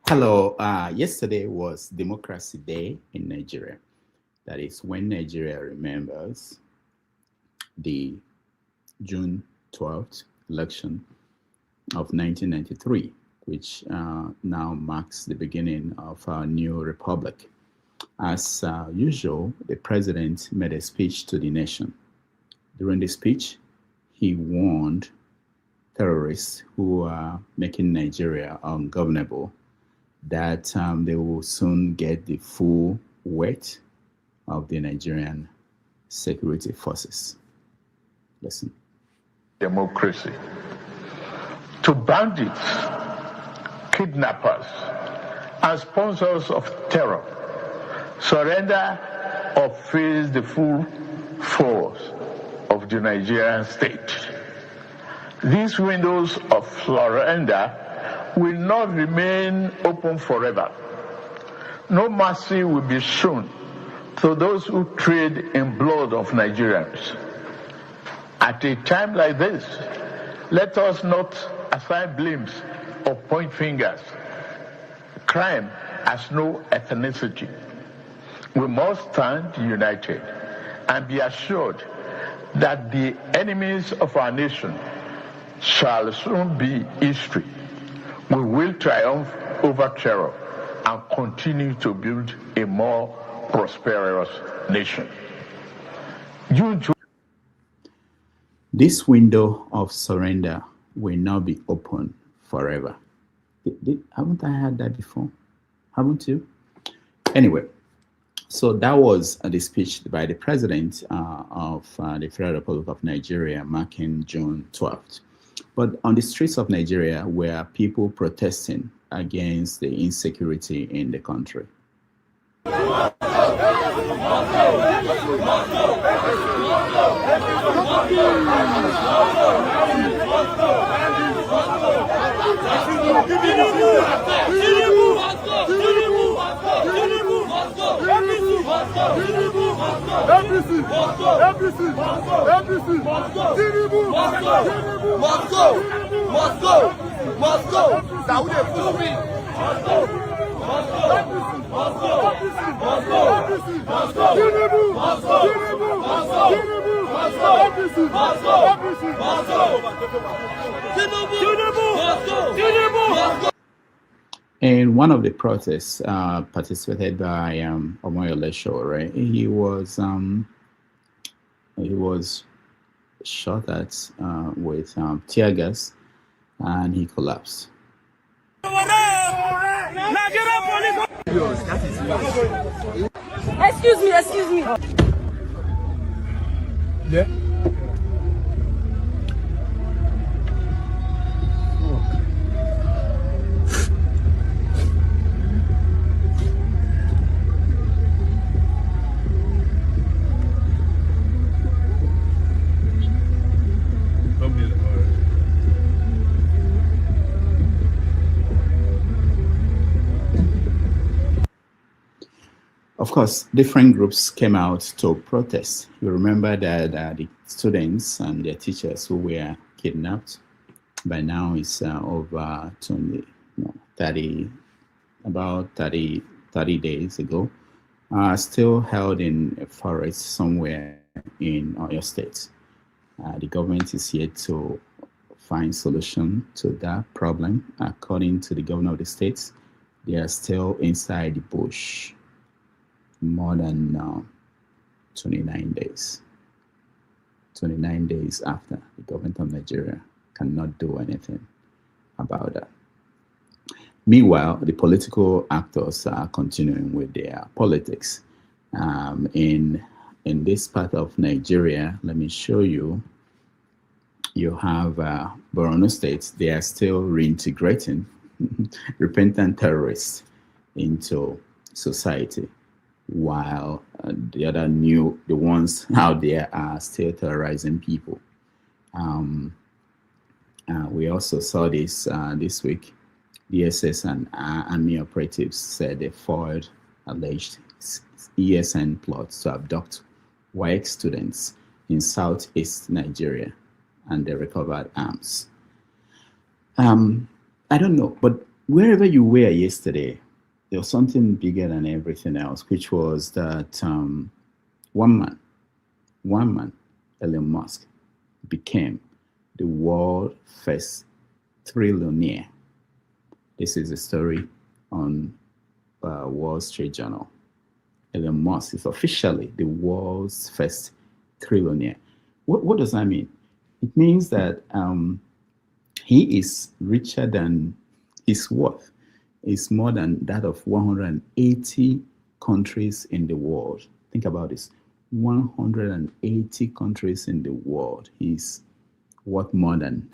Hello. Yesterday was Democracy Day in Nigeria. That is when Nigeria remembers the June 12th election of 1993, which now marks the beginning of our new republic. As usual, the president made a speech to the nation. During the speech, he warned terrorists who are making Nigeria ungovernable that they will soon get the full weight of the Nigerian security forces. Listen. Democracy. To bandits, kidnappers, and sponsors of terror, surrender or face the full force of the Nigerian state. These windows of surrender will not remain open forever. No mercy will be shown to those who trade in blood of Nigerians. At a time like this, let us not assign blames or point fingers. Crime has no ethnicity. We must stand united and be assured that the enemies of our nation shall soon be history. We will triumph over terror and continue to build a more prosperous nation. This window of surrender will not be open forever. Haven't I heard that before? Haven't you? Anyway, so that was the speech by the president of the Federal Republic of Nigeria marking June 12th. But on the streets of Nigeria were people protesting against the insecurity in the country. And one of the protests participated by Omoyole Sowore. He was shot at with tear gas, and he collapsed. Excuse me. Yeah. Of course, different groups came out to protest. You remember that the students and their teachers who were kidnapped, by now it's over 30 days ago, are still held in a forest somewhere in Oyo State. The government is yet to find solution to that problem. According to the governor of the state, they are still inside the bush more than 29 days. 29 days after, the government of Nigeria cannot do anything about that. Meanwhile, the political actors are continuing with their politics. In this part of Nigeria, let me show you, you have Borno State. They are still reintegrating repentant terrorists into society, while the ones out there are still terrorizing people. We also saw this this week. DSS and army operatives said they foiled alleged ESN plots to abduct WAEC students in southeast Nigeria, and they recovered arms. I don't know, but wherever you were yesterday, there was something bigger than everything else, which was that one man, Elon Musk, became the world first trillionaire. This is a story on Wall Street Journal. Elon Musk is officially the world's first trillionaire. What does that mean? It means that he is richer than his worth. Is more than that of 180 countries in the world. Think about this. 180 countries in the world. He's worth more than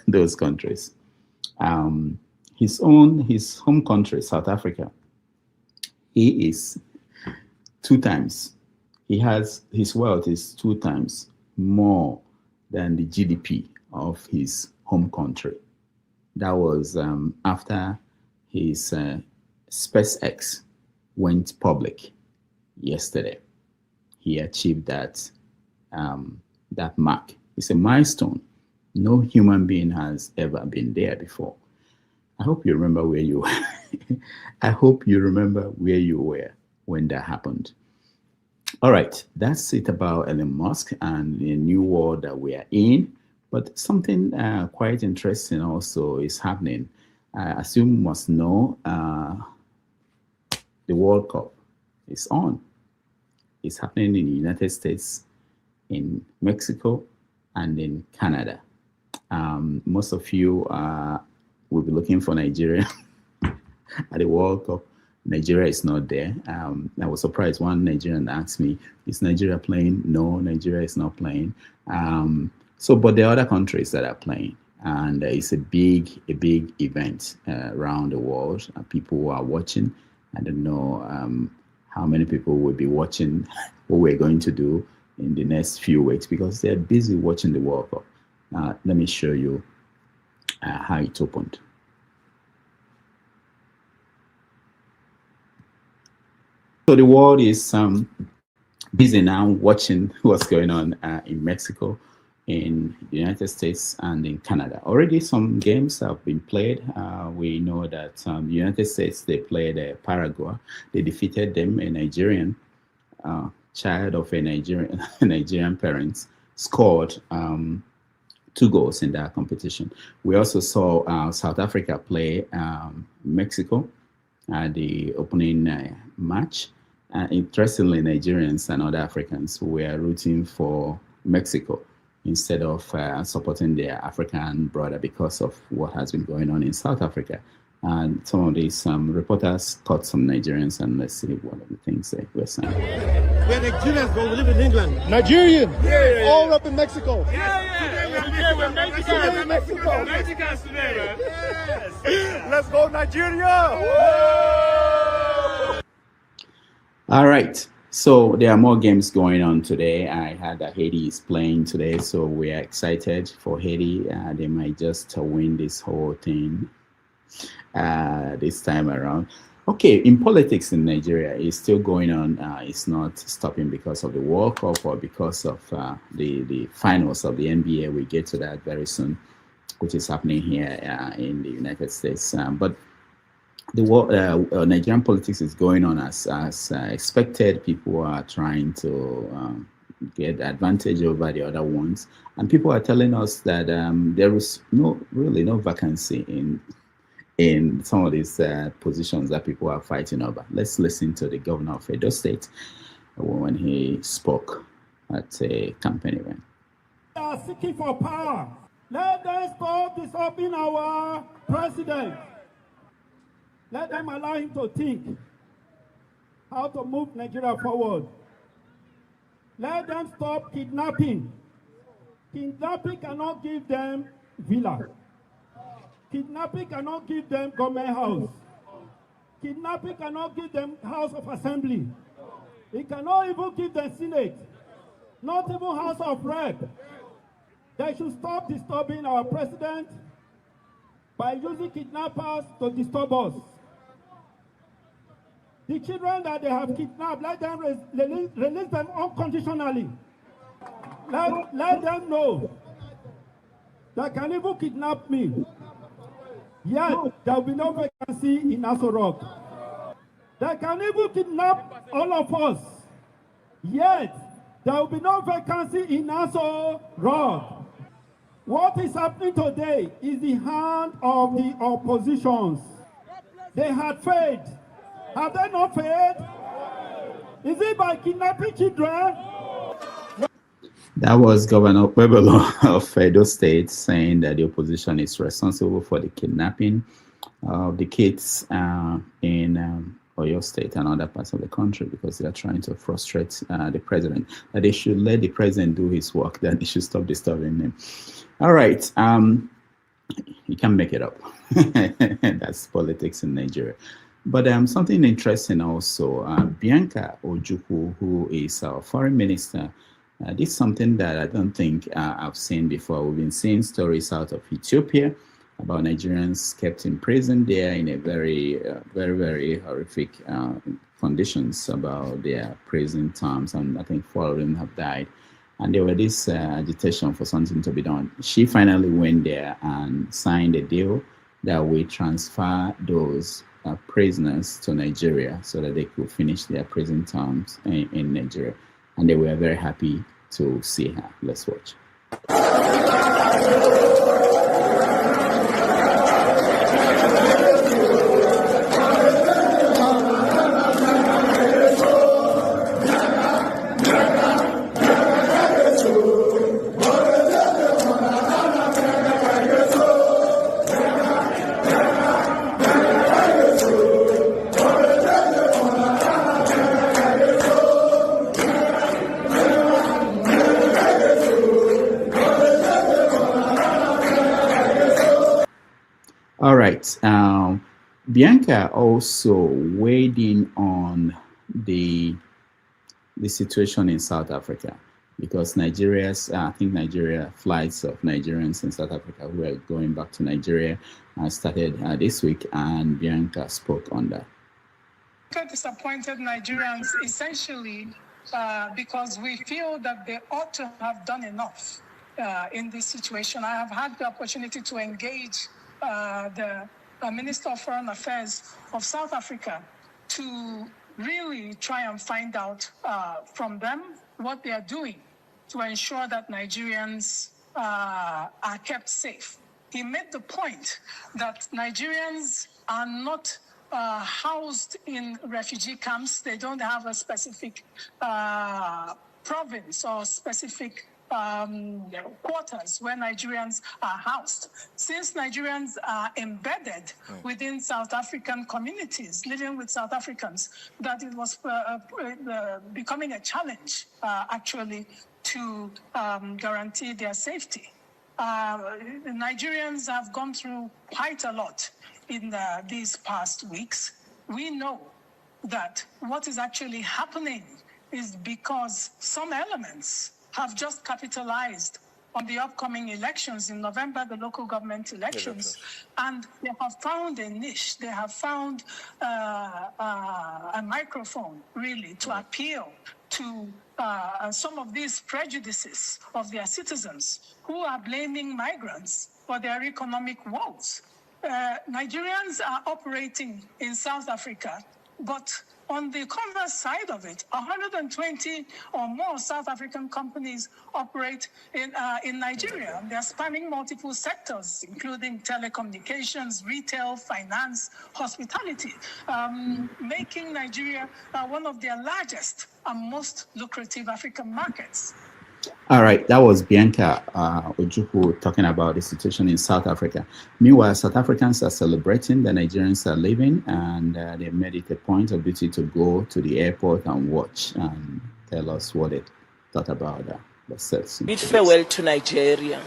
those countries. His home country, South Africa, he is 2 times. His wealth is 2 times more than the GDP of his home country. That was after his SpaceX went public yesterday. He achieved that mark. It's a milestone. No human being has ever been there before. I hope you remember where you were. I hope you remember where you were when that happened. All right, that's it about Elon Musk and the new world that we are in. But something quite interesting also is happening. As you must know, the World Cup is on. It's happening in the United States, in Mexico, and in Canada. Most of you will be looking for Nigeria at the World Cup. Nigeria is not there. I was surprised. One Nigerian asked me, "Is Nigeria playing?" No, Nigeria is not playing. But there are other countries that are playing, and it's a big event around the world. People are watching. I don't know how many people will be watching what we're going to do in the next few weeks because they're busy watching the World Cup. Let me show you how it opened. So the world is busy now watching what's going on in Mexico, in the United States, and in Canada. Already some games have been played. We know that the United States, they played Paraguay. They defeated them, a Nigerian child of a Nigerian parents, scored 2 goals in that competition. We also saw South Africa play Mexico at the opening match. Interestingly, Nigerians and other Africans were rooting for Mexico instead of supporting their African brother because of what has been going on in South Africa. And some of these reporters caught some Nigerians, and let's see what are the things they were saying. We're Nigerians, but we live in England. Nigerian, all up in Mexico. Today we're Mexico. Mexicans today, man. Yes. Let's go, Nigeria. All right. So there are more games going on today. I heard that Haiti is playing today, so we are excited for Haiti. They might just win this whole thing this time around. Okay, in politics in Nigeria, it's still going on. It's not stopping because of the World Cup or because of the finals of the NBA. We get to that very soon, which is happening here in the United States. But the Nigerian politics is going on as expected. People are trying to get advantage over the other ones, and people are telling us that there is really no vacancy in some of these positions that people are fighting over. Let's listen to the governor of Edo State when he spoke at a campaign event. They are seeking for power. Let them stop disturbing our president. Let them allow him to think how to move Nigeria forward. Let them stop kidnapping. Kidnapping cannot give them villa. Kidnapping cannot give them government house. Kidnapping cannot give them House of Assembly. It cannot even give them Senate. Not even House of Rep. They should stop disturbing our president by using kidnappers to disturb us. The children that they have kidnapped, let them release them unconditionally. Let them know they can even kidnap me. Yet, there will be no vacancy in Aso Rock. They can even kidnap all of us. Yet, there will be no vacancy in Aso Rock. What is happening today is the hand of the oppositions. They had faith. Have they not faith? Is it by kidnapping children? That was Governor Pueblo of Edo State saying that the opposition is responsible for the kidnapping of the kids in Oyo State and other parts of the country because they are trying to frustrate the president. That they should let the president do his work, that they should stop disturbing him. All right. You can make it up. That's politics in Nigeria. But something interesting also, Bianca Ojukwu, who is our foreign minister, did something that I don't think I've seen before. We've been seeing stories out of Ethiopia about Nigerians kept in prison there in a very, very horrific conditions about their prison terms, and I think 4 of them have died. And there were this agitation for something to be done. She finally went there and signed a deal that we transfer those prisoners to Nigeria so that they could finish their prison terms in Nigeria. And they were very happy to see her. Let's watch. All right. Bianca also weighed in on the situation in South Africa because Nigeria's, I think Nigeria flights of Nigerians in South Africa who are going back to Nigeria started this week, and Bianca spoke on that. Disappointed Nigerians essentially because we feel that they ought to have done enough in this situation. I have had the opportunity to engage the Minister of Foreign Affairs of South Africa to really try and find out from them what they are doing to ensure that Nigerians are kept safe. He made the point that Nigerians are not housed in refugee camps. They don't have a specific province or specific quarters where Nigerians are housed. Since Nigerians are embedded within South African communities, living with South Africans, that it was becoming a challenge, actually, to guarantee their safety. The Nigerians have gone through quite a lot in these past weeks. We know that what is actually happening is because some elements have just capitalized on the upcoming elections in November, the local government elections, and they have found a niche. They have found a microphone, really, to appeal to some of these prejudices of their citizens who are blaming migrants for their economic woes. Nigerians are operating in South Africa, but on the converse side of it, 120 or more South African companies operate in Nigeria. They're spanning multiple sectors, including telecommunications, retail, finance, hospitality, making Nigeria one of their largest and most lucrative African markets. All right, that was Bianca Ojukwu talking about the situation in South Africa. Meanwhile, South Africans are celebrating, the Nigerians are leaving, and they made it a point of duty to go to the airport and watch and tell us what they thought about that. Bid farewell to Nigeria,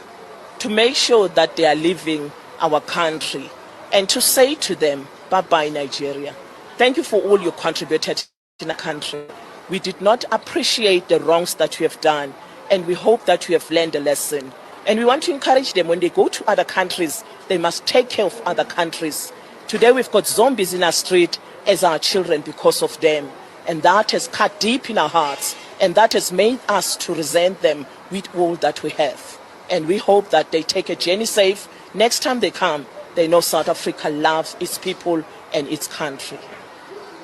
to make sure that they are leaving our country, and to say to them, bye-bye Nigeria. Thank you for all you contributed in the country. We did not appreciate the wrongs that you have done, and we hope that you have learned a lesson. And we want to encourage them when they go to other countries, they must take care of other countries. Today we've got zombies in our street as our children because of them. And that has cut deep in our hearts. And that has made us to resent them with all that we have. And we hope that they take a journey safe. Next time they come, They know South Africa loves its people and its country.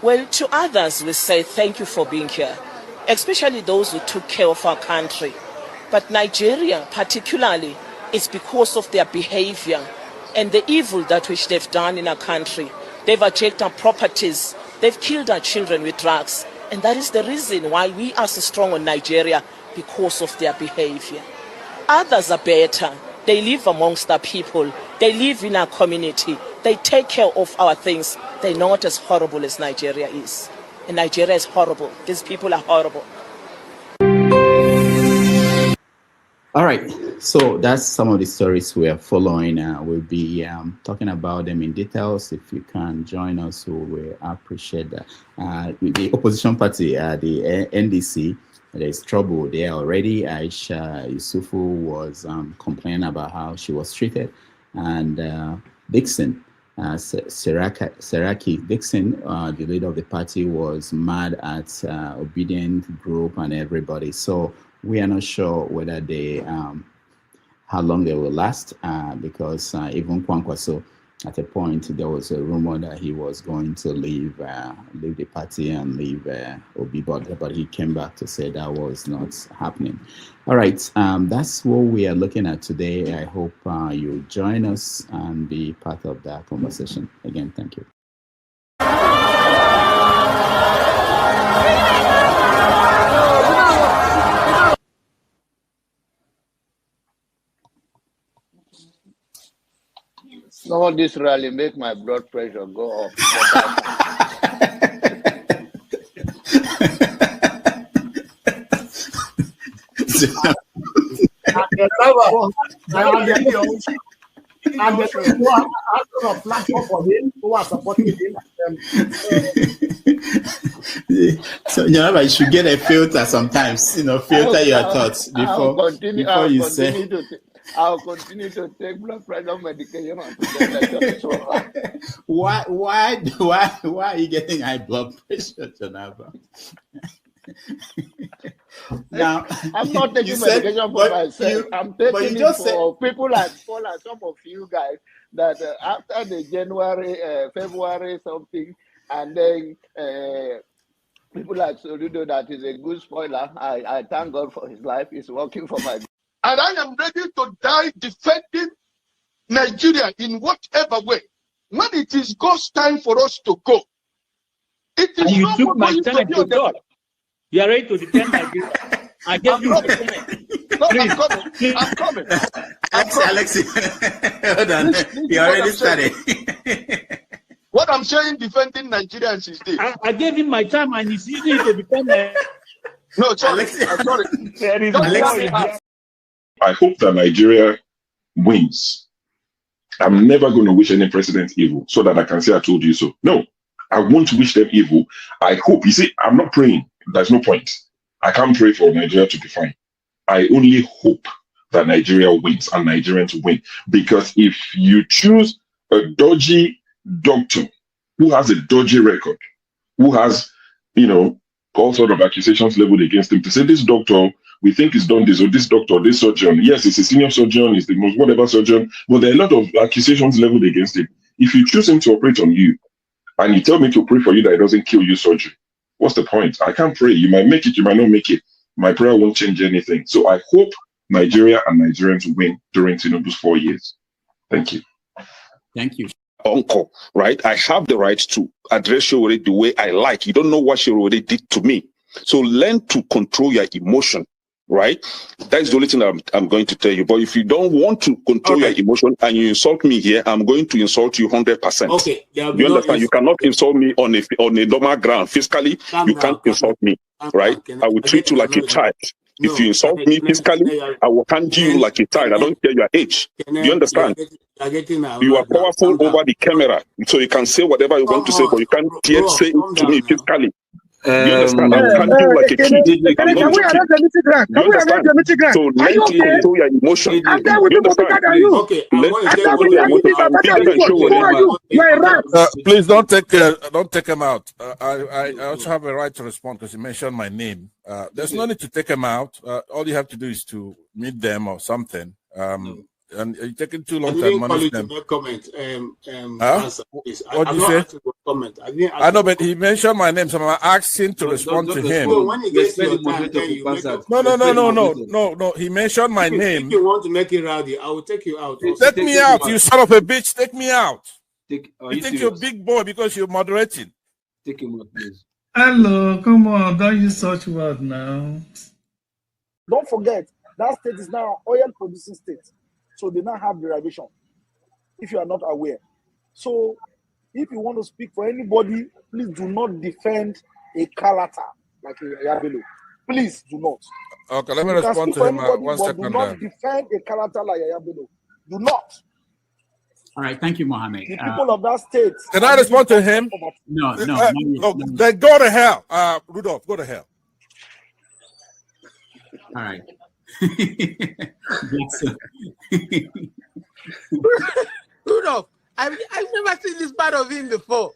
Well, to others, we say thank you for being here, especially those who took care of our country. But Nigeria, particularly, is because of their behavior and the evil that which they've done in our country. They've hijacked our properties. They've killed our children with drugs. And that is the reason why we are so strong on Nigeria, because of their behavior. Others are better. They live amongst our people. They live in our community. They take care of our things. They're not as horrible as Nigeria is. And Nigeria is horrible. These people are horrible. All right, so that's some of the stories we are following. We'll be talking about them in details. If you can join us, we will appreciate that. The opposition party, the NDC, there's trouble there already. Aisha Yesufu was complaining about how she was treated, and Dickson, Seraki Dickson, the leader of the party, was mad at Obedient Group and everybody. So we are not sure whether they how long they will last, because even Kwankwaso, at a point, there was a rumor that he was going to leave the party and leave Obi, but he came back to say that was not happening. All right, that's what we are looking at today. I hope you join us and be part of that conversation. Again, thank you. No, this rally make my blood pressure go up. So you should get a filter sometimes, filter your thoughts before you say. I'll continue to take blood pressure medication. Why are you getting high blood pressure, Janaba? Now, I'm not taking medication for myself. I'm taking it for people like some of you guys that after the January, February something, and then people like Soludo, that is a good spoiler. I thank God for his life. He's working for my. And I am ready to die defending Nigeria in whatever way. When it is God's time for us to go, it is. And you took my time to God. You are ready to defend Nigeria. I gave you. No, I'm coming. Alexi, hold on. You already started. What I'm saying, defending Nigerians is this. I gave him my time, and he's using it to defend. No, sorry. I'm sorry. I hope that Nigeria wins. I'm never going to wish any president evil so that I can say I told you so. No, I won't wish them evil. I hope. You see, I'm not praying. There's no point. I can't pray for Nigeria to be fine. I only hope that Nigeria wins and Nigerians win. Because if you choose a dodgy doctor who has a dodgy record, who has, all sort of accusations leveled against him, to say this doctor, we think he's done this, or this doctor, this surgeon. Yes, he's a senior surgeon, he's the most whatever surgeon, but there are a lot of accusations leveled against him. If you choose him to operate on you, and you tell me to pray for you that it doesn't kill you surgery, what's the point? I can't pray. You might make it, you might not make it. My prayer won't change anything. So I hope Nigeria and Nigerians win during Tinubu's 4 years. Thank you. Thank you. Uncle, right? I have the right to address Showore the way I like. You don't know what Showore did to me. So learn to control your emotion, right? That's the only thing I'm going to tell you. But if you don't want to control your emotion and you insult me here, I'm going to insult you 100%. Okay. You understand? You cannot insult me on a normal ground. Physically, you can't insult me, right? I will treat you like a child. If you insult me physically, I will handle you like a child. I don't care your age. You understand? You are powerful over the camera, so you can say whatever you want to say, but you can't yet say it to me physically. You understand? I will handle you like a kid. Can we arrange the meeting ground? Can we arrange the meeting ground? So learn to control your emotion. You understand? Please don't take him out. I also have a right to respond because you mentioned my name. There's no need to take him out. All you have to do is to meet them or something. and you're taking too long I to didn't call admonish you to them. make comment. Huh? Answer, please. What did you not say? asking for comment. I didn't ask I know, for but he mentioned my name, so I'm asking to respond to him. So when you get to your time, then you make a No. He mentioned my name. If you want to make it rowdy, I will take you out. Take me out, you son of a bitch. Take me out. You think serious? you're a big boy because you're moderating. Take him out, please. Hello, come on, don't use such word now. Don't forget, that state is now an oil producing state. So they now have derivation, if you are not aware. So if you want to speak for anybody, please do not defend a Kalata like a Yabelo. Please do not. Okay, let me You can respond speak to for him. anybody, One but second. do not defend a Kalata like a Yabelo. Do not. All right, thank you, Mohammed. The people of that state. Can I respond to him? No. Then go to hell. Rudolph, go to hell. All right. Rudolph, I've never seen this part of him before.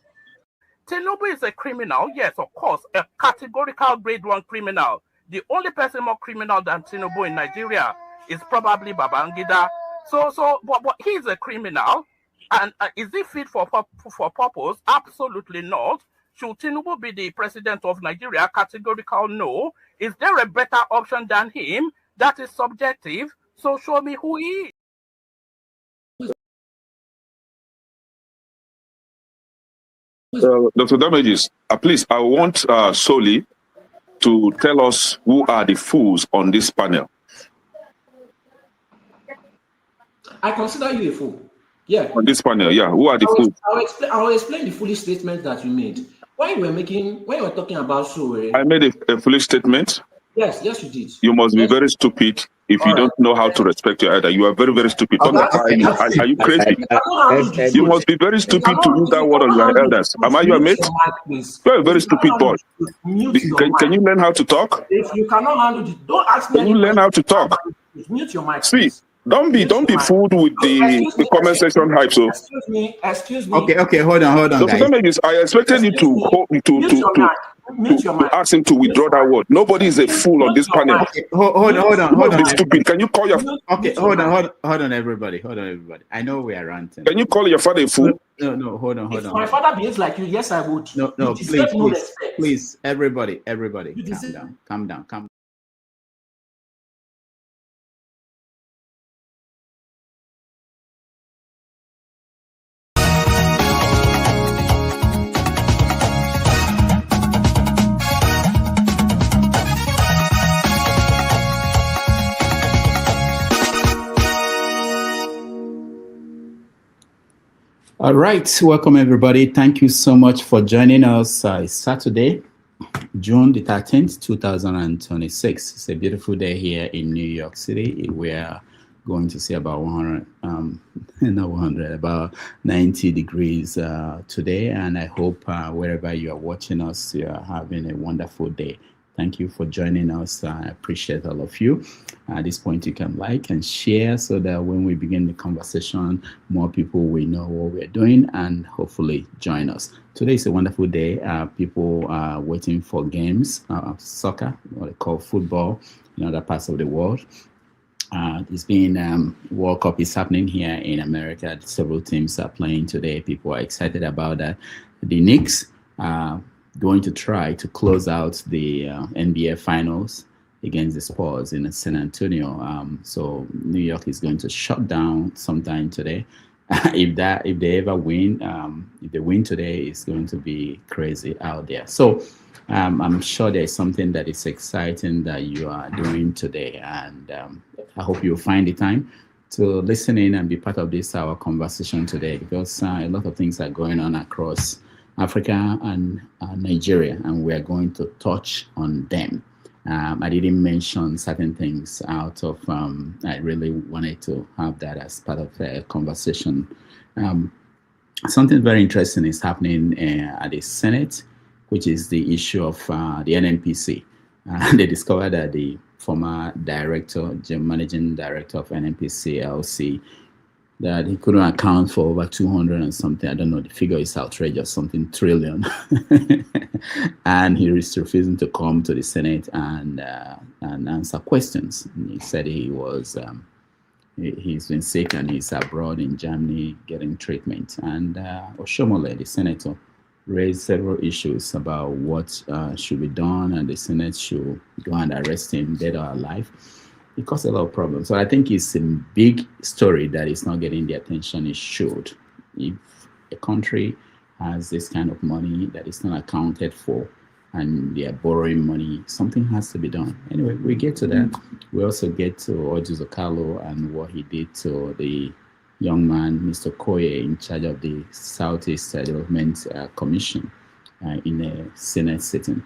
Tinubu is a criminal, yes, of course, a categorical grade 1 criminal. The only person more criminal than Tinubu in Nigeria is probably Babangida. But he's a criminal, and is he fit for purpose? Absolutely not. Should Tinubu be the president of Nigeria? Categorical no. Is there a better option than him? That is subjective. So show me who he is. Dr. Damages, please, I want Soli to tell us who are the fools on this panel. I consider you a fool. Yeah. On this panel, yeah. Who are the fools? I will explain the foolish statement that you made. When you were talking about Sowore. I made a foolish statement. Yes, you did. You must be very stupid if you don't know how to respect your elder. You are very, very stupid. Are you crazy? You must be very stupid to use that word on your elders. Am I your mate? You're a very stupid boy. Can you learn how to talk? If you cannot handle it, don't ask me. Can you learn how to talk? Mute your mic. See, don't be fooled with the comment section hype. So excuse me. Okay, hold on, guys. I expected you to ask him to withdraw that word. Nobody is a fool on this panel. Okay, hold on. Be stupid. Can you call your hold on, everybody. I know we are ranting. Can you call your father a fool? No, hold on. If my father behaves like you, yes, I would. No, please, everybody, calm down. All right, welcome everybody. Thank you so much for joining us. It's Saturday, June the 13th, 2026. It's a beautiful day here in New York City. We're going to see about about 90 degrees today. And I hope wherever you are watching us, you are having a wonderful day. Thank you for joining us. I appreciate all of you. At this point, you can like and share so that when we begin the conversation, more people will know what we're doing and hopefully join us. Today is a wonderful day. People are waiting for games, soccer, what they call football in other parts of the world. It's been World Cup is happening here in America. Several teams are playing today. People are excited about that. The Knicks going to try to close out the NBA Finals against the Spurs in San Antonio. So New York is going to shut down sometime today. If they ever win, if they win today, it's going to be crazy out there. So I'm sure there's something that is exciting that you are doing today, and I hope you'll find the time to listen in and be part of this our conversation today, because a lot of things are going on across Africa and Nigeria, and we are going to touch on them. I didn't mention certain things out of, I really wanted to have that as part of a conversation. Something very interesting is happening at the Senate, which is the issue of the NNPC. They discovered that the former managing director of NNPC LC, that he couldn't account for over 200 and something, I don't know, the figure is outrageous, something trillion. And he is refusing to come to the Senate and answer questions. He said he was He's been sick and he's abroad in Germany getting treatment. And Oshomole, the senator, raised several issues about what should be done, and the Senate should go and arrest him, dead or alive. It caused a lot of problems. So I think it's a big story that is not getting the attention it should. If a country has this kind of money that is not accounted for, and they are borrowing money, something has to be done. Anyway, we get to that. We also get to Oju Zokalo and what he did to the young man, Mr. Koye, in charge of the Southeast Development Commission in a Senate sitting.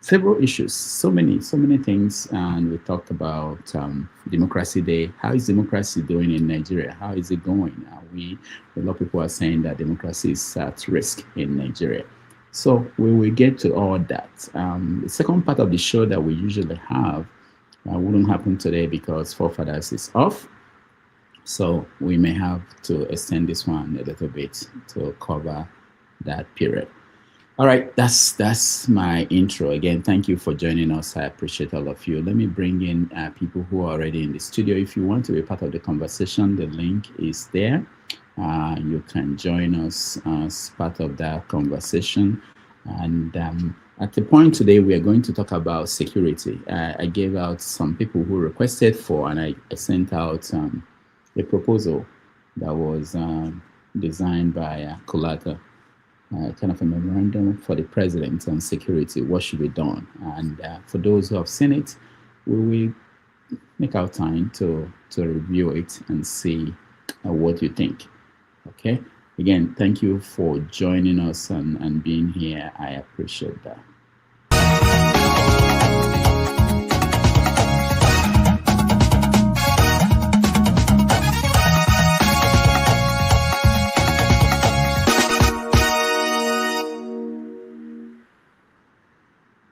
Several issues, so many things, and we talked about Democracy Day. How is democracy doing in Nigeria? How is it going? A lot of people are saying that democracy is at risk in Nigeria. So we will get to all that. The second part of the show that we usually have wouldn't happen today because Forefathers is off. So we may have to extend this one a little bit to cover that period. All right, that's my intro. Again, thank you for joining us. I appreciate all of you. Let me bring in people who are already in the studio. If you want to be part of the conversation, the link is there. You can join us as part of that conversation. And at the point today, we are going to talk about security. I gave out some people who requested for, and I sent out a proposal that was designed by Kulata, kind of a memorandum for the president on security, what should be done. And for those who have seen it, we will make our time to review it and see what you think. Okay, again, thank you for joining us and being here. I appreciate that.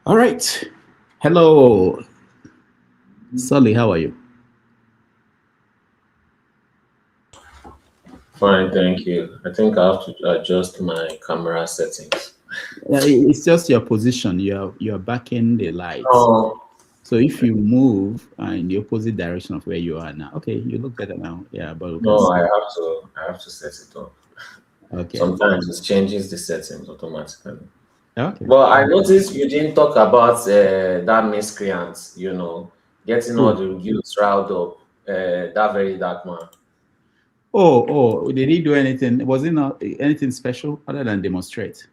All right. Hello, Sully, how are you? Fine, thank you. I think I have to adjust my camera settings. It's just your position. You're backing the lights. Oh. So if you move in the opposite direction of where you are now, okay, you look better now. Yeah, but no, I have to set it up. Okay. Sometimes it changes the settings automatically. Okay. But I noticed you didn't talk about that miscreant. Getting all the youths riled up. That very dark man. Oh, did he do anything? Was it not anything special other than demonstrate?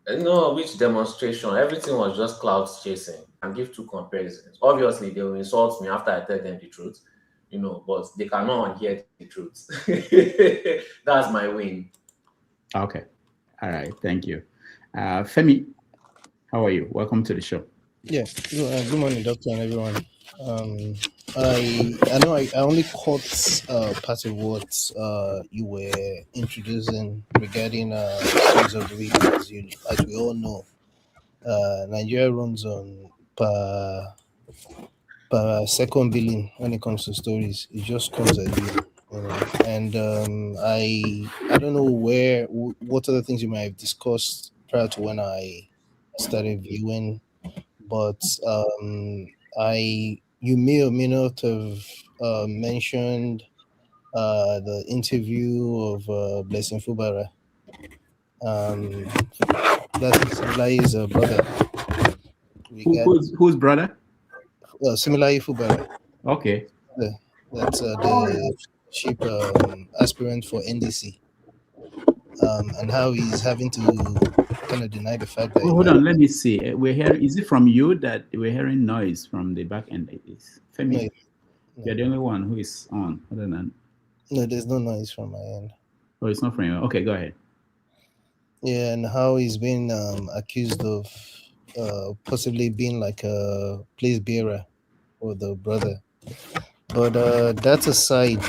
No, which demonstration? Everything was just cloud chasing. And give two comparisons. Obviously, they will insult me after I tell them the truth, but they cannot unhear the truth. That's my win. Okay. All right. Thank you. Femi, how are you? Welcome to the show. Yeah. Good morning, Doctor, and everyone. I know I only caught part of what you were introducing regarding stories of the week. As we all know, Nigeria runs on per second billing when it comes to stories. It just comes at you. And I don't know what other things you might have discussed prior to when I started viewing, but you may or may not have mentioned the interview of Blessing Fubara. That's Similai's brother. Whose brother? Similai Fubara. Okay. That's the chief aspirant for NDC. And how he's having to kind of deny the fact that. Hold on, let me see. We're hearing. Is it from you that we're hearing noise from the back end? It is Femi. No. You're the only one who is on. Other than. No, there's no noise from my end. Oh, it's not from you. Okay, go ahead. Yeah, and how he's been accused of possibly being like a place bearer for the brother. But that aside,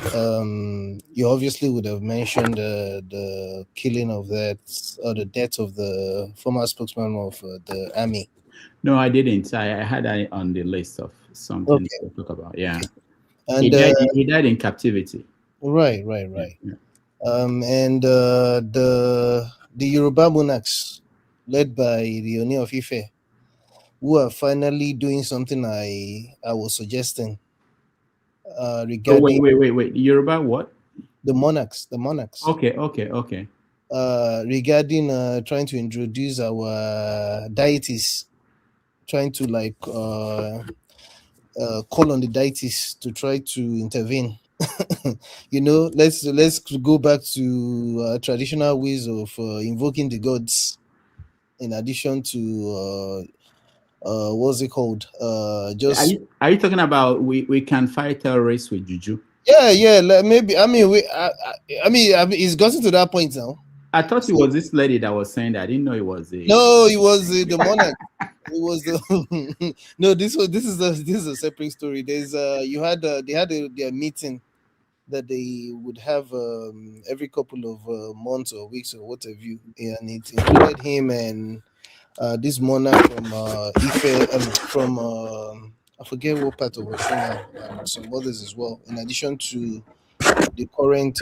you obviously would have mentioned the killing of or the death of the former spokesman of the army. No, I didn't. I had that on the list of something to talk about. Yeah, and he died in captivity. Right. Yeah. And the Yoruba monarchs, led by the Oni of Ife, who are finally doing something I was suggesting. Oh, regarding wait. Yoruba what? the monarchs. The monarchs. Okay. Regarding trying to introduce our deities, trying to like call on the deities to try to intervene. Let's go back to traditional ways of invoking the gods, in addition to what's it called? Just Are you talking about we can fight terrorists with juju? yeah. Maybe I mean it's gotten to that point now. I thought it was this lady that was saying that. I didn't know it was a. No, it was the monarch. It was the no. This is a separate story. There's they had their meeting that they would have every couple of months or weeks or what have you, and it included him and this monarch from Ife, from I forget what part of Oshun, and some others as well. In addition to the current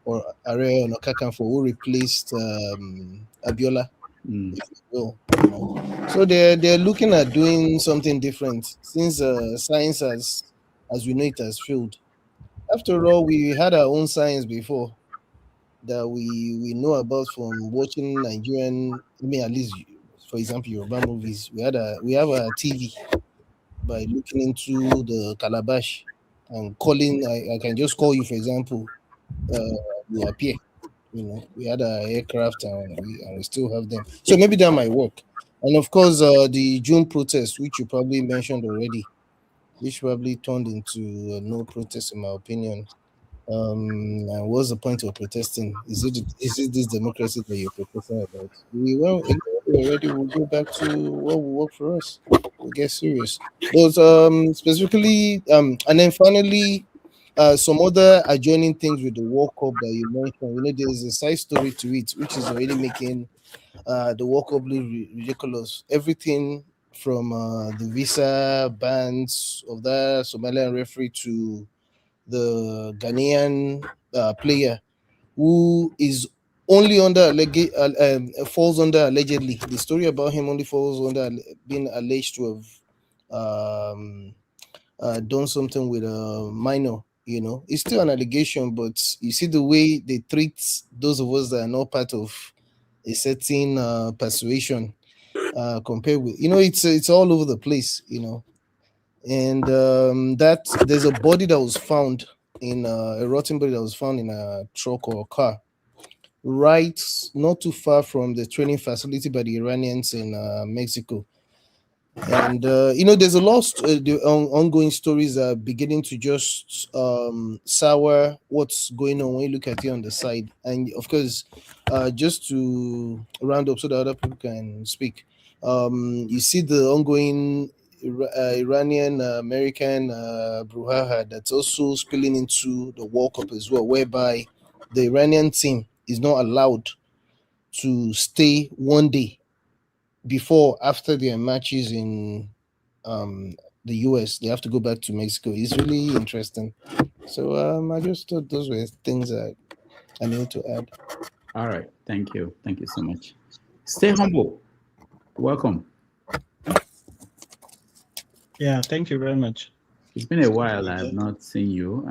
or Are Onakakanfo who replaced Abiola. If you will. So they're looking at doing something different since science as we know it has failed. After all, we had our own science before that we know about from watching Nigerian. I mean, at least for example, Yoruba movies. We have a TV by looking into the calabash and calling. I can just call you, for example, you appear. We had our aircraft and we still have them. So maybe that might work. And of course, the June protest, which you probably mentioned already, which probably turned into no protest, in my opinion. And what's the point of protesting? Is it this democracy that you're protesting about? We'll go back to what will work for us. We'll get serious. But specifically, and then finally, some other adjoining things with the World Cup that you mentioned. There's a side story to it, which is already making the World Cup look ridiculous. Everything from the visa bans of the Somalian referee to the Ghanaian player who is only under falls under allegedly. The story about him only falls under being alleged to have done something with a minor. It's still an allegation, but you see the way they treat those of us that are not part of a certain persuasion compared with it's all over the place. And that there's a body that was found in a rotten body that was found in a truck or a car right not too far from the training facility by the Iranians in Mexico. And there's a lot of the ongoing stories are beginning to just sour what's going on when you look at it on the side. And of course, just to round up so that other people can speak, you see the ongoing Iranian American brouhaha that's also spilling into the World Cup as well, whereby the Iranian team is not allowed to stay one day after their matches in the US. They have to go back to Mexico. It's really interesting. So I just thought those were things that I need to add. All right, thank you so much. Stay humble. Welcome. Yeah, thank you very much. It's been a while. I have not seen you.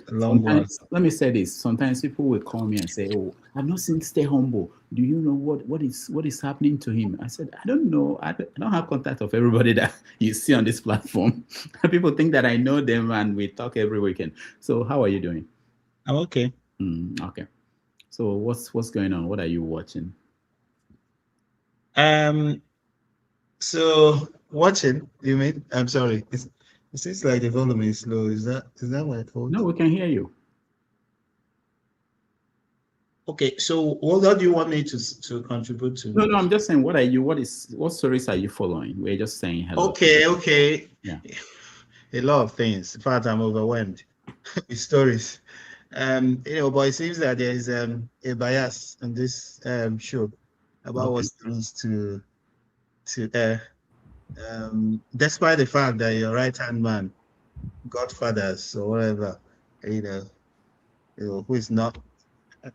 Sometimes, let me say this. Sometimes people will call me and say, "Oh, I've not seen Stay Humble. Do you know what is happening to him?" I said, "I don't know. I don't have contact of everybody that you see on this platform." People think that I know them and we talk every weekend. So how are you doing? I'm okay. Okay. So what's going on? What are you watching? So watching, you mean? I'm sorry. It seems like the volume is low. Is that my fault? No, we can hear you. Okay, so what do you want me to contribute to? No, I'm just saying, what stories are you following? We're just saying hello. Okay. Yeah. A lot of things. In fact, I'm overwhelmed with stories. But it seems that there is a bias on this show about what stories to air. Despite the fact that your right-hand man, Godfathers or whatever, who is not,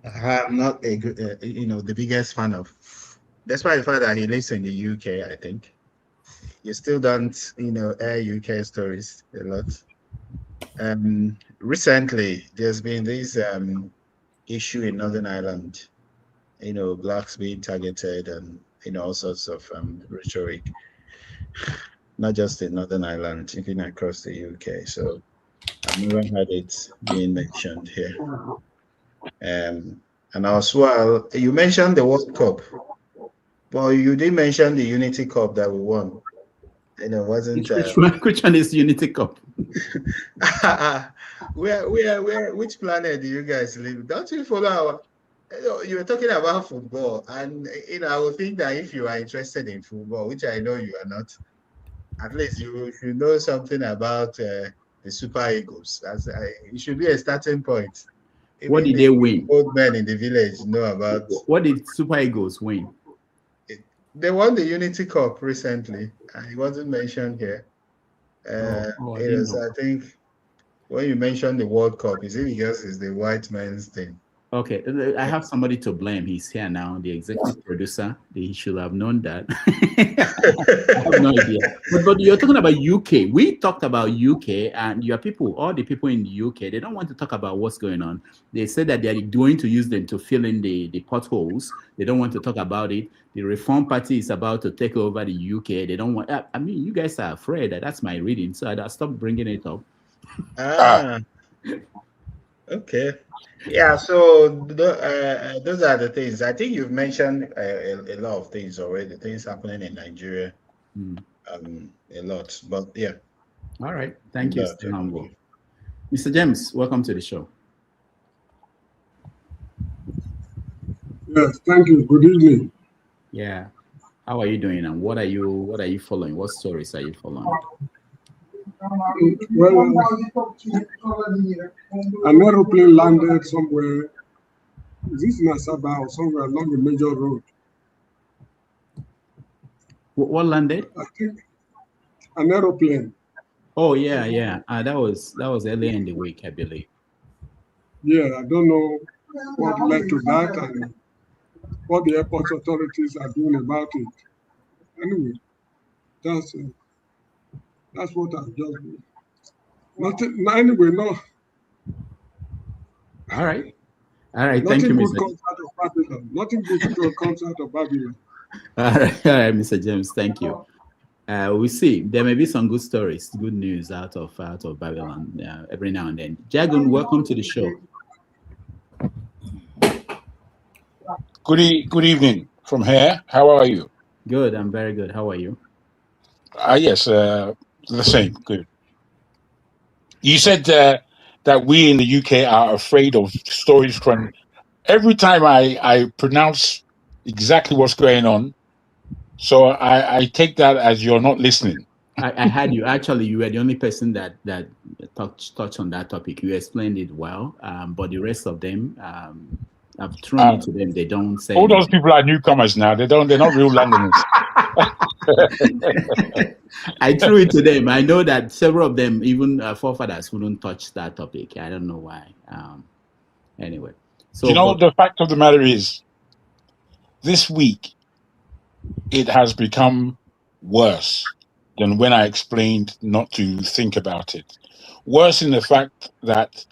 I'm not the biggest fan of. Despite the fact that he lives in the UK, I think you still don't air UK stories a lot. Recently, there's been this issue in Northern Ireland, blacks being targeted and, all sorts of rhetoric, not just in Northern Ireland, even across the UK. So I've never heard it being mentioned here. And as well, you mentioned the World Cup, but you didn't mention the Unity Cup that we won. Wasn't which one is Unity Cup? Which planet do you guys live? Don't you follow our? You were talking about football, and I would think that if you are interested in football, which I know you are not, at least you should know something about the Super Eagles. It should be a starting point. Even what did they win? Old men in the village know about. What did Super Eagles win? They won the Unity Cup recently, and it wasn't mentioned here. I think when you mentioned the World Cup, is it because it's the white man's thing? Okay, I have somebody to blame. He's here now, the executive producer. He should have known that. I have no idea. But you're talking about UK. We talked about UK, and your people, all the people in the UK, they don't want to talk about what's going on. They said that they're going to use them to fill in the potholes. They don't want to talk about it. The Reform Party is about to take over the UK. They don't want. I mean, you guys are afraid. That's my reading. So I stopped bringing it up. Okay. Yeah, so those are the things. I think you've mentioned a lot of things already, things happening in Nigeria, a lot. But yeah. All right. Thank you, Tinubu. Mr. James, welcome to the show. Yes, thank you. Good evening. Yeah. How are you doing, and what are you following? What stories are you following? Well, an aeroplane landed somewhere. Is this in Asaba or somewhere along the major road? What landed? I think an aeroplane. Oh yeah. That was earlier in the week, I believe. Yeah, I don't know what led to that and what the airport authorities are doing about it. Anyway, that's what I've just been. Nothing. Anyway, no. All right. Thank you, Mr. Nothing good comes out of Babylon. All right, Mr. James. Thank you. We see there may be some good stories, good news out of Babylon every now and then. Jagun, welcome to the show. Good evening from here. How are you? Good. I'm very good. How are you? Yes, the same. Good. You said that we in the UK are afraid of stories from. Every time I pronounce exactly what's going on, so I take that as you're not listening. I had you. Actually, you were the only person that touched on that topic. You explained it well, but the rest of them, I've thrown it to them. They don't say. All anything. Those people are newcomers now. They're not real Londoners. I threw it to them. I know that several of them, even forefathers, wouldn't touch that topic. I don't know why. Anyway, so the fact of the matter is, this week it has become worse than when I explained not to think about it. Worse in the fact that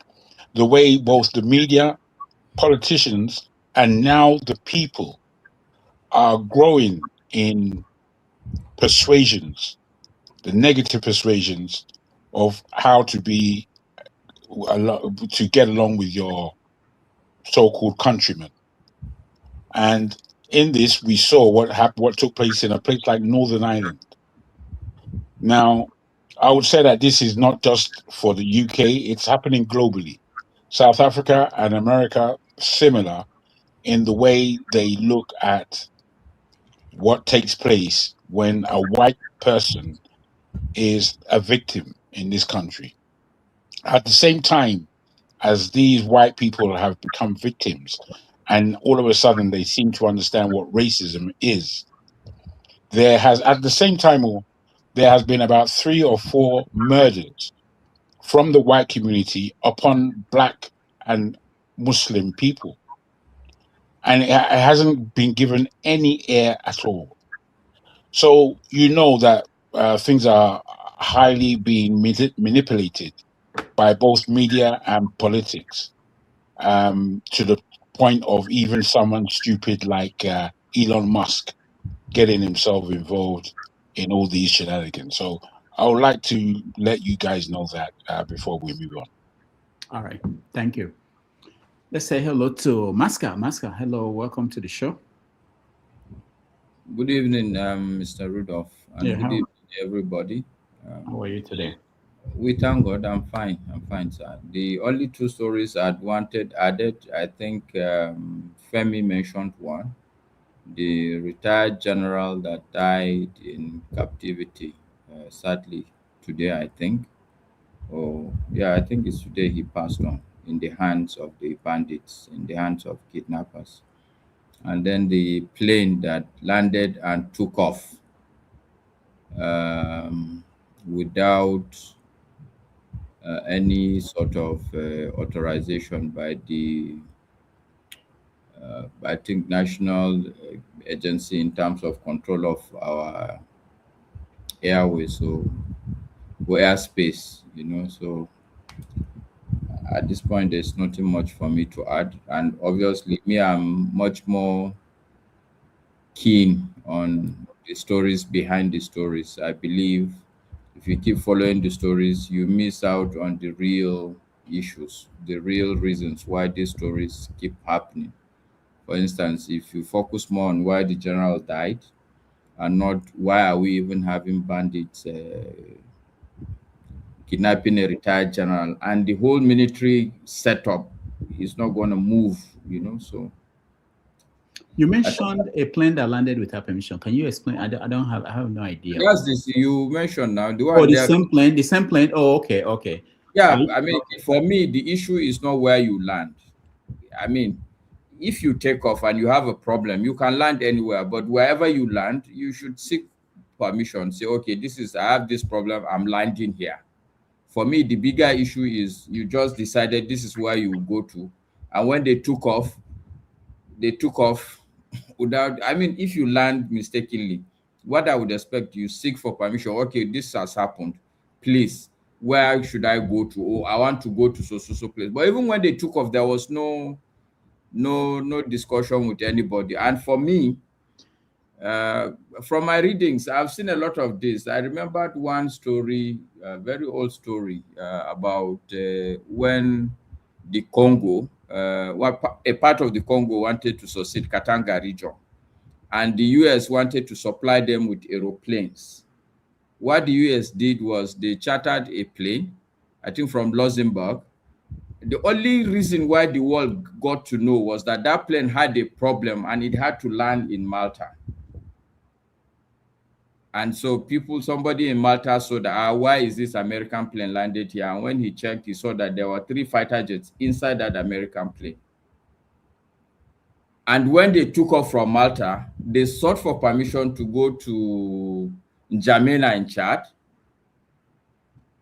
the way both the media, politicians, and now the people are growing in persuasions, the negative persuasions of how to get along with your so-called countrymen. And in this, we saw what took place in a place like Northern Ireland. Now, I would say that this is not just for the UK, it's happening globally. South Africa and America, similar in the way they look at what takes place when a white person is a victim in this country. At the same time as these white people have become victims, and all of a sudden they seem to understand what racism is, there has been about 3 or 4 murders from the white community upon Black and Muslim people. And it hasn't been given any air at all. So you know that things are highly being manipulated by both media and politics, to the point of even someone stupid like Elon Musk getting himself involved in all these shenanigans. So I would like to let you guys know that before we move on. All right, thank you. Let's say hello to Maska. Maska, hello, welcome to the show. Good evening, Mr. Rudolph, and Yeah, good evening, everybody. How are you today? We thank God. I'm fine. I'm fine, sir. The only two stories I'd wanted added, I think Femi mentioned one, the retired general that died in captivity, sadly, today, I think. Oh, yeah, I think it's today he passed on in the hands of the bandits, in the hands of kidnappers. And then the plane that landed and took off without any sort of authorization by the I think national agency in terms of control of our airways or airspace, so at this point there's nothing much for me to add. And obviously me, I'm much more keen on the stories behind the stories. I believe if you keep following the stories, you miss out on the real issues, the real reasons why these stories keep happening. For instance, if you focus more on why the general died and not why are we even having bandits kidnapping a retired general, and the whole military setup is not going to move, so you mentioned a plane that landed without permission. Can you explain? I have no idea. That's this you mentioned now. The same plane. Oh, okay. Yeah, I mean, for me, the issue is not where you land. I mean, if you take off and you have a problem, you can land anywhere, but wherever you land, you should seek permission. Say, okay, I have this problem, I'm landing here. For me, the bigger issue is you just decided this is where you will go to. And when they took off without, I mean, if you land mistakenly, what I would expect, you seek for permission. Okay, this has happened. Please, where should I go to? Oh, I want to go to so place. But even when they took off, there was no discussion with anybody. And for me, from my readings, I've seen a lot of this. I remembered one story, a very old story, about when the Congo, a part of the Congo wanted to succeed Katanga region, and the US wanted to supply them with aeroplanes. What the US did was they chartered a plane, I think from Luxembourg. The only reason why the world got to know was that that plane had a problem and it had to land in Malta. And so somebody in Malta saw that, why is this American plane landed here? And when he checked, he saw that there were 3 fighter jets inside that American plane. And when they took off from Malta, they sought for permission to go to N'Djamena in Chad.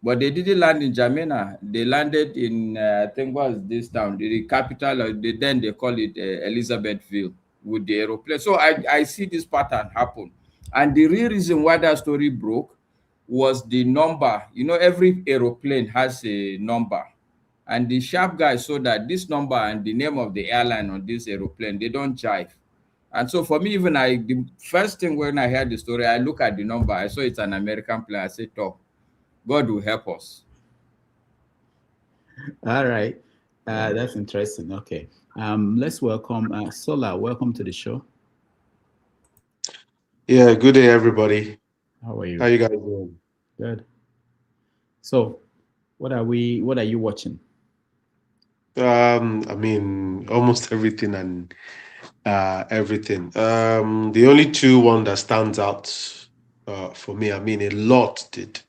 But they didn't land in N'Djamena. They landed in, I think, what was this town? The capital, then they call it Elizabethville with the aeroplane. So I see this pattern happen. And the real reason why that story broke was the number. Every aeroplane has a number. And the sharp guy saw that this number and the name of the airline on this aeroplane, they don't jive. And so for me, even the first thing when I heard the story, I look at the number. I saw it's an American plane. I said, "Oh, God will help us." All right. That's interesting. Okay. Let's welcome Sola. Welcome to the show. Yeah, good day, everybody. How are you? How you guys doing? Good. So, what are you watching? I mean, almost everything and everything. The only one that stands out for me, I mean, a lot did.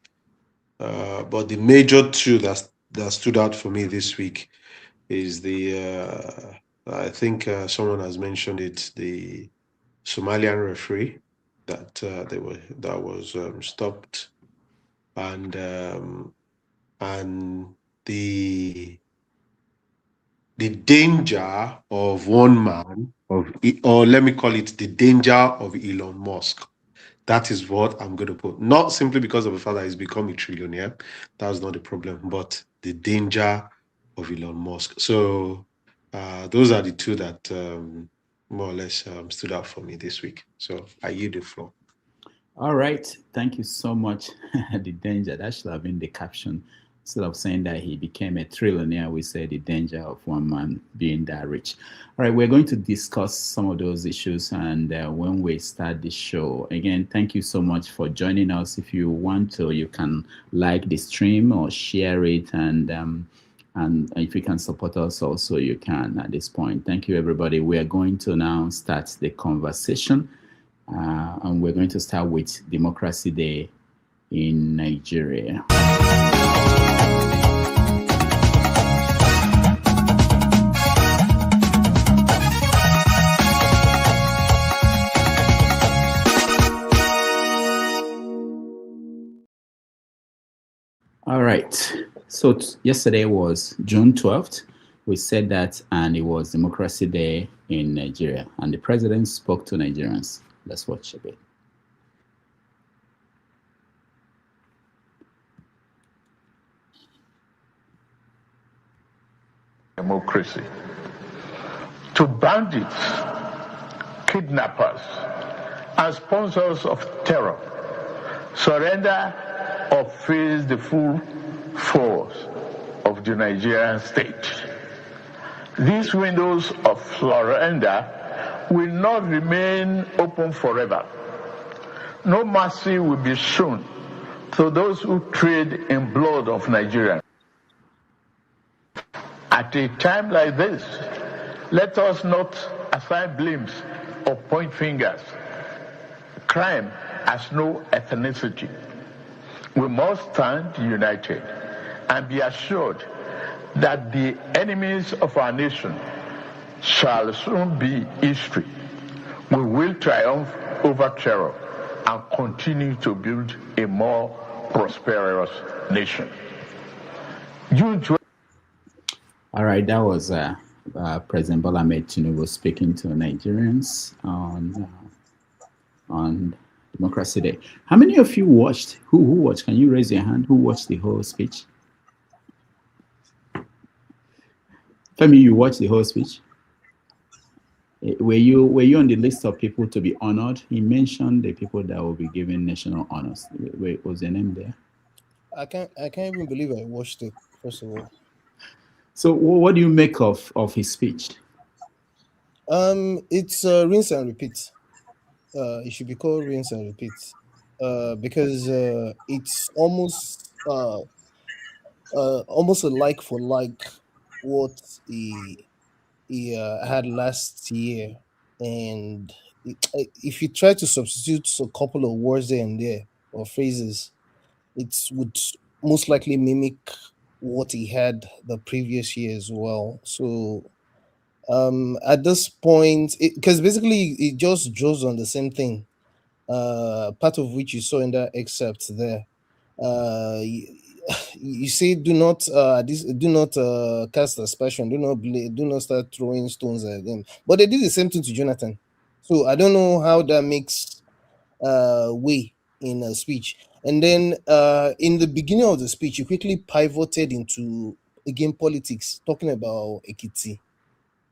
But the major two that stood out for me this week is I think someone has mentioned it, the Somalian referee that was stopped, and the danger of one man or let me call it the danger of Elon Musk. That is what I'm going to put. Not simply because of the fact that he's become a trillionaire. That's not the problem. But the danger of Elon Musk. So those are the two that more or less stood out for me this week. So I yield the floor. All right. Thank you so much. The danger. That should have been the caption. Instead of saying that he became a trillionaire, we say the danger of one man being that rich. All right. We're going to discuss some of those issues. And when we start the show, again, thank you so much for joining us. If you want to, you can like the stream or share it. And if you can support us also, you can at this point. Thank you, everybody. We are going to now start the conversation. And we're going to start with Democracy Day in Nigeria. All right. So yesterday was June 12th. We said that, and it was Democracy Day in Nigeria. And the president spoke to Nigerians. Let's watch a bit. Democracy. To bandits, kidnappers, and sponsors of terror, surrender or face the full force of the Nigerian state. These windows of surrender will not remain open forever. No mercy will be shown to those who trade in blood of Nigerians. At a time like this, let us not assign blames or point fingers. Crime has no ethnicity. We must stand united and be assured that the enemies of our nation shall soon be history. We will triumph over terror and continue to build a more prosperous nation. All right, that was President Bola Ahmed Tinubu speaking to Nigerians on Democracy Day. How many of you watched? Who watched? Can you raise your hand? Who watched the whole speech? Femi, you watched the whole speech? Were you on the list of people to be honored? He mentioned the people that will be given national honors. Was their name there? I can't even believe I watched it, first of all. So what do you make of his speech? It's rinse and repeat. It should be called rinse and repeat. Because it's almost a like for like what he had last year, and if you try to substitute a couple of words there and there or phrases, it would most likely mimic what he had the previous year as well. So at this point, because basically it just draws on the same thing, part of which you saw in that excerpt there. You say do not cast aspersion, do not start throwing stones at them, but they did the same thing to Jonathan. So I don't know how that makes way in a speech. And then in the beginning of the speech, you quickly pivoted into again politics, talking about Ekiti,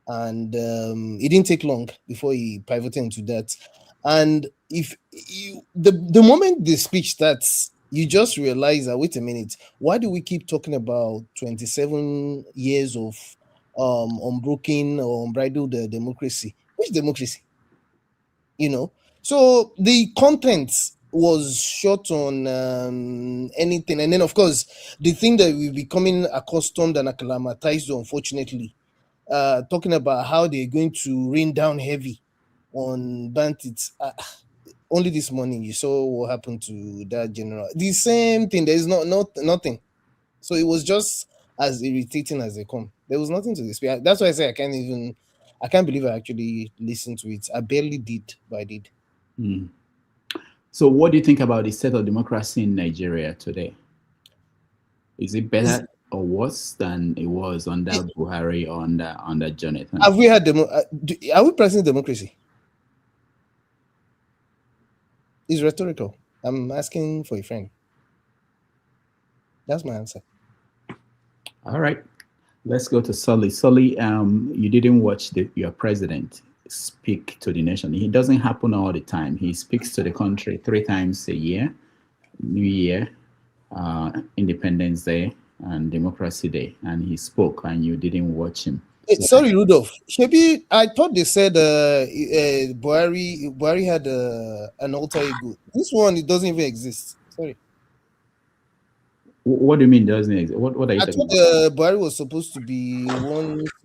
and it didn't take long before he pivoted into that. And if you, the moment the speech starts, you just realize that, wait a minute, why do we keep talking about 27 years of unbroken or unbridled democracy? Which democracy? So the content was short on anything. And then, of course, the thing that we're becoming accustomed and acclimatized to, unfortunately, talking about how they're going to rain down heavy on bandits. Only this morning you saw what happened to that general. The same thing. There's nothing. So it was just as irritating as they come. There was nothing to this. That's why I say I can't believe I actually listened to it. I barely did, but I did. So what do you think about the state of democracy in Nigeria today? Is it better or worse than it was under Buhari or under Jonathan? Have we had are we practicing democracy? It's rhetorical. I'm asking for a friend. That's my answer. All right. Let's go to Sully. Sully, you didn't watch your president speak to the nation. It doesn't happen all the time. He speaks to the country 3 times a year: New Year, Independence Day, and Democracy Day. And he spoke, and you didn't watch him. Sorry, Rudolph. Shebi, I thought they said Buhari had an alter ego. This one, it doesn't even exist. Sorry. What do you mean doesn't exist? What are you I talking thought about? Buhari was supposed to be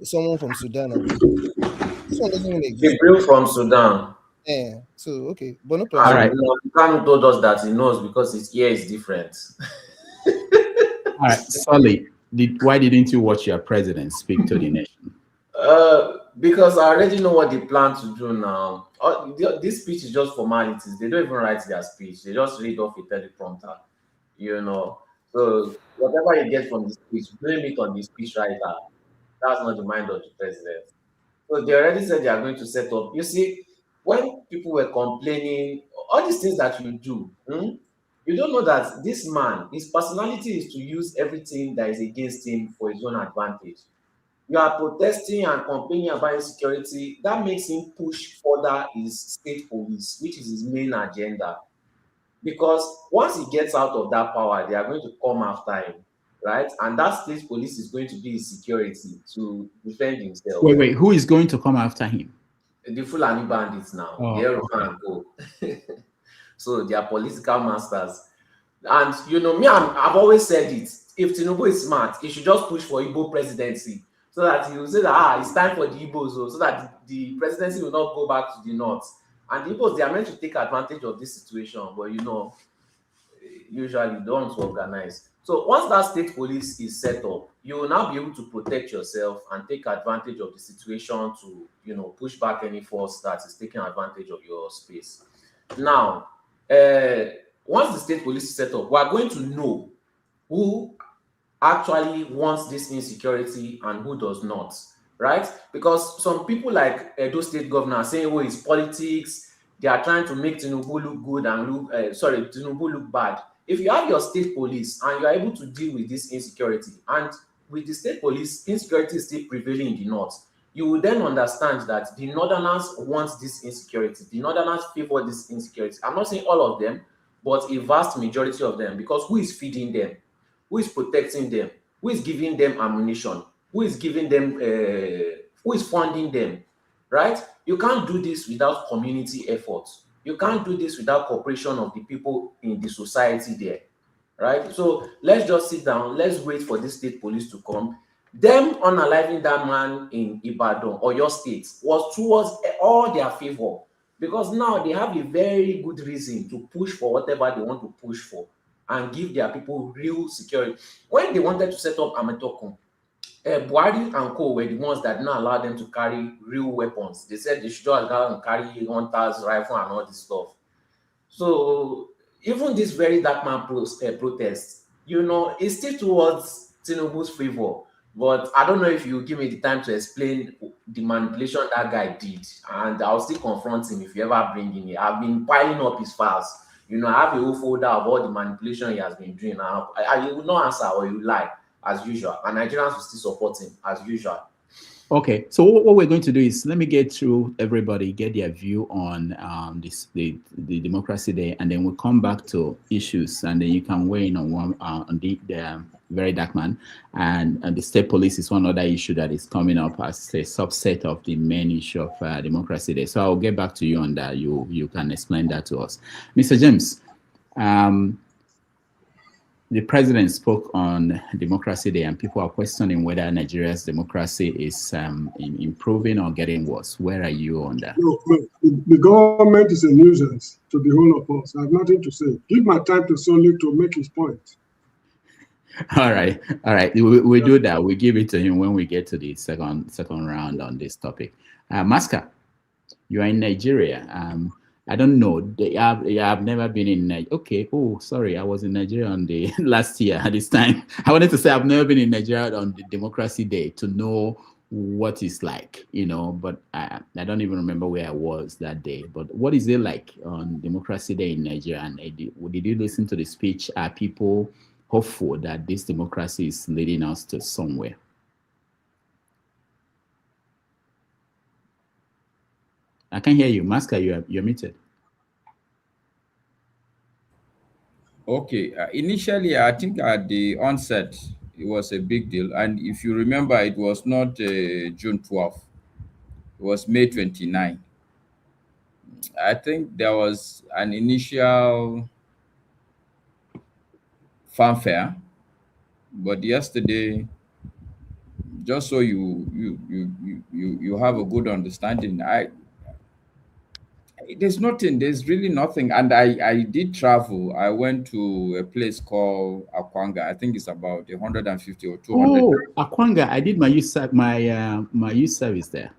someone from Sudan. I think. This one doesn't even exist. Gabriel from Sudan. Yeah. So okay, but no And problem. All right. Kanu told us that he knows because his ear is different. All right, Sully, why didn't you watch your president speak to the nation? Because I already know what they plan to do now. This speech is just formalities. They don't even write their speech. They just read off a teleprompter, you know. So whatever you get from the speech, blame it on the speech writer. That's not the mind of the president. So they already said they are going to set up. You see, when people were complaining, all these things that you do, you don't know that this man, his personality is to use everything that is against him for his own advantage. You are protesting and complaining about insecurity. That makes him push further his state police, which is his main agenda. Because once he gets out of that power, they are going to come after him, right? And that state police is going to be his security to defend himself. Wait, who is going to come after him? The Fulani bandits now, Oh, the Yoruba and go. So they are political masters. And you know, I've always said it. If Tinubu is smart, he should just push for Igbo presidency. So that he will say that it's time for the Igbos, so that the presidency will not go back to the north. And the Igbos, they are meant to take advantage of this situation, but you know, usually don't organize. So once that state police is set up, you will now be able to protect yourself and take advantage of the situation to, you know, push back any force that is taking advantage of your space. Now, once the state police is set up, we are going to know who actually wants this insecurity and who does not, right? Because some people like Edo State Governor are saying, oh, it's politics. They are trying to make Tinubu look good and look, Tinubu look bad. If you have your state police and you are able to deal with this insecurity, and with the state police, insecurity is still prevailing in the north, you will then understand that the northerners want this insecurity. The northerners favor this insecurity. I'm not saying all of them, but a vast majority of them, because who is feeding them? Who is protecting them? Who is giving them ammunition? Who is giving them, who is funding them, right? You can't do this without community effort. You can't do this without cooperation of the people in the society there, right? So let's just sit down. Let's wait for the state police to come. Them unaliving that man in Ibadan or your state was towards all their favor, because now they have a very good reason to push for whatever they want to push for and give their people real security. When they wanted to set up Ametokun, Buhari and co were the ones that did not allow them to carry real weapons. They said they should just allow them to carry hunters, rifle, and all this stuff. So even this very dark man protest, you know, it's still towards Tinubu's favor. But I don't know if you give me the time to explain the manipulation that guy did, and I'll still confront him if you ever bring him here. I've been piling up his files. You know, I have a whole folder of all the manipulation he has been doing. You will not answer or you lie, as usual. And Nigerians will still support him, as usual. Okay, so what we're going to do is let me get through everybody, get their view on the Democracy Day, and then we'll come back to issues, and then you can weigh in on one on the very dark man, and the state police is one other issue that is coming up as a subset of the main issue of Democracy Day. So I'll get back to you on that. You can explain that to us, Mr. James. The president spoke on Democracy Day, and people are questioning whether Nigeria's democracy is improving or getting worse. Where are you on that? No. The government is a nuisance to the whole of us. I have nothing to say. Give my time to Soli to make his point. All right. We do that. We give it to him when we get to the second round on this topic. Maska, you are in Nigeria. I don't know. I've never been in Nigeria. Okay. Oh, sorry. I was in Nigeria on the last year at this time. I wanted to say I've never been in Nigeria on the Democracy Day to know what it's like, you know, but I don't even remember where I was that day. But what is it like on Democracy Day in Nigeria? And did you listen to the speech? Are people hopeful that this democracy is leading us to somewhere. I can hear you. Maska, you're muted. Okay. Initially, I think at the onset, it was a big deal. And if you remember, it was not June 12th. It was May 29. I think there was an initial fanfare, but yesterday, just so you have a good understanding, there's really nothing. And I did travel. I went to a place called Akwanga. I think it's about 150 or 200. Oh, Akwanga! I did my my youth service there.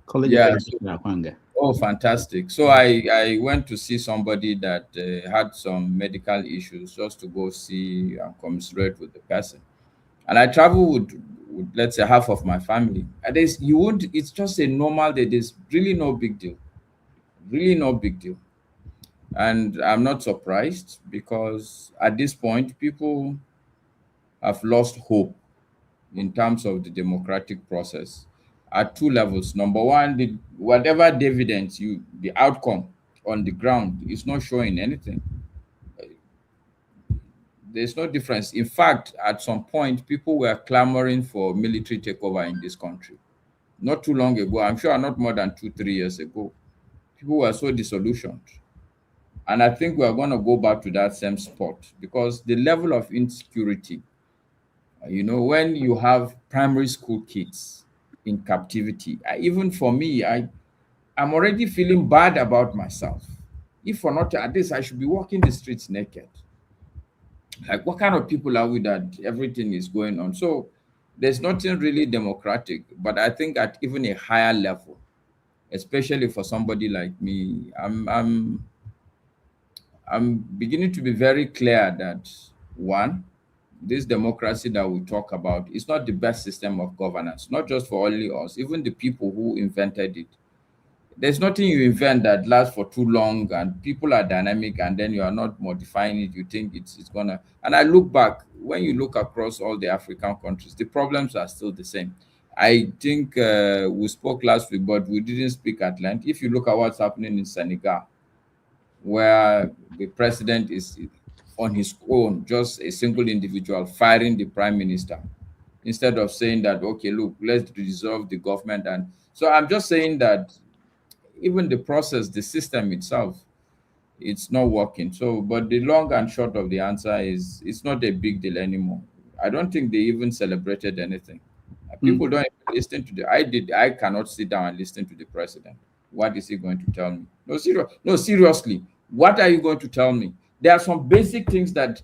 College of Education, Akwanga. Oh, fantastic! So I went to see somebody that had some medical issues, just to go see and commiserate with the person. And I traveled with let's say half of my family. And it's just a normal day. There's really no big deal. Really no big deal. And I'm not surprised, because at this point, people have lost hope in terms of the democratic process at two levels. Number one, whatever dividends the outcome on the ground is not showing anything. There's no difference. In fact, at some point, people were clamoring for military takeover in this country. Not too long ago, I'm sure not more than 2-3 years ago, people were so disillusioned. And I think we are going to go back to that same spot, because the level of insecurity, when you have primary school kids in captivity, even for me, I'm already feeling bad about myself. If for not at this, I should be walking the streets naked. Like, what kind of people are we that everything is going on? So there's nothing really democratic, but I think at even a higher level, especially for somebody like me, I'm beginning to be very clear that, one, this democracy that we talk about is not the best system of governance, not just for only us, even the people who invented it. There's nothing you invent that lasts for too long, and people are dynamic, and then you are not modifying it. You think it's gonna. And I look back, when you look across all the African countries, the problems are still the same. I think we spoke last week, but we didn't speak at length. If you look at what's happening in Senegal, where the president is on his own, just a single individual firing the prime minister, instead of saying that, okay, look, let's dissolve the government. And so I'm just saying that even the process, the system itself, it's not working. So, but the long and short of the answer is, it's not a big deal anymore. I don't think they even celebrated anything. People don't even listen to I cannot sit down and listen to the president. What is he going to tell me? No, seriously. What are you going to tell me? There are some basic things that,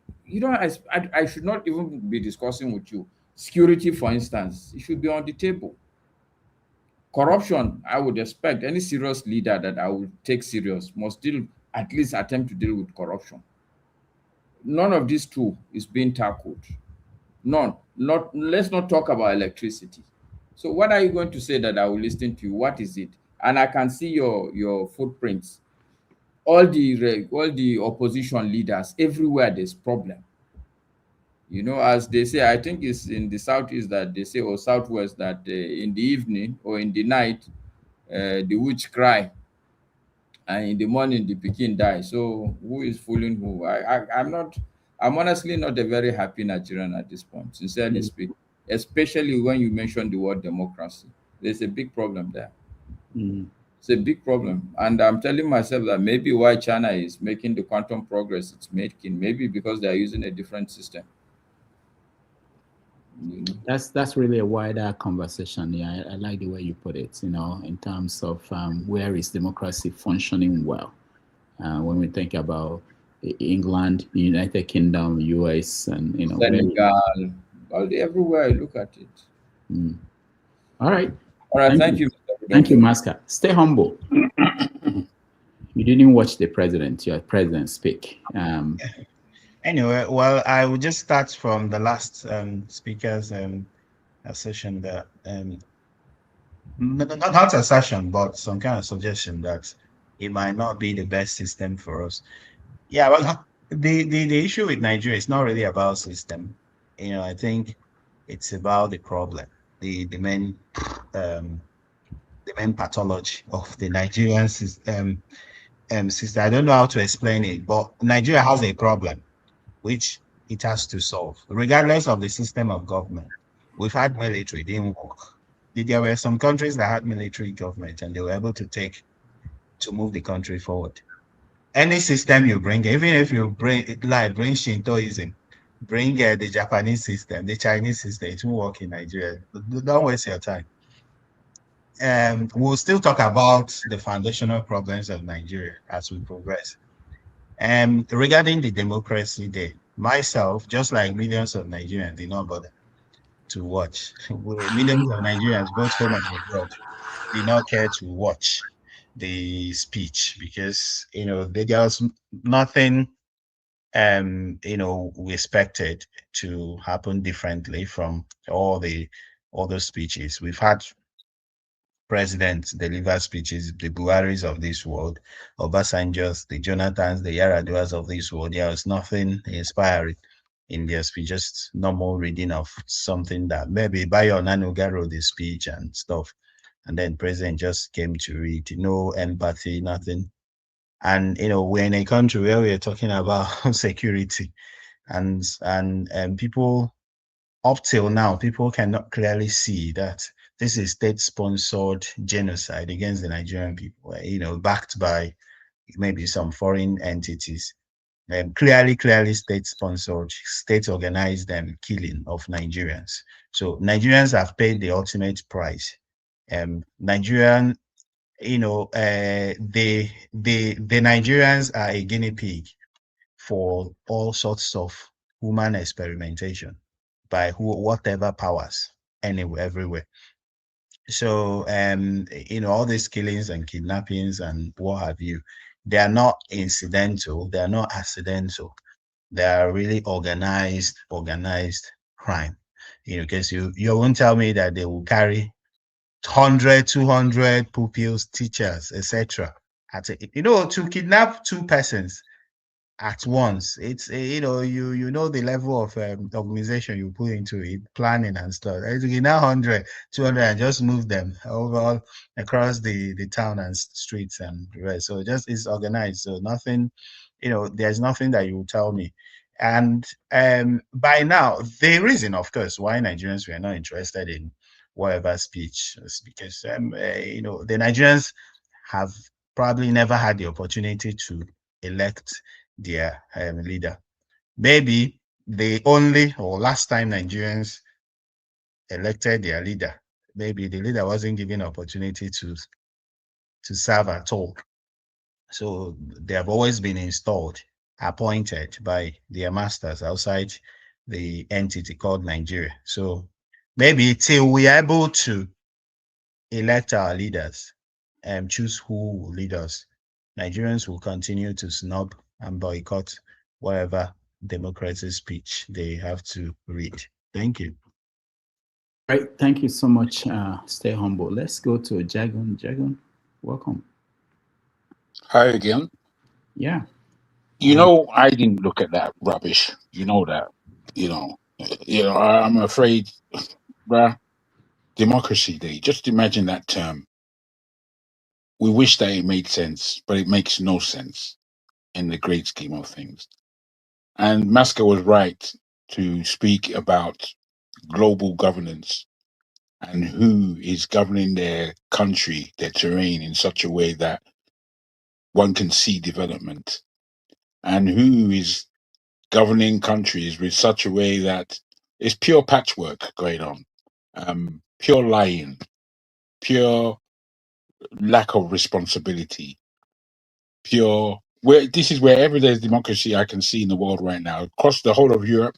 I should not even be discussing with you. Security, for instance, it should be on the table. Corruption, I would expect any serious leader that I would take serious must still at least attempt to deal with corruption. None of these two is being tackled. None. Let's not talk about electricity. So what are you going to say that I will listen to you? What is it? And I can see your footprints. All the opposition leaders, everywhere there's problem. As they say, I think it's in the southeast that they say, or southwest, that in the evening or in the night, the witch cry, and in the morning the pikin die. So who is fooling who? I'm honestly not a very happy Nigerian at this point, sincerely speaking. Especially when you mention the word democracy, there's a big problem there. It's a big problem, and I'm telling myself that maybe why China is making the quantum progress it's making, maybe because they are using a different system. That's really a wider conversation. Yeah, I like the way you put it. In terms of where is democracy functioning well. When we think about England, United Kingdom, US, and Senegal, everywhere I look at it. All right. Thank you. Thank you, Maska. Stay humble. You didn't watch your president speak. Anyway, well, I will just start from the last speaker's assertion that not assertion, but some kind of suggestion that it might not be the best system for us. Yeah, well, the issue with Nigeria is not really about system. I think it's about the problem, the main pathology of the Nigerian system. System. I don't know how to explain it, but Nigeria has a problem which it has to solve, regardless of the system of government. We've had military, didn't work. There were some countries that had military government and they were able to move the country forward. Any system you bring, even if you bring Shintoism, bring the Japanese system, the Chinese system, it won't work in Nigeria. Don't waste your time. We'll still talk about the foundational problems of Nigeria as we progress. Regarding the democracy day, myself, just like millions of Nigerians, did not bother to watch. Millions of Nigerians, both home and abroad, did not care to watch the speech because there was nothing we expected to happen differently from all the other speeches. We've had presidents deliver speeches, the Buharis of this world, Obasanjo's, the Jonathans, the Yaraduas of this world. There was nothing inspiring in their speech, just normal reading of something that maybe Bayo Nanuga wrote the speech and stuff. And then president just came to read, no empathy, nothing. And we're in a country where we're talking about security, and people up till now, people cannot clearly see that this is state-sponsored genocide against the Nigerian people. Backed by maybe some foreign entities. Clearly state-sponsored, state-organized killing of Nigerians. So Nigerians have paid the ultimate price. Nigerian, the Nigerians are a guinea pig for all sorts of human experimentation by whatever powers, anywhere, everywhere. So, all these killings and kidnappings and what have you, they are not incidental. They are not accidental. They are really organized crime. Because you won't tell me that they will carry 100, 200 pupils, teachers, etc. To kidnap two persons at once. It's you know the level of organization you put into it, planning and stuff. You now 100, 200 and just move them overall across the town and streets and the rest. So just it's organized. So nothing, there's nothing that you tell me. And by now, the reason, of course, why Nigerians were not interested in whatever speech is because the Nigerians have probably never had the opportunity to elect their leader. Maybe the only or last time Nigerians elected their leader, maybe the leader wasn't given opportunity to serve at all. So they have always been installed, appointed by their masters outside the entity called Nigeria. So maybe till we are able to elect our leaders and choose who will lead us, Nigerians will continue to snub and boycott whatever democracy speech they have to read. Thank you. Right. Thank you so much. Stay humble. Let's go to Jagun. Jagun, welcome. Hi again. Yeah. I didn't look at that rubbish. You know that. I'm afraid, bruh, Democracy Day. Just imagine that term. We wish that it made sense, but it makes no sense in the great scheme of things. And Maska was right to speak about global governance and who is governing their country, their terrain in such a way that one can see development, and who is governing countries with such a way that it's pure patchwork going on, pure lying, pure lack of responsibility, pure. This is wherever there's democracy I can see in the world right now, across the whole of Europe.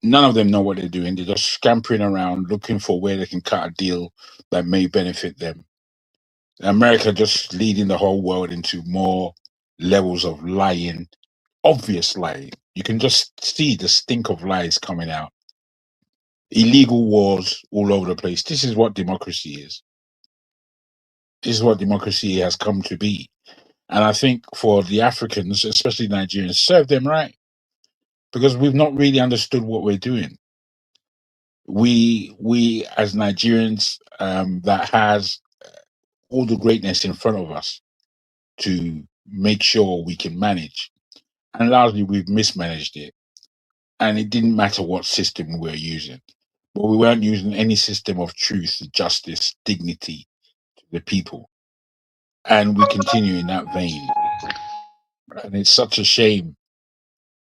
None of them know what they're doing. They're just scampering around looking for where they can cut a deal that may benefit them. America just leading the whole world into more levels of lying, obvious lying. You can just see the stink of lies coming out. Illegal wars all over the place. This is what democracy is. This is what democracy has come to be. And I think for the Africans, especially Nigerians, serve them right, because we've not really understood what we're doing. We as Nigerians, that has all the greatness in front of us to make sure we can manage, and largely we've mismanaged it. And it didn't matter what system we were using, but we weren't using any system of truth, justice, dignity to the people. And we continue in that vein. And it's such a shame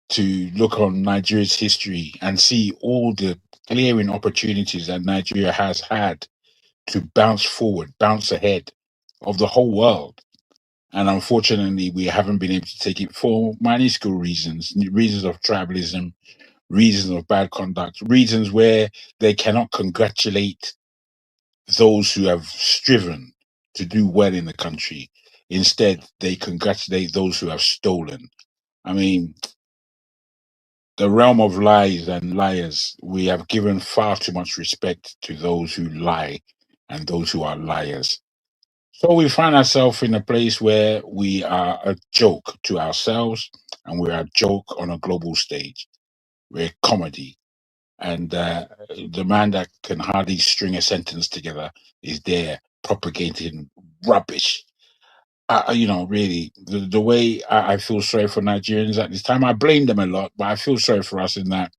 to look on Nigeria's history and see all the glaring opportunities that Nigeria has had to bounce forward, bounce ahead of the whole world. And unfortunately, we haven't been able to take it for minuscule reasons, reasons of tribalism, reasons of bad conduct, reasons where they cannot congratulate those who have striven to do well in the country. Instead, they congratulate those who have stolen. I mean, the realm of lies and liars, we have given far too much respect to those who lie and those who are liars. So we find ourselves in a place where we are a joke to ourselves and we're a joke on a global stage. We're comedy. And the man that can hardly string a sentence together is there propagating rubbish. Really, the way I feel sorry for Nigerians at this time, I blame them a lot, but I feel sorry for us in that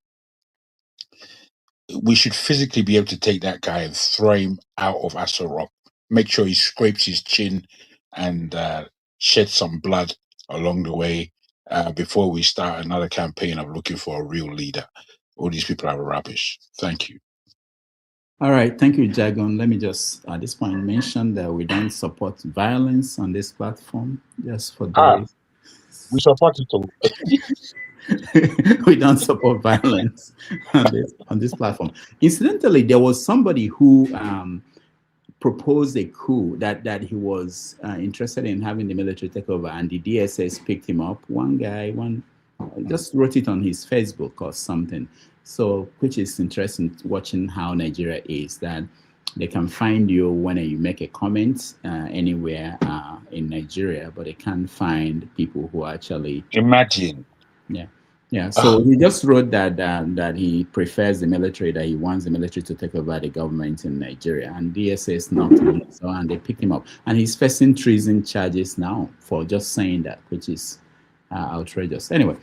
we should physically be able to take that guy and throw him out of Aso Rock, make sure he scrapes his chin and shed some blood along the way before we start another campaign of looking for a real leader. All these people are rubbish. Thank you. All right, thank you, Jagon. Let me just at this point mention that we don't support violence on this platform. Just for those, we support it too. We don't support violence on this platform. Incidentally, there was somebody who proposed a coup that he was interested in having the military take over, and the DSS picked him up. One guy just wrote it on his Facebook or something. So, which is interesting, watching how Nigeria is, that they can find you when you make a comment anywhere in Nigeria, but they can't find people who actually imagine. Yeah. So he just wrote that he prefers the military, that he wants the military to take over the government in Nigeria, and DSS knocked him, and they picked him up, and he's facing treason charges now for just saying that, which is outrageous. Anyway,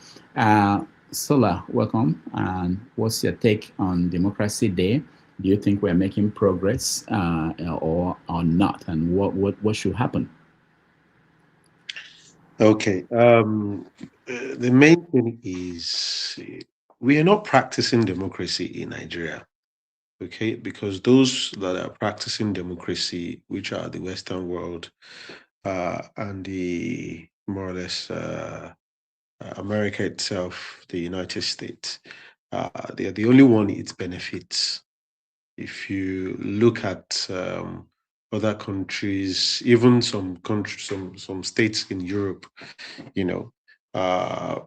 Sola, welcome. And what's your take on Democracy Day? Do you think we're making progress or not? And what should happen? Okay. The main thing is we are not practicing democracy in Nigeria. Okay, because those that are practicing democracy, which are the Western world and the more or less America itself, the United States, they are the only one it benefits. If you look at other countries, even some countries, some states in Europe, I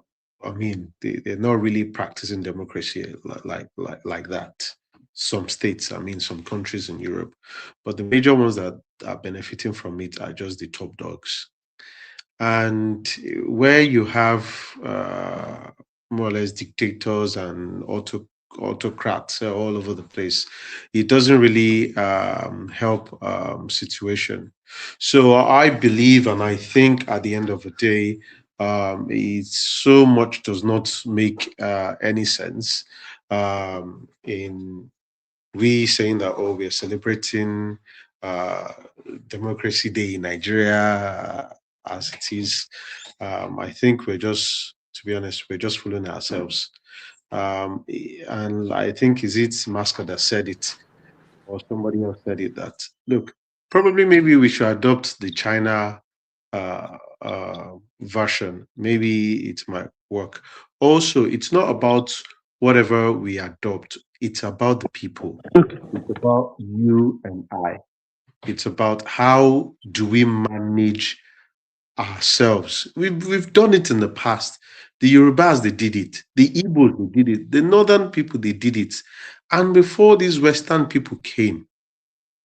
mean, they're not really practicing democracy like that. Some states, I mean, some countries in Europe, but the major ones that are benefiting from it are just the top dogs. And where you have more or less dictators and autocrats all over the place, it doesn't really help situation. So I believe and I think at the end of the day, it so much does not make any sense in we saying that, oh, we are celebrating Democracy Day in Nigeria as it is. I think we're just, to be honest, we're just fooling ourselves. And I think, is it Mascot that said it, or somebody else said it, that, look, probably maybe we should adopt the China version. Maybe it might work. Also, it's not about whatever we adopt. It's about the people. It's about you and I. It's about how do we manage ourselves. We've done it in the past. The Yorubas, they did it. The Igbos, they did it. The northern people, they did it. And before these Western people came,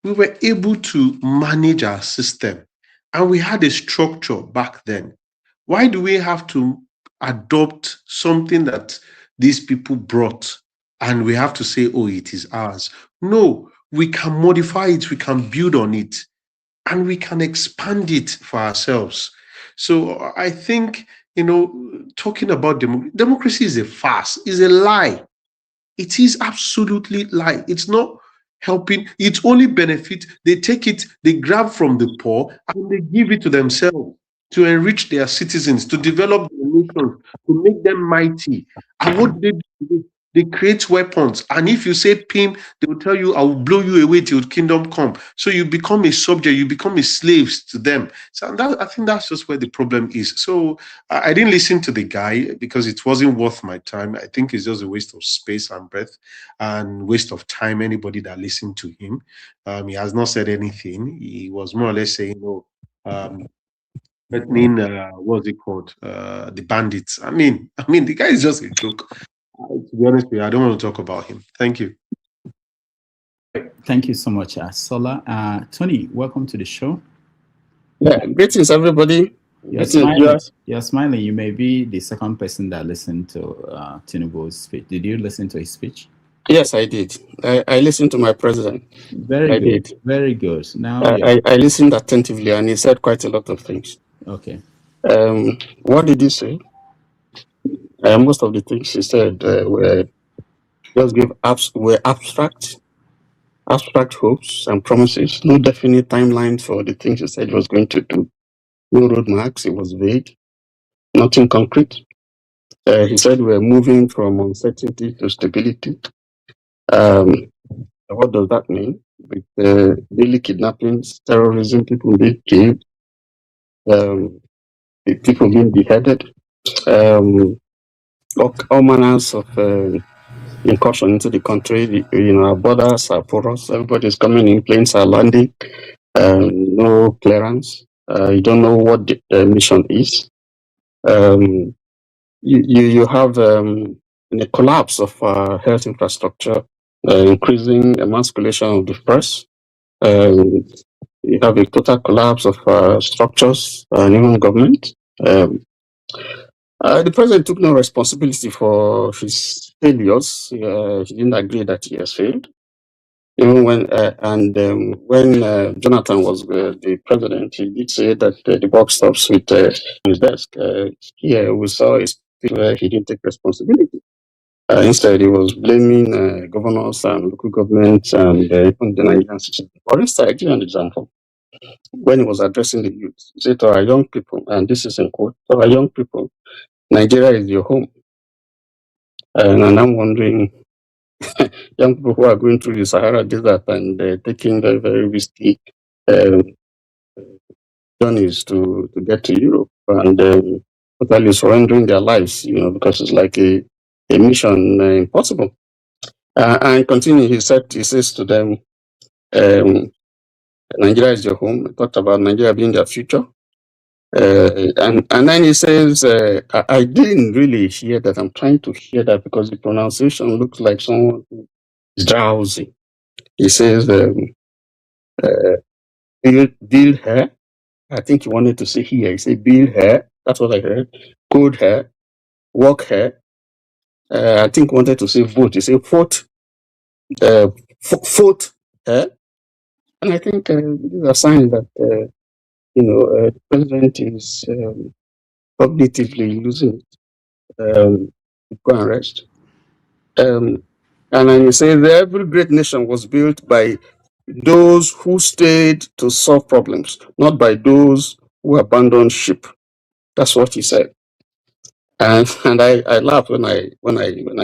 we were able to manage our system And we had a structure back then. Why do we have to adopt something that these people brought and we have to say, oh, it is ours? No, we can modify it, we can build on it, and we can expand it for ourselves. So I think, talking about democracy is a farce, is a lie. It is absolutely lie. It's not helping. It only benefit. They take it, they grab from the poor and they give it to themselves to enrich their citizens, to develop their nations, to make them mighty. And what do? They create weapons. And if you say PIM, they will tell you, I will blow you away till kingdom come. So you become a subject, you become a slave to them. So I think that's just where the problem is. So I didn't listen to the guy because it wasn't worth my time. I think it's just a waste of space and breath and waste of time, anybody that listened to him. He has not said anything. He was more or less saying, threatening, what's it called? The bandits. I mean, the guy is just a joke. To be honest with you, I don't want to talk about him. Thank you. Thank you so much, Sola. Tony, welcome to the show. Yeah, greetings, everybody. You're smiling. You're smiling. You may be the second person that listened to Tinubu's speech. Did you listen to his speech? Yes, I did. I listened to my president. Very good. Very good. Now I listened attentively, and he said quite a lot of things. Okay. What did he say? Most of the things he said were just were abstract hopes and promises. No definite timeline for the things he said he was going to do. No roadmaps. It was vague. Nothing concrete. He said we're moving from uncertainty to stability. What does that mean? With daily kidnappings, terrorism, people being killed, people being beheaded, all manners of incursion into the country. Our borders are porous. Everybody's coming in, planes are landing, no clearance. You don't know what the mission is. You have a collapse of health infrastructure, increasing emasculation of the press. You have a total collapse of structures and even government. The president took no responsibility for his failures. He didn't agree that he has failed. Even when Jonathan was the president, he did say that the buck stops with his desk. Here we saw a speech where he didn't take responsibility. Instead, he was blaming governors and local governments and even the Nigerian citizens. For instance, I give you an example. When he was addressing the youth, he said to our young people, and this is in quote, to our young people, Nigeria is your home. And I'm wondering, young people who are going through the Sahara Desert and taking very, very risky journeys to get to Europe and totally surrendering their lives, because it's like a mission impossible. And continue, he says to them, Nigeria is your home. He talked about Nigeria being their future. And then he says, I didn't really hear that. I'm trying to hear that because the pronunciation looks like someone who is drowsy. He says, build her. I think he wanted to say here. He said, build her. That's what I heard. Code her. Work her. I think he wanted to say vote. He said, vote her. And I think these are signs that, the president is cognitively losing it. Go and rest. And then he says every great nation was built by those who stayed to solve problems, not by those who abandoned ship. That's what he said. And I laugh when I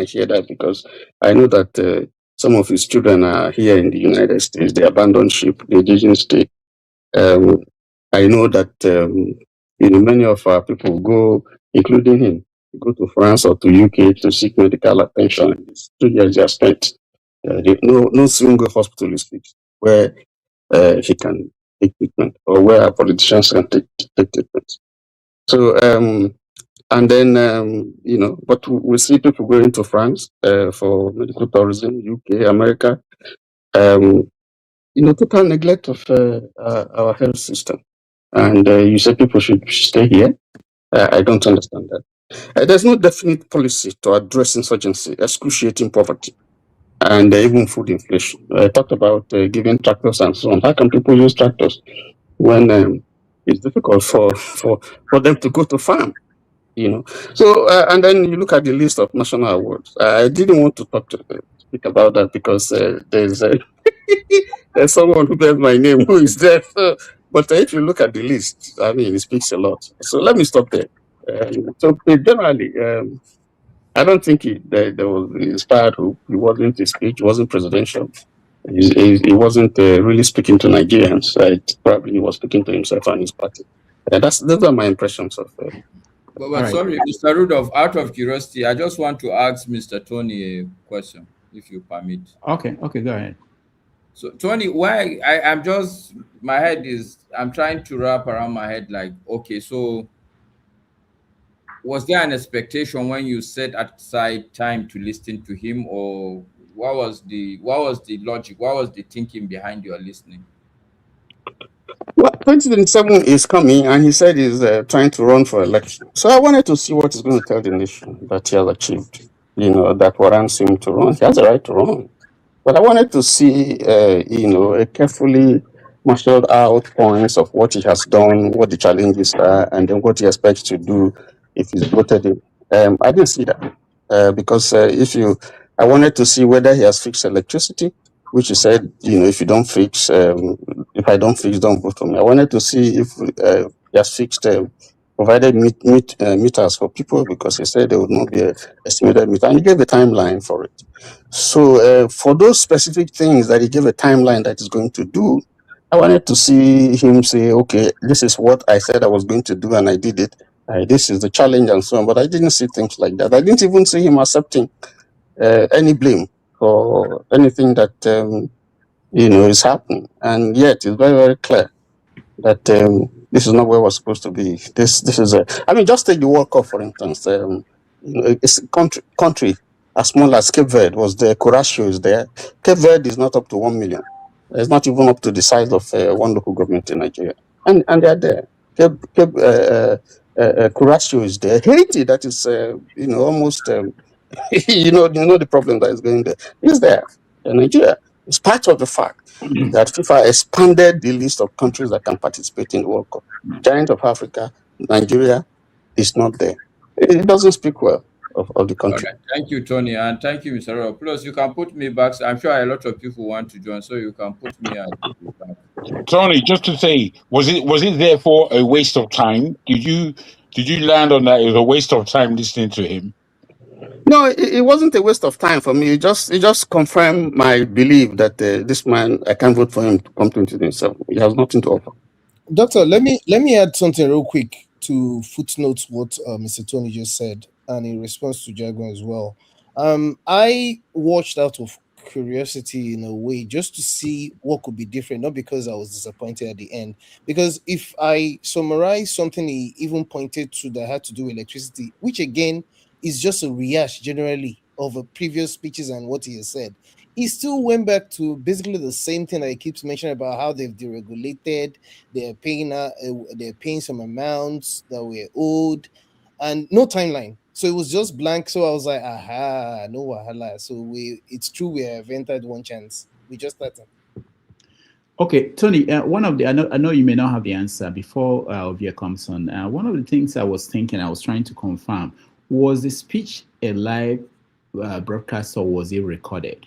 hear that, because I know that some of his children are here in the United States. They abandoned ship. They didn't stay. I know that many of our people go, including him, go to France or to UK to seek medical attention. It's 2 years they are spent. No single hospital is fixed where he can take treatment or where our politicians can take treatment. So, and then, but we see people going to France for medical tourism, UK, America. Total neglect of our health system. and you say people should stay here. I don't understand that. There's no definite policy to address insurgency, excruciating poverty, and even food inflation. I talked about giving tractors and so on. How can people use tractors when it's difficult for them to go to farm? So and then you look at the list of national awards. I didn't want to speak about that because there's there's someone who bears my name who is there. But if you look at the list, I mean, it speaks a lot. So let me stop there. Generally, I don't think there was inspired who he wasn't his speech, wasn't presidential. He wasn't really speaking to Nigerians. Probably he was speaking to himself and his party. Those are my impressions of. But sorry, Mr. Rudolph, out of curiosity, I just want to ask Mr. Tony a question, if you permit. Okay, go ahead. So, Tony, why I'm just, my head is, I'm trying to wrap around my head like, okay, so was there an expectation when you set aside time to listen to him, or what was the logic, what was the thinking behind your listening? Well, 2027 is coming, and he said he's trying to run for election. So I wanted to see what he's going to tell the nation that he has achieved. That warrants him to run. He has a right to run. But I wanted to see, a carefully marshaled out points of what he has done, what the challenges are, and then what he expects to do if he's voted in. I didn't see that because I wanted to see whether he has fixed electricity, which he said, if you don't fix, if I don't fix, don't vote for me. I wanted to see if he has fixed, provided meters for people, because he said there would not be an estimated meter, and he gave a timeline for it. So for those specific things that he gave a timeline that he's going to do, I wanted to see him say, okay, this is what I said I was going to do and I did it. This is the challenge and so on. But I didn't see things like that. I didn't even see him accepting any blame for anything that, is happening. And yet it's very, very clear that this is not where we're supposed to be. This is just take the World Cup, for instance. It's a country as small as Cape Verde was there. Curacao is there. Cape Verde is not up to 1 million. It's not even up to the size of one local government in Nigeria. And they're there. Curacao is there. Haiti, that is, almost, the problem that is going there, is there. And Nigeria is part of the fact that FIFA expanded the list of countries that can participate in the World Cup. Giant of Africa, Nigeria is not there. It doesn't speak well of the country. All right. Thank you, Tony, and thank you, Mr. Rao. Plus, you can put me back. I'm sure a lot of people want to join, so you can put me at the back. Tony, just to say, was it therefore a waste of time? Did you land on that? It was a waste of time listening to him. No, it wasn't a waste of time for me. It just confirmed my belief that this man, I can't vote for him to come to 2027. He has nothing to offer. Doctor, let me add something real quick to footnote what Mr. Tony just said, and in response to Jaguar as well. I watched out of curiosity in a way just to see what could be different, not because I was disappointed at the end. Because if I summarize something he even pointed to that had to do with electricity, which again is just a rehash generally of previous speeches and what he has said, he still went back to basically the same thing that he keeps mentioning about how they've deregulated, they're paying some amounts that were owed, and no timeline. So it was just blank. So I was like, aha, no wahala. So it's true, we have entered one chance. We just started. Okay, Tony, one of the, I know you may not have the answer before Ovia comes on. One of the things I was trying to confirm, was the speech a live broadcast or was it recorded?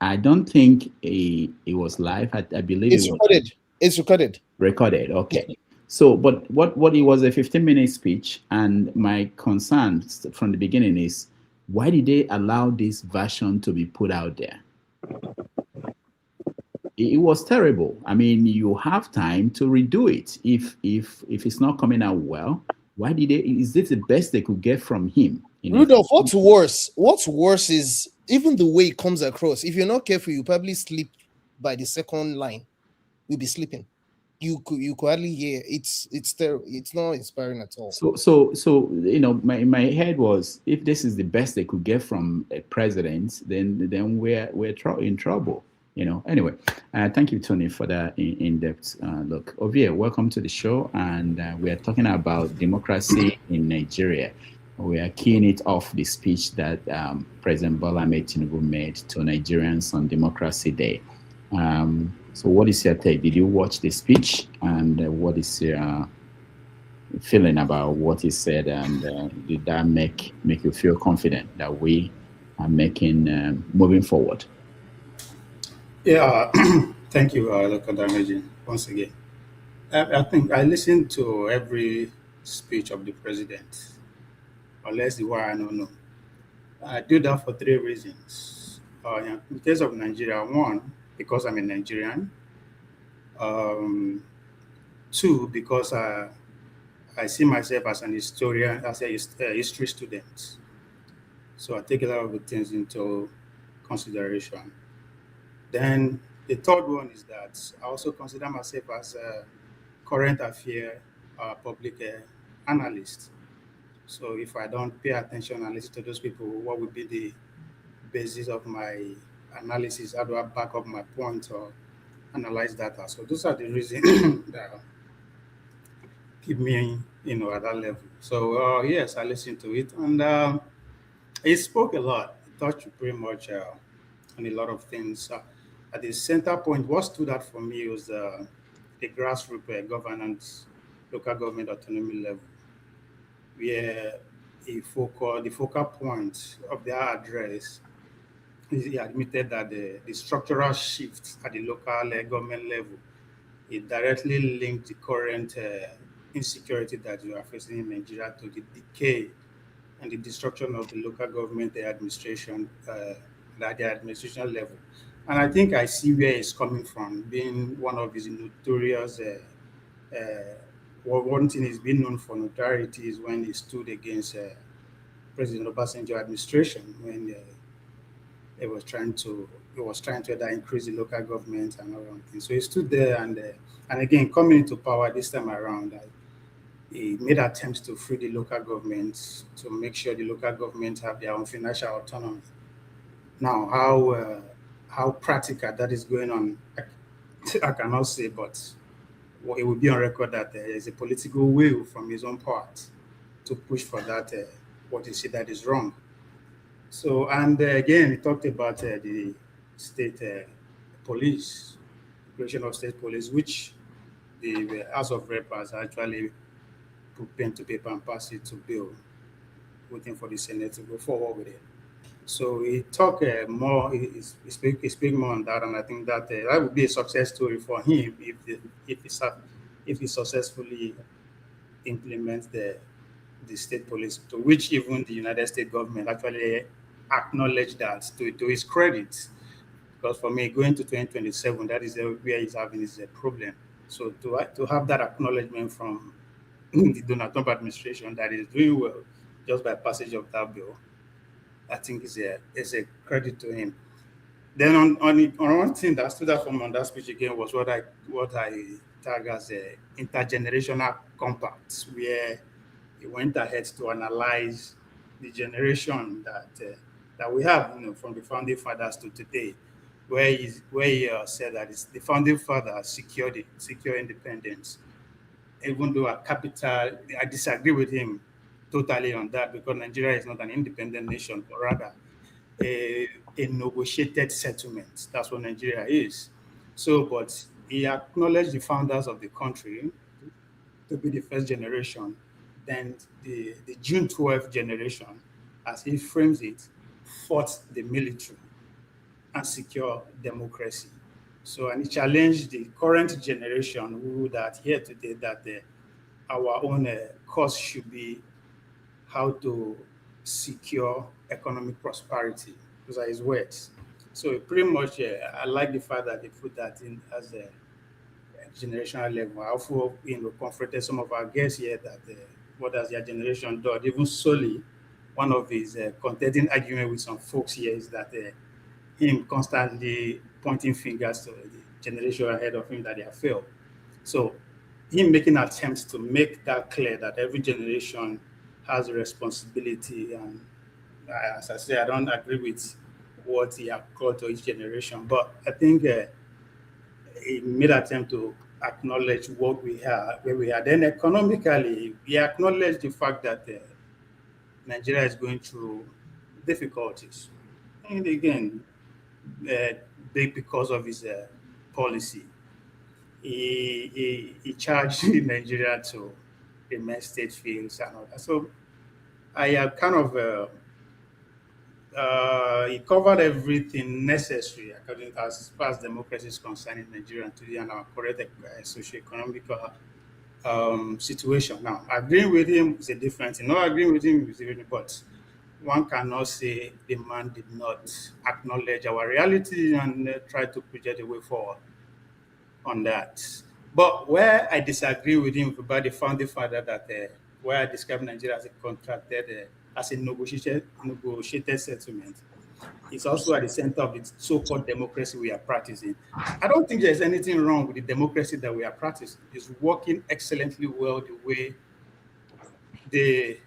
I don't think it was live. I believe it's recorded. It's recorded. Recorded, okay. So, but what it was a 15-minute speech, and my concern from the beginning is, why did they allow this version to be put out there? It was terrible. I mean, you have time to redo it. If it's not coming out well, why did they? Is this the best they could get from him? Rudolph, what's worse? What's worse is even the way it comes across. If you're not careful, you probably sleep by the second line. You'll be sleeping. You could hardly hear. It's terrible. It's not inspiring at all. So my head was, if this is the best they could get from a president, then we're in trouble. Anyway, thank you, Tony, for that in-depth look. Ovie, welcome to the show, and we are talking about democracy in Nigeria. We are keying it off the speech that President Bola Ahmed Tinubu made to Nigerians on Democracy Day. So what is your take? Did you watch the speech, and what is your feeling about what he said, and did that make you feel confident that we are moving forward? Yeah, thank you, Dr. Dameji, once again. I think I listened to every speech of the president, unless the one I don't know. I do that for three reasons. In case of Nigeria, one, because I'm a Nigerian. Two, because I see myself as an historian, as a history student. So I take a lot of the things into consideration. Then the third one is that I also consider myself as a current affair public analyst. So if I don't pay attention and listen to those people, what would be the basis of my analysis? How do I back up my point or analyze data? So those are the reasons that keep me, at that level. So yes, I listened to it, and he spoke a lot. He touched pretty much on a lot of things. At the center point, what stood out for me was the grassroots governance, local government autonomy level, where the focal point of their address is he admitted that the structural shift at the local government level, it directly linked the current insecurity that you are facing in Nigeria to the decay and the destruction of the local government administration at the administration level. And I think I see where it's coming from, being one of his notorious, one thing he's been known for notoriety is when he stood against President Obasanjo administration when it was trying to either increase the local government and all that thing. So he stood there and again coming into power this time around, he made attempts to free the local government to make sure the local government have their own financial autonomy. Now, how practical that is going on, I cannot say, but it will be on record that there is a political will from his own part to push for that, what he said that is wrong. So, and again, he talked about the state police, creation of state police, which the House of Rep has actually put pen to paper and pass it to bill, waiting for the Senate to go forward with it. So he talked more, he speak more on that, and I think that that would be a success story for him if he successfully implements the state police, to which even the United States government actually acknowledged that to his credit. Because for me, going to 2027, that is where he's having his problem. So to have that acknowledgement from the Donald Trump administration that is doing well just by passage of that bill, I think is a credit to him. Then on one thing that stood out from on that speech again was what I tag as a intergenerational compact, where he went ahead to analyze the generation that we have, from the founding fathers to today, where he said that it's the founding fathers secure independence. Even though I disagree with him totally on that, because Nigeria is not an independent nation, but rather a negotiated settlement. That's what Nigeria is. So, but he acknowledged the founders of the country to be the first generation. Then the June 12th generation, as he frames it, fought the military and secure democracy. So, and he challenged the current generation who that here today that our own course should be how to secure economic prosperity. Those are his words. So pretty much, I like the fact that they put that in as a generational level. I also, confronted some of our guests here that what has their generation done. Even solely, one of his contending argument with some folks here is that him constantly pointing fingers to the generation ahead of him that they have failed. So him making attempts to make that clear that every generation has a responsibility. And as I say, I don't agree with what he had called to each generation. But I think he made an attempt to acknowledge what we have, where we are. Then economically, he acknowledged the fact that Nigeria is going through difficulties. And again, because of his policy, he charged Nigeria to remain state fields and all that. So I have kind of he covered everything necessary according to as far as democracy is concerned in Nigeria today and our current socio-economic situation. Now, agreeing with him is a different thing. Not agreeing with him is a different, but one cannot say the man did not acknowledge our reality and try to project a way forward on that. But where I disagree with him about the founding father that where I describe Nigeria as a contracted, as a negotiated settlement, it's also at the center of the so-called democracy we are practicing. I don't think there's anything wrong with the democracy that we are practicing. It's working excellently well the way the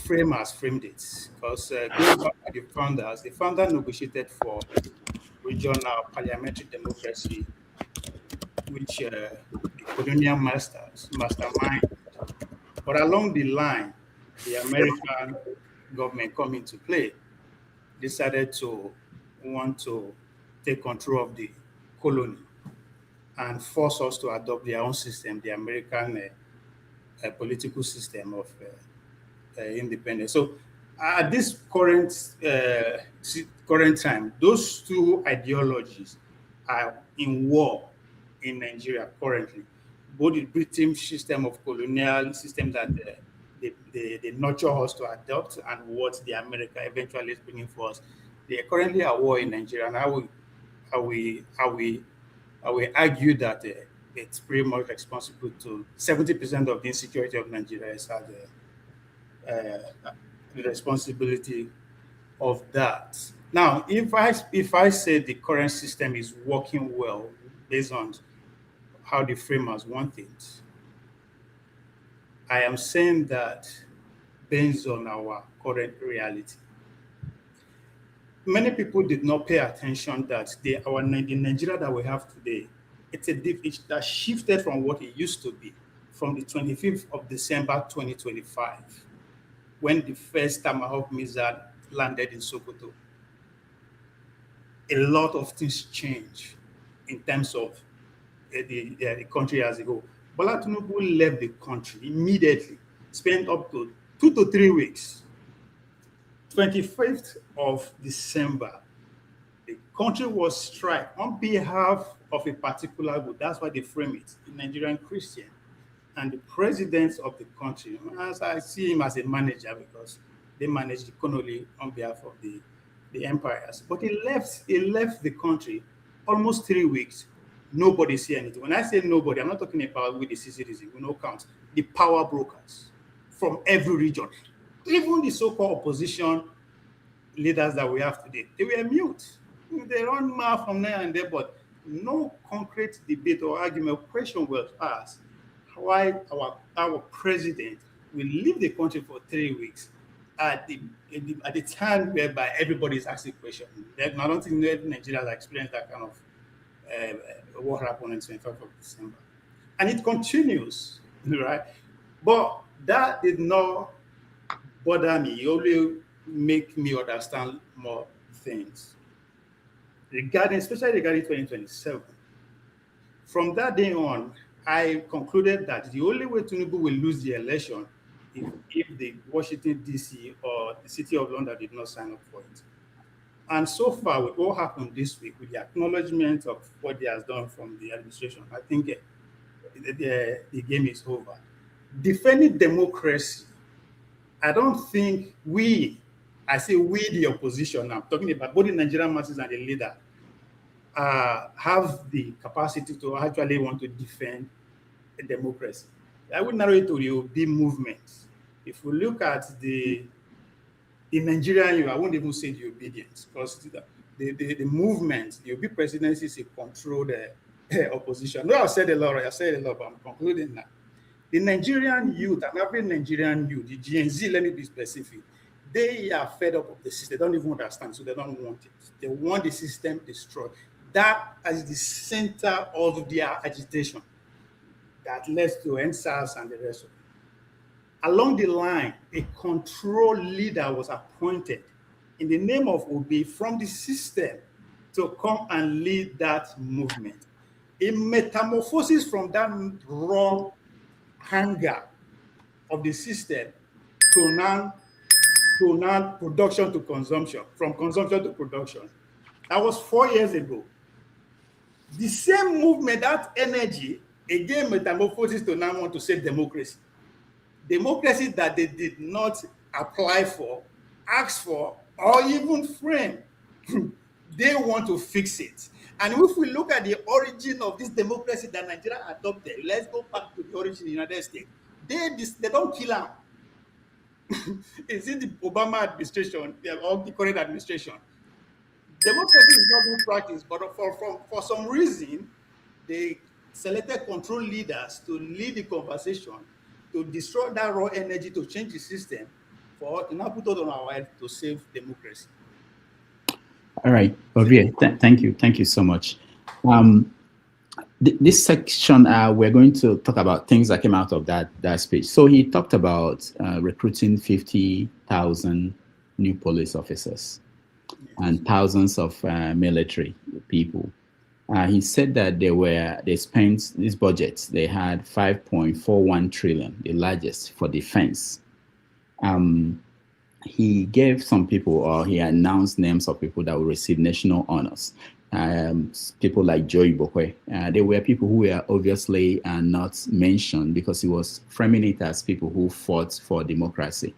framers framed it. Because going back to the founder negotiated for regional parliamentary democracy, which the colonial mastermind. But along the line, the American government come into play, decided to want to take control of the colony and force us to adopt their own system, the American political system of independence. So at this current time, those two ideologies are in war in Nigeria currently. Both the British system of colonial system that they nurture us to adopt and what the America eventually is bringing for us. They are currently at war in Nigeria, and I will argue that it's pretty much responsible to 70% of the insecurity of Nigeria is the responsibility of that. Now, if I say the current system is working well based on how the framers want it, I am saying that based on our current reality. Many people did not pay attention that the Nigeria that we have today, it that shifted from what it used to be from the 25th of December 2025, when the first Tomahawk missile landed in Sokoto. A lot of things changed in terms of the country as a whole. Bola Tinubu left the country immediately, spent up to 2 to 3 weeks. 25th of December, the country was struck on behalf of a particular group. That's why they frame it, the Nigerian Christian. And the president of the country, as I see him as a manager because they manage the economy on behalf of the empires. But he left the country almost 3 weeks. Nobody see anything. When I say nobody, I'm not talking about with the citizens, we no count. The power brokers from every region, even the so-called opposition leaders that we have today, they were mute. They run mouth from there and there, but no concrete debate or argument or question was asked why our president will leave the country for 3 weeks at the time whereby everybody is asking questions. I don't think Nigeria has experienced that kind of what happened on 25th of December. And it continues, right? But that did not bother me. It only make me understand more things. Especially regarding 2027. From that day on, I concluded that the only way Tinubu will lose the election is if the Washington, D.C. or the City of London did not sign up for it. And so far, with what happened this week, with the acknowledgement of what he has done from the administration, I think the game is over. Defending democracy, I don't think I say we, the opposition, I'm talking about both the Nigerian masses and the leader, have the capacity to actually want to defend a democracy. I would narrow it to the Obi movement. If we look at the Nigerian, I won't even say the obedience, because the movement, the Obi presidency is a controlled opposition. No, I said a lot, but I'm concluding now. The Nigerian youth, and every Nigerian youth, the Gen Z, let me be specific, They are fed up of the system. They don't even understand, so they don't want it. They want the system destroyed. That is the center of their agitation that leads to NSAS and the rest of it. Along the line, a control leader was appointed in the name of Obi from the system to come and lead that movement. A metamorphosis from that raw hunger of the system to now production to consumption, from consumption to production. That was 4 years ago. The same movement, that energy, again metamorphosis to now want to save democracy. Democracy that they did not apply for, ask for, or even frame. They want to fix it. And if we look at the origin of this democracy that Nigeria adopted, let's go back to the origin of the United States. They don't kill them. It's in the Obama administration or the current administration. Democracy is not being practiced, but for some reason, they selected control leaders to lead the conversation, to destroy that raw energy, to change the system, for to now put it on our head to save democracy. All right, Ovie, thank you so much. This section, we're going to talk about things that came out of that speech. So he talked about recruiting 50,000 new police officers and thousands of military people. He said that they spent this budget, they had 5.41 trillion, the largest for defense. He gave some people, or he announced names of people that will receive national honors. People like Joy Bokwe. They were people who were obviously not mentioned because he was framing it as people who fought for democracy.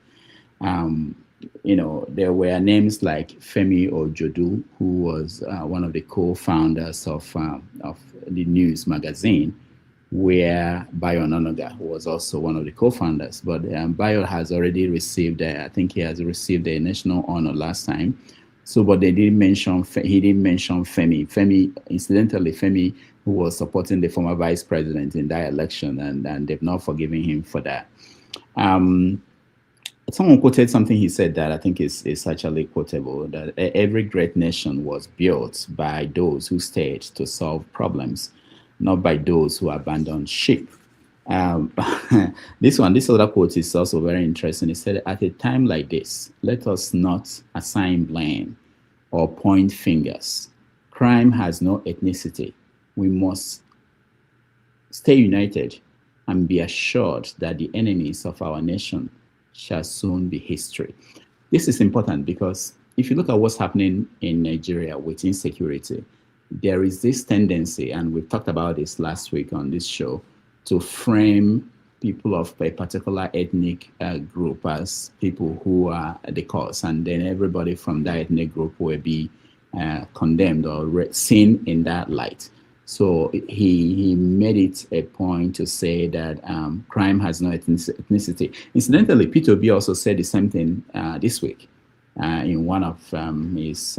There were names like Femi Ojodu, who was one of the co-founders of the news magazine, where Bayo Ononoga was also one of the co-founders. But Bayo has already received, I think he has received a national honor last time. So, but he didn't mention Femi. Incidentally, Femi, who was supporting the former vice president in that election, and they've not forgiven him for that. Someone quoted something he said that I think is actually quotable, that every great nation was built by those who stayed to solve problems, not by those who abandoned ship. This other quote is also very interesting. He said, at a time like this, let us not assign blame or point fingers. Crime has no ethnicity. We must stay united and be assured that the enemies of our nation shall soon be history. This is important because if you look at what's happening in Nigeria with insecurity, there is this tendency, and we talked about this last week on this show, to frame people of a particular ethnic group as people who are the cause, and then everybody from that ethnic group will be condemned or seen in that light. So he made it a point to say that crime has no ethnicity. Incidentally, P2B also said the same thing this week in one of his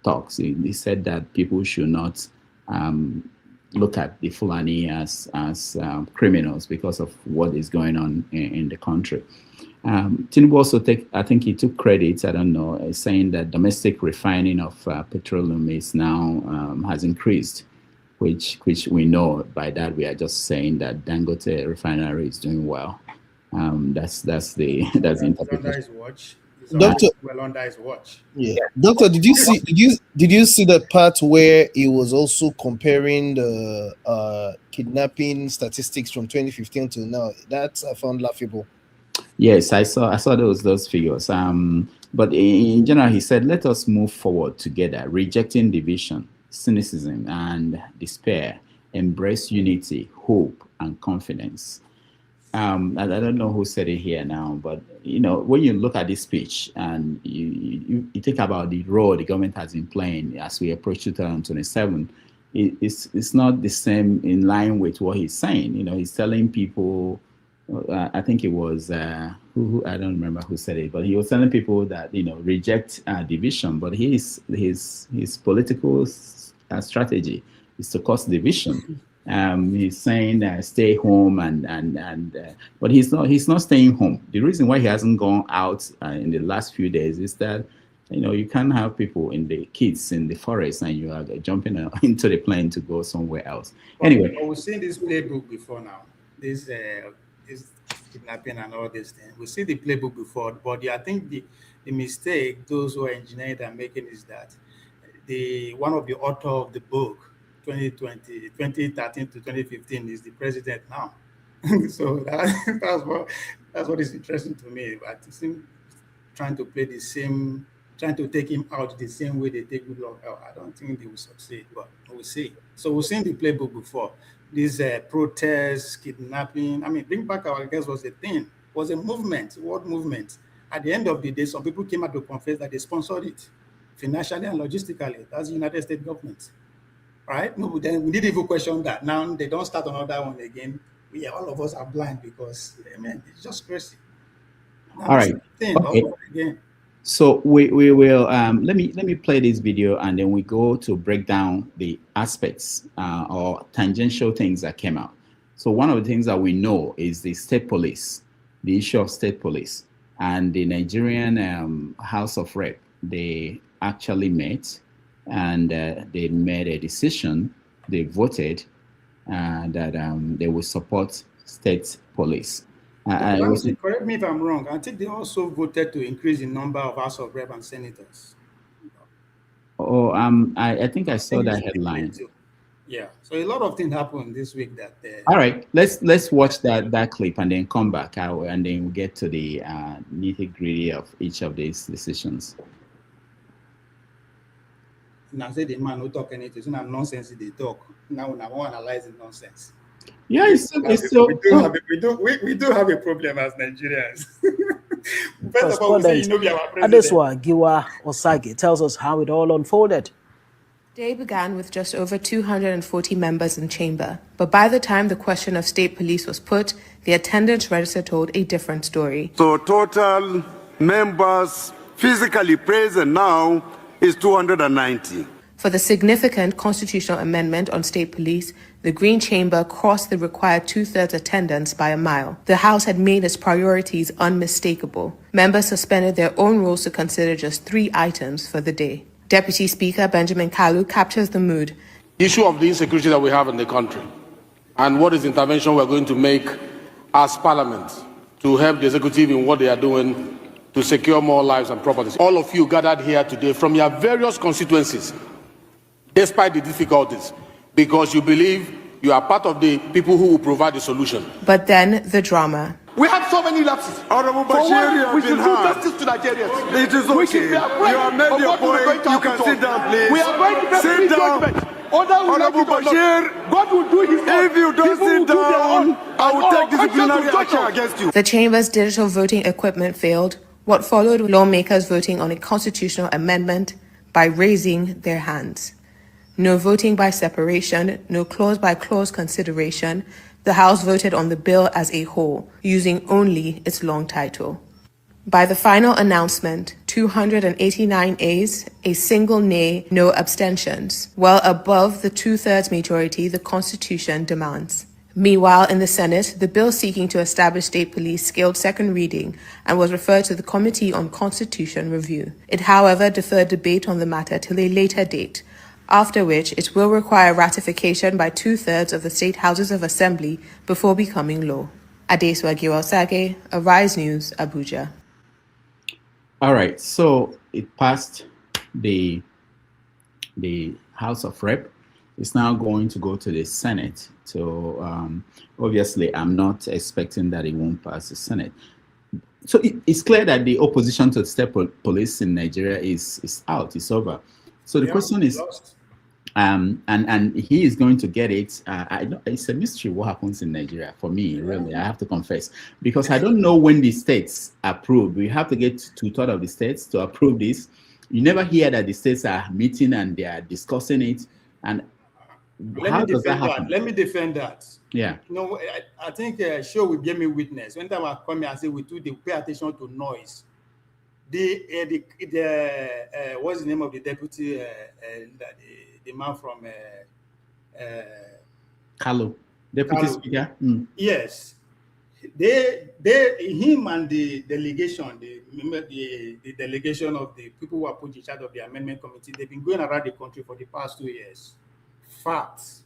talks. He said that people should not look at the Fulani as criminals because of what is going on in the country. Tinubu also I think he took credit, I don't know, saying that domestic refining of petroleum is now has increased, which we know. By that we are just saying that Dangote refinery is doing well. That's the interpretation. Under his watch. Doctor, well under his watch. Yeah. Doctor, did you see that part where he was also comparing the kidnapping statistics from 2015 to now? That I found laughable. Yes, I saw those figures. But in general, he said, let us move forward together, rejecting division, cynicism, and despair, embrace unity, hope, and confidence. I don't know who said it here now, but when you look at this speech and you think about the role the government has been playing as we approach 2027, it's not the same in line with what he's saying. He's telling people, I think it was who I don't remember who said it, but he was telling people that reject division, but his political strategy is to cause division. He's saying stay home but he's not staying home. The reason why he hasn't gone out in the last few days is that you can't have kids in the forest and you are jumping into the plane to go somewhere else. Anyway, we've seen this playbook before now. This kidnapping and all these things. We see the playbook before, but I think the mistake those who are engineering and making is that one of the author of the book 2013 to 2015 is the president now. So that's what is interesting to me. But it's trying to play trying to take him out the same way they take Goodluck out. I don't think they will succeed, but we'll see. So we've seen the playbook before. These protests, kidnapping. I mean, bring back our guests was a thing. It was a movement, world movement. At the end of the day, some people came out to confess that they sponsored it financially and logistically. That's the United States government. Right? No, but then we didn't even question that. Now they don't start another one again. All of us are blind because, man, it's just crazy. All right. Okay. Again. So we will let me play this video and then we go to break down the aspects or tangential things that came out. So one of the things that we know is the state police, the issue of state police, and the Nigerian House of Rep. They actually met and they made a decision. They voted that they will support state police. Correct me if I'm wrong. I think they also voted to increase the number of House of Rep and senators. Oh, I think I saw that headline. Yeah. So a lot of things happened this week that. All right, let's watch that clip and then come back and then we'll get to the nitty-gritty of each of these decisions. Now say the man who talk anything, so now nonsense they talk. Now I want to analyze the nonsense. Yeah, we do have a problem as Nigerians. First of all, we say, be our president. Adeswa Giwa Osage tells us how it all unfolded. Day began with just over 240 members in chamber, but by the time the question of state police was put, the attendance register told a different story. So total members physically present now is 290. For the significant constitutional amendment on state police, the Green Chamber crossed the required 2/3 attendance by a mile. The House had made its priorities unmistakable. Members suspended their own rules to consider just 3 items for the day. Deputy Speaker Benjamin Kalu captures the mood. Issue of the insecurity that we have in the country and what is the intervention we're going to make as Parliament to help the executive in what they are doing to secure more lives and properties. All of you gathered here today from your various constituencies, despite the difficulties, because you believe you are part of the people who will provide the solution. But then the drama. We have so many lapses. Honorable Bashir, we should do justice to Nigerians. It is okay. You have made your point. You can sit down, please. We are going to make sit down. Honorable Bashir, God will do his if you don't sit down, I will take disciplinary action against you. The chamber's digital voting equipment failed. What followed were lawmakers voting on a constitutional amendment by raising their hands. No voting by separation, no clause-by-clause consideration. The House voted on the bill as a whole, using only its long title. By the final announcement, 289 ayes, a single nay, no abstentions, well above the 2/3 majority the Constitution demands. Meanwhile, in the Senate, the bill seeking to establish state police scaled second reading and was referred to the Committee on Constitution Review. It, however, deferred debate on the matter till a later date, after which it will require ratification by 2/3 of the state houses of assembly before becoming law. Adeswa Giwa-Osage, Arise News, Abuja. All right, so it passed the House of Rep. It's now going to go to the Senate. So obviously, I'm not expecting that it won't pass the Senate. So it's clear that the opposition to the state police in Nigeria is out. It's over. So the question is, and he is going to get it. It's a mystery what happens in Nigeria for me, really. I have to confess, because I don't know when the states approve. We have to get 2/3 of the states to approve this. You never hear that the states are meeting and they are discussing it. And how does that happen? Let me defend that. Yeah. I think show will give me witness. When time I come here and say we do they pay attention to noise. What's the name of the deputy? The man from Carlo, Deputy Carlo. Speaker. Yes, him and the delegation, the delegation of the people who are put in charge of the amendment committee, they've been going around the country for the past 2 years. Facts.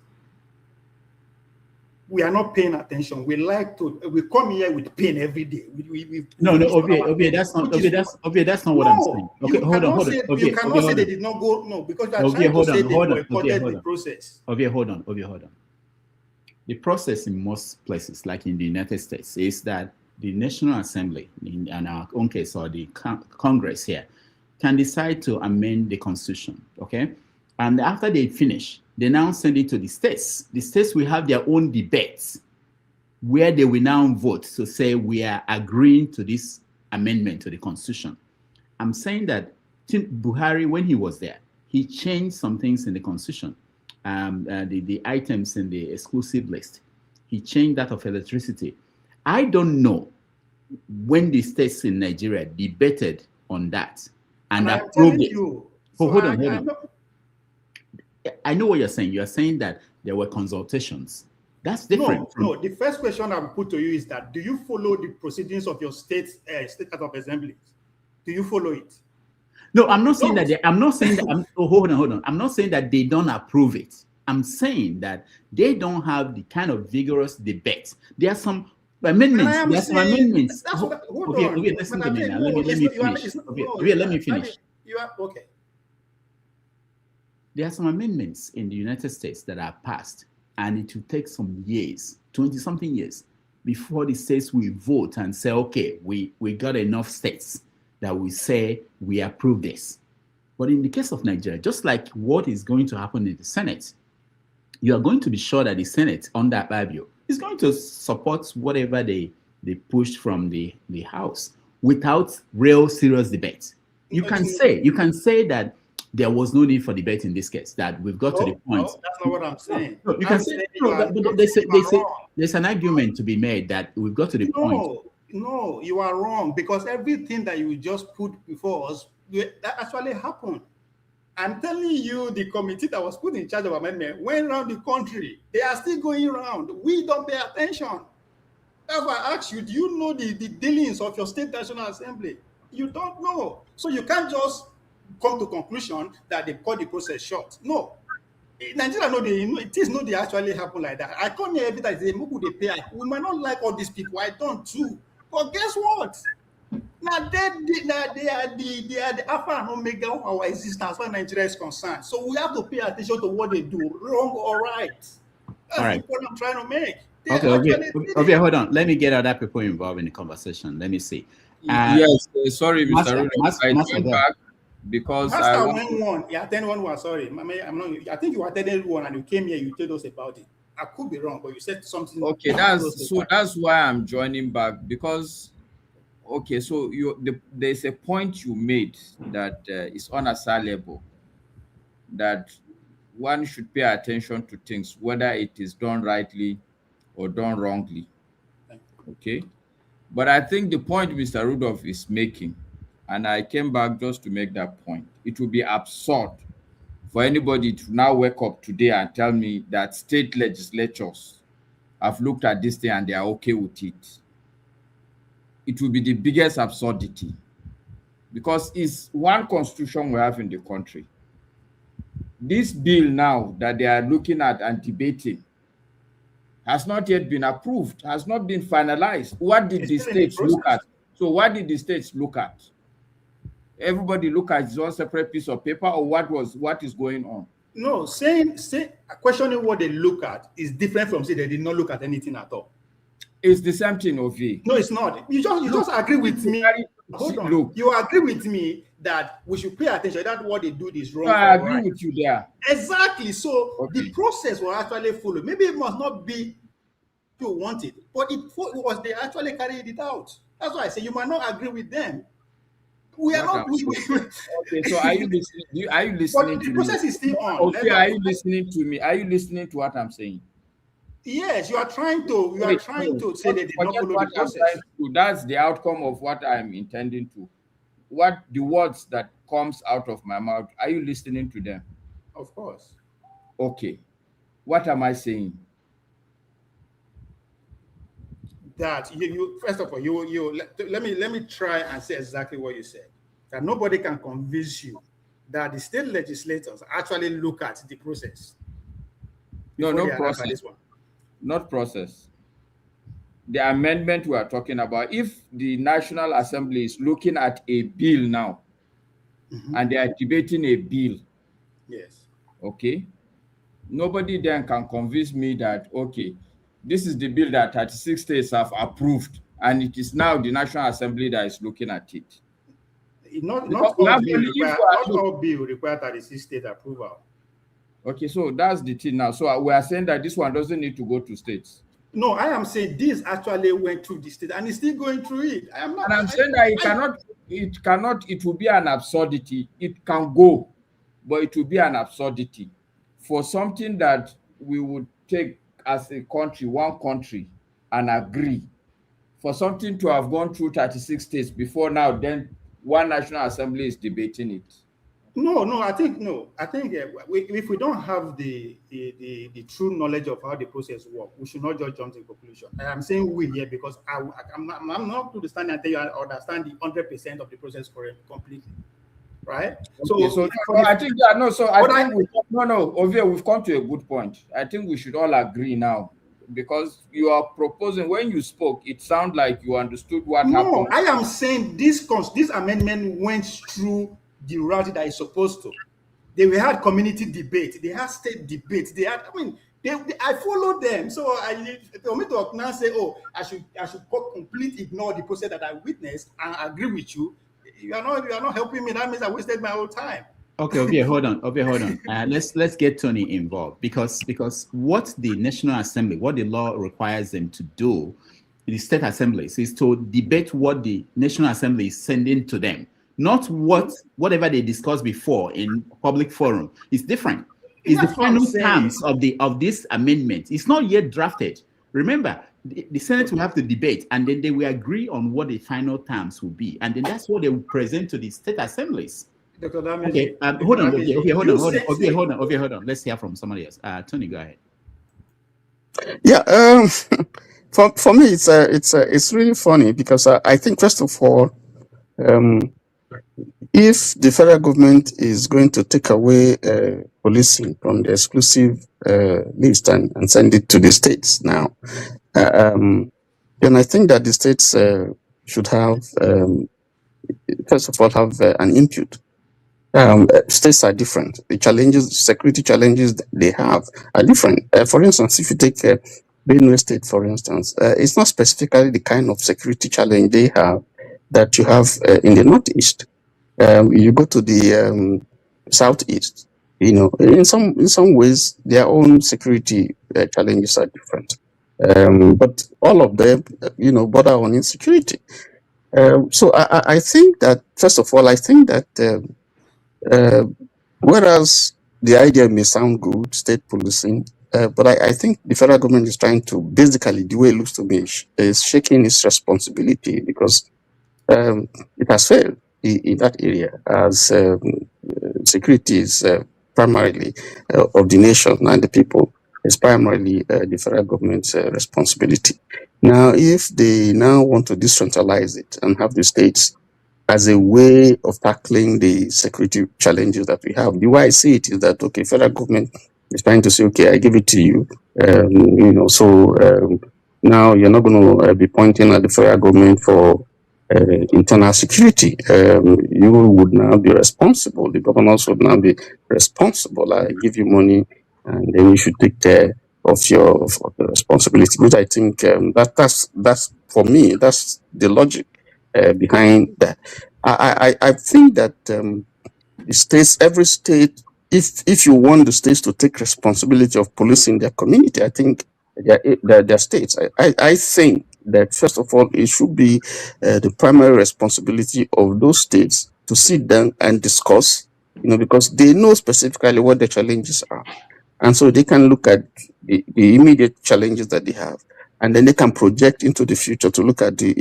We are not paying attention. We come here with pain every day. No, Obie, that's not what I'm saying. Okay, hold on. You cannot say they did not go. No, because they are trying to say they boycotted the process. Obie, hold on. The process in most places, like in the United States, is that the National Assembly, in our own case, or the Congress here, can decide to amend the Constitution, okay? And after they finish, they now send it to the states. The states will have their own debates where they will now vote to say we are agreeing to this amendment to the Constitution. I'm saying that Buhari, when he was there, he changed some things in the Constitution. The items in the exclusive list. He changed that of electricity. I don't know when the states in Nigeria debated on that and approved it. Hold on. I know what you're saying. You're saying that there were consultations. That's different. No. The first question I will put to you is that do you follow the proceedings of your state House of Assembly? Do you follow it? No, I'm not saying that. Hold on. I'm not saying that they don't approve it. I'm saying that they don't have the kind of vigorous debate. There are some amendments. Hold on. Listen to me now. Let me finish. You are okay. There are some amendments in the United States that are passed, and it will take some years, 20-something years, before the states will vote and say, okay, we got enough states that we say we approve this. But in the case of Nigeria, just like what is going to happen in the Senate, you are going to be sure that the Senate, under Akpabio, is going to support whatever they pushed from the House without real serious debate. You can say that there was no need for debate in this case, that we've got to the point. No, that's not what I'm saying. No, you can say, they say there's an argument to be made that we've got to the point. No, you are wrong, because everything that you just put before us, that actually happened. I'm telling you, the committee that was put in charge of amendment went around the country. They are still going around. We don't pay attention. That's why I asked you, do you know the dealings of your state National Assembly? You don't know. So you can't just come to conclusion that they cut the process short. No. In Nigeria, they actually happen like that. I come here every time, they pay. We might not like all these people. I don't too. But guess what? Now they are the alpha and omega of our existence when Nigeria is concerned. So we have to pay attention to what they do, wrong or right. That's the point I'm trying to make. Okay, hold on. Let me get other people involved in the conversation. Let me see. Yes, sorry, Mr. Rudolph. I came back because you attended one. Sorry, I think you attended one and you came here. You told us about it. I could be wrong, but you said something. Okay, that's why I'm joining back, because okay, so there's a point you made that is unassailable, that one should pay attention to things, whether it is done rightly or done wrongly. Okay, but I think the point Mr. Rudolph is making, and I came back just to make that point, it would be absurd for anybody to now wake up today and tell me that state legislatures have looked at this thing and they are okay with it. It will be the biggest absurdity, because it's one constitution we have in the country. This bill now that they are looking at and debating has not yet been approved, has not been finalized. What did the states look at? So what did the states look at? Everybody look at his own separate piece of paper, or what is going on? No, questioning what they look at is different from saying they did not look at anything at all. It's the same thing, Ovi. No, it's not. You just agree with me. Hold on. Look. You agree with me that we should pay attention that what they do is wrong. I agree with you there. Exactly. So the process will actually follow. Maybe it must not be you want it, but it was they actually carried it out. That's why I say you might not agree with them. We are not. Okay, so are you listening? Are you listening to me? The process is still on. Okay, are you listening to me? Are you listening to what I'm saying? Yes, you are trying to. You are trying to say that they did not follow the process. That's the outcome of what I'm intending to. What the words that comes out of my mouth, are you listening to them? Of course. Okay. What am I saying? that, you first of all, let me try and say exactly what you said. That nobody can convince you that the state legislators actually look at the process. No process. Not process. The amendment we are talking about, if the National Assembly is looking at a bill now, and they are debating a bill, yes, okay, nobody then can convince me that, okay, this is the bill that 36 states have approved, and it is now the National Assembly that is looking at it. Not all bill require 36 state approval. Okay, so that's the thing now. So we are saying that this one doesn't need to go to states. No, I am saying this actually went through the state and it's still going through it. I'm saying that it will be an absurdity. It can go, but it will be an absurdity for something that we would take as a country, one country, and agree. For something to have gone through 36 states before now, then one National Assembly is debating it. No, I think if we don't have the true knowledge of how the process works, we should not just jump to conclusion. And I'm saying we here because I'm not understanding until you understand the 100% of the process completely, right? Okay, so I think Ovie, we've come to a good point. I think we should all agree now, because you are proposing, when you spoke, it sounded like you understood what happened. No, I am saying this amendment went through the route that is supposed to. They had community debate, they had state debate, I followed them. So for me to now say, oh, I should completely ignore the process that I witnessed and agree with you, you are not helping me. That means I wasted my whole time. Okay, Ovie, hold on. Let's get Tony involved, because what the National Assembly, what the law requires them to do, the state assemblies, is to debate what the National Assembly is sending to them, not whatever they discussed before in public forum. It's different. It's the final terms of this amendment. It's not yet drafted. Remember, the Senate will have to debate, and then they will agree on what the final terms will be, and then that's what they will present to the state assemblies. Okay, hold on. Let's hear from somebody else. Tony, go ahead. Yeah, for me, it's really funny because I think, first of all, if the federal government is going to take away policing from the exclusive list and send it to the states now, then I think that the states should have, first of all, have an input. States are different. The security challenges they have are different. For instance, if you take Benue State, for instance, it's not specifically the kind of security challenge they have that you have in the Northeast. You go to the Southeast, in some ways their own security challenges are different. But all of them, border on insecurity. So I think that, first of all, whereas the idea may sound good, state policing, but I think the federal government is trying to, basically, the way it looks to me, is shaking its responsibility, because it has failed in that area, as security is primarily of the nation and the people. It's primarily the federal government's responsibility. Now, if they now want to decentralize it and have the states as a way of tackling the security challenges that we have, the way I see it is that, okay, federal government is trying to say, okay, I give it to you, now you're not going to be pointing at the federal government for internal security. You would now be responsible. The governors would now be responsible. I give you money, and then you should take care of the responsibility. Which I think that's for me, that's the logic behind that. I think that the states, every state, if you want the states to take responsibility of policing their community, I think their states. I think that, first of all, it should be the primary responsibility of those states to sit down and discuss, because they know specifically what the challenges are. And so they can look at the immediate challenges that they have, and then they can project into the future to look at the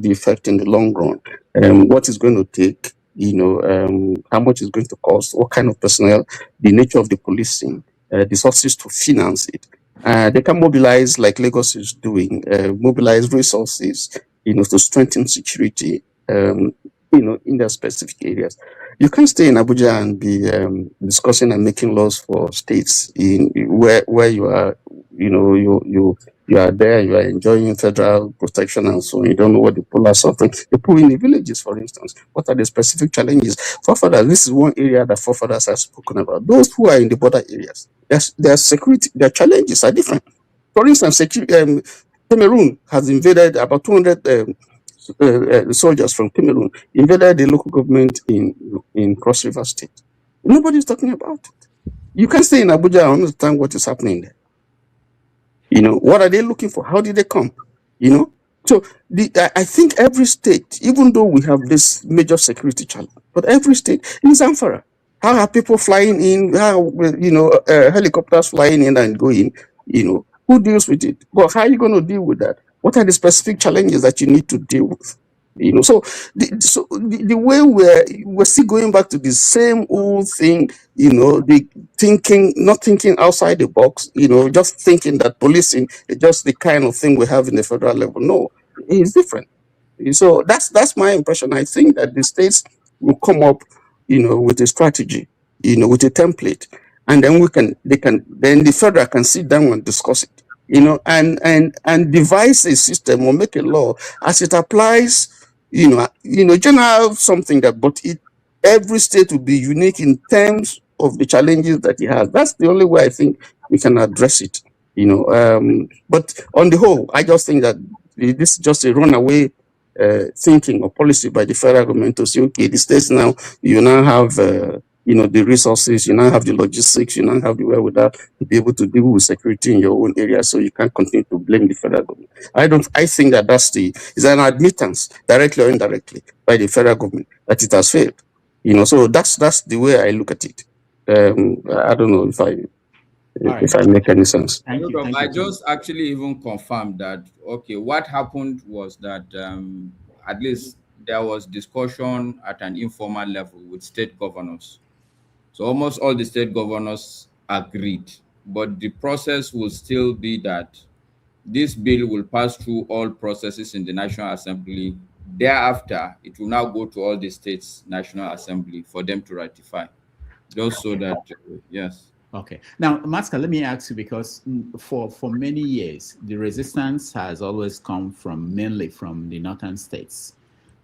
effect in the long run, what is going to take, how much is going to cost, what kind of personnel, the nature of the policing, the sources to finance it. They can mobilize, like Lagos is doing, mobilize resources, to strengthen security, in their specific areas. You can't stay in Abuja and be discussing and making laws for states in where you are, you are there, you are enjoying federal protection and so on. You don't know what the people are suffering. The people in the villages, for instance, what are the specific challenges? Forefathers, this is one area that forefathers have spoken about. Those who are in the border areas, their security, their challenges are different. For instance, Cameroon has invaded about 200 soldiers from Cameroon, invaded the local government in Cross River State. Nobody's talking about it. You can stay in Abuja and understand what is happening there. What are they looking for? How did they come? So I think every state, even though we have this major security challenge, but every state in Zamfara, how are people flying in? How helicopters flying in and going? Who deals with it? But how are you going to deal with that? What are the specific challenges that you need to deal with? So the way we're still going back to the same old thing, the not thinking outside the box, just thinking that policing is just the kind of thing we have in the federal level. No, it's different. So that's my impression. I think that the states will come up, with a strategy, with a template, and then then the federal can sit down and discuss it, and devise a system or make a law as it applies, general something that, but every state will be unique in terms of the challenges that it has. That's the only way I think we can address it. But on the whole, I just think that this is just a runaway thinking or policy by the federal government to say, okay, the states now, you now have, the resources, you now have the logistics, you now have the wherewithal to be able to deal with security in your own area, so you can't continue to blame the federal government. I think that is an admittance, directly or indirectly, by the federal government that it has failed. So that's the way I look at it. I don't know if I make any sense. I just actually even confirmed that, okay, what happened was that at least there was discussion at an informal level with state governors. So almost all the state governors agreed, but the process will still be that this bill will pass through all processes in the National Assembly. Thereafter, it will now go to all the states' National Assembly for them to ratify. Just so that, yes. Okay. Now, Maska, let me ask you, because for many years, the resistance has always come mainly from the northern states.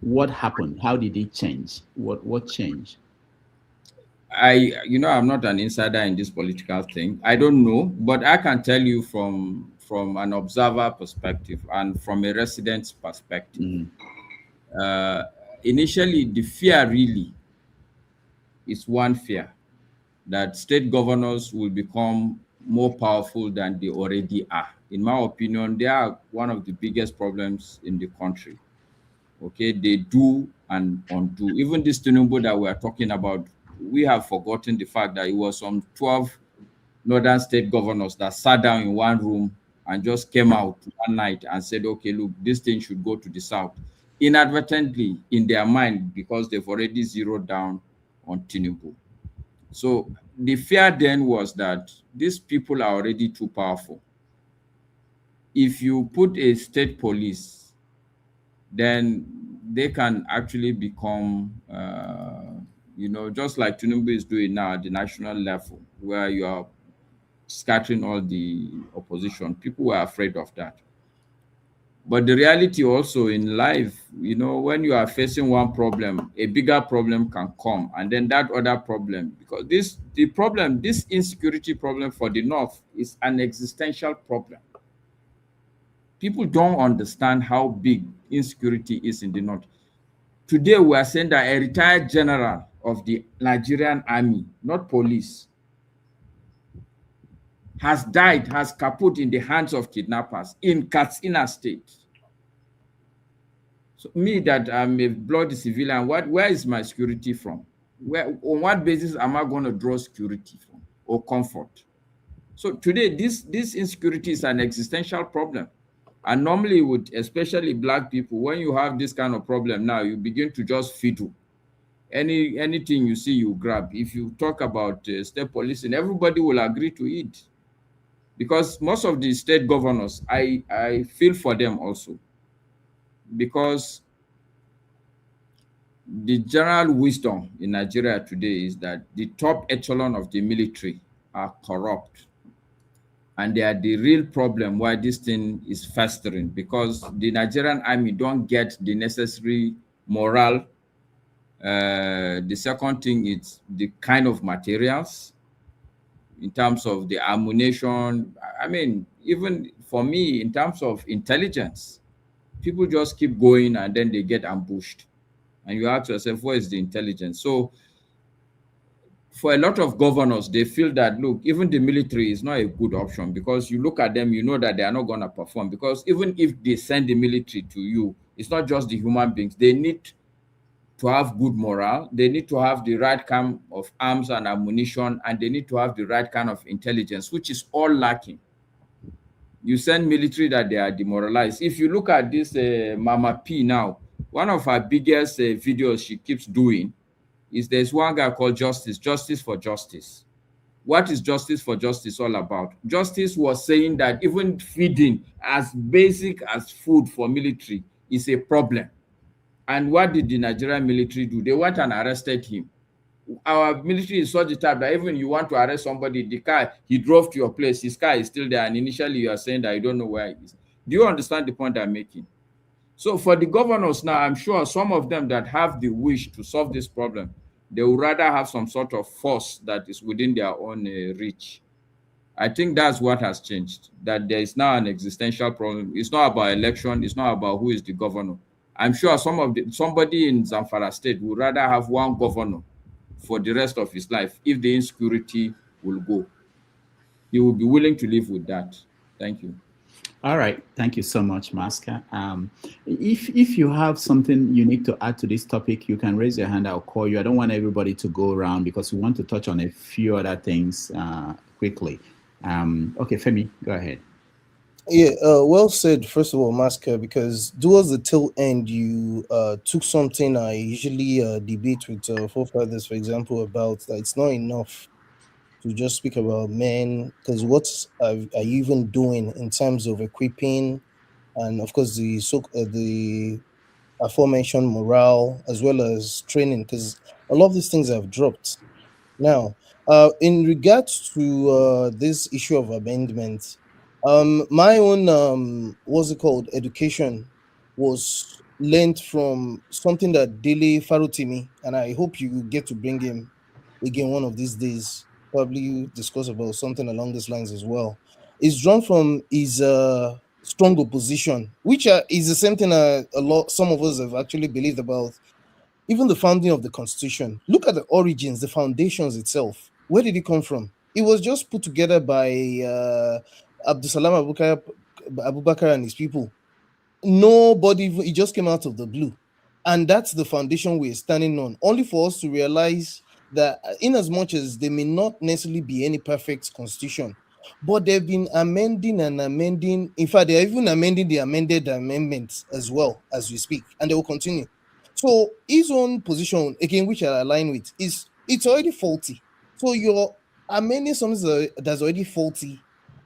What happened? How did it change? What changed? I'm not an insider in this political thing. I don't know, but I can tell you from an observer perspective and from a resident's perspective. Initially, the fear really is one fear, that state governors will become more powerful than they already are. In my opinion, they are one of the biggest problems in the country. Okay, they do and undo. Even this Tinubu that we are talking about, we have forgotten the fact that it was some 12 northern state governors that sat down in one room and just came out one night and said, okay, look, this thing should go to the south. Inadvertently, in their mind, because they've already zeroed down on Tinubu. So the fear then was that these people are already too powerful. If you put a state police, then they can actually become, just like Tinubu is doing now at the national level, where you are scattering all the opposition. People were afraid of that. But the reality also in life, when you are facing one problem, a bigger problem can come. And then that other problem, because this insecurity problem for the North is an existential problem. People don't understand how big insecurity is in the North. Today, we are saying that a retired general of the Nigerian army, not police, has kaput in the hands of kidnappers in Katsina State. So me, that I'm a bloody civilian, where is my security from? On what basis am I going to draw security from or comfort? So today, this insecurity is an existential problem. And normally with especially Black people, when you have this kind of problem now, you begin to just fiddle. Anything you see, you grab. If you talk about state policing, everybody will agree to it. because most of the state governors, I feel for them also, because the general wisdom in Nigeria today is that the top echelon of the military are corrupt, and they are the real problem why this thing is festering, because the Nigerian army don't get the necessary morale. The second thing is the kind of materials in terms of the ammunition. I mean, even for me, in terms of intelligence, people just keep going and then they get ambushed. And you ask yourself, where is the intelligence? So for a lot of governors, they feel that, look, even the military is not a good option, because you look at them, you know that they are not going to perform. Because even if they send the military to you, it's not just the human beings. They need to have good morale. They need to have the right kind of arms and ammunition, and they need to have the right kind of intelligence, which is all lacking. You send military that they are demoralized. If you look at this Mama P now, one of her biggest videos she keeps doing is there's one guy called Justice for Justice. What is Justice for Justice all about? Justice was saying that even feeding as basic as food for military is a problem. And what did the Nigerian military do? They went and arrested him. Our military is such a type that even you want to arrest somebody, the car he drove to your place, his car is still there, and initially you are saying that you don't know where it is. Do you understand the point I'm making? So for the governors now, I'm sure some of them that have the wish to solve this problem, they would rather have some sort of force that is within their own reach. I think that's what has changed, that there is now an existential problem. It's not about election. It's not about who is the governor. I'm sure somebody in Zamfara state would rather have one governor for the rest of his life if the insecurity will go. He will be willing to live with that. Thank you. All right. Thank you so much, Maska. If you have something you need to add to this topic, you can raise your hand. I'll call you. I don't want everybody to go around because we want to touch on a few other things quickly. Okay, Femi, go ahead. Yeah, well said, first of all, Maska, because towards the tail end, you took something I usually debate with forefathers, for example, about that it's not enough to just speak about men, because what are you even doing in terms of equipping, and of course the aforementioned morale as well as training, because a lot of these things have dropped. Now, in regards to this issue of amendment, my own what's it called, education was learned from something that Dele Farutimi, and I hope you get to bring him again one of these days. Probably discuss about something along these lines as well. It's drawn from his strong opposition, which is the same thing some of us have actually believed about even the founding of the constitution. Look at the origins, the foundations itself. Where did it come from? It was just put together by Abdusalam Abubakar and his people. Nobody, it just came out of the blue. And that's the foundation we're standing on, only for us to realize that in as much as there may not necessarily be any perfect constitution, but they've been amending and amending. In fact, they're even amending the amended amendments as well as we speak, and they will continue. So his own position, again, which I align with, is it's already faulty. So you're amending something that's already faulty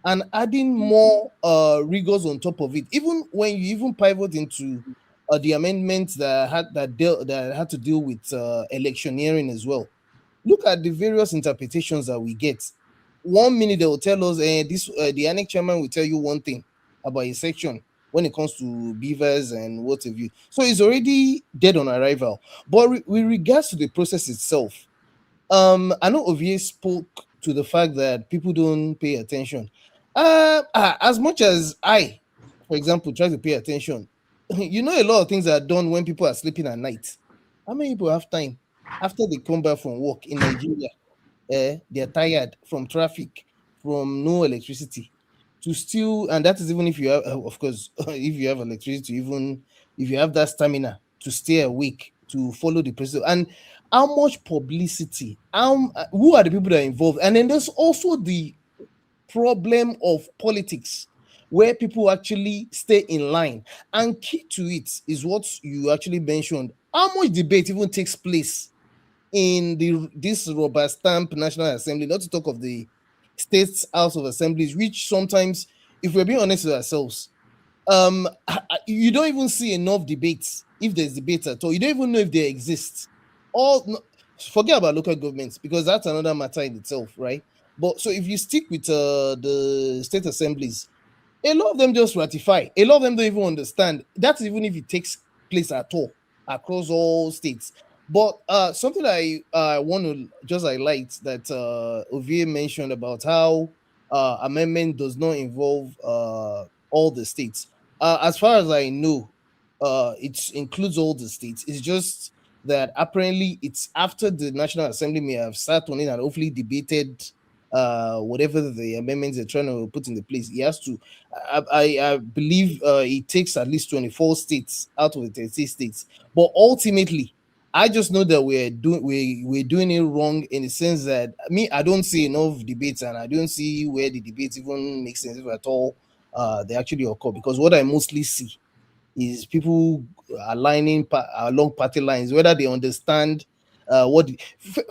and adding more rigors on top of it. Even when you even pivot into the amendments that had to deal with electioneering as well. Look at the various interpretations that we get. 1 minute they will tell us the annex chairman will tell you one thing about a section when it comes to beavers and what have you. So it's already dead on arrival. But with regards to the process itself, I know Ovie spoke to the fact that people don't pay attention. As much as I, for example, try to pay attention, you know, a lot of things are done when people are sleeping at night. How many people have time after they come back from work in Nigeria? They're tired from traffic, from no electricity, to still, and that is even if you have, of course, if you have electricity, even if you have that stamina to stay awake to follow the president. And how much publicity, who are the people that are involved? And then there's also the problem of politics, where people actually stay in line. And key to it is what you actually mentioned. How much debate even takes place in this rubber stamp National Assembly, not to talk of the states House of Assemblies, which sometimes, if we're being honest with ourselves, you don't even see enough debates. If there's debate at all, you don't even know if they exist. Forget about local governments, because that's another matter in itself, right? But so if you stick with the state assemblies, a lot of them just ratify. A lot of them don't even understand. That's even if it takes place at all across all states. But something I want to just highlight that Ovie mentioned about how amendment does not involve all the states. As far as I know, it includes all the states. It's just that apparently it's after the National Assembly may have sat on it and hopefully debated whatever the amendments they're trying to put in the place. He has to. I believe it takes at least 24 states out of the 36 states. But ultimately, I just know that we're doing it wrong in the sense that I don't see enough debates, and I don't see where the debates even make sense if at all they actually occur. Because what I mostly see is people aligning along party lines, whether they understand what.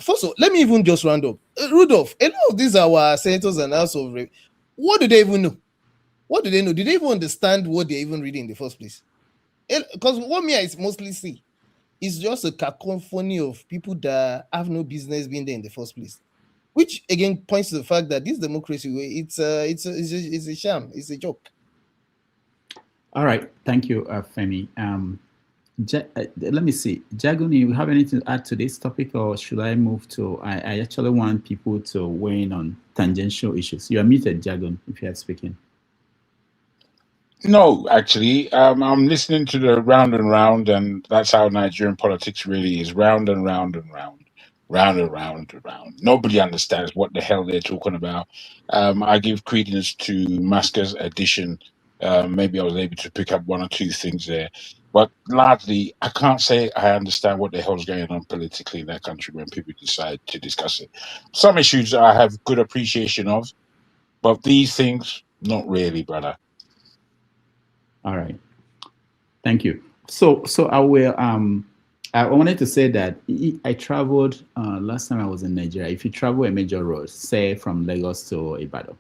First of all, let me even just round up. Rudolph, a lot of these our senators and House of Rep, what do they even know? What do they know? Do they even understand what they're even reading in the first place? Because what I mostly see is just a cacophony of people that have no business being there in the first place, which again points to the fact that this democracy, it's a sham, it's a joke. All right, thank you, Femi. Let me see, Jagun, you have anything to add to this topic, or should I move to? I actually want people to weigh in on tangential issues. You are muted, Jagun, if you are speaking. No, actually, I'm listening to the round and round, and that's how Nigerian politics really is: round and round and round, round and round and round. Nobody understands what the hell they're talking about. I give credence to Masker's addition. Maybe I was able to pick up one or two things there, but largely, I can't say I understand what the hell's going on politically in that country when people decide to discuss it. Some issues I have good appreciation of, but these things, not really, brother. All right, thank you. So I will. I wanted to say that I traveled last time I was in Nigeria. If you travel a major road, say from Lagos to Ibadan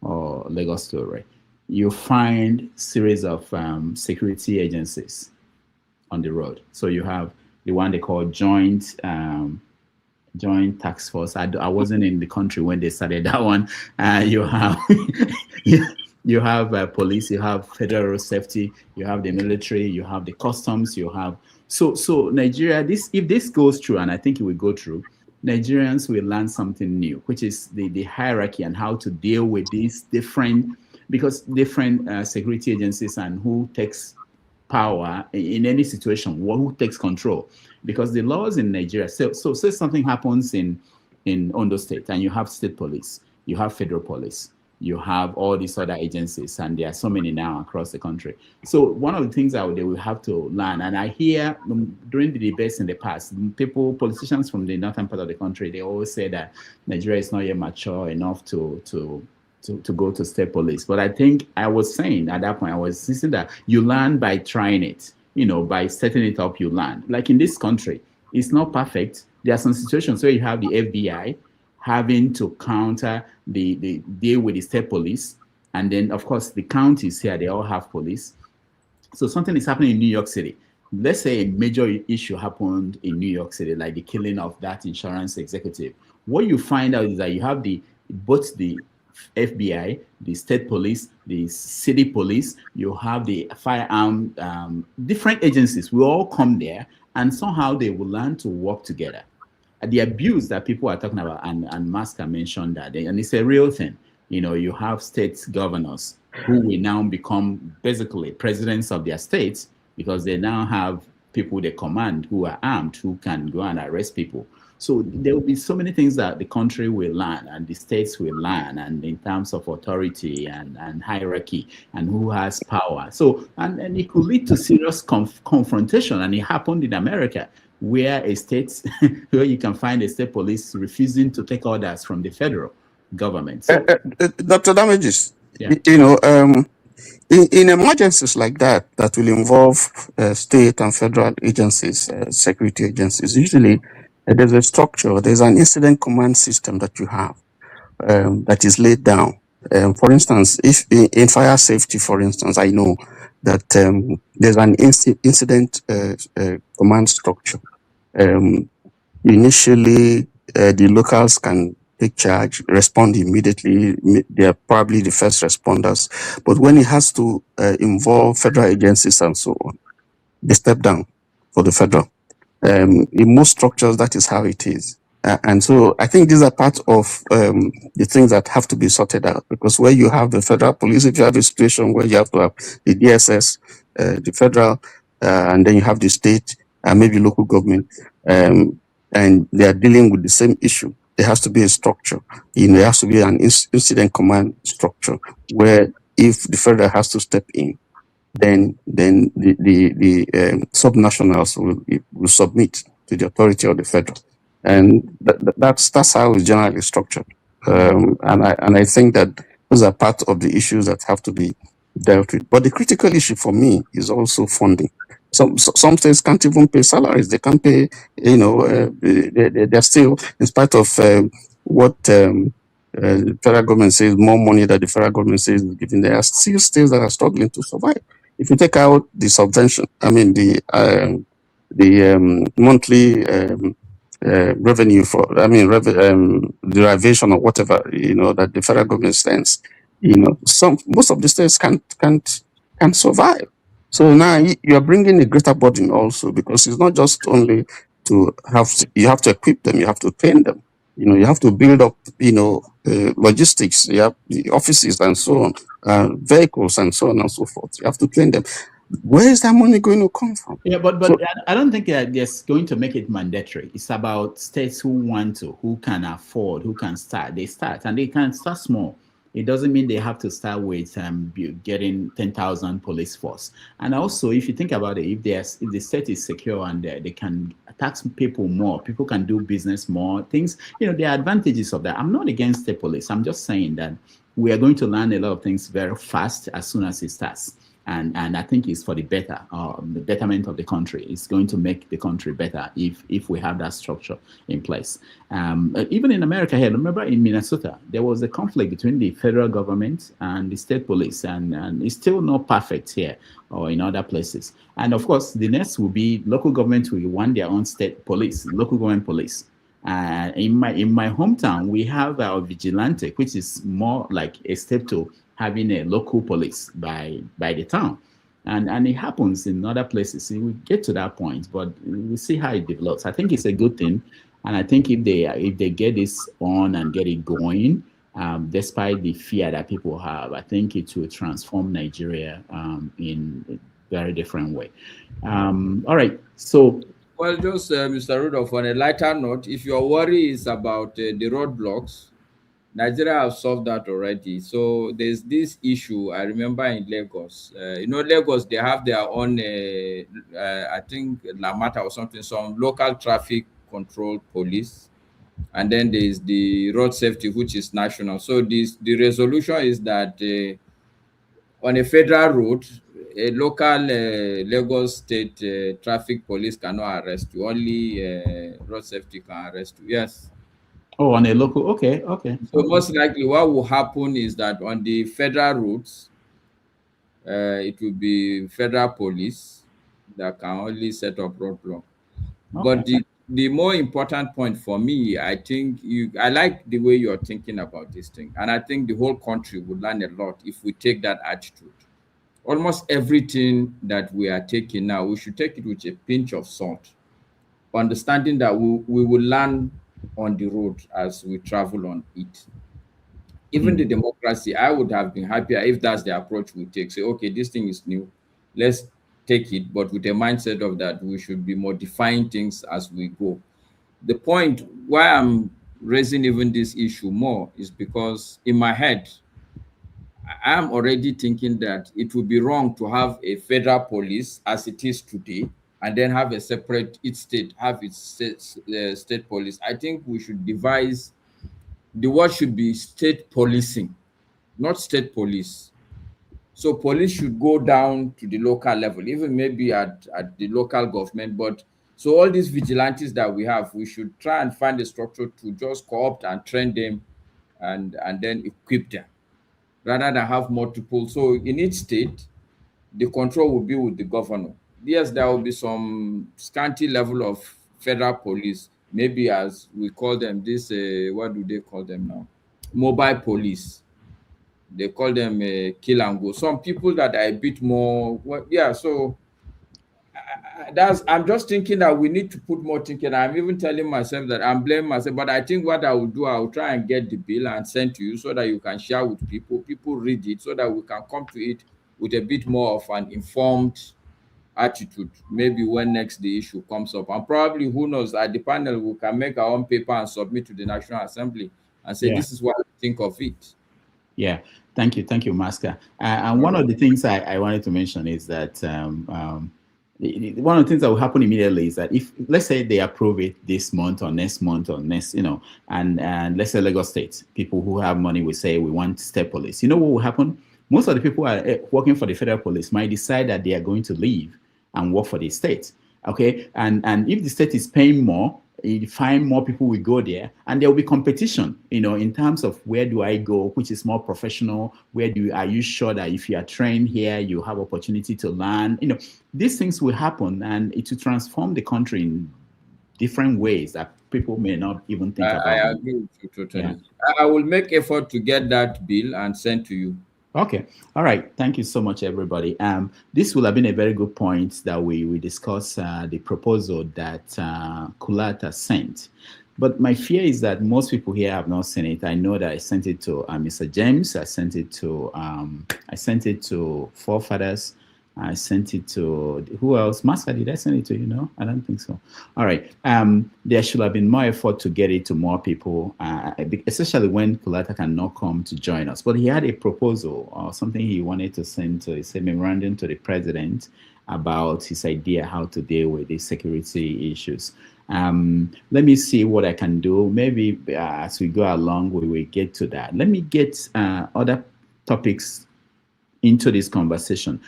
or Lagos to Ore, you find series of security agencies on the road. So you have the one they call Joint Task Force. I wasn't in the country when they started that one. You have you have police, you have federal safety, you have the military, you have the customs, you have so Nigeria. If this goes through, and I think it will go through, Nigerians will learn something new, which is the hierarchy and how to deal with these different security agencies and who takes power in any situation, who takes control. Because the laws in Nigeria, so say something happens in Ondo State, and you have state police, you have federal police, you have all these other agencies, and there are so many now across the country. So one of the things that they will have to learn, and I hear during the debates in the past, politicians from the northern part of the country, they always say that Nigeria is not yet mature enough to go to state police. But I think I was saying at that point, I was insisting that you learn by trying it, by setting it up, you learn. Like in this country, it's not perfect. There are some situations where you have the FBI having to counter the deal with the state police. And then, of course, the counties here, they all have police. So something is happening in New York City. Let's say a major issue happened in New York City, like the killing of that insurance executive. What you find out is that you have both the FBI, the state police, the city police, you have the firearm, different agencies will all come there, and somehow they will learn to work together. The abuse that people are talking about, and Masker mentioned that, and it's a real thing. You have state governors who will now become basically presidents of their states because they now have people they command who are armed, who can go and arrest people. So there will be so many things that the country will learn and the states will learn, and in terms of authority and hierarchy and who has power. So, and it could lead to serious confrontation. And it happened in America, where where you can find a state police refusing to take orders from the federal government. So, Dr. Damages, yeah. In emergencies like that will involve state and federal agencies, security agencies, usually there's a structure, there's an incident command system that you have. that is laid down. For instance, if in fire safety, for instance, I know that there's an incident command structure. Initially, the locals can take charge, respond immediately. They are probably the first responders. But when it has to involve federal agencies and so on, they step down for the federal. In most structures, that is how it is. And so I think these are part of the things that have to be sorted out, because where you have the federal police, if you have a situation where you have to have the DSS, the federal, and then you have the state and maybe local government, and they are dealing with the same issue, there has to be a structure. There has to be an incident command structure where if the federal has to step in, then the subnationals will submit to the authority of the federal, and that's how it's generally structured. And I think that those are part of the issues that have to be dealt with. But the critical issue for me is also funding. Some states can't even pay salaries. They can't pay. They're still, in spite of what. The federal government says more money that the federal government says is giving. There are still states that are struggling to survive. If you take out the subvention, I mean the monthly revenue for, derivation or whatever, that the federal government spends, most of the states can't survive. So now you are bringing a greater burden also, because it's not just only you have to equip them, you have to train them. You have to build up, logistics, you have the offices and so on, vehicles and so on and so forth. You have to train them. Where is that money going to come from? Yeah, but I don't think that that's going to make it mandatory. It's about states who want to, who can afford, who can start. They start, and they can start small. It doesn't mean they have to start with getting 10,000 police force. And also, if you think about it, if the state is secure and they can tax people more, people can do business more, things, there are advantages of that. I'm not against the police. I'm just saying that we are going to learn a lot of things very fast as soon as it starts. And I think it's for the better, the betterment of the country. It's going to make the country better if we have that structure in place. Even in America here, remember in Minnesota, there was a conflict between the federal government and the state police, and it's still not perfect here or in other places. And of course, the next will be local government will want their own state police, local government police. In my hometown, we have our vigilante, which is more like a step to having a local police by the town, and it happens in other places. We get to that point, but we'll see how it develops. I think it's a good thing, and I think if they get this on and get it going, despite the fear that people have, I think it will transform Nigeria in a very different way. All right, so. Well, just Mr. Rudolph, on a lighter note, if your worry is about the roadblocks, Nigeria have solved that already. So there's this issue I remember in Lagos. Lagos, they have their own, I think Lamata or something, some local traffic control police. And then there's the road safety, which is national. So the resolution is that on a federal road, a local Lagos state traffic police cannot arrest you. Only road safety can arrest you. Yes. Oh, on a local, okay. So most likely what will happen is that on the federal routes, it will be federal police that can only set up roadblock. But the more important point for me, I think I like the way you're thinking about this thing. And I think the whole country would learn a lot if we take that attitude. Almost everything that we are taking now, we should take it with a pinch of salt, understanding that we will learn on the road as we travel on it. Even the democracy, I would have been happier if that's the approach we take. Say, okay, this thing is new, let's take it, but with a mindset of that we should be modifying things as we go. The point why I'm raising even this issue more is because in my head, I'm already thinking that it would be wrong to have a federal police as it is today and then have a separate state police. I think we should devise, the word should be state policing, not state police. So police should go down to the local level, even maybe at the local government. But so all these vigilantes that we have, we should try and find a structure to just co-opt and train them and then equip them, rather than have multiple. So in each state, the control will be with the governor. Yes, there will be some scanty level of federal police, maybe as we call them, this, what do they call them now? Mobile police. They call them kill and go. Some people that are a bit more, well, yeah, so I'm just thinking that we need to put more thinking. I'm even telling myself that I'm blaming myself, but I think what I will do, I will try and get the bill and send to you so that you can share with people read it, so that we can come to it with a bit more of an informed attitude, maybe when next the issue comes up. And probably, who knows, at the panel we can make our own paper and submit to the National Assembly and say, Yeah. this is what we think of it. Yeah, thank you, Masker. And one of the things I wanted to mention is that one of the things that will happen immediately is that if, let's say, they approve it this month or next, and let's say Lagos State, people who have money will say, we want state police. You know what will happen? Most of the people who are working for the federal police might decide that they are going to leave and work for the state. Okay, and if the state is paying more, you find more people will go there, and there will be competition, in terms of where do I go, which is more professional, are you sure that if you are trained here, you have opportunity to learn, these things will happen, and it will transform the country in different ways that people may not even think about. I agree with you totally. Yeah. I will make effort to get that bill and send to you. Okay. All right. Thank you so much, everybody. This will have been a very good point that we discuss the proposal that Kulata sent. But my fear is that most people here have not seen it. I know that I sent it to Mr. James. I sent it to Forefathers. I sent it to who else? Master, did I send it to you? No, I don't think so. All right. There should have been more effort to get it to more people, especially when Kulata cannot come to join us. But he had a proposal or something he wanted to send to a memorandum to the president about his idea how to deal with these security issues. Let me see what I can do. Maybe as we go along, we will get to that. Let me get other topics into this conversation.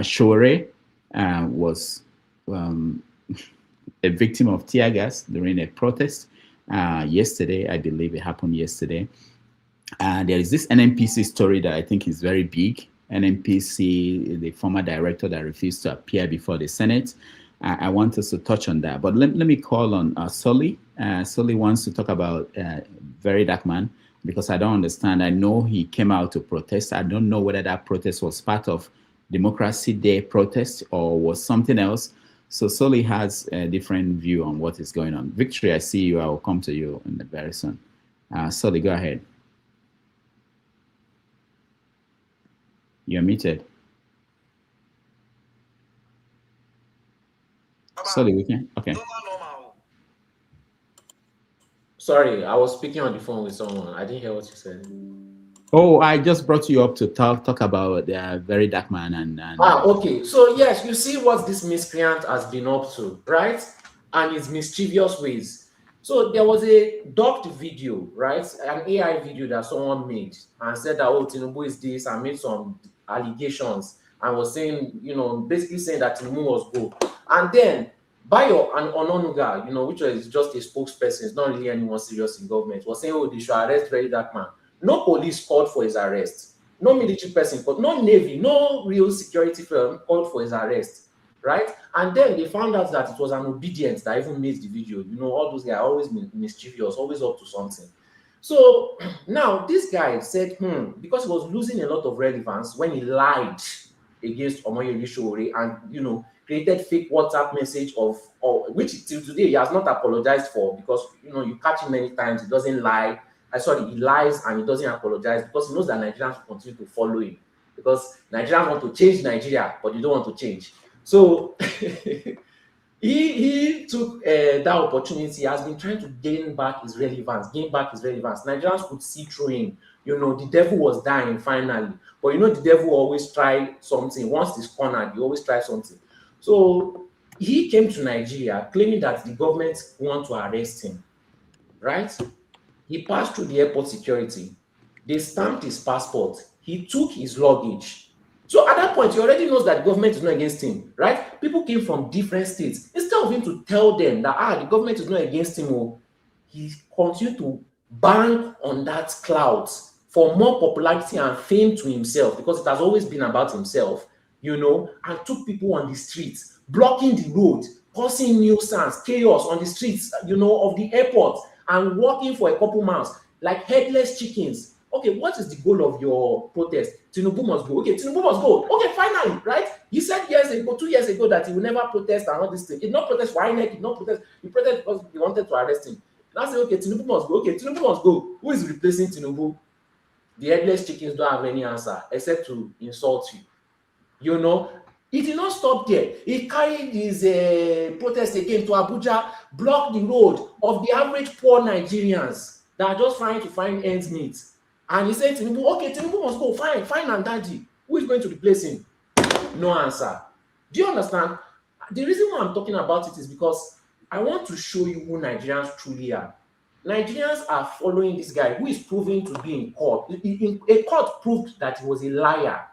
Shore was a victim of tear gas during a protest yesterday. I believe it happened yesterday. There is this NNPC story that I think is very big. NNPC, the former director that refused to appear before the Senate. I want us to touch on that. But let me call on Sully. Sully wants to talk about Very Dark Man, because I don't understand. I know he came out to protest. I don't know whether that protest was part of Democracy Day protest or was something else. So Sully has a different view on what is going on. Victory, I see you. I will come to you in the very soon. Sully, go ahead. You're muted. Sully, we can. Okay. Sorry, I was speaking on the phone with someone. I didn't hear what you said. Oh, I just brought you up to talk about Very Dark Man and okay. So yes, you see what this miscreant has been up to, right? And his mischievous ways. So there was a docked video, right? An AI video that someone made and said that, oh, Tinubu is this, and made some allegations and was saying, basically saying that Tinubu was good. And then Bayo and Ononuga, which was just a spokesperson, it's not really anyone serious in government, was saying, oh, they should arrest Very Dark Man. No police called for his arrest. No military person called, no Navy, no real security firm called for his arrest, right? And then they found out that it was an obedience that even made the video. All those guys are always mischievous, always up to something. So now this guy said, because he was losing a lot of relevance when he lied against Omoyele Sowore and, created fake WhatsApp message which till today he has not apologized for, because, you catch him many times, he doesn't lie. He lies and he doesn't apologize because he knows that Nigerians will continue to follow him, because Nigerians want to change Nigeria, but you don't want to change. So he took that opportunity. He has been trying to gain back his relevance. Nigerians could see through him. The devil was dying finally. But the devil always try something. Once he's cornered, he always try something. So he came to Nigeria claiming that the government want to arrest him, right? He passed through the airport security. They stamped his passport. He took his luggage. So at that point, he already knows that the government is not against him, right? People came from different states. Instead of him to tell them that, the government is not against him, he continued to bank on that clout for more popularity and fame to himself, because it has always been about himself, and took people on the streets, blocking the road, causing nuisance, chaos on the streets, of the airport, and walking for a couple miles like headless chickens. Okay, what is the goal of your protest? Tinubu must go. Okay, Tinubu must go. Okay, finally, right? He said 2 years ago that he will never protest and all this thing. He did not protest for INEC, he did not protest. He protested because he wanted to arrest him. Now say, okay, Tinubu must go. Okay, Tinubu must go. Who is replacing Tinubu? The headless chickens don't have any answer except to insult you. He did not stop there. He carried his protest again to Abuja, blocked the road of the average poor Nigerians that are just trying to find ends meet. And he said, Tinubu, okay, Tinubu must go. Fine, and Daddy. Who is going to replace him? No answer. Do you understand? The reason why I'm talking about it is because I want to show you who Nigerians truly are. Nigerians are following this guy who is proven to be in court. A court proved that he was a liar.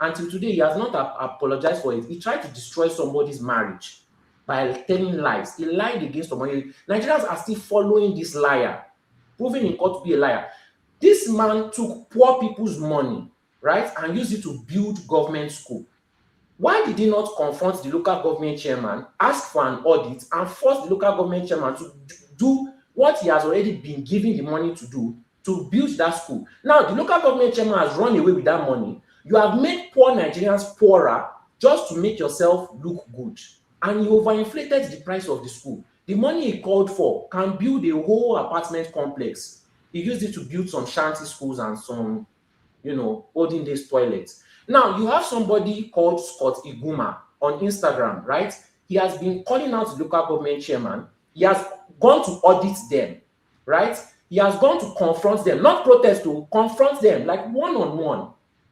Until today, he has not apologized for it. He tried to destroy somebody's marriage by telling lies. He lied against somebody. Nigerians are still following this liar, proven in court to be a liar. This man took poor people's money, right, and used it to build government school. Why did he not confront the local government chairman, ask for an audit, and force the local government chairman to do what he has already been given the money to do, to build that school? Now, the local government chairman has run away with that money. You have made poor Nigerians poorer just to make yourself look good. And you overinflated the price of the school. The money he called for can build a whole apartment complex. He used it to build some shanty schools and some, olden days toilets. Now, you have somebody called Scott Iguma on Instagram, right? He has been calling out the local government chairman. He has gone to audit them, right? He has gone to confront them, not protest, to confront them, like one-on-one,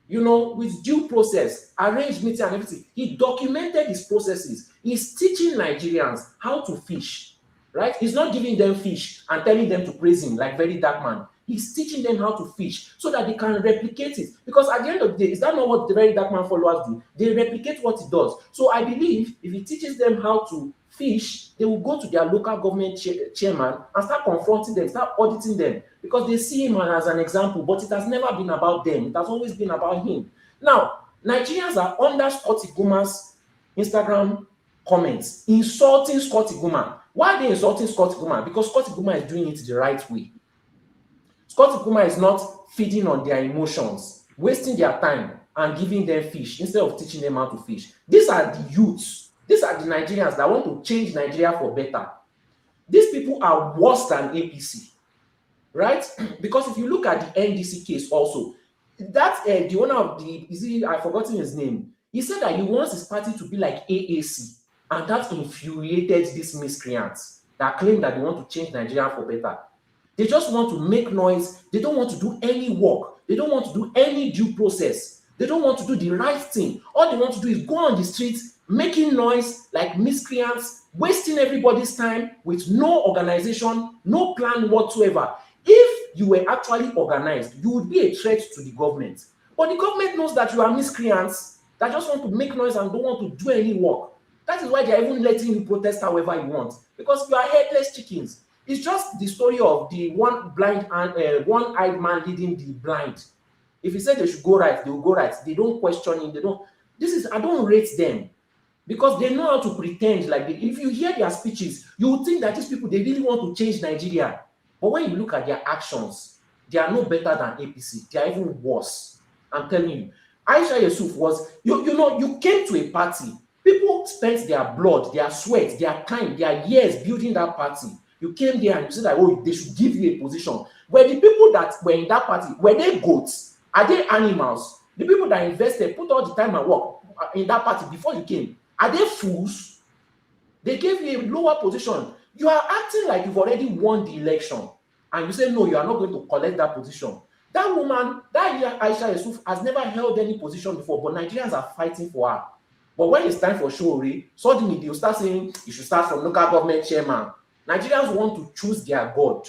with due process, arranged meeting and everything. He documented his processes. He's teaching Nigerians how to fish, right? He's not giving them fish and telling them to praise him like very dark man. He's teaching them how to fish so that they can replicate it. Because at the end of the day, is that not what the very dark man followers do? They replicate what he does. So I believe if he teaches them how to fish, they will go to their local government chairman and start confronting them, start auditing them, because they see him as an example. But it has never been about them. It has always been about him. Now, Nigerians are under Scott Iguma's Instagram comments, insulting Scott Iguma. Why are they insulting Scott Iguma? Because Scott Iguma is doing it the right way. Scott Iguma is not feeding on their emotions, wasting their time and giving them fish instead of teaching them how to fish. These are the youths. These are the Nigerians that want to change Nigeria for better. These people are worse than APC, right? Because if you look at the NDC case also, that the owner of I've forgotten his name. He said that he wants his party to be like AAC, and that infuriated these miscreants that claim that they want to change Nigeria for better. They just want to make noise. They don't want to do any work. They don't want to do any due process. They don't want to do the right thing. All they want to do is go on the streets, making noise like miscreants, wasting everybody's time with no organization, no plan whatsoever. If you were actually organized, you would be a threat to the government. But the government knows that you are miscreants that just want to make noise and don't want to do any work. That is why they are even letting you protest however you want, because you are headless chickens. It's just the story of the one-eyed man leading the blind. If he said they should go right, they will go right. They don't question him. I don't rate them, because they know how to pretend like if you hear their speeches, you would think that these people, they really want to change Nigeria. But when you look at their actions, they are no better than APC. They are even worse. I'm telling you. Aisha Yesufu was, you came to a party. People spent their blood, their sweat, their time, their years building that party. You came there and you said that, they should give you a position. Were the people that were in that party, were they goats? Are they animals? The people that invested, put all the time and work in that party before you came, are they fools? They gave you a lower position. You are acting like you've already won the election. And you say, no, you are not going to collect that position. That woman, that Aisha Yesufu, has never held any position before, but Nigerians are fighting for her. But when it's time for Showri, suddenly they'll start saying you should start from local government chairman. Nigerians want to choose their God.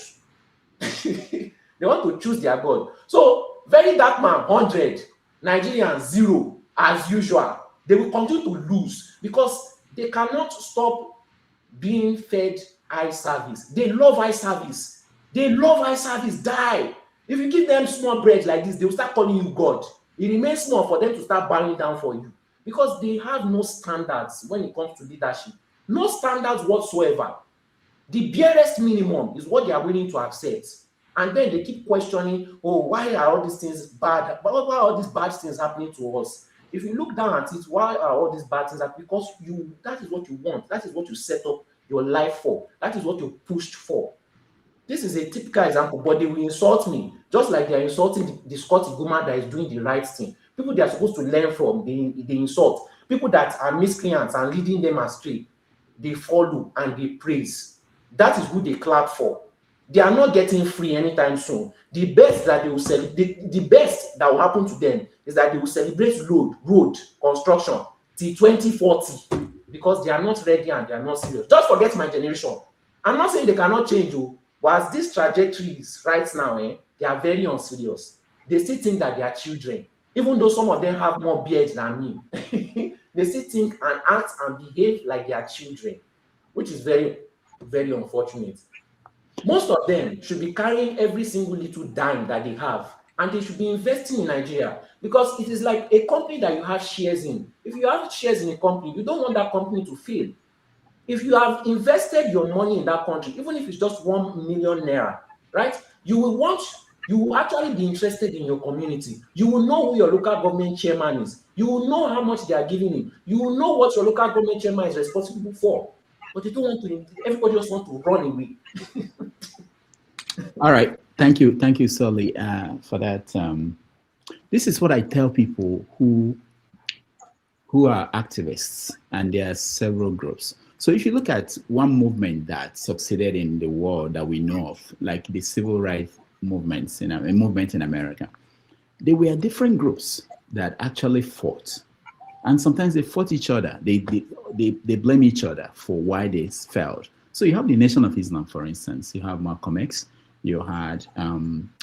They want to choose their God. So, very dark man, 100. Nigerians, 0, as usual. They will continue to lose because they cannot stop being fed eye service. They love eye service. They love eye service, die. If you give them small bread like this, they will start calling you God. It remains small for them to start bowing down for you because they have no standards when it comes to leadership. No standards whatsoever. The barest minimum is what they are willing to accept. And then they keep questioning, oh, why are all these things bad? Why are all these bad things happening to us? If you look down at it, why are all these bad things happening? Because that is what you want. That is what you set up your life for. That is what you pushed for. This is a typical example, but they will insult me, just like they are insulting the Scotty Guma that is doing the right thing. People they are supposed to learn from, they insult. People that are miscreants and leading them astray, they follow and they praise. That is who they clap for. They are not getting free anytime soon. The best that they will celebrate, the best that will happen to them is that they will celebrate road construction till 2040 because they are not ready and they are not serious. Just forget my generation. I'm not saying they cannot change, but as this trajectory is right now, they are very unserious. They still think that they are children, even though some of them have more beards than me. They still think and act and behave like they are children, which is very, very unfortunate. Most of them should be carrying every single little dime that they have, and they should be investing in Nigeria because it is like a company that you have shares in. If you have shares in a company, you don't want that company to fail. If you have invested your money in that country, even if it's just 1 million naira, right? You will actually be interested in your community. You will know who your local government chairman is. You will know how much they are giving him. You will know what your local government chairman is responsible for. But they don't want to, everybody just wants to run away. All right. Thank you, Sully, for that. This is what I tell people who are activists, and there are several groups. So if you look at one movement that succeeded in the world that we know of, like the civil rights movements in America, there were different groups that actually fought. And sometimes they fought each other. They blame each other for why they failed. So you have the Nation of Islam, for instance. You have Malcolm X. You had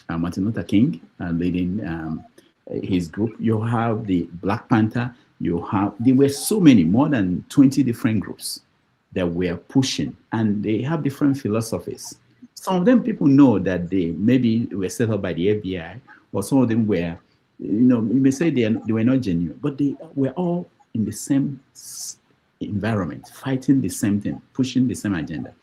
Martin Luther King leading his group. You have the Black Panther. There were so many, more than 20 different groups that were pushing, and they have different philosophies. Some of them people know that they maybe were set up by the FBI, or some of them were, you may say they were not genuine, but they were all in the same environment, fighting the same thing, pushing the same agenda.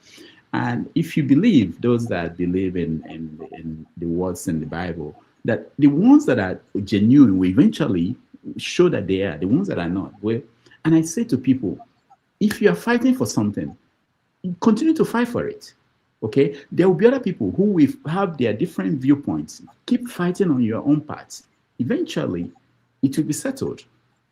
And if you believe, those that believe in the words in the Bible, that the ones that are genuine will eventually show that they are. The ones that are not will. And I say to people, if you are fighting for something, continue to fight for it. Okay? There will be other people who will have their different viewpoints. Keep fighting on your own part. Eventually, it will be settled.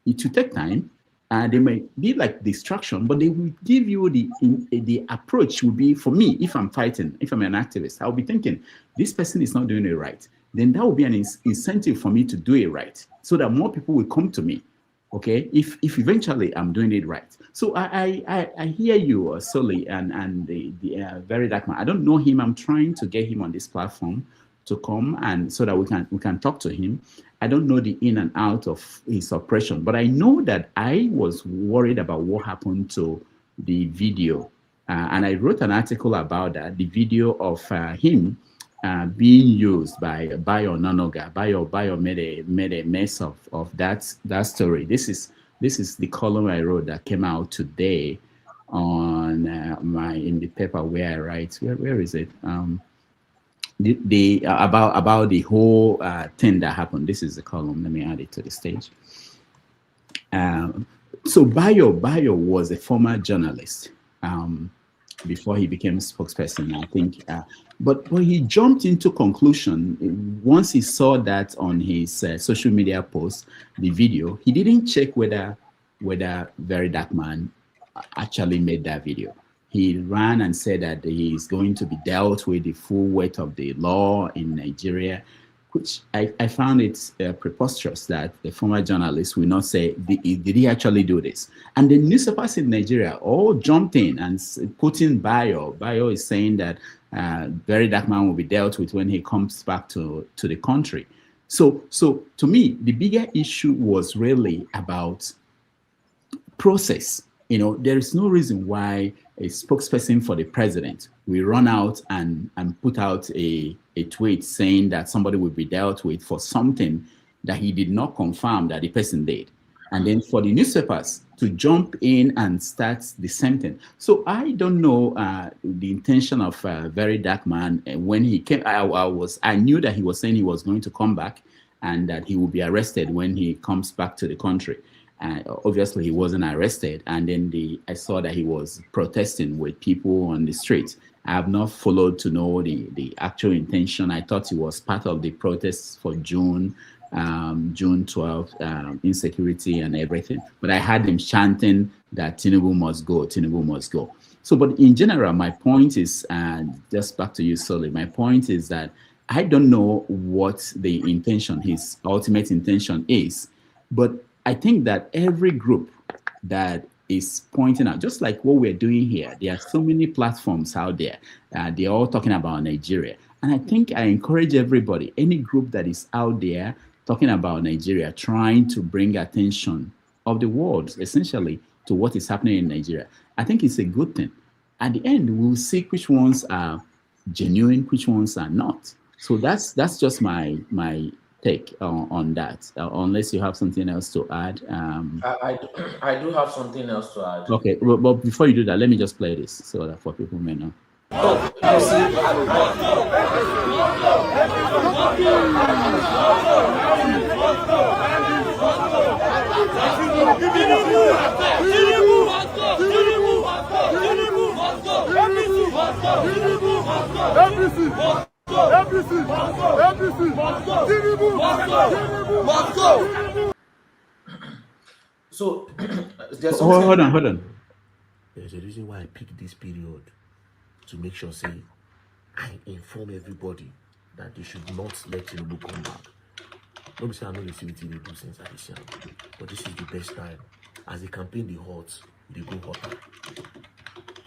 It will take time, and they may be like distraction, but they will give you the approach will be, for me, if I'm fighting, if I'm an activist, I'll be thinking, this person is not doing it right. Then that will be an incentive for me to do it right, so that more people will come to me. Okay, if eventually I'm doing it right. So I hear you, Sully, and the very dark man. I don't know him. I'm trying to get him on this platform to come and so that we can talk to him. I don't know the in and out of his oppression, but I know that I was worried about what happened to the video, and I wrote an article about that. The video of him being used by Bayo Nanoga. Bayo made a mess of that story. This is the column I wrote that came out today on in the paper where I write. Where is it? About the whole thing that happened. This is the column. Let me add it to the stage. So Bayo was a former journalist before he became spokesperson, I think. But when he jumped into conclusion, once he saw that on his social media post, the video, he didn't check whether Very Dark Man actually made that video. He ran and said that he is going to be dealt with the full weight of the law in Nigeria, which I found it preposterous that the former journalist will not say, did he actually do this? And the newspapers in Nigeria all jumped in and put in Bayo. Bayo is saying that Very Dark Man will be dealt with when he comes back to the country. So to me, the bigger issue was really about process. there is no reason why a spokesperson for the president will run out and put out a tweet saying that somebody will be dealt with for something that he did not confirm that the person did. And then for the newspapers to jump in and start the same thing. So I don't know the intention of a very dark man. When he came, I knew that he was saying he was going to come back and that he will be arrested when he comes back to the country. Obviously, he wasn't arrested. And then I saw that he was protesting with people on the street. I have not followed to know the actual intention. I thought he was part of the protests for June 12th, insecurity and everything. But I had him chanting that Tinubu must go, Tinubu must go. So, but in general, my point is, just back to you, Sully, my point is that I don't know what the intention, his ultimate intention is, but I think that every group that is pointing out, just like what we're doing here, there are so many platforms out there. They're all talking about Nigeria. And I think I encourage everybody, any group that is out there talking about Nigeria, trying to bring attention of the world, essentially, to what is happening in Nigeria. I think it's a good thing. At the end, we'll see which ones are genuine, which ones are not. So that's just my take on that, unless you have something else to add. I do have something else to add. Okay, but before you do that, let me just play this so that for people who may know. Oh, you see, so there's something. Hold on. There's a reason why I picked this period to make sure, say, I inform everybody that they should not let Tinubu come back. Don't say I know the CVT they do since I see, but this is the best time. As the campaign they hot, they go hotter.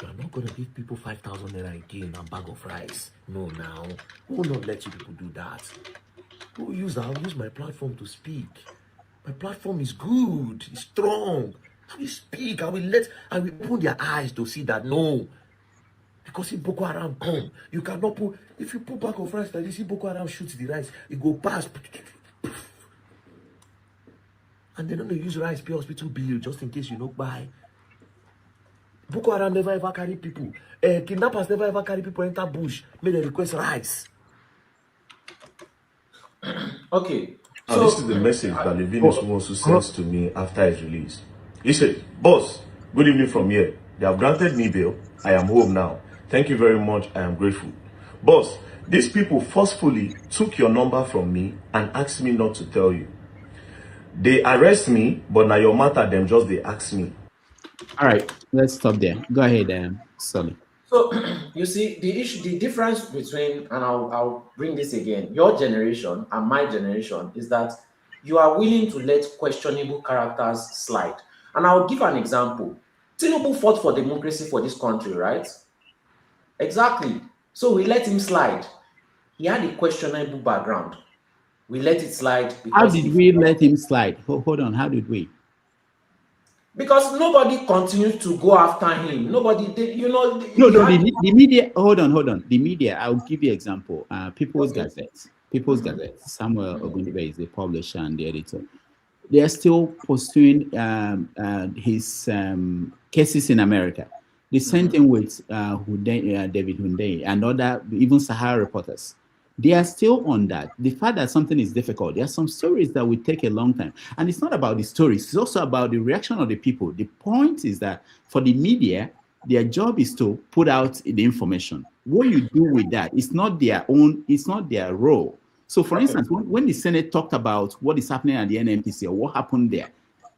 You are not gonna give people 5,000 naira again and bag of rice. No, now who will not let you people do that? I'll use my platform to speak. My platform is good, it's strong. I will speak. I will open their eyes to see that no. Because if Boko Haram come, you cannot put. If you put bag of rice like this, if Boko Haram shoots the rice, it go past. And they don't use rice pay hospital bill just in case you don't buy. Boko Haram never ever carry people. Kidnappers never ever carry people enter bush. May they request rice. Okay. Now, this is the message that Levinus wants to send to me after his release. He said, "Boss, good evening from here. They have granted me bail. I am home now. Thank you very much. I am grateful. Boss, these people forcefully took your number from me and asked me not to tell you. They arrest me, but now your matter, them just they ask me." All right, let's stop there. Go ahead, Sully. So you see the difference between, and I'll bring this again, your generation and my generation is that you are willing to let questionable characters slide. And I'll give an example. Tinubu fought for democracy for this country, right? Exactly. So we let him slide. He had a questionable background. We let it slide. How did we let him slide? Hold on. How did we? Because nobody continued to go after him. Nobody did, No, the media. Hold on. The media. I'll give you an example. People's Gazette. Samuel Ogundibe is the publisher and the editor. They are still pursuing his cases in America. The same thing with David Hunde and other, even Sahara reporters. They are still on that. The fact that something is difficult, there are some stories that will take a long time. And it's not about the stories, it's also about the reaction of the people. The point is that for the media, their job is to put out the information. What you do with that, it's not their own, it's not their role. So for instance, when the Senate talked about what is happening at the NNPC or what happened there,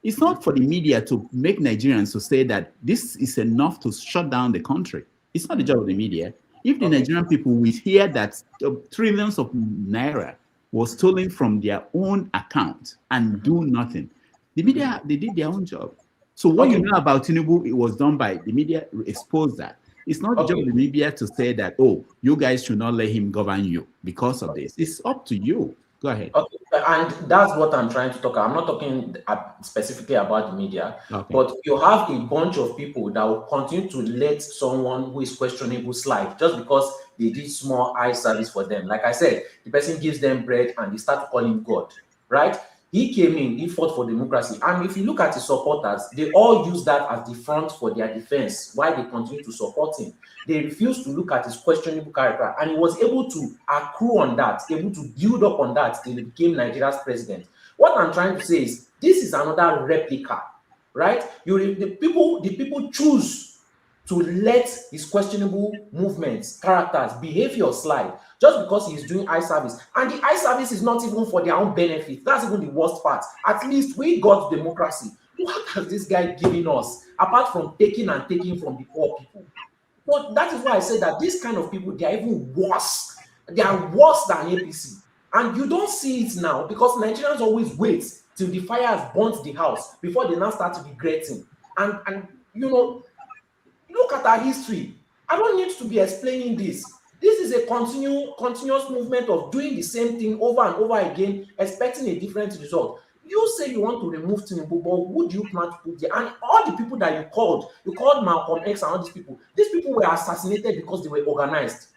it's not for the media to make Nigerians to say that this is enough to shut down the country. It's not the job of the media. If the Nigerian people will hear that trillions of naira was stolen from their own account and do nothing, the media, they did their own job. So what you know about Tinubu, it was done by the media, exposed that. It's not the job of the media to say that, oh, you guys should not let him govern you because of this. It's up to you. Go ahead. Okay, and that's what I'm trying to talk about. I'm not talking specifically about the media, Okay. but you have a bunch of people that will continue to let someone who is questionable slide just because they did small eye service for them. Like I said, the person gives them bread and they start to call him God, right? He came in, he fought for democracy. And if you look at his supporters, they all use that as the front for their defense, why they continue to support him. They refused to look at his questionable character, and he was able to accrue on that, able to build up on that till he became Nigeria's president. What I'm trying to say is this is another replica, right? The people choose to let his questionable movements, characters, behavior slide just because he's doing eye service. And the eye service is not even for their own benefit. That's even the worst part. At least we got democracy. What has this guy given us apart from taking and taking from the poor people? So that is why I say that these kind of people, they are even worse. They are worse than APC. And you don't see it now because Nigerians always wait till the fire has burnt the house before they now start regretting. And you know, look at our history. I don't need to be explaining this. This is a continuous movement of doing the same thing over and over again, expecting a different result. You say you want to remove Tinubu, but who do you plan to put there? And all the people that you called Malcolm X and all these people were assassinated because they were organized.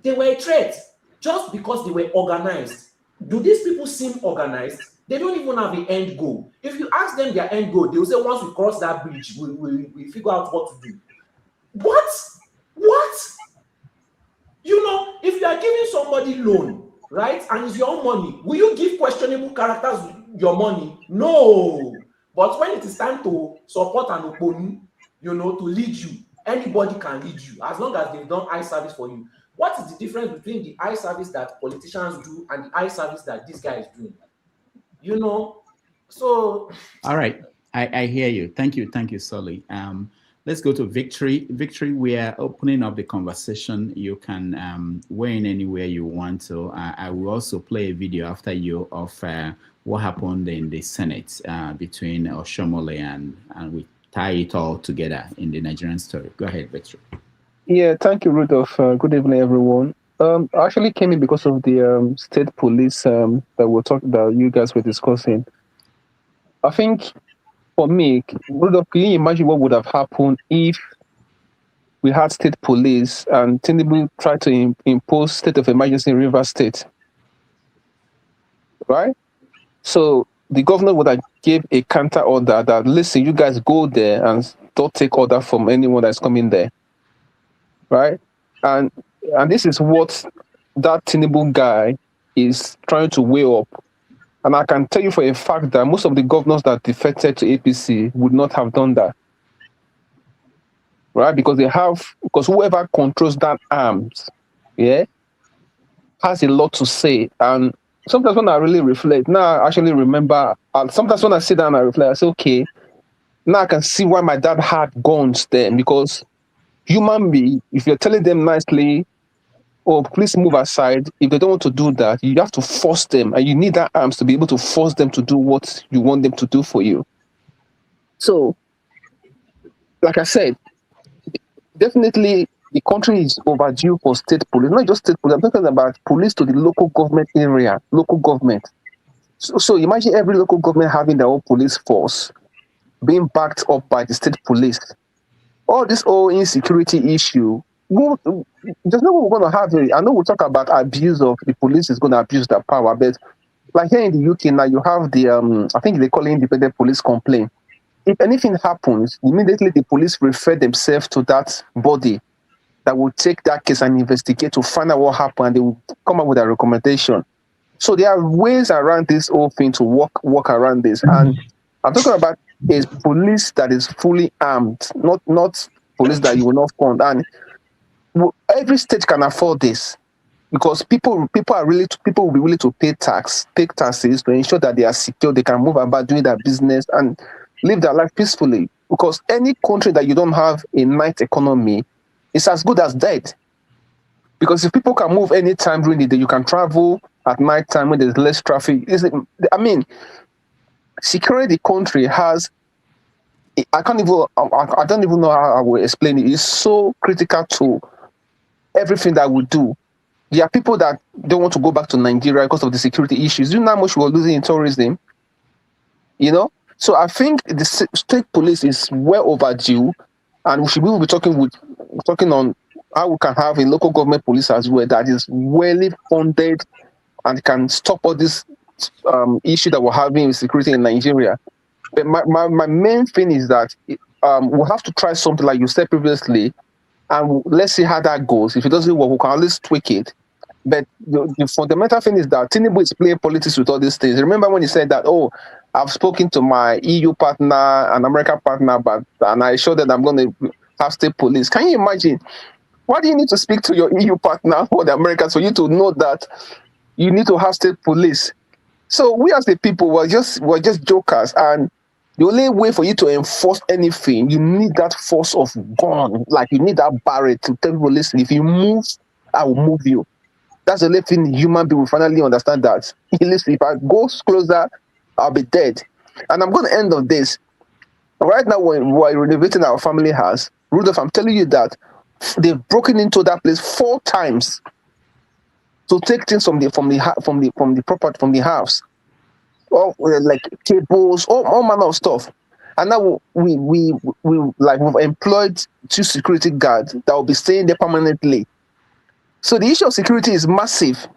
They were a threat just because they were organized. Do these people seem organized? They don't even have an end goal. If you ask them their end goal, they will say, once we cross that bridge, we figure out what to do. What? You know, if you are giving somebody loan, right, and it's your money, will you give questionable characters your money? No. But when it is time to support an opponent, you know, to lead you, anybody can lead you as long as they've done eye service for you. What is the difference between the eye service that politicians do and the eye service that this guy is doing? You know, so. All right, I hear you. Thank you, Sully. Let's go to Victory. Victory, we are opening up the conversation. You can weigh in anywhere you want to. I will also play a video after you of what happened in the Senate between Oshomole and we tie it all together in the Nigerian story. Go ahead, Victory. Yeah, thank you, Rudolph. Good evening, everyone. I actually came in because of the state police that you guys were discussing. I think for me, Rudolph, can you imagine what would have happened if we had state police and Tinubu tried to impose state of emergency in Rivers State? Right? So the governor would have gave a counter order that, listen, you guys go there and don't take order from anyone that's coming there. Right? And this is what that Tinubu guy is trying to weigh up. And I can tell you for a fact that most of the governors that defected to APC would not have done that. Right? Because whoever controls that arms, yeah, has a lot to say. And sometimes when I really reflect, now I actually remember, sometimes when I sit down and I reflect, I say, okay, now I can see why my dad had guns then, because human being, if you're telling them nicely, oh, please move aside, if they don't want to do that, you have to force them, and you need that arms to be able to force them to do what you want them to do for you. So, like I said, definitely the country is overdue for state police, not just state police, I'm talking about police to the local government area, local government. So imagine every local government having their own police force being backed up by the state police. All this whole insecurity issue, there's no way we're going to have it. I know we'll talk about abuse of the police is going to abuse their power, but like here in the UK now, you have the, I think they call it independent police complaint. If anything happens, immediately the police refer themselves to that body that will take that case and investigate to find out what happened, and they will come up with a recommendation. So there are ways around this whole thing to work around this. And I'm talking about a police that is fully armed, not police that you will not fund. And every state can afford this because people will be willing to pay taxes to ensure that they are secure, they can move about doing their business and live their life peacefully. Because any country that you don't have a night economy is as good as dead. Because if people can move anytime during the day, you can travel at night time when there's less traffic. Securing the country has, I don't even know how I will explain it. It's so critical to everything that we do. There are people that don't want to go back to Nigeria because of the security issues. You know how much we're losing in tourism? You know? So I think the state police is well overdue, and we should be talking on how we can have a local government police as well that is well funded and can stop all this issue that we're having with security in Nigeria. But my main thing is that we'll have to try something like you said previously, and let's see how that goes. If it doesn't work, we can always tweak it. But the fundamental thing is that Tinubu is playing politics with all these things. Remember when he said that, oh, I've spoken to my EU partner and American partner, and I showed that I'm going to have state police. Can you imagine? Why do you need to speak to your EU partner or the Americans for you to know that you need to have state police? So we as the people were just jokers, and the only way for you to enforce anything, you need that force of gun. Like you need that barrel to tell people, listen, if you move, I will move you. That's the only thing human beings will finally understand that. Listen, if I go closer, I'll be dead. And I'm going to end on this. Right now, when we're renovating our family house, Rudolph, I'm telling you that they've broken into that place 4 times to take things from the property, from the house, or like cables, all manner of stuff. And now we've employed 2 security guards that will be staying there permanently. So the issue of security is massive,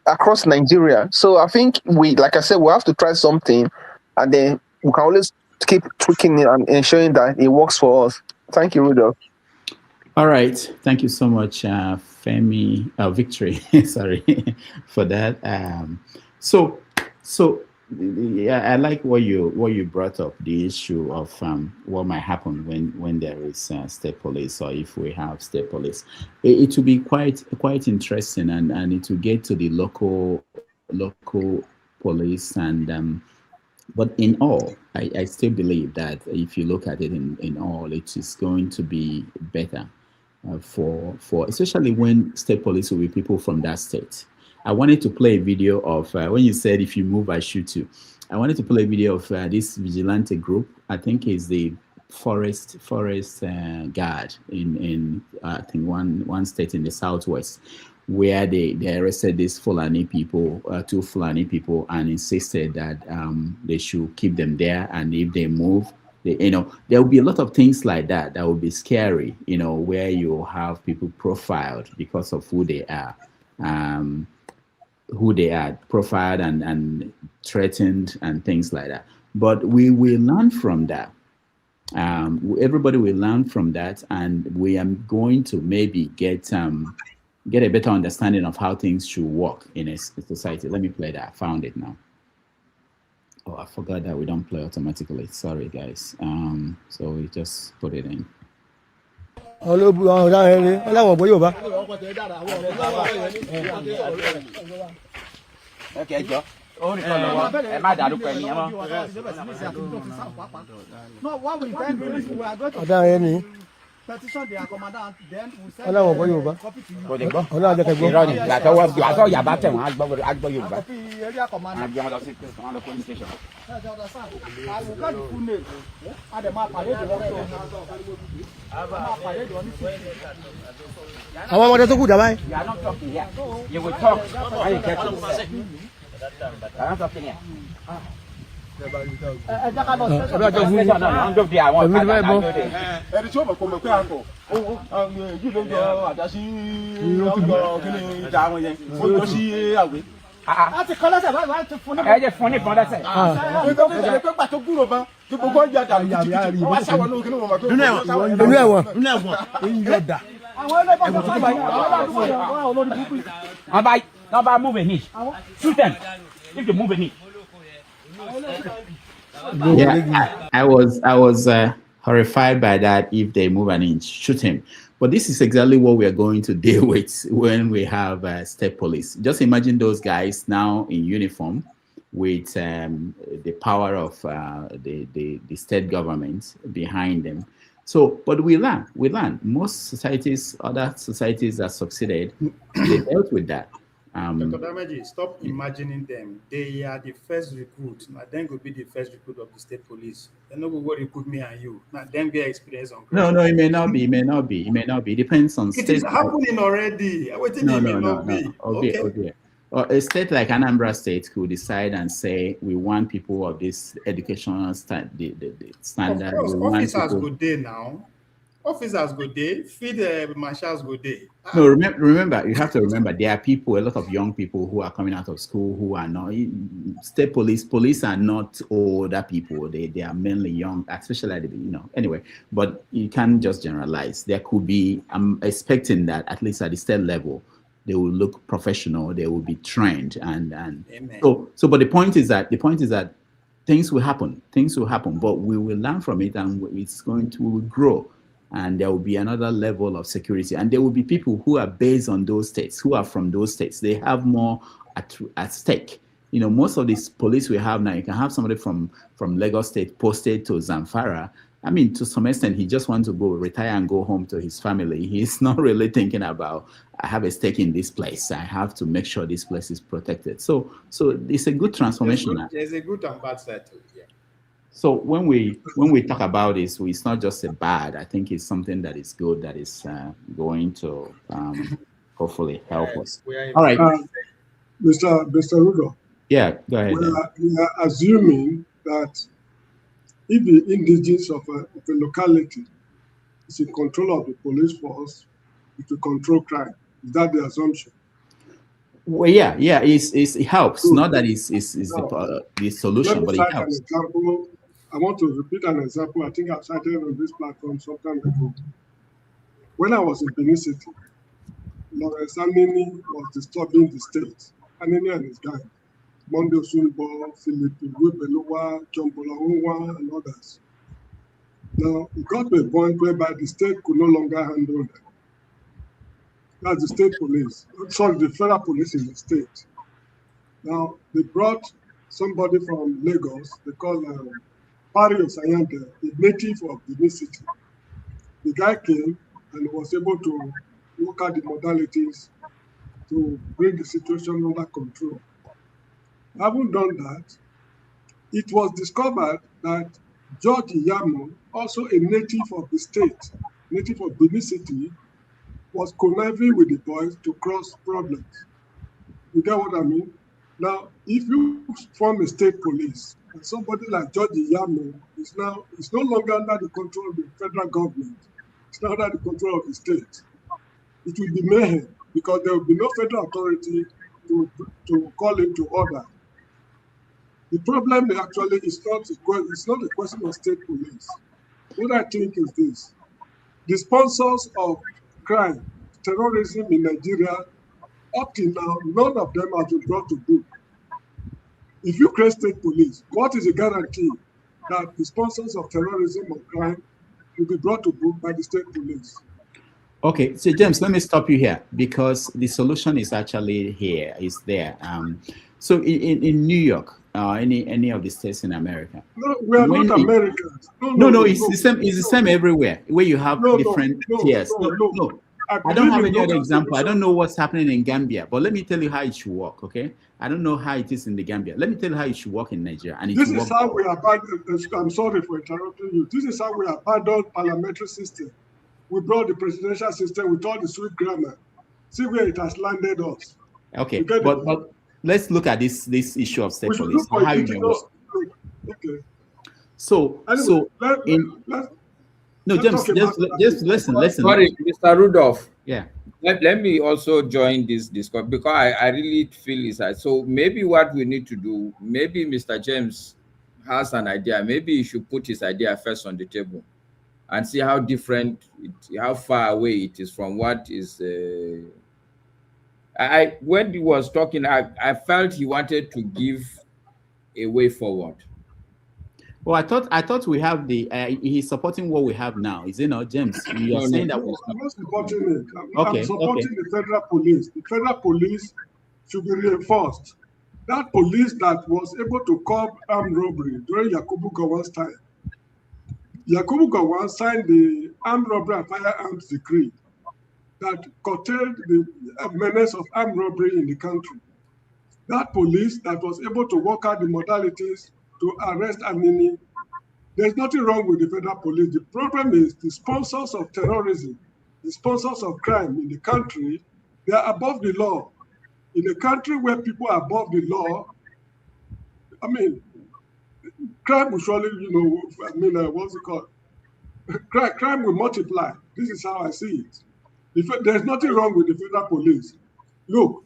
across Nigeria. So I think like I said, we have to try something, and then we can always keep tweaking it and ensuring that it works for us. Thank you, Rudolph. All right. Thank you so much, Femi, Victory, sorry, for that. So yeah, I like what you brought up, the issue of what might happen when there is state police, or if we have state police. It will be quite interesting, and it will get to the local police, and but in all, I still believe that if you look at it in all, it is going to be better for especially when state police will be people from that state. I wanted to play a video of when you said, if you move, I shoot you. I wanted to play a video of this vigilante group. I think it's the forest guard in I think one state in the southwest, where they arrested these Fulani people, 2 Fulani people, and insisted that they should keep them there, and if they move, there will be a lot of things like that will be scary, where you have people profiled because of who they are. Profiled and threatened and things like that. But we will learn from that. Everybody will learn from that, and we are going to maybe get a better understanding of how things should work in a society. Let me play that. I found it now. Oh, I forgot that we don't play automatically. Sorry, guys. So we just put it in. Petition their commandant, then we copy send copy to you. Copy area commandant. I will get the full name. And the map You are not talking here. You will talk when you get to the You are not talking here. Shoot them if you move a knee. Yeah, I was horrified by that. If they move an inch, shoot him. But this is exactly what we are going to deal with when we have state police. Just imagine those guys now in uniform with the power of the state government behind them. So, but we learn. Most societies, other societies that succeeded, they dealt with that. Dr. Damaji, stop imagining them. They are the first recruit. Now, then will be the first recruit of the state police. They know what recruit me and you. Now, then get experience on ground. No, it may not be. It may not be. It may not be. It depends on It states. is happening already. What did No. it may not be? Okay. Or a state like Anambra State could decide and say, we want people of this educational the standard. Of course, we want officers people... go there now. Officers go there. Feed marshals go there. No, remember, you have to remember, there are people, a lot of young people who are coming out of school who are not state police. Police are not older people. They are mainly young, especially at the, anyway. But you can't just generalize. There could be. I'm expecting that at least at the state level, they will look professional. They will be trained, and Amen. so. But the point is that things will happen. Things will happen, but we will learn from it, and it's going to grow. And there will be another level of security. And there will be people who are based on those states, who are from those states. They have more at stake. Most of these police we have now, you can have somebody from Lagos State posted to Zamfara. I mean, to some extent, he just wants to go retire and go home to his family. He's not really thinking about, I have a stake in this place. I have to make sure this place is protected. So it's a good transformation. There's a good and bad side to it, yeah. So when we talk about this, it's not just a bad. I think it's something that is good, that is going to hopefully help us. All right, Mr. Rudolph. Yeah, go ahead. We are assuming that if the indigenous of a locality is in control of the police force, it will control crime. Is that the assumption? Well, yeah, it helps. Good. Not that it's the solution, but it helps. An example. I want to repeat an example. I think I've cited on this platform some time ago. When I was in Benin City, Lawrence Anini was disturbing the state. Anini and his gang, Mondo Sunbo, Philippe Webelowa, John Bolahunwa, and others. Now, it got to a point whereby the state could no longer handle them. That's the state police. Sorry, the federal police in the state. Now, they brought somebody from Lagos, they call Pari Osayante, a native of the city. The guy came and was able to look at the modalities to bring the situation under control. Having done that, it was discovered that George Iyamo, also a native of the state, native of Benin City, was conniving with the boys to cross problems. You get what I mean? Now, if you form a state police, and somebody like George Iyamo is no longer under the control of the federal government, it's now under the control of the state, it will be mayhem because there will be no federal authority to call him to order. The problem actually is not a question of state police. What I think is this: the sponsors of crime, terrorism in Nigeria, up till now, none of them have been brought to book. If you create state police, what is the guarantee that the sponsors of terrorism or crime will be brought to book by the state police? Okay, so James, let me stop you here because the solution is actually here, is there. So in New York, any of the states in America. No, we are not Americans. No, it's the same. It's the same everywhere where you have different tiers. No. I don't have any other example. I don't know what's happening in Gambia, but let me tell you how it should work. Okay, I don't know how it is in the Gambia. Let me tell you how it should work in Nigeria. And this is how we abandoned. I'm sorry for interrupting you. This is how we abandoned parliamentary system. We brought the presidential system with all the sweet grammar. See where it has landed us. Okay, but let's look at this issue of state police. How you work. Okay. So no, James, just listen. Sorry, Mr. Rudolph. Yeah. Let me also join this discussion because I really feel it's like, so maybe what we need to do, maybe Mr. James has an idea. Maybe he should put his idea first on the table and see how different, how far away it is from what is. When he was talking, I felt he wanted to give a way forward. Well, I thought we have he's supporting what we have now. Is it not, James? You are saying that I'm not supporting it. I'm supporting the federal police. The federal police should be reinforced. That police that was able to curb armed robbery during Yakubu Gowon's time. Yakubu Gowon signed the Armed Robbery and Firearms Decree that curtailed the menace of armed robbery in the country. That police that was able to work out the modalities to arrest Amini, there's nothing wrong with the federal police. The problem is the sponsors of terrorism, the sponsors of crime in the country, they are above the law. In a country where people are above the law, I mean, crime will surely, what's it called? Crime will multiply. This is how I see it. There's nothing wrong with the federal police. Look,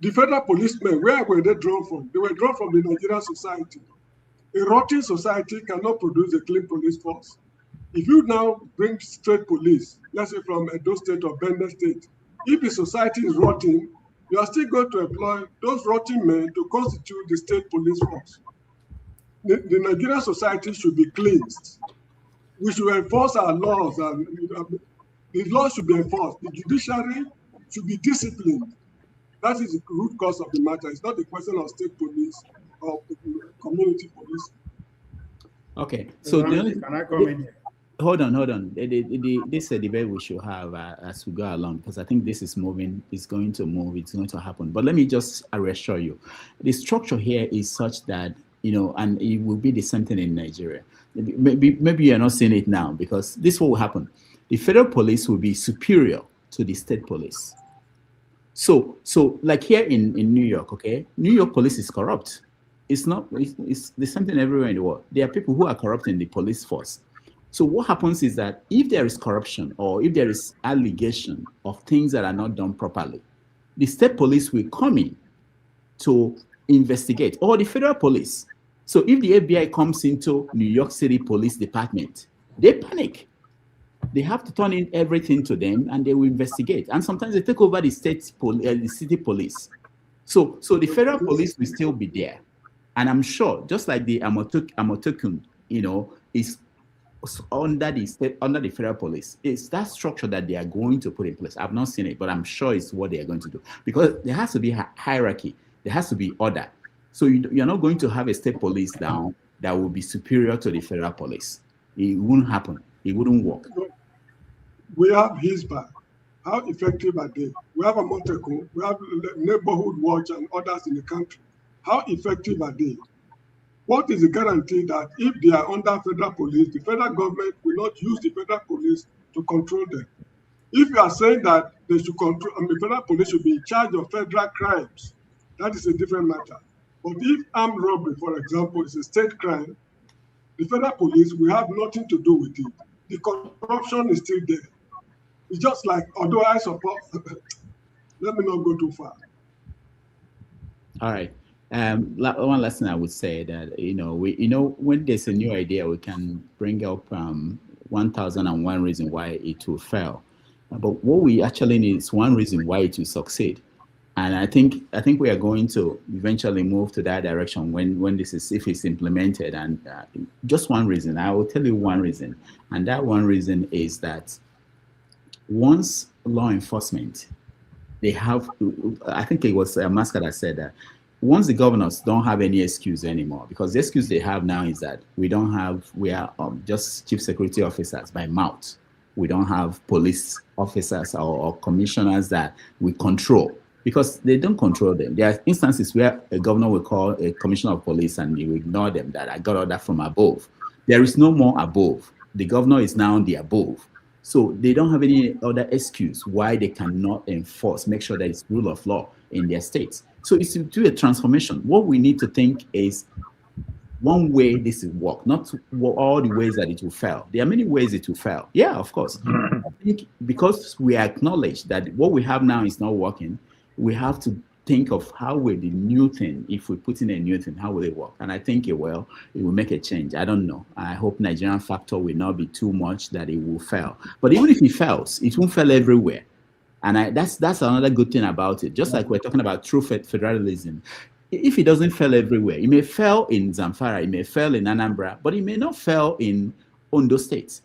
the federal policemen, where were they drawn from? They were drawn from the Nigerian society. A rotting society cannot produce a clean police force. If you now bring straight police, let's say from Edo State or Bender State, if the society is rotting, you are still going to employ those rotting men to constitute the state police force. The Nigerian society should be cleansed. We should enforce our laws, and the laws should be enforced. The judiciary should be disciplined. That is the root cause of the matter. It's not a question of state police or community police. Okay, so can I come in here? Hold on. This is a debate we should have as we go along, because I think this is moving, it's going to move, it's going to happen. But let me just reassure you, the structure here is such that, and it will be the same thing in Nigeria. Maybe you're not seeing it now, because this will happen. The federal police will be superior to the state police. So like here in New York, okay, New York police is corrupt. It's the same thing everywhere in the world. There are people who are corrupt in the police force. So what happens is that if there is corruption or if there is allegation of things that are not done properly, the state police will come in to investigate, or the federal police. So if the FBI comes into New York City Police Department, they panic. They have to turn in everything to them, and they will investigate. And sometimes they take over the the city police. So the federal police will still be there. And I'm sure, just like the Amotekun, is under the federal police, it's that structure that they are going to put in place. I've not seen it, but I'm sure it's what they are going to do, because there has to be a hierarchy, there has to be order. So you're not going to have a state police down that will be superior to the federal police. It wouldn't happen. It wouldn't work. We have HISBA. How effective are they? We have a Montecon, we have Neighborhood Watch and others in the country. How effective are they? What is the guarantee that if they are under federal police, the federal government will not use the federal police to control them? If you are saying that they should control, the federal police should be in charge of federal crimes, that is a different matter. But if armed robbery, for example, is a state crime, the federal police will have nothing to do with it. The corruption is still there. It's just like, although I support, let me not go too far. All right. One last thing I would say that, when there's a new idea, we can bring up 1001 reason why it will fail. But what we actually need is one reason why it will succeed. And I think we are going to eventually move to that direction when this is, if it's implemented. And just one reason, I will tell you one reason. And that one reason is that once law enforcement, they have, I think it was Masker that said that, once the governors don't have any excuse anymore, because the excuse they have now is that we are just chief security officers by mouth. We don't have police officers or commissioners that we control, because they don't control them. There are instances where a governor will call a commissioner of police and you ignore them, that I got order from above. There is no more above. The governor is now the above. So they don't have any other excuse why they cannot enforce, make sure that it's rule of law in their states. So it's to do a transformation. What we need to think is one way this will work, not all the ways that it will fail. There are many ways it will fail. Yeah, of course. I think because we acknowledge that what we have now is not working, we have to think of how will the new thing, if we put in a new thing, how will it work? And I think it will make a change. I don't know. I hope Nigerian factor will not be too much that it will fail. But even if it fails, it won't fail everywhere. And that's another good thing about it. Just like we're talking about true federalism, if it doesn't fail everywhere, it may fail in Zamfara, it may fail in Anambra, but it may not fail in Ondo State.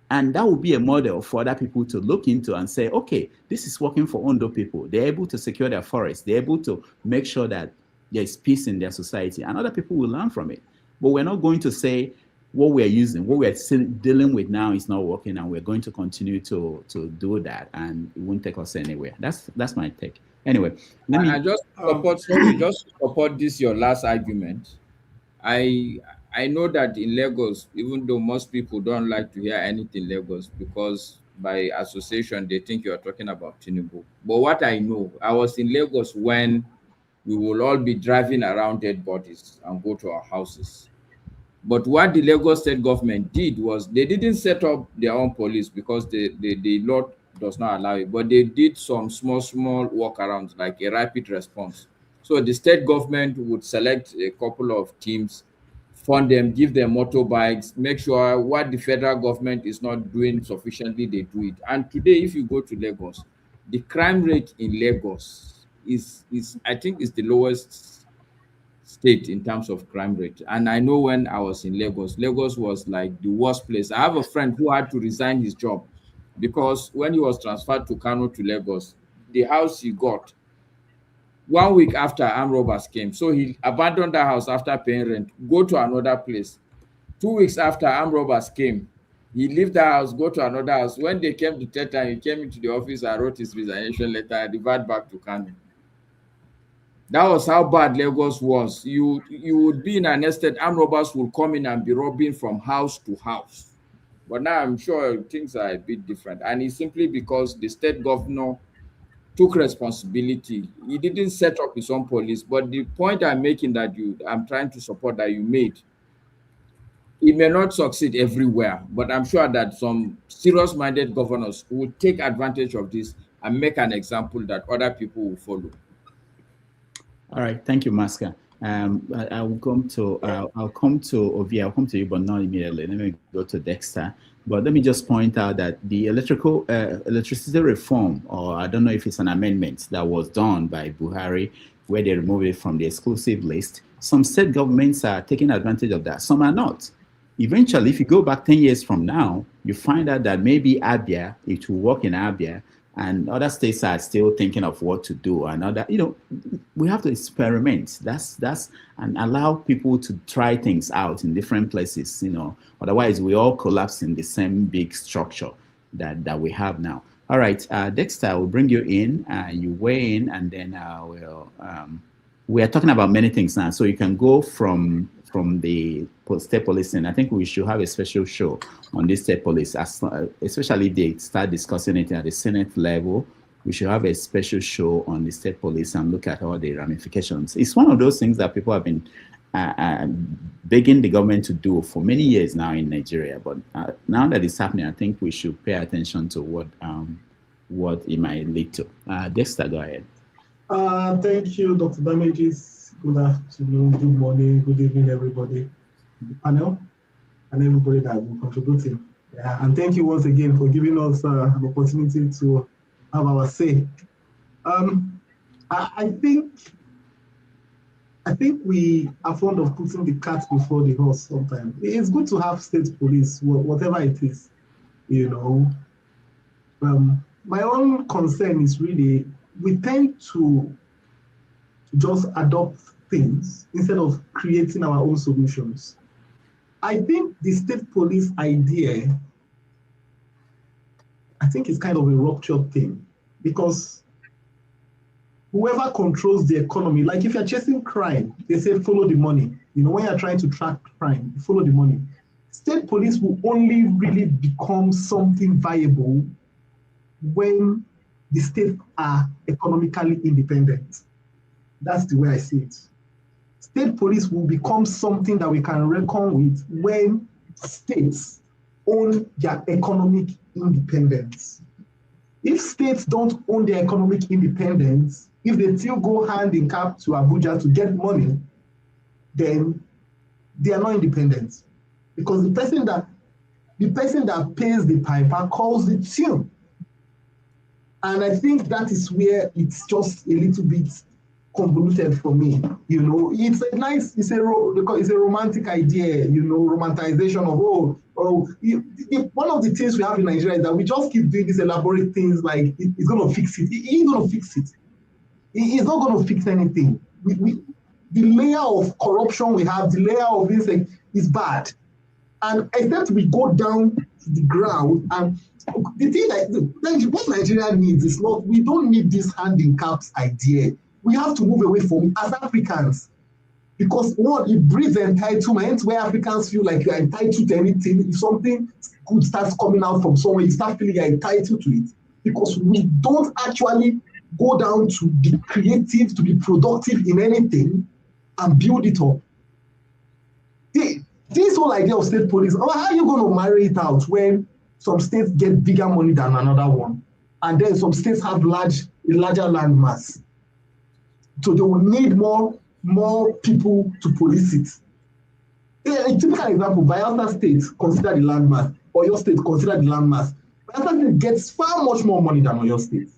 And that will be a model for other people to look into and say, okay, this is working for Ondo people. They're able to secure their forests. They're able to make sure that there is peace in their society, and other people will learn from it. But we're not going to say what we're using, what we're still dealing with now is not working, and we're going to continue to do that, and it won't take us anywhere. That's my take. Anyway, let me just support this your last argument. I know that in Lagos, even though most people don't like to hear anything Lagos, because by association they think you are talking about Tinubu. But what I know, I was in Lagos when we will all be driving around dead bodies and go to our houses. But what the Lagos state government did was they didn't set up their own police because the law does not allow it, but they did some small workarounds like a rapid response. So the state government would select a couple of teams, fund them, give them motorbikes, make sure what the federal government is not doing sufficiently, they do it. And today, if you go to Lagos, the crime rate in Lagos is I think is the lowest state in terms of crime rate. And I know when I was in Lagos, Lagos was like the worst place. I have a friend who had to resign his job because when he was transferred to Kano to Lagos, the house he got 1 week after armed robbers came. So he abandoned that house after paying rent, go to another place. 2 weeks after armed robbers came, he left the house, go to another house. When they came the third time, he came into the office and wrote his resignation letter and revert back to Kano. That was how bad Lagos was. You would be in an estate, armed robbers will come in and be robbing from house to house. But now I'm sure things are a bit different. And it's simply because the state governor took responsibility. He didn't set up his own police. But the point I'm making that I'm trying to support that you made, it may not succeed everywhere, but I'm sure that some serious-minded governors will take advantage of this and make an example that other people will follow. All right, thank you, Maska. I'll come to Ovia. I'll come to you, but not immediately. Let me go to Dexter. But let me just point out that the electricity reform, or I don't know if it's an amendment that was done by Buhari, where they removed it from the exclusive list. Some state governments are taking advantage of that. Some are not. Eventually, if you go back 10 years from now, you find out that maybe Abia, it will work in Abia, and other states are still thinking of what to do. And other, we have to experiment. That's and allow people to try things out in different places. Otherwise we all collapse in the same big structure that we have now. All right, Dexter, I will bring you in. You weigh in, and then we are talking about many things now. So you can go from the state police, and I think we should have a special show on this state police, especially if they start discussing it at the Senate level. We should have a special show on the state police and look at all the ramifications. It's one of those things that people have been begging the government to do for many years now in Nigeria. But now that it's happening, I think we should pay attention to what it might lead to. Dexter, go ahead. Thank you, Dr. Damages. Good afternoon, good morning, good evening, everybody in the panel, and everybody that will be contributing. And thank you once again for giving us an opportunity to have our say. I think we are fond of putting the cart before the horse sometimes. It's good to have state police, whatever it is, My own concern is really, we tend to just adopt things instead of creating our own solutions. I think the state police idea, I think it's kind of a ruptured thing, because whoever controls the economy, like if you're chasing crime, they say follow the money. When you're trying to track crime, follow the money. State police will only really become something viable when the states are economically independent. That's the way I see it. State police will become something that we can reckon with when states own their economic independence. If states don't own their economic independence, if they still go hand in hand to Abuja to get money, then they are not independent. Because the person that pays the piper calls the tune. And I think that is where it's just a little bit convoluted for me. It's a romantic idea, romanticization of, one of the things we have in Nigeria is that we just keep doing these elaborate things like it's going to fix it. It ain't going to fix it. It's not going to fix anything. The layer of corruption we have, the layer of this is bad. And except we go down to the ground, and the thing what Nigeria needs is not, we don't need this handicaps idea. We have to move away from it as Africans. Because one, it breeds entitlement where Africans feel like you're entitled to anything. If something good starts coming out from somewhere, you start feeling you're entitled to it. Because we don't actually go down to be creative, to be productive in anything and build it up. This whole idea of state police, how are you going to marry it out when some states get bigger money than another one? And then some states have larger land mass. So they will need more people to police it. A typical example, Bayelsa State consider the land mass, Oyo State consider the land mass. Bayelsa State gets far much more money than Oyo State.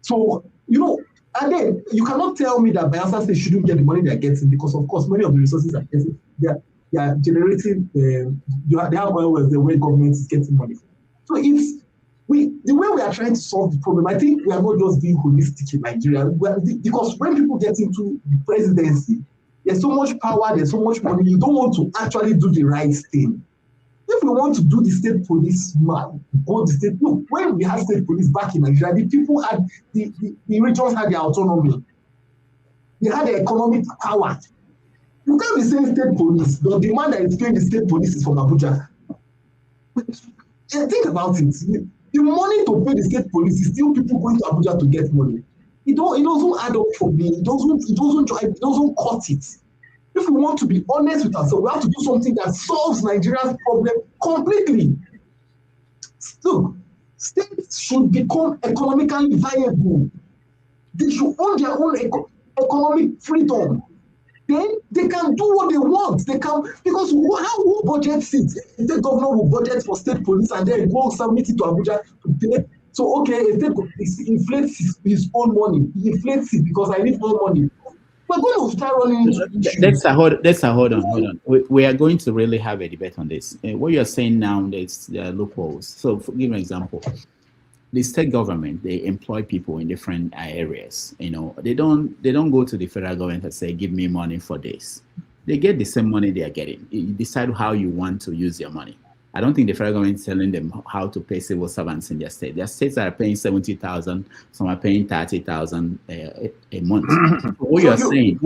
So, and then you cannot tell me that Bayelsa State shouldn't get the money they're getting, because of course many of the resources are getting, they are generating, they have oil wells the way government is getting money. So the way we are trying to solve the problem, I think we are not just being holistic in Nigeria, because when people get into the presidency, there's so much power, there's so much money, you don't want to actually do the right thing. If we want to do the state police, when we had state police back in Nigeria, the people had, the regions had their autonomy. They had the economic power. You can't be saying state police, but the man that is paying the state police is from Abuja. Think about it. The money to pay the state police is still people going to Abuja to get money. It doesn't add up for me. It doesn't cut it. If we want to be honest with ourselves, we have to do something that solves Nigeria's problem completely. Look, states should become economically viable. They should own their own economic freedom. Then they can do what they want. They can, because who budgets it? The governor will budget for state police and then go submit it to Abuja to pay. So okay, a state inflates his own money. He inflates it because I need more money. We're going to start running into hold on. We are going to really have a debate on this. What you're saying now, there's loopholes. So give me an example. The state government, they employ people in different areas. They don't go to the federal government and say, give me money for this. They get the same money they are getting. You decide how you want to use your money. I don't think the federal government is telling them how to pay civil servants in their state. There are states that are paying 70,000, some are paying 30,000 a month. What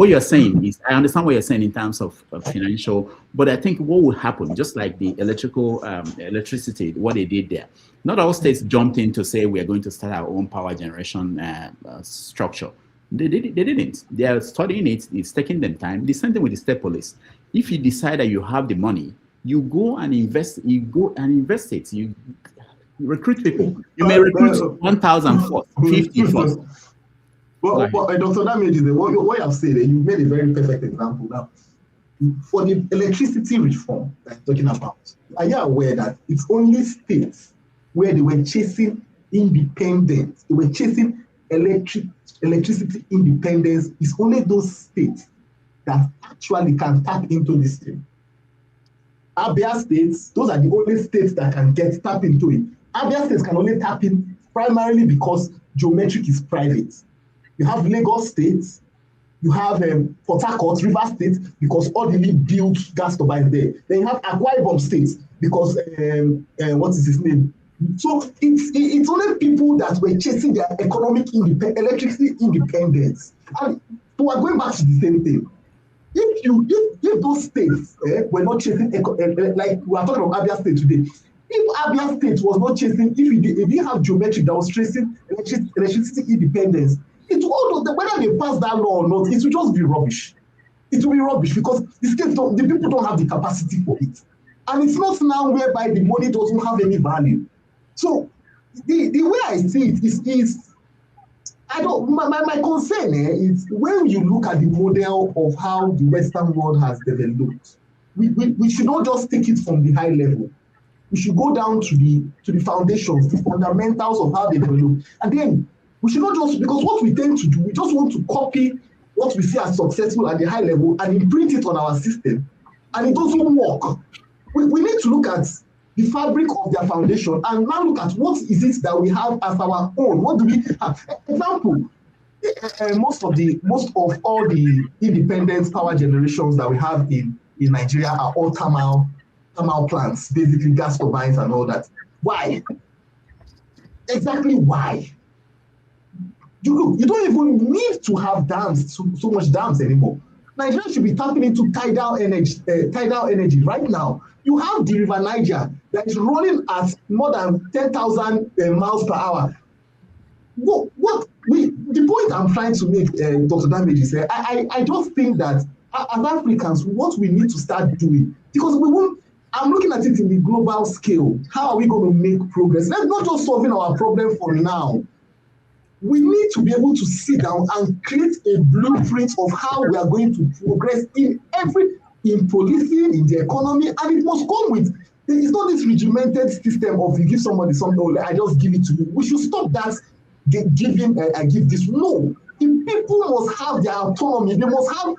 you're saying is, I understand what you're saying in terms of financial, but I think what would happen, just like the electricity, what they did there, not all states jumped in to say we are going to start our own power generation structure. They didn't. They are studying it. It's taking them time. The same thing with the state police. If you decide that you have the money, you go and invest. You go and invest it. You recruit people. You may recruit 1,000 first, 50 first. But Dr. Damage, what you have said, you made a very perfect example. Now, for the electricity reform that I'm talking about, are you aware that it's only states where they were chasing independence, they were chasing electricity independence? It's only those states that actually can tap into this thing. Abia states, those are the only states that can tap into it. Abia states can only tap in primarily because geometric is private. You have Lagos states, you have Port Harcourt, River State, because all the league built gas turbines there. Then you have Akwa Ibom states because what is his name? So it's only people that were chasing their electricity independence. And so we're going back to the same thing. If those states were not chasing, like we are talking about Abia State today, if Abia State was not chasing, if it didn't have geometric that was chasing electricity independence, whether they pass that law or not, it will just be rubbish. It will be rubbish because the people don't have the capacity for it. And it's not now whereby the money doesn't have any value. So the way I see it is my concern is when you look at the model of how the Western world has developed, we should not just take it from the high level. We should go down to the foundations, the fundamentals of how they develop. And then we should not just, because what we tend to do, we just want to copy what we see as successful at the high level and imprint it on our system. And it doesn't work. We need to look at the fabric of their foundation and now look at what is it that we have as our own. What do we have? Example, most of all the independent power generations that we have in Nigeria are all thermal thermal plants, basically gas turbines and all that. Why? Exactly why? You don't even need to have dams, so much dams anymore. Nigeria should be tapping into tidal energy right now. You have the River Niger that is running at more than 10,000 miles per hour. The point I'm trying to make, Dr. Damage, is I just think that as Africans, what we need to start doing, because we won't, I'm looking at it in the global scale. How are we going to make progress? Let's not just solving our problem for now. We need to be able to sit down and create a blueprint of how we are going to progress in policing, in the economy, and it must come with, it's not this regimented system of you give somebody something, I just give it to you. We should stop that giving, I give this. No, the people must have their autonomy. They must have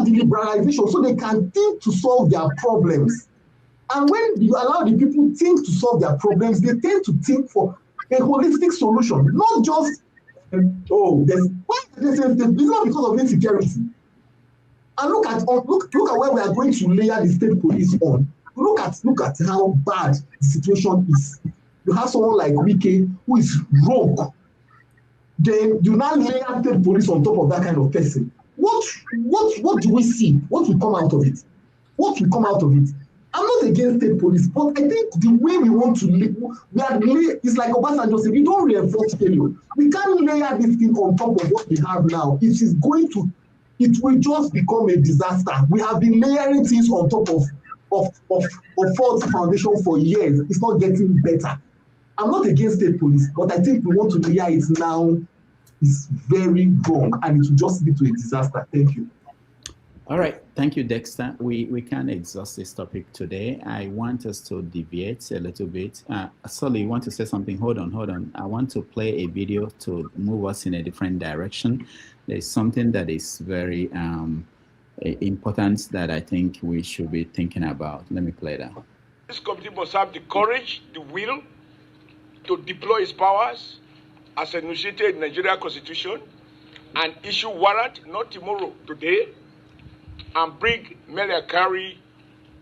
the liberalization so they can think to solve their problems. And when you allow the people think to solve their problems, they tend to think for a holistic solution, not just it's not because of insecurity. And look at where we are going to layer the state police on. Look at how bad the situation is. You have someone like Wike who is rogue. Then you now layer state police on top of that kind of person. What do we see? What will come out of it? What will come out of it? I'm not against state police, but I think the way we want to live, it's like Obasanjo said, we don't reinforce failure. We can't layer this thing on top of what we have now. It will just become a disaster. We have been layering things on top of false foundation for years. It's not getting better. I'm not against state police, but I think we want to layer it now. It's very wrong, and it will just lead to a disaster. Thank you. All right, thank you, Dexter. We can't exhaust this topic today. I want us to deviate a little bit. Sully, you want to say something? Hold on. I want to play a video to move us in a different direction. There's something that is very important that I think we should be thinking about. Let me play that. This committee must have the courage, the will to deploy its powers as enunciated in the Nigerian Constitution and issue warrant, not tomorrow, today, and bring Maria Carey,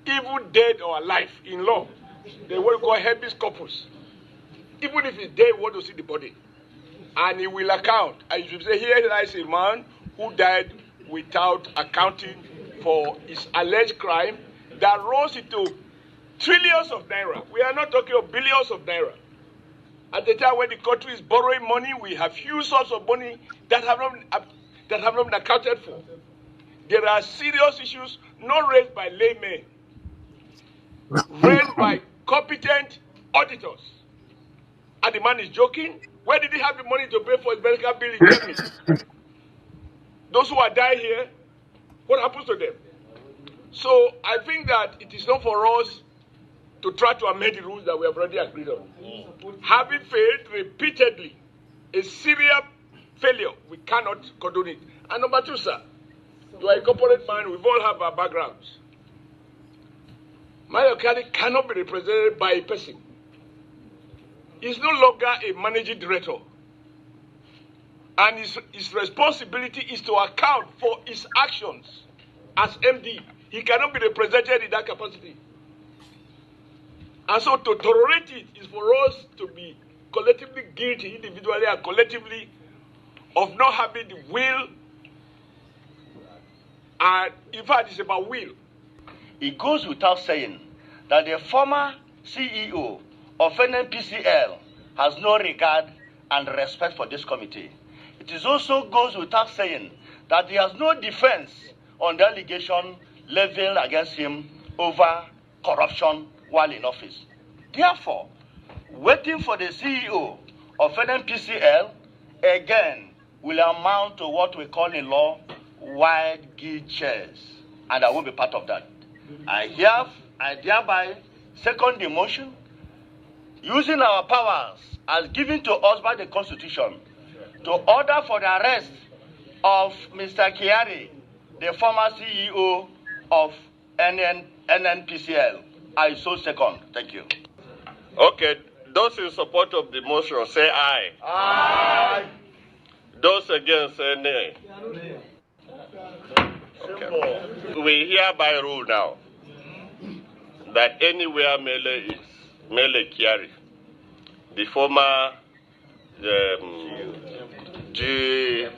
even dead or alive, in law. They what we call habeas corpus. Even if he's dead, we want to see the body. And he will account. And you should say, here lies a man who died without accounting for his alleged crime that rose into trillions of naira. We are not talking of billions of naira. At the time when the country is borrowing money, we have huge sources of money that have not been accounted for. There are serious issues not raised by laymen, raised by competent auditors. And the man is joking. Where did he have the money to pay for his medical bill in Germany? Those who are dying here, what happens to them? So I think that it is not for us to try to amend the rules that we have already agreed on. Having failed repeatedly, a serious failure, we cannot condone it. And number two, sir, you are a corporate man, we all have our backgrounds. Mario Kari cannot be represented by a person. He's no longer a managing director. And his responsibility is to account for his actions as MD. He cannot be represented in that capacity. And so to tolerate it is for us to be collectively guilty, individually and collectively, of not having the will. And in fact, it's about will. It goes without saying that the former CEO of NNPCL has no regard and respect for this committee. It also goes without saying that he has no defense on the allegation leveled against him over corruption while in office. Therefore, waiting for the CEO of NNPCL again will amount to what we call in law wide guild chairs, and I won't be part of that. I thereby second the motion, using our powers as given to us by the Constitution, to order for the arrest of Mr. Kyari, the former CEO of NNPCL. I so second. Thank you. Okay, those in support of the motion say aye. Aye. Those against say nay. Okay. We hereby rule now that anywhere Mele Kyari, the former GMD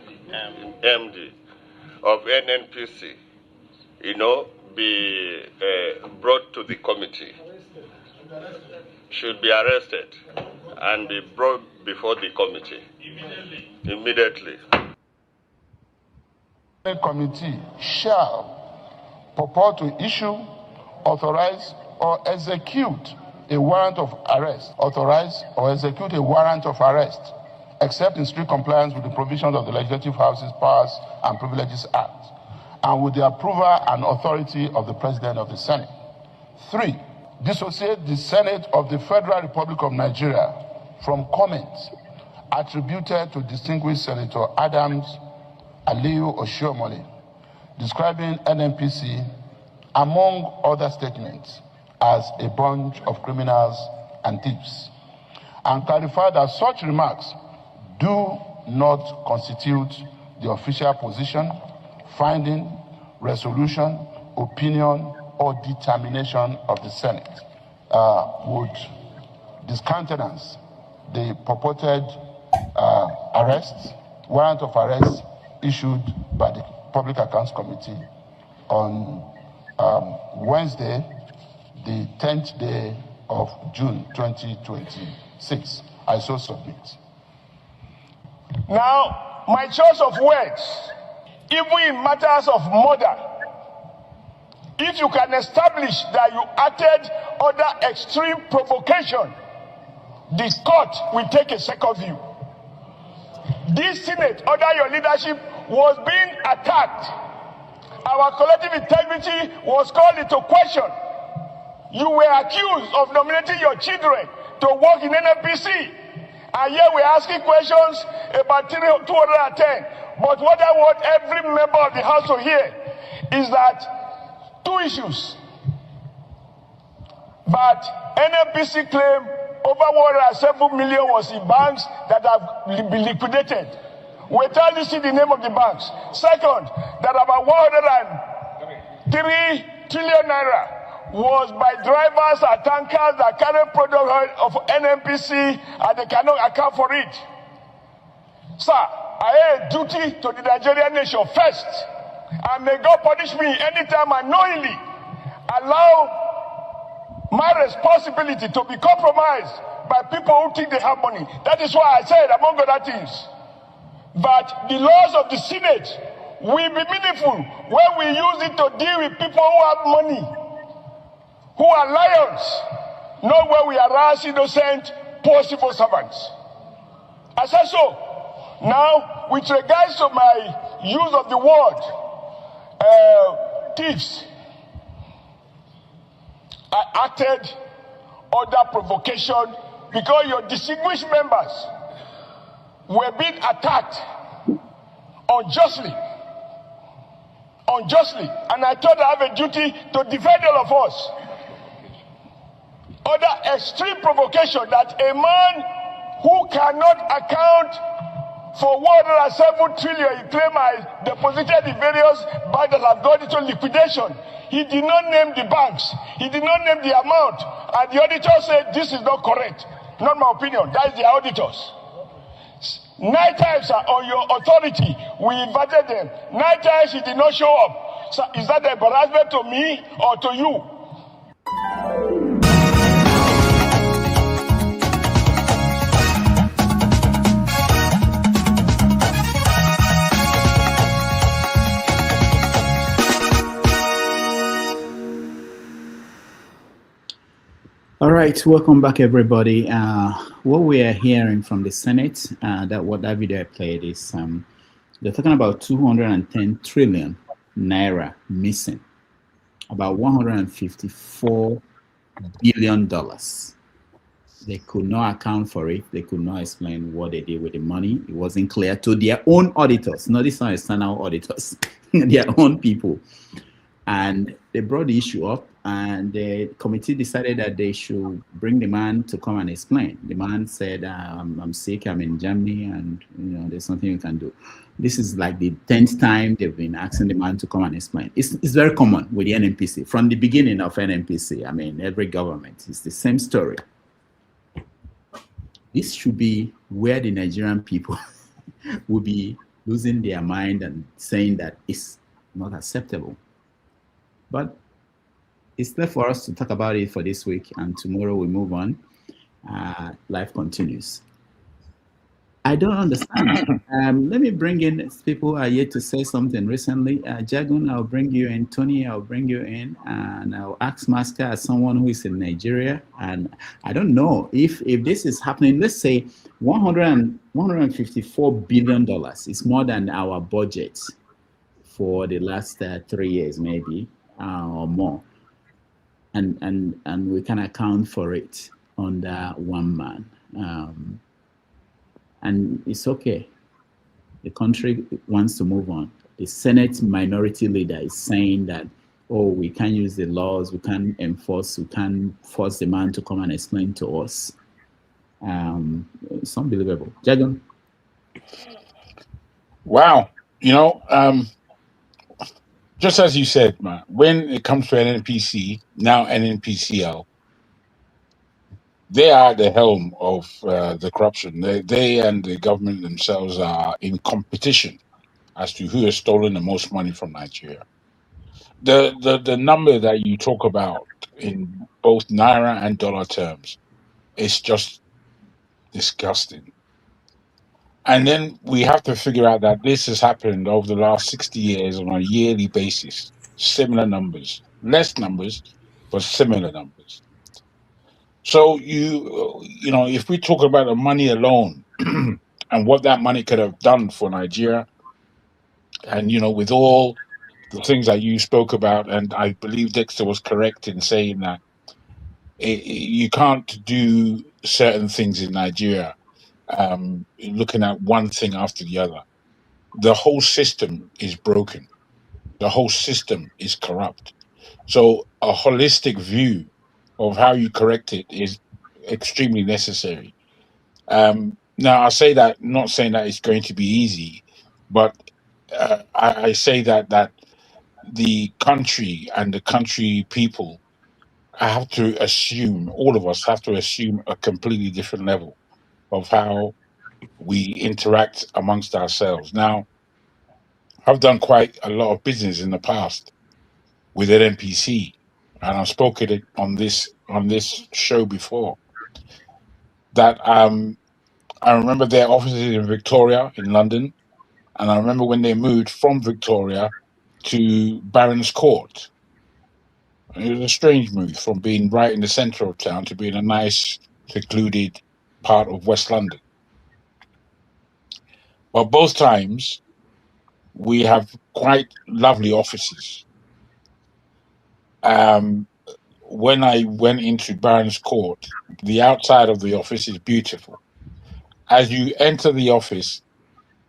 of NNPC, be brought to the committee, should be arrested and be brought before the committee immediately. The committee shall purport to issue, authorize, or execute a warrant of arrest, authorize or execute a warrant of arrest, except in strict compliance with the provisions of the Legislative House's Powers and Privileges Act, and with the approval and authority of the President of the Senate. 3, dissociate the Senate of the Federal Republic of Nigeria from comments attributed to distinguished Senator Adams Aliyu Oshiomhole, describing NNPC, among other statements, as a bunch of criminals and thieves, and clarify that such remarks do not constitute the official position, finding, resolution, opinion, or determination of the Senate. Would discountenance the purported warrant of arrest issued by the Public Accounts Committee on Wednesday, the 10th day of June 2026. I so submit. Now, my choice of words, even in matters of murder, if you can establish that you acted under extreme provocation, the court will take a second view. This Senate, under your leadership, was being attacked. Our collective integrity was called into question. You were accused of nominating your children to work in NNPC. And here we're asking questions about 210. But what I want every member of the House to hear is that 2 issues. But NNPC claim over 107 million was in banks that have been liquidated. Without listing the name of the banks. Second, that about 103 trillion naira was by drivers and tankers that carry product of NNPC and they cannot account for it. Sir, I have a duty to the Nigerian nation first. And may God punish me anytime I knowingly allow my responsibility to be compromised by people who think they have money. That is why I said, among other things, that the laws of the Senate will be meaningful when we use it to deal with people who have money, who are lions, not when we harass innocent, poor civil servants. I said so. Now, with regards to my use of the word thieves, I acted under provocation because your distinguished members were being attacked unjustly, and I thought I have a duty to defend all of us. Under extreme provocation that a man who cannot account for 107 trillion he claimed I deposited in various banks that have gone into liquidation. He did not name the banks. He did not name the amount. And the auditor said this is not correct. Not my opinion. That is the auditors. 9 times on your authority, we invited them. 9 times he did not show up. So is that an embarrassment to me or to you? All right, welcome back, everybody. What we are hearing from the Senate, what that video I played is they're talking about 210 trillion naira missing, about $154 billion. They could not account for it. They could not explain what they did with the money. It wasn't clear to their own auditors. Not these are external auditors, their own people. And they brought the issue up. and the committee decided that they should bring the man to come and explain. The man said, I'm sick, I'm in Germany, and there's nothing you can do. This is like the 10th time they've been asking the man to come and explain. It's very common with the NNPC. From the beginning of NNPC, I mean, every government, it's the same story. This should be where the Nigerian people will be losing their mind and saying that it's not acceptable. But it's left for us to talk about it for this week, and tomorrow we move on. Life continues. I don't understand. Let me bring in people who are yet to say something recently. Jagun, I'll bring you in. Tony, I'll bring you in. And I'll ask Masker as someone who is in Nigeria. And I don't know if this is happening. Let's say $154 billion is more than our budget for the last 3 years, maybe, or more. And we can account for it under one man. And it's okay. The country wants to move on. The Senate minority leader is saying that, we can't use the laws, we can't enforce, we can't force the man to come and explain to us. It's unbelievable. Jagan? Wow. Just as you said, man, when it comes to NNPC, now NNPCL, they are the helm of the corruption. They and the government themselves are in competition as to who has stolen the most money from Nigeria. The number that you talk about in both Naira and dollar terms is just disgusting. And then we have to figure out that this has happened over the last 60 years on a yearly basis. Similar numbers, less numbers, but similar numbers. So if we talk about the money alone and what that money could have done for Nigeria, and with all the things that you spoke about, and I believe Dexter was correct in saying that you can't do certain things in Nigeria looking at one thing after the other. The whole system is broken. The whole system is corrupt. So a holistic view of how you correct it is extremely necessary. Now, I say that, not saying that it's going to be easy, but I say that the country and the country people have to assume, all of us have to assume a completely different level of how we interact amongst ourselves. Now, I've done quite a lot of business in the past with NNPC, and I've spoken it on this show before. That I remember their offices in Victoria, in London, and I remember when they moved from Victoria to Barons Court. It was a strange move from being right in the centre of town to being a nice, secluded part of West London. But both times, we have quite lovely offices. When I went into Barons Court, the outside of the office is beautiful. As you enter the office,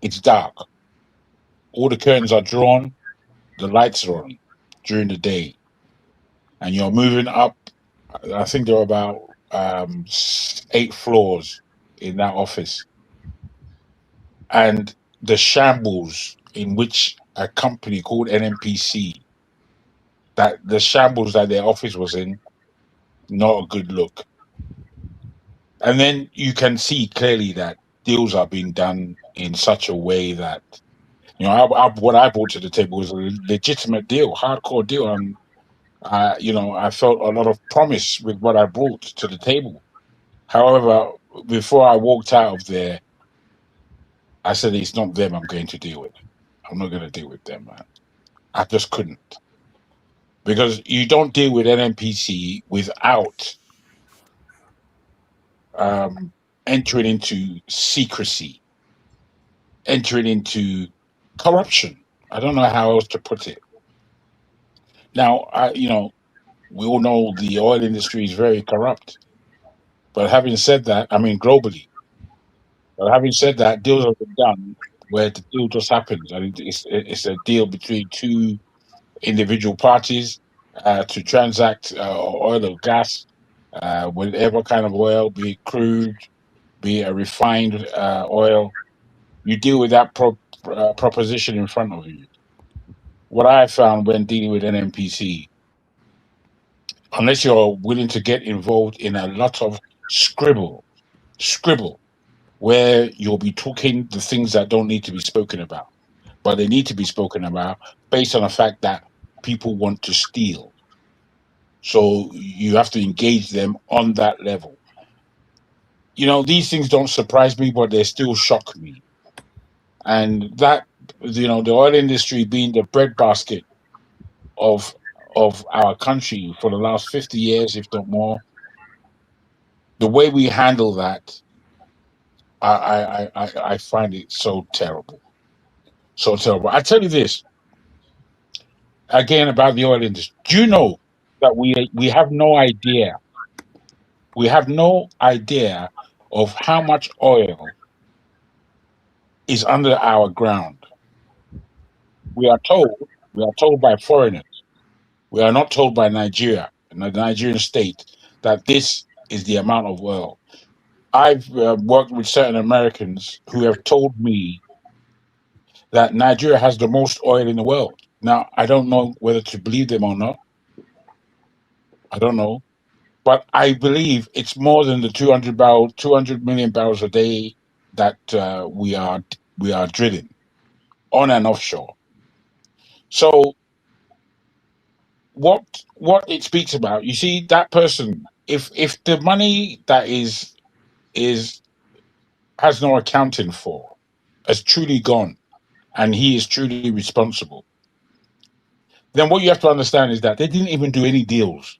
it's dark. All the curtains are drawn, the lights are on during the day. And you're moving up, I think there are about 8 floors in that office. And the shambles in which a company called NNPC, that the shambles that their office was in, not a good look. And then you can see clearly that deals are being done in such a way that, what I brought to the table was a legitimate deal, hardcore deal. And, I felt a lot of promise with what I brought to the table. However, before I walked out of there, I said, it's not them I'm going to deal with. I'm not going to deal with them, man. I just couldn't. Because you don't deal with NNPC without entering into secrecy, entering into corruption. I don't know how else to put it. Now, we all know the oil industry is very corrupt. But having said that, I mean, globally, but having said that, deals have been done where the deal just happens. I mean, it's a deal between 2 individual parties, to transact oil or gas, whatever kind of oil, be it crude, be it a refined oil. You deal with that proposition in front of you. What I found when dealing with NNPC, unless you're willing to get involved in a lot of scribble, where you'll be talking the things that don't need to be spoken about, but they need to be spoken about based on the fact that people want to steal. So you have to engage them on that level. You know, these things don't surprise me, but they still shock me. And that, you know, the oil industry being the breadbasket of our country for the last 50 years, if not more, the way we handle that, I find it so terrible. So terrible. I tell you this again about the oil industry. Do you know that we have no idea? We have no idea of how much oil is under our ground. We are told by foreigners. We are not told by Nigeria and the Nigerian state that this is the amount of oil. I've worked with certain Americans who have told me that Nigeria has the most oil in the world. Now, I don't know whether to believe them or not. I don't know. But I believe it's more than the 200 million barrels a day that we are drilling on and offshore. So what it speaks about, you see, that person, if the money that is has no accounting for, has truly gone, and he is truly responsible, then what you have to understand is that they didn't even do any deals.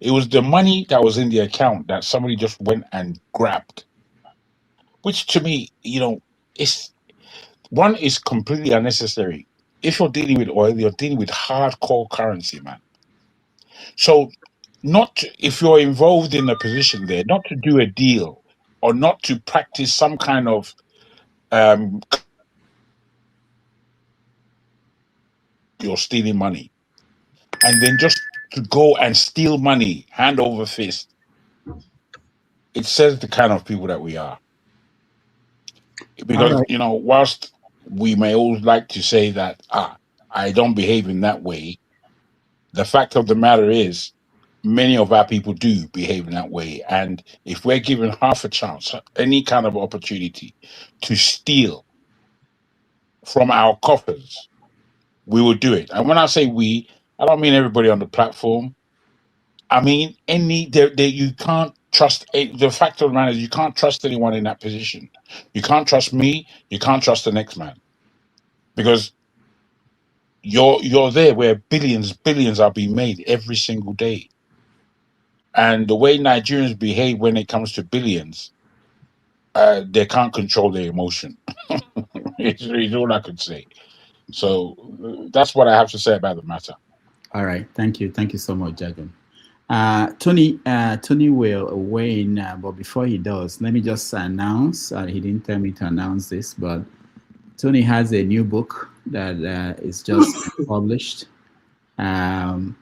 It was the money that was in the account that somebody just went and grabbed, which to me, you know, is completely unnecessary. If you're dealing with oil, you're dealing with hardcore currency, man. So, if you're involved in a position there, not to do a deal or not to practice some kind of you're stealing money, and then just to go and steal money hand over fist. It says the kind of people that we are. Because, right. you know, whilst we may always like to say that, I don't behave in that way, the fact of the matter is, many of our people do behave in that way. And if we're given half a chance, any kind of opportunity to steal from our coffers, we will do it. And when I say we, I don't mean everybody on the platform. I mean, you can't trust. The fact of the matter is, you can't trust anyone in that position. You can't trust me. You can't trust the next man, because you're there where billions are being made every single day. And the way Nigerians behave when it comes to billions, they can't control their emotion. it's all I could say. So that's what I have to say about the matter. All right. Thank you so much, Jagan. Tony will weigh in, but before he does, let me just announce. He didn't tell me to announce this, but Tony has a new book that is just published. Tony,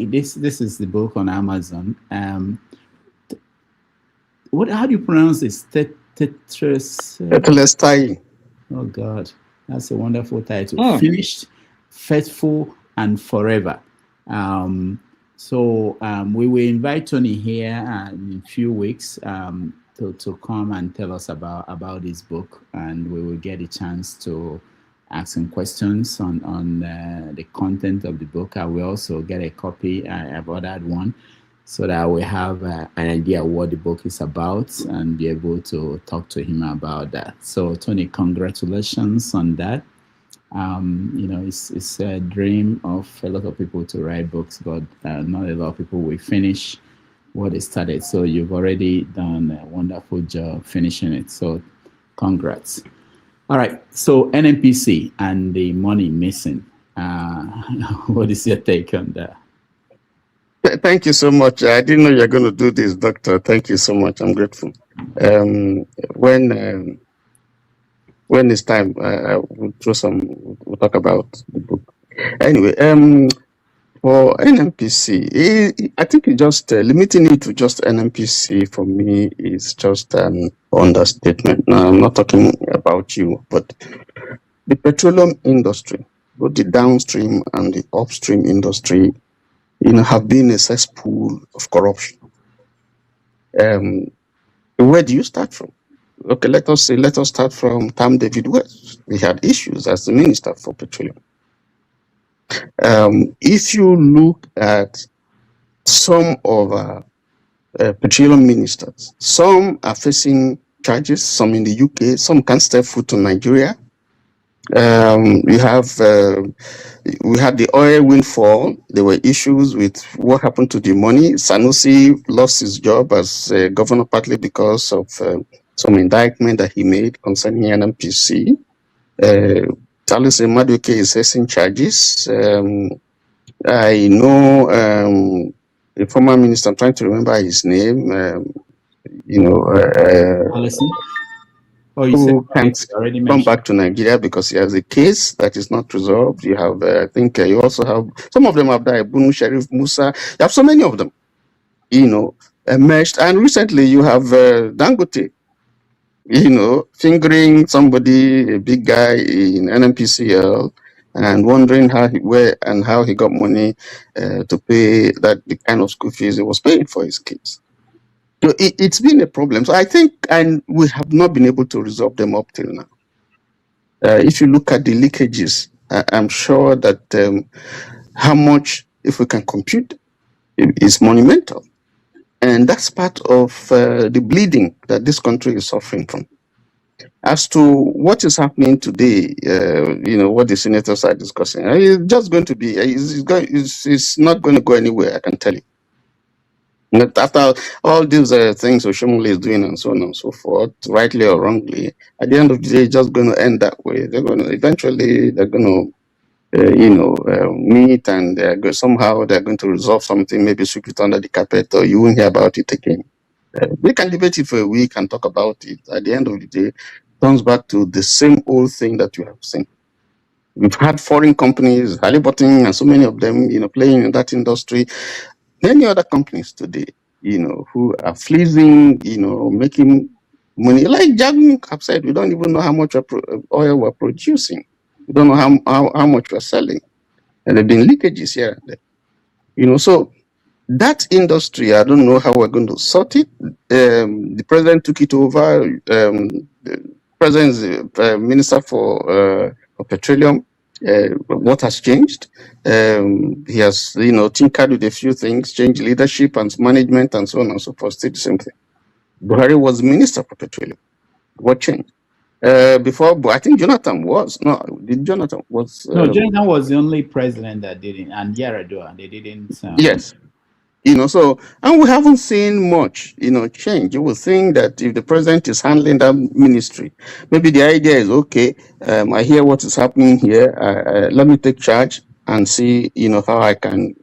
this is the book on Amazon. How do you pronounce this? Tetelestai. Oh God, that's a wonderful title. Finished, Faithful, and Forever. So we will invite Tony here in a few weeks to come and tell us about this book, and we will get a chance to ask him questions on the content of the book. I will also get a copy. I've ordered one, so that we have an idea what the book is about and be able to talk to him about that. So Tony, congratulations on that. You know, it's a dream of a lot of people to write books, but not a lot of people will finish what they started. So you've already done a wonderful job finishing it. So congrats. All right. So NNPC and the money missing. What is your take on that? Thank you so much. I didn't know you're going to do this, Doctor. Thank you so much. I'm grateful. When it's time, we'll talk about the book. Anyway, for NMPC, I think it just limiting it to just NMPC for me is just an understatement. Now, I'm not talking about you, but the petroleum industry, both the downstream and the upstream industry, have been a cesspool of corruption. Where do you start from? Okay, let us start from Tam David West. We had issues as the Minister for Petroleum. If you look at some of our petroleum ministers, some are facing charges, some in the UK, some can't step foot to Nigeria. We had the oil windfall. There were issues with what happened to the money. Sanusi lost his job as governor partly because of some indictment that he made concerning NMPC. Talise Madueke is facing charges. I know a former minister, I'm trying to remember his name, who can't come back to Nigeria because he has a case that is not resolved. You have, I think you also have, some of them have died, Bunu Sharif Musa. You have so many of them, emerged. And recently you have Dangote, fingering somebody, a big guy in NMPCL, and wondering how he got money to pay the kind of school fees he was paying for his kids. So it's been a problem. So I think, and we have not been able to resolve them up till now. If you look at the leakages, I'm sure that how much, if we can compute, is monumental. And that's part of the bleeding that this country is suffering from. As to what is happening today, what the senators are discussing, it's just going to be, it's not going to go anywhere, I can tell you. But after all these things Oshomole is doing and so on and so forth, rightly or wrongly, at the end of the day, it's just going to end that way. They're going to meet and somehow they're going to resolve something, maybe sweep it under the carpet, or you won't hear about it again. We can debate it for a week and talk about it. At the end of the day, it comes back to the same old thing that you have seen. We've had foreign companies, Halliburton, and so many of them, playing in that industry. Many other companies today, who are fleecing, making money. Like Jagun have said, we don't even know how much oil we're producing. We don't know how much we're selling. And there have been leakages here and there. So that industry, I don't know how we're going to sort it. The president took it over. The president is minister for petroleum. What has changed? He has, tinkered with a few things, changed leadership and management and so on and so forth. Still the same thing. Buhari was minister for petroleum. What changed? Before, I think Jonathan was. No, Jonathan was. No, Jonathan was the only president that didn't, and Yaradua, they didn't. Yes. So, and we haven't seen much, change. You would think that if the president is handling that ministry, maybe the idea is, okay, I hear what is happening here. Let me take charge and see, how I can,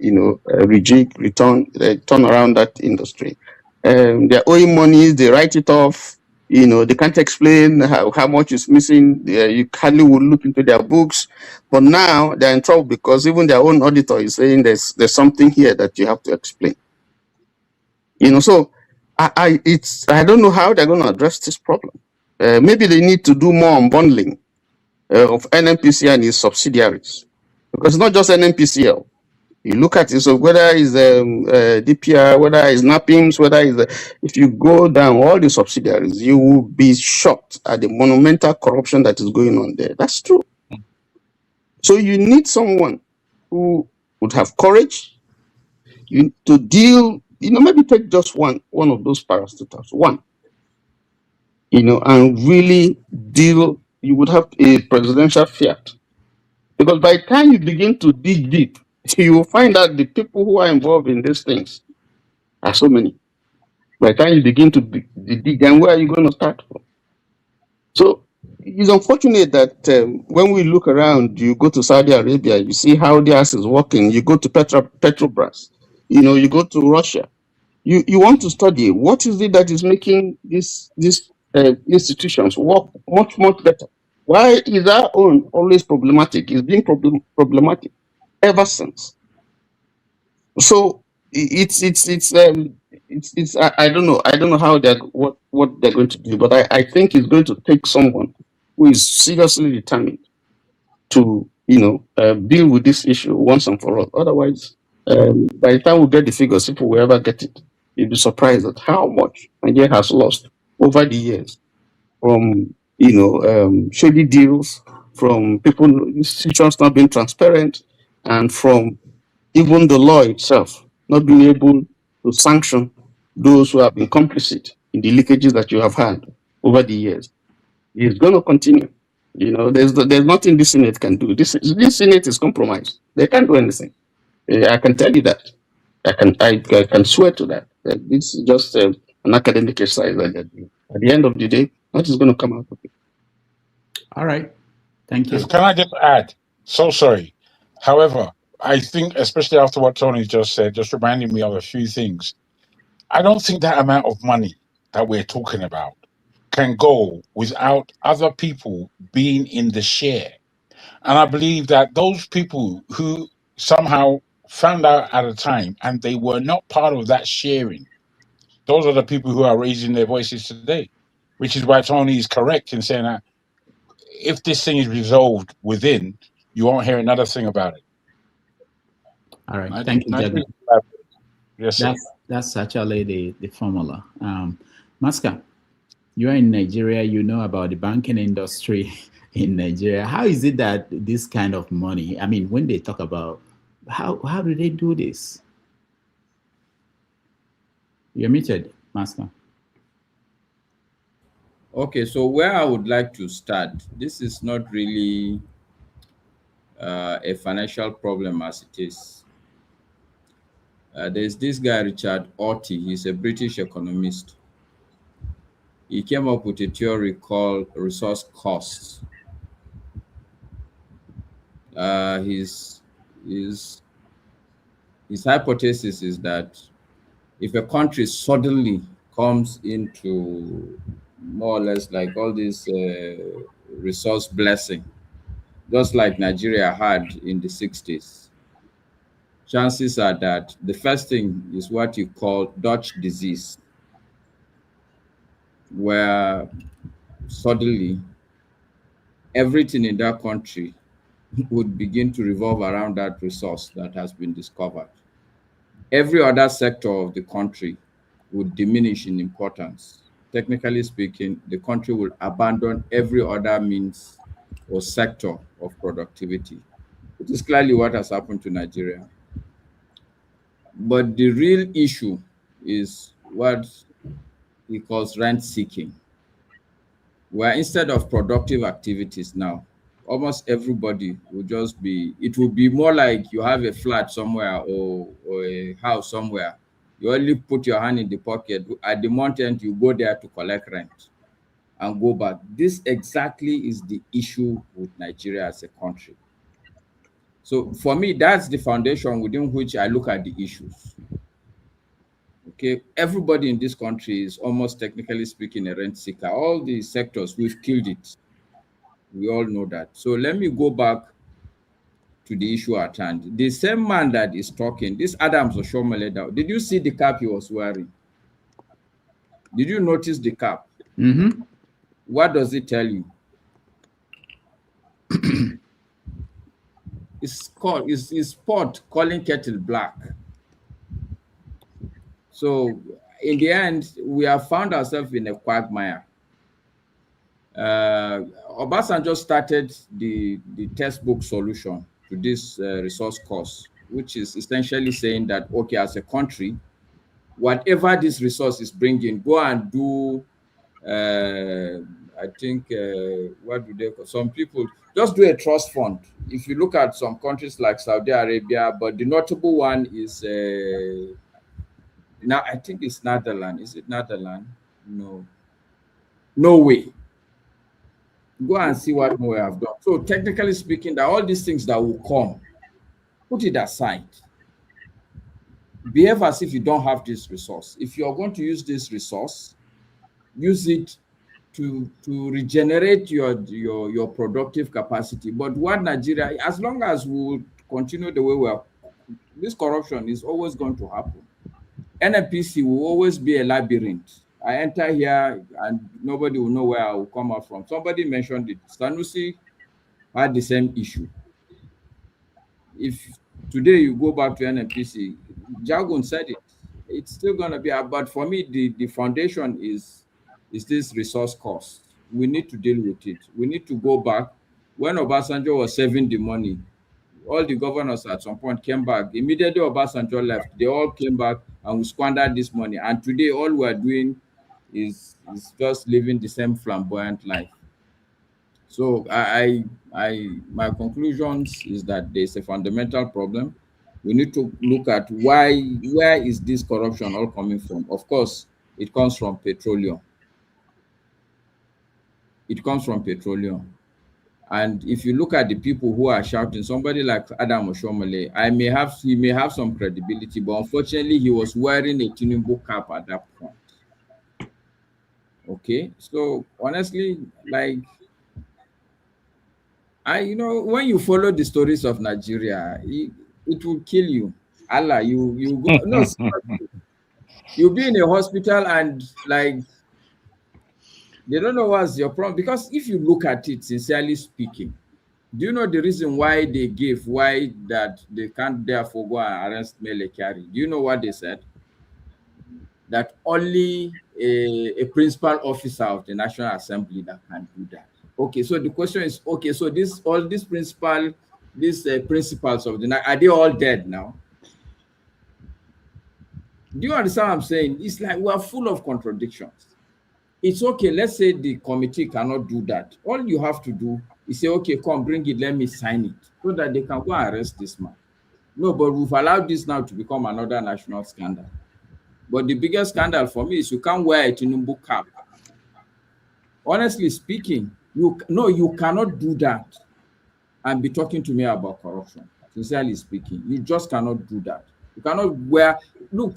turn around that industry. They're owing money, they write it off, they can't explain how much is missing. You hardly would look into their books. But now they're in trouble because even their own auditor is saying there's something here that you have to explain. So I don't know how they're going to address this problem. Maybe they need to do more unbundling of NMPC and its subsidiaries, because it's not just NMPCL. You look at it, so whether it's DPR, whether it's NAPIMS, whether it's if you go down all the subsidiaries, you will be shocked at the monumental corruption that is going on there. That's true. So you need someone who would have courage to deal, maybe take just one of those parastatals, and really deal. You would have a presidential fiat. Because by the time you begin to dig deep, you will find out the people who are involved in these things are so many. By the time you begin to dig, and where are you going to start from? So it's unfortunate that when we look around, you go to Saudi Arabia, you see how theirs is working. You go to Petrobras, you go to Russia. You want to study what is it that is making these institutions work much better. Why is our own always problematic? It's being problematic. ever since. So it's I don't know, how they're what they're going to do, but I think it's going to take someone who is seriously determined to deal with this issue once and for all. Otherwise, by the time we get the figures, if we ever get it, you'll be surprised at how much Nigeria has lost over the years from shady deals, from people institutions not being transparent, and from even the law itself not being able to sanction those who have been complicit in the leakages that you have had over the years. It's going to continue. There's nothing this Senate can do. This Senate is compromised. They can't do anything. I can tell you that. I can swear to that. That this is just an academic exercise that they're doing. At the end of the day, what is going to come out of it? All right. Thank you. Can I just add? So sorry. However, I think, especially after what Tony just said, just reminding me of a few things. I don't think that amount of money that we're talking about can go without other people being in the share. And I believe that those people who somehow found out at a time and they were not part of that sharing, those are the people who are raising their voices today, which is why Tony is correct in saying that if this thing is resolved within, you won't hear another thing about it. All right. Thank you, Jagan. Yes, sir. That's actually the formula. Maska, you are in Nigeria, you know about the banking industry in Nigeria. How is it that this kind of money, I mean, when they talk about how do they do this? You're muted, Maska. Okay, so where I would like to start, this is not really a financial problem as it is. There's this guy, Richard Orty, he's a British economist. He came up with a theory called resource costs. His hypothesis is that if a country suddenly comes into more or less like all this resource blessing, just like Nigeria had in the 60s, chances are that the first thing is what you call Dutch disease, where suddenly everything in that country would begin to revolve around that resource that has been discovered. Every other sector of the country would diminish in importance. Technically speaking, the country will abandon every other means or sector of productivity. It is clearly what has happened to Nigeria. But the real issue is what he calls rent seeking, where instead of productive activities now, almost everybody will just be, it will be more like you have a flat somewhere or a house somewhere. You only put your hand in the pocket. At the month end, you go there to collect rent and go back. This exactly is the issue with Nigeria as a country. So for me, that's the foundation within which I look at the issues. Okay, everybody in this country is almost technically speaking a rent seeker. All the sectors, we've killed it. We all know that. So let me go back to the issue at hand. The same man that is talking, this Adams Oshomaleda, did you see the cap he was wearing? Did you notice the cap? Mm-hmm. What does it tell you? It's spot calling kettle black. So in the end, we have found ourselves in a quagmire. Obasanjo started the textbook solution to this resource cost, which is essentially saying that, okay, as a country, whatever this resource is bringing, go and do, I think, what do they call, some people, just do a trust fund. If you look at some countries like Saudi Arabia, but the notable one is, now I think it's Netherlands. Is it Netherlands? No. Norway. Go and see what Norway have done. So technically speaking, that all these things that will come, put it aside. Behave as if you don't have this resource. If you're going to use this resource, use it to regenerate your productive capacity. But what Nigeria, as long as we continue the way we are, this corruption is always going to happen. NNPC will always be a labyrinth. I enter here and nobody will know where I will come out from. Somebody mentioned it. Sanusi had the same issue. If today you go back to NNPC, Jagun said it, it's still going to be, but for me, the foundation is this resource cost. We need to deal with it. We need to go back. When Obasanjo was saving the money, all the governors at some point came back. Immediately Obasanjo left, they all came back and we squandered this money. And today, all we're doing is just living the same flamboyant life. So my conclusions is that there's a fundamental problem. We need to look at where is this corruption all coming from? Of course, it comes from petroleum. It comes from petroleum. And if you look at the people who are shouting, somebody like Adam Oshomole, he may have some credibility, but unfortunately, he was wearing a Tinubu cap at that point. Okay, so honestly, like, when you follow the stories of Nigeria, it will kill you. Allah, you go no, you'll be in a hospital and like they don't know what's your problem. Because if you look at it, sincerely speaking, do you know the reason why that they can't therefore go and arrest Mele Kyari? Do you know what they said? That only a principal officer of the National Assembly that can do that. Okay, so the question is, okay, so these principals of the, are they all dead now? Do you understand what I'm saying? It's like we are full of contradictions. It's okay, let's say the committee cannot do that. All you have to do is say, okay, come, bring it, let me sign it, so that they can go and arrest this man. No, but we've allowed this now to become another national scandal. But the biggest scandal for me is you can't wear a Tinubu cap. Honestly speaking, you cannot do that and be talking to me about corruption. Sincerely speaking, you just cannot do that. You cannot look,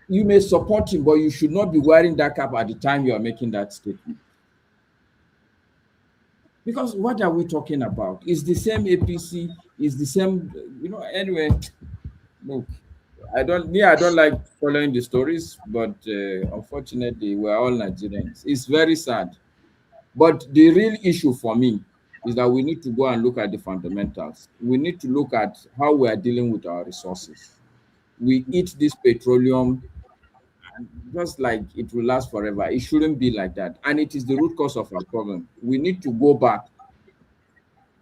you may support him, but you should not be wearing that cap at the time you are making that statement. Because what are we talking about? It's the same APC, it's the same, anyway, look, I don't like following the stories, but unfortunately, we're all Nigerians. It's very sad. But the real issue for me is that we need to go and look at the fundamentals. We need to look at how we are dealing with our resources. We eat this petroleum, and just like it will last forever. It shouldn't be like that. And it is the root cause of our problem. We need to go back.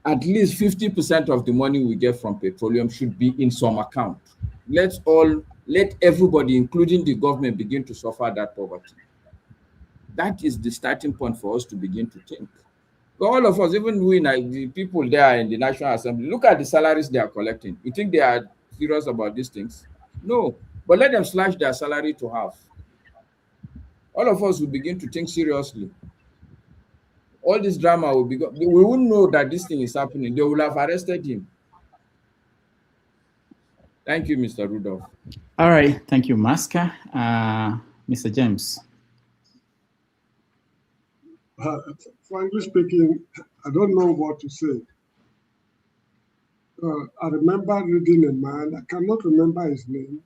At least 50% of the money we get from petroleum should be in some account. Let everybody, including the government, begin to suffer that poverty. That is the starting point for us to begin to think. But all of us, even we, the people there in the National Assembly, look at the salaries they are collecting. You think they are serious about these things? No. But let them slash their salary to half. All of us will begin to think seriously. All this drama will be we wouldn't know that this thing is happening. They will have arrested him. Thank you, Mr. Rudolph. All right. Thank you, Maska. Mr. James. Frankly speaking, I don't know what to say. I remember reading a man, I cannot remember his name.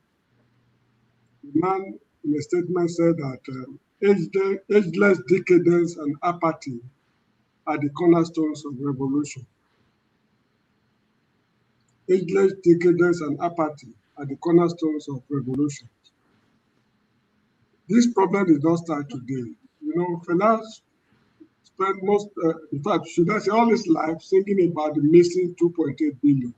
The man in a statement said that ageless decadence and apathy are the cornerstones of revolution. Ageless decadence and apathy are the cornerstones of revolution. This problem did not start today. Fela spent in fact, should I say all his life thinking about the missing 2.8 billion.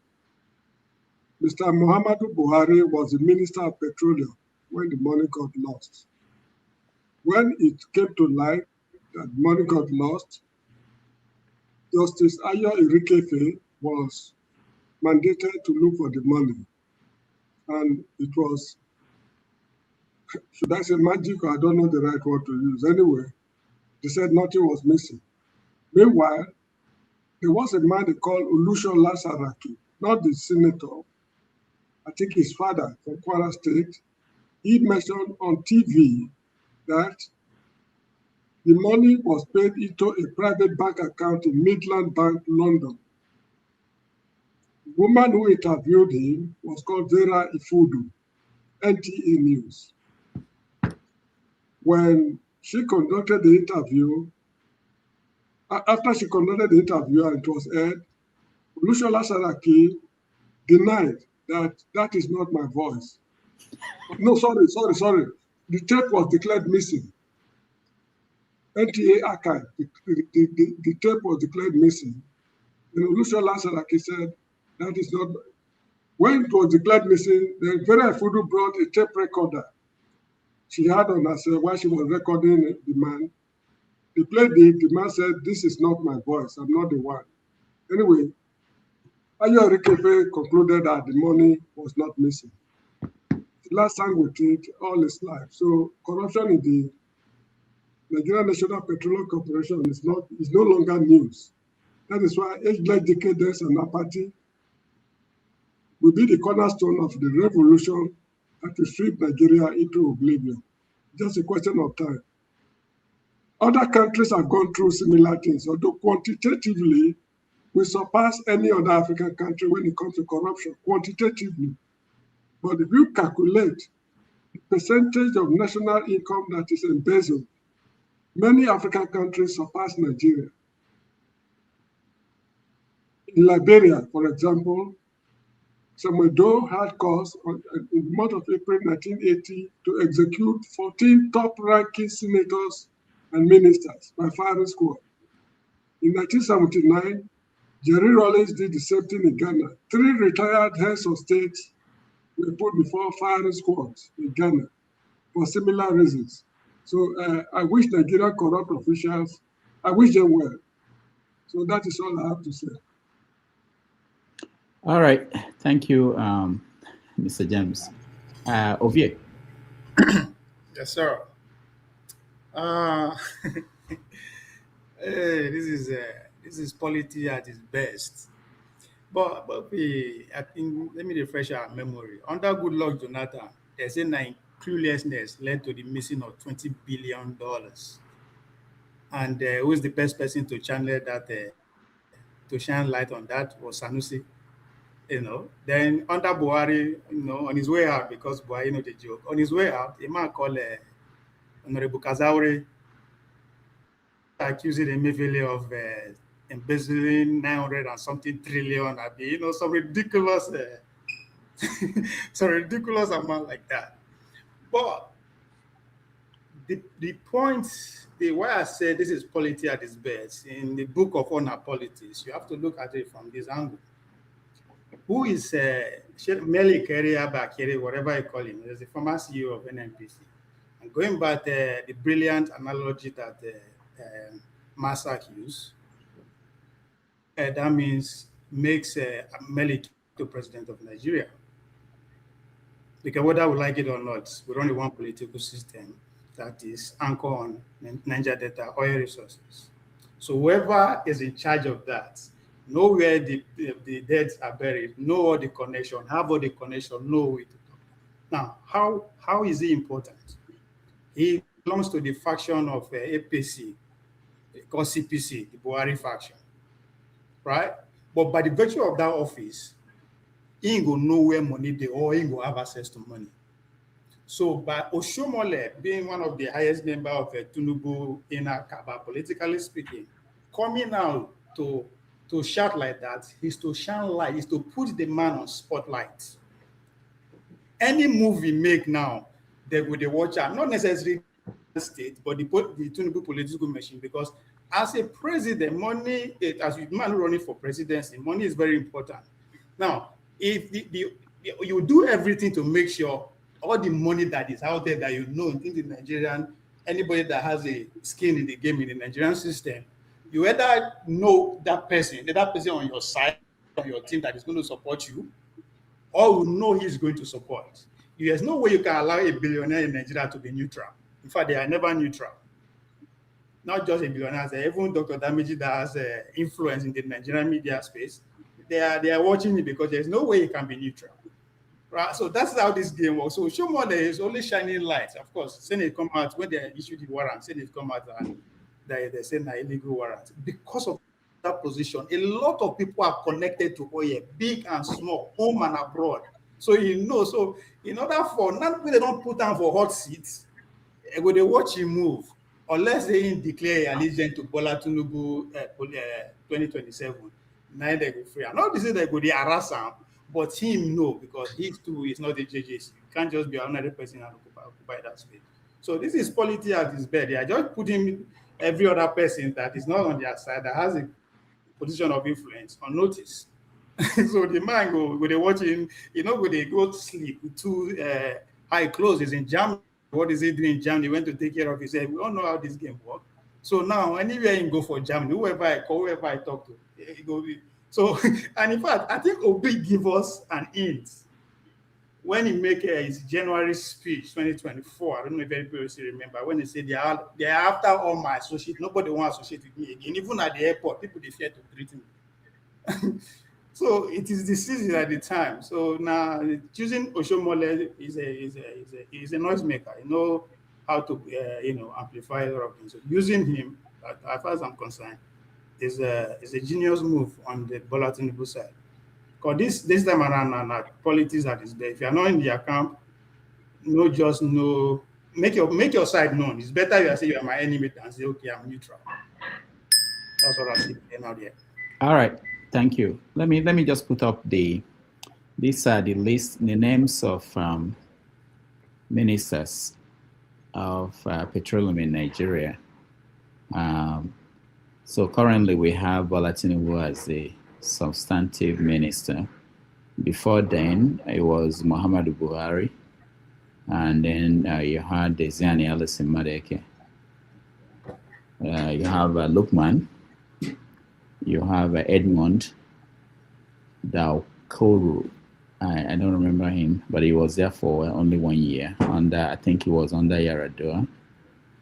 Mr. Muhammadu Buhari was the Minister of Petroleum when the money got lost. When it came to light that money got lost, Justice Ayo Irikefe was mandated to look for the money. And it was, should I say magic, or I don't know the right word to use. Anyway, they said nothing was missing. Meanwhile, there was a man they called Olusola Saraki, not the senator, I think his father from Kwara State. He mentioned on TV that the money was paid into a private bank account in Midland Bank, London. The woman who interviewed him was called Vera Ifudu, NTA News. When she conducted the interview, after she conducted the interview and it was aired, Olusola Saraki denied that is not my voice. No, sorry. The tape was declared missing. NTA archive, the tape was declared missing. And Olusola Saraki said, that is not. When it was declared missing, then Vera Ifudu brought a tape recorder she had on herself while she was recording the man. They played it, the man said, this is not my voice, I'm not the one. Anyway, Ayo Rikefe concluded that the money was not missing. The last sang with it all his life. So corruption in the Nigerian National Petroleum Corporation is no longer news. That is why age-like decadence and apathy will be the cornerstone of the revolution that will sweep Nigeria into oblivion. Just a question of time. Other countries have gone through similar things, although quantitatively, we surpass any other African country when it comes to corruption, quantitatively. But if you calculate the percentage of national income that is embezzled, many African countries surpass Nigeria. In Liberia, for example, Samuel Doe had cause in the month of April 1980 to execute 14 top-ranking senators and ministers by firing squad. In 1979, Jerry Rawlings did the same thing in Ghana. 3 retired heads of state were put before firing squads in Ghana for similar reasons. So I wish Nigerian corrupt officials, I wish them well. So that is all I have to say. All right. Thank you, Mr. James. Ovie. Yes, sir. Hey, this is polity at its best. But I think, let me refresh our memory. Under Goodluck Jonathan, they say cluelessness led to the missing of $20 billion. And who is the best person to channel that, to shine light on that was Sanusi. Then under Buhari, on his way out, because Buhari know the joke, on his way out, a man called Honorable Kazaure accusing Emefiele of embezzling 900 and something trillion, some ridiculous, ridiculous amount like that. But the point, why I say this is polity at its best, in the book of honor politics, you have to look at it from this angle. Who is Meli Bakere, whatever you call him? He's the former CEO of NNPC. And going back the brilliant analogy that Masak used, that means makes Meli the president of Nigeria. Because whether we like it or not, we're only one political system that is anchored on Niger Delta oil resources. So whoever is in charge of that, know where the dead are buried, know all the connection, have all the connection, know it. Now, how is he important? He belongs to the faction of APC, called CPC, the Buhari faction, right? But by the virtue of that office, he ain't gonna know where money they or he ain't gonna have access to money. So by Oshomole being one of the highest member of Tinubu inner Kaba, politically speaking, coming out to shout like that is to shine light, is to put the man on spotlight. Any move we make now, they will watch out, not necessarily the state, but the Tinubu political machine, because as a president, money, as a man running for presidency, money is very important. Now, if you do everything to make sure all the money that is out there that in the Nigerian, anybody that has a skin in the game in the Nigerian system, you either know that person on your side, on your team that is going to support you, or you know he's going to support. There's no way you can allow a billionaire in Nigeria to be neutral. In fact, they are never neutral. Not just a billionaire, even Dr. Damiji that has influence in the Nigerian media space, they are watching it because there's no way he can be neutral. Right? So that's how this game works. So Shomole is only shining lights. Of course, Senate come out when they issue the warrant, Senate come out and they say illegal warrant. Because of that position. A lot of people are connected to Oye, big and small, home and abroad. So you know, so in order for not they don't put down for hot seats, when they watch him move, unless they declare allegiance to Bola Tinubu 2027, now they go free. I'm not saying they go the harass him, but him no, because he too is not a JJC. You can't just be another person and occupy that space. So this is politics at its best. They are just putting every other person that is not on their side, that has a position of influence, on notice. So the man go they watch him, go they go to sleep with two high clothes. He's in Germany. What is he doing in Germany? He went to take care of his head. We all know how this game works. So now anywhere he go for Germany, whoever I call, whoever I talk to, he go. So and in fact, I think Obi give us an hint when he make his January speech 2024. I don't know if anybody still remember when he said they are after all my associates. Nobody wants to associate with me again. Even at the airport, people they fear to treat me. So it is the season at the time. So now choosing Oshomole is a noisemaker. You know how to amplify a lot of things. So using him, as far as I'm concerned, is a genius move on the Bola Tinubu side. Because this time around, politics at its best. If you're not in their camp, make your side known. It's better you say you are my enemy than say, okay, I'm neutral. That's what I see out there. All right, thank you. Let me just put up the names of ministers of petroleum in Nigeria. So currently we have Bola Tinubu as the substantive minister. Before then, it was Muhammadu Buhari, and then you had Desiani Alison Madeke. You have Lukman. You have Edmond Daukuru. I don't remember him, but he was there for only 1 year. I think he was under Yaradua.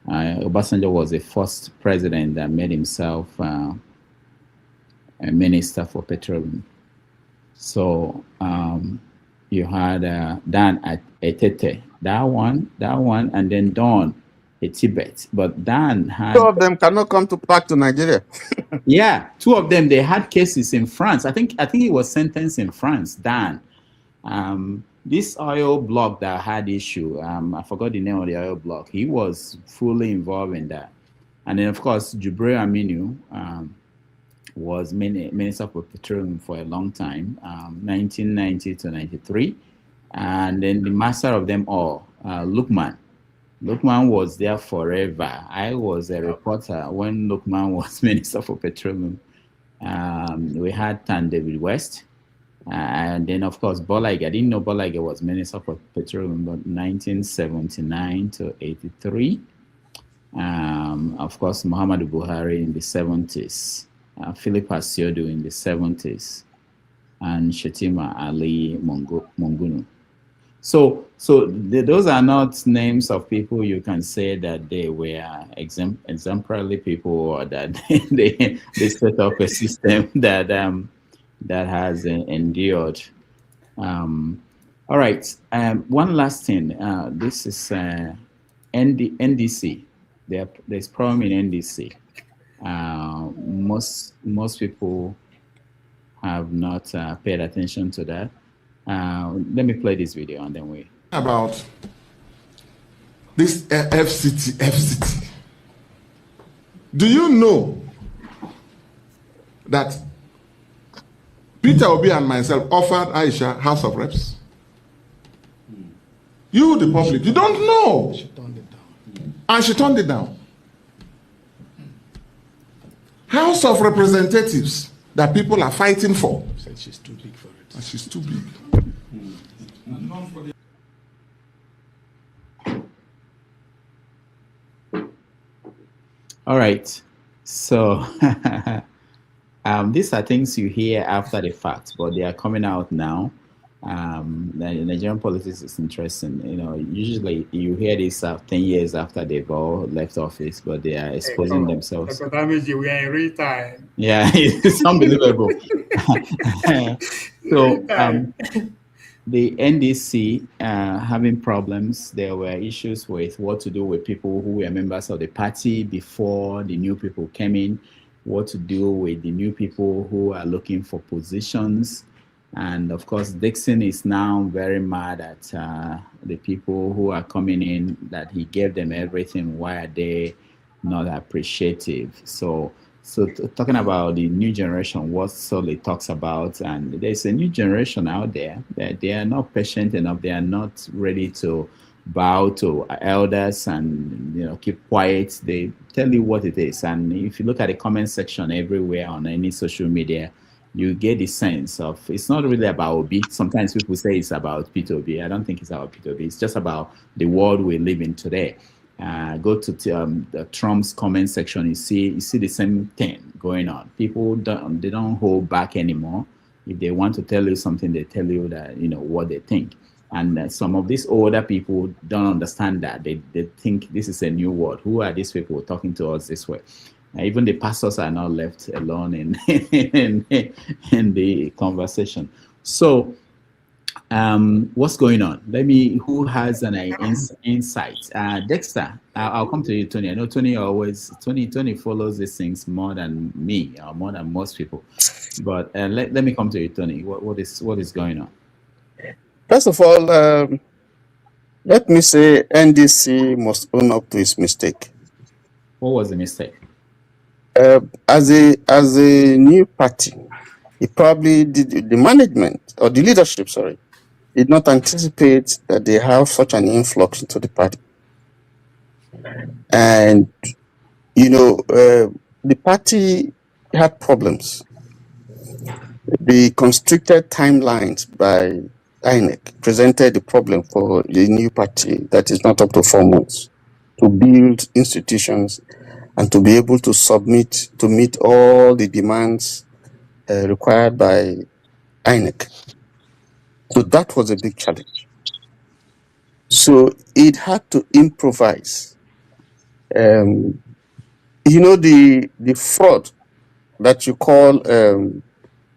Obasanjo was the first president that made himself a minister for petroleum. So you had Dan Etete, that one, and then Don Tibet. But Dan had 2 of them cannot come back to Nigeria. Yeah, 2 of them, they had cases in France. I think he was sentenced in France, Dan. This oil block that had issue, I forgot the name of the oil block. He was fully involved in that. And then, of course, Jubril Aminu was Minister for Petroleum for a long time, 1990 to 93. And then the master of them all, Lukman. Lukman was there forever. I was a reporter when Lukman was Minister for Petroleum. We had Tan David West. And then, of course, Bolage. I didn't know Bolage was Minister for Petroleum, but 1979 to 83. Of course, Muhammadu Buhari in the 70s. Philip Asiodu in the 70s. And Shetima Ali Mongunu. So those are not names of people you can say that they were exemplary people, or that they set up a system that has endured. All right. One last thing. This is NDC. There's problem in NDC. Most people have not paid attention to that. Let me play this video and then we about this FCT. Do you know that Peter Obi and myself offered Aisha House of Reps? You, the public, you don't know. She turned it down. And she turned it down. House of Representatives that people are fighting for. Said she's too big for it. And she's too big. All right. So these are things you hear after the fact, but they are coming out now. Nigerian politics is interesting. Usually you hear this 10 years after they've all left office, but they are exposing themselves. That means we are in real time. Yeah, it's unbelievable. So the NDC having problems. There were issues with what to do with people who were members of the party before the new people came in. what to do with the new people who are looking for positions. And of course, Dickson is now very mad at the people who are coming in, that he gave them everything. Why are they not appreciative? So talking about the new generation, what Solly talks about, and there's a new generation out there that they are not patient enough. They are not ready to bow to elders and keep quiet. They tell you what it is. And if you look at the comment section everywhere on any social media, you get the sense of it's not really about P2P. Sometimes people say it's about P2P. I don't think it's about P2P. It's just about the world we live in today. Go to the Trump's comment section. You see the same thing going on. People don't hold back anymore. If they want to tell you something, they tell you that what they think. And some of these older people don't understand that. They think this is a new world. Who are these people talking to us this way? Even the pastors are not left alone in in the conversation. So, what's going on? Who has an insight? Dexter, I'll come to you, Tony. I know Tony follows these things more than me, or more than most people. But let me come to you, Tony. What is going on? First of all, let me say NDC must own up to its mistake. What was the mistake? As a new party, it probably did, the management or the leadership, did not anticipate that they have such an influx into the party. And the party had problems. The constricted timelines by INEC presented the problem for the new party that is not up to 4 months to build institutions and to be able to submit to meet all the demands required by INEC. So that was a big challenge. So it had to improvise. The fraud that you call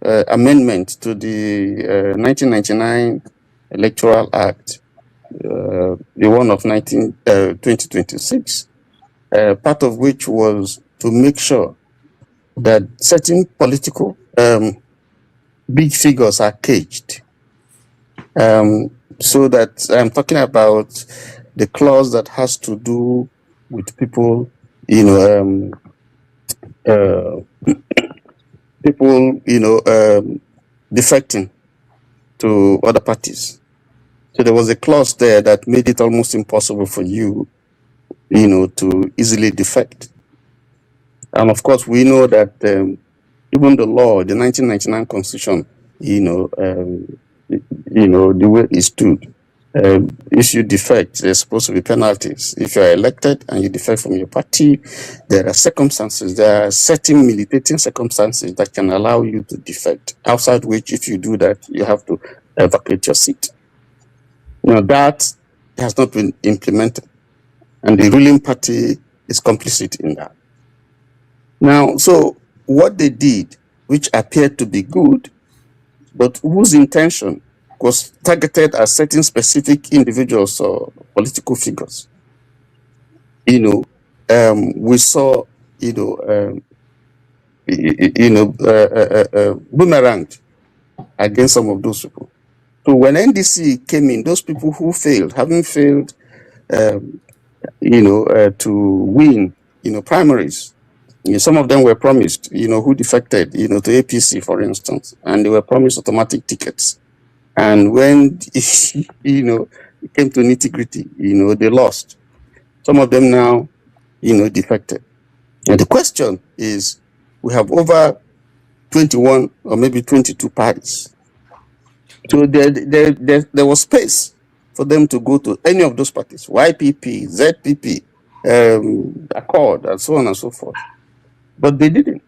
amendment to the 1999 Electoral Act, the one of 2026, part of which was to make sure that certain political big figures are caged. So that I'm talking about the clause that has to do with people, defecting to other parties. So there was a clause there that made it almost impossible for you, to easily defect. And of course, we know that even the law, the 1999 Constitution, the way it stood, if you defect, there's supposed to be penalties. If you are elected and you defect from your party, there are circumstances, there are certain militating circumstances that can allow you to defect, outside which, if you do that, you have to vacate your seat. That has not been implemented, and the ruling party is complicit in that. Now, so what they did, which appeared to be good, but whose intention was targeted at certain specific individuals or political figures. We saw, boomerang against some of those people. So when NDC came in, those people who failed, having failed, to win, primaries, some of them were promised, who defected, to APC, for instance, and they were promised automatic tickets. And when, it came to nitty-gritty, they lost. Some of them now, defected. And the question is, we have over 21 or maybe 22 parties. So there was space for them to go to any of those parties, YPP, ZPP, Accord, and so on and so forth. But they didn't.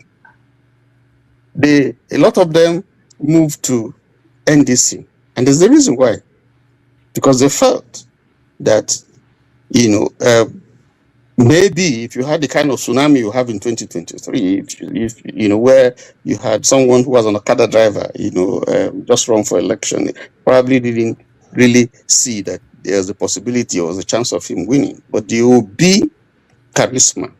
A lot of them moved to NDC. And there's the reason why. Because they felt that, maybe if you had the kind of tsunami you have in 2023, if where you had someone who was an Okada driver, just run for election, probably didn't really see that there's a possibility or a chance of him winning. But the OB charisma,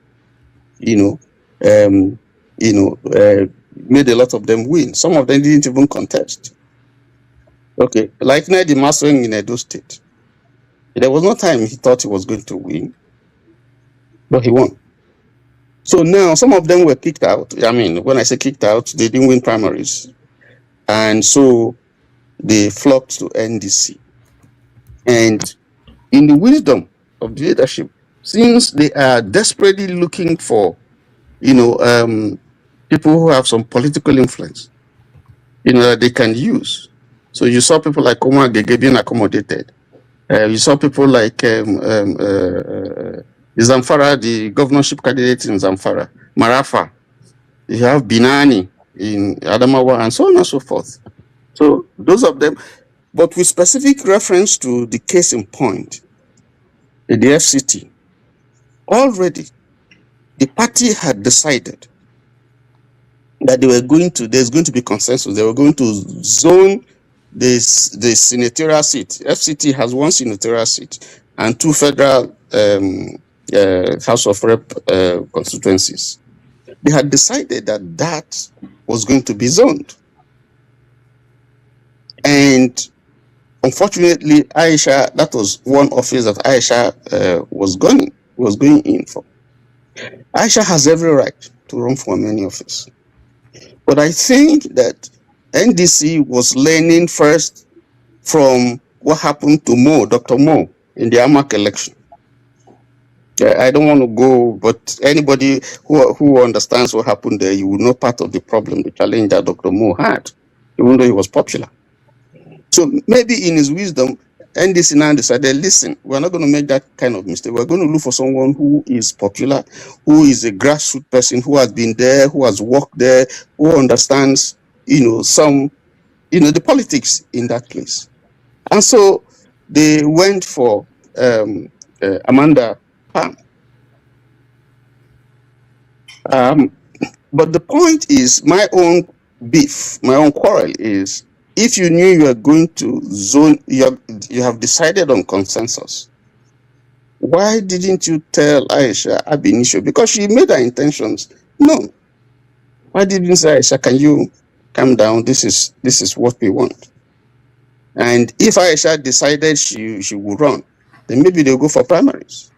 made a lot of them win. Some of them didn't even contest. Okay, like Nedi Masweng in Edo State. There was no time he thought he was going to win, but he won. So now some of them were kicked out. I mean, when I say kicked out, they didn't win primaries. And so they flocked to NDC. And in the wisdom of the leadership, since they are desperately looking for, people who have some political influence, that they can use. So you saw people like Omar Gege being accommodated. You saw people like Zamfara, the governorship candidate in Zamfara, Marafa. You have Binani in Adamawa, and so on and so forth. So those of them, but with specific reference to the case in point, the FCT, already the party had decided that there's going to be consensus. They were going to zone the senatorial seat. FCT has one senatorial seat and 2 federal House of Rep constituencies. They had decided that was going to be zoned. And unfortunately, Aisha, that was one office that Aisha was going in for. Aisha has every right to run for any office. But I think that NDC was learning first from what happened to Dr. Mo, in the Amak election. I don't want to go, but anybody who understands what happened there, you will know part of the problem, the challenge that Dr. Mo had, even though he was popular. So maybe in his wisdom, NDC now decided, listen, we're not going to make that kind of mistake. We're going to look for someone who is popular, who is a grassroots person, who has been there, who has worked there, who understands, the politics in that place. And so they went for Amanda Palm. But the point is, my own beef, my own quarrel is, if you knew you are going to zone, you have decided on consensus, why didn't you tell Aisha ab initio? Because she made her intentions known. Why didn't you say, Aisha, can you calm down? This is what we want. And if Aisha decided she would run, then maybe they'll go for primaries.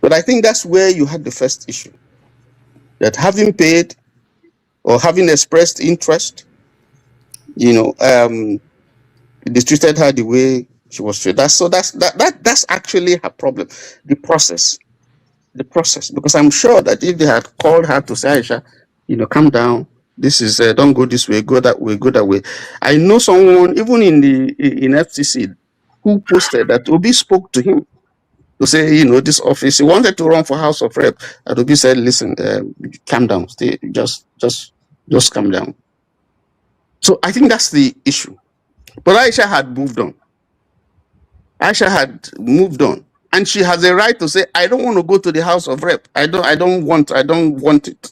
But I think that's where you had the first issue. That having paid or having expressed interest, they treated her the way she was treated. That's actually her problem. The process. Because I'm sure that if they had called her to say, Aisha, calm down. This is don't go this way, go that way, go that way. I know someone even in FTC who posted that Obi spoke to him to say, this office, he wanted to run for House of Rep. And Obi said, listen, calm down, stay, just calm down. So I think that's the issue. But Aisha had moved on. And she has a right to say, I don't want to go to the House of Rep. I don't want it.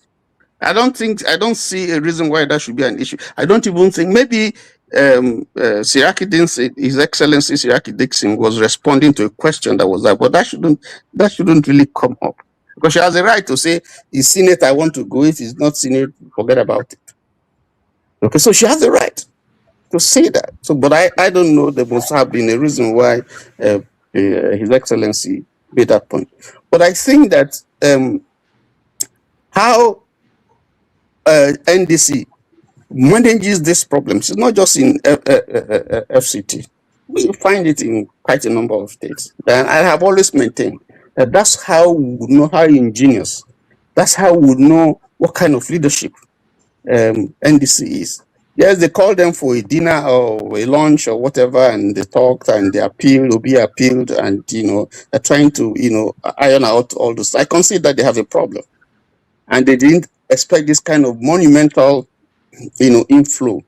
I don't see a reason why that should be an issue. I don't even think maybe Siraki didn't say, His Excellency Siraki Dickson was responding to a question that was there, but that shouldn't really come up. Because she has a right to say, is Senate I want to go, if it's not Senate, forget about it. Okay, so she has the right to say that. So, but I don't know, there must have been a reason why His Excellency made that point. But I think that how NDC manages this problem, it's not just in FCT. We find it in quite a number of states. And I have always maintained that that's how we would know how ingenious, that's how we would know what kind of leadership NDC is. Yes, they call them for a dinner or a lunch or whatever, and they talked and they appealed, will be appealed, and they're trying to iron out all this. I consider that they have a problem, and they didn't expect this kind of monumental inflow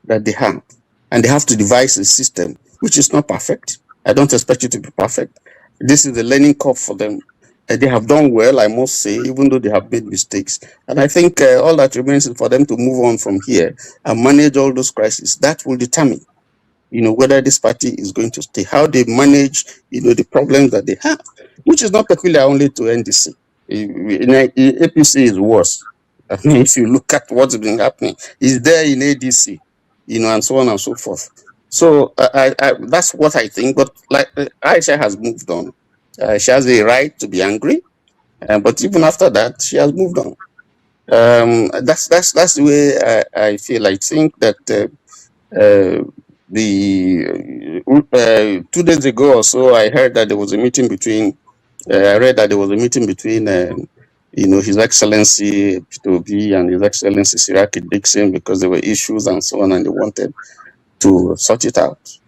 that they have, and they have to devise a system which is not perfect. I don't expect it to be perfect. This is the learning curve for them. They have done well, I must say, even though they have made mistakes. And I think all that remains is for them to move on from here and manage all those crises. That will determine, whether this party is going to stay, how they manage, the problems that they have, which is not peculiar only to NDC. APC is worse. I mean, if you look at what's been happening, it's there in ADC, and so on and so forth. So that's what I think. But like Aisha has moved on. She has a right to be angry, but even after that, she has moved on. That's the way I feel. I think that the 2 days ago or so, I heard that there was a meeting between. I read that there was a meeting between, His Excellency P2B and His Excellency Siraki Dickson because there were issues and so on, and they wanted to sort it out.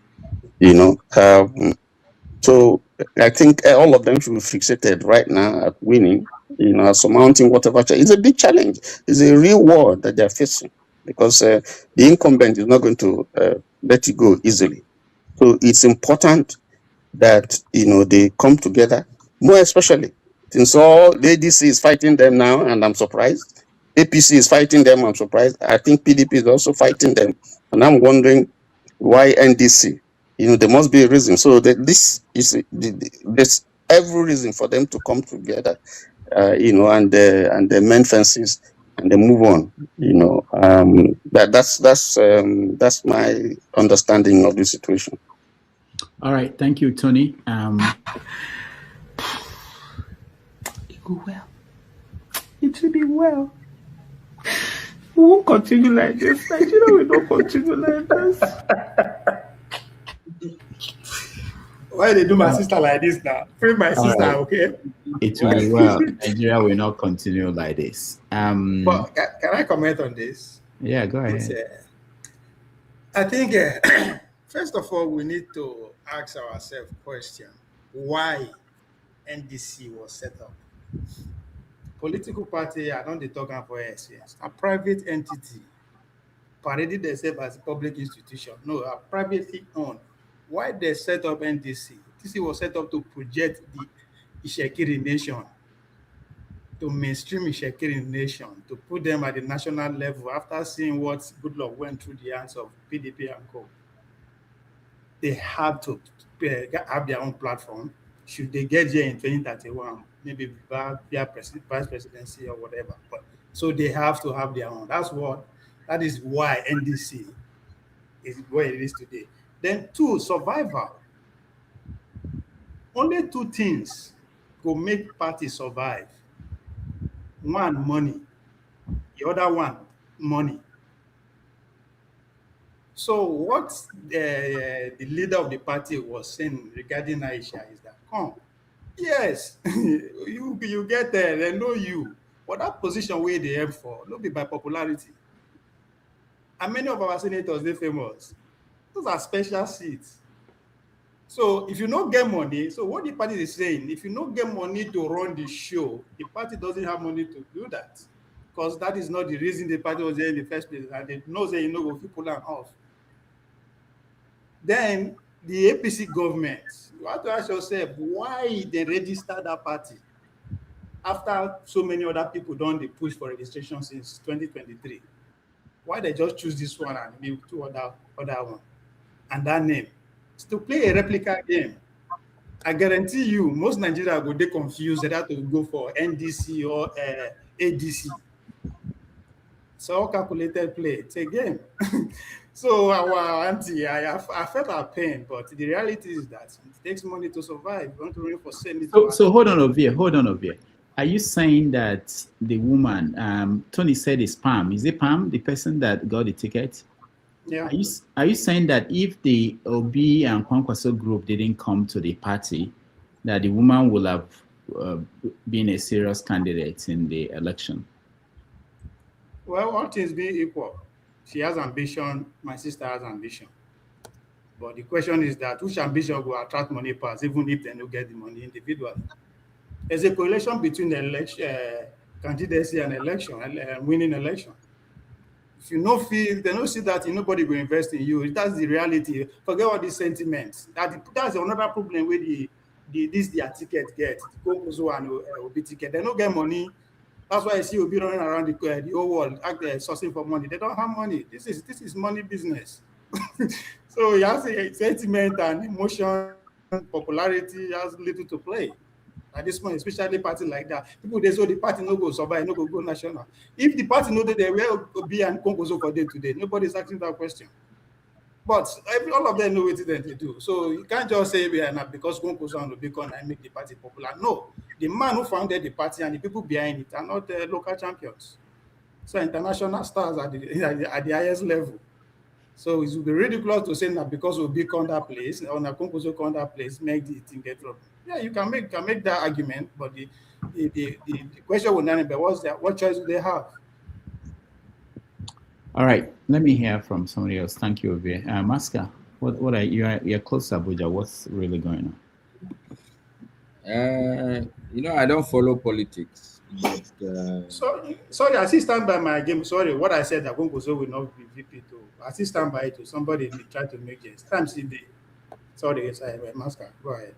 So I think all of them should be fixated right now at winning, surmounting whatever. It's a big challenge. It's a real war that they're facing because the incumbent is not going to let it go easily. So it's important that they come together, more especially since all the ADC is fighting them now, and I'm surprised. APC is fighting them, I'm surprised. I think PDP is also fighting them, and I'm wondering why NDC. There must be a reason. So this is there's every reason for them to come together, and the mend fences and they move on. That's my understanding of the situation. All right, thank you, Tony. It go well. It will be well. We won't continue like this. Nigeria will not continue like this. Why they do my sister like this now? Free my sister, right. okay? It will be well. Nigeria will not continue like this. But can I comment on this? Yeah, go ahead. I think, first of all, we need to ask ourselves question, why NDC was set up? Political party, I don't talk about yes. A private entity, paraded themselves as a public institution. No, a privately owned. Why they set up NDC? NDC was set up to project the Ishekiri nation, to mainstream Ishekiri nation, to put them at the national level after seeing what Goodluck went through the hands of PDP and co. They have to have their own platform. Should they get here in 2031, maybe via vice presidency or whatever. So they have to have their own. That is why NDC is where it is today. Then 2, survival. Only 2 things go make party survive. 1, money. The other one, money. So what the leader of the party was saying regarding Aisha is that, yes, you get there, they know you. But that position where they aim for, not be by popularity. And many of our senators, they're famous. Those are special seats. So if you don't get money, so what the party is saying, if you don't get money to run the show, the party doesn't have money to do that. Because that is not the reason the party was there in the first place. And they know that go people are off. Then the APC government, you have to ask yourself, why they register that party after so many other people they push for registration since 2023? Why they just choose this one and maybe 2 other one? And that name is to play a replica game. I guarantee you, most Nigerians will get confused that to go for NDC or ADC. It's all calculated play. It's a game. So our auntie, I felt our pain, but the reality is that it takes money to survive. You want to run for Senate. So hold on over here. Are you saying that the woman, Tony said is Pam? Is it Pam, the person that got the ticket? Yeah. Are you saying that if the Obi and Kwankwaso group didn't come to the party, that the woman will have been a serious candidate in the election? Well, all things being equal, she has ambition, my sister has ambition. But the question is that which ambition will attract money pass, even if they don't get the money individually? There's a correlation between the election, candidacy and election, and winning election. If you they don't see that nobody will invest in you, that's the reality. Forget all these sentiments. That's another problem with their ticket get. The Kokozo and Obi ticket. They don't get money. That's why I see Obi running around the whole world, sourcing for money. They don't have money. This is money business. So you have sentiment and emotion, popularity has little to play. At this point, especially party like that, people they say the party no go survive, no go national. If the party know that they will be and Concoso for day today, nobody is asking that question. But all of them know what they do. So you can't just say we are not because Concoso and Rubicon and make the party popular. No, the man who founded the party and the people behind it are not local champions. So international stars at the highest level. So it would be ridiculous to say that because Obi come that place or na Concoso come that place, make the thing get trouble. Yeah, you can make that argument, but the question would not be what choice do they have? All right, let me hear from somebody else. Thank you, Obi. Maska, what are you're close to Abuja? What's really going on? I don't follow politics. But, sorry, I still stand by my game. Sorry, what I said that Concoso will not be VP too. I still stand by it to somebody try to make this. Times in the sorry, yes, I Maska. Go ahead.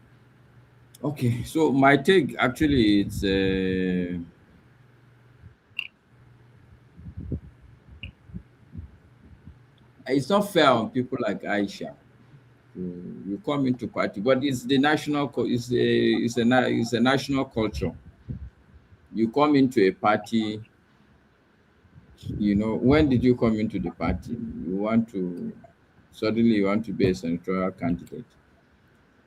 Okay, so my take actually it's not fair on people like Aisha. You come into party, but it's the national. It's a national culture. You come into a party. When did you come into the party? Suddenly you want to be a senatorial candidate,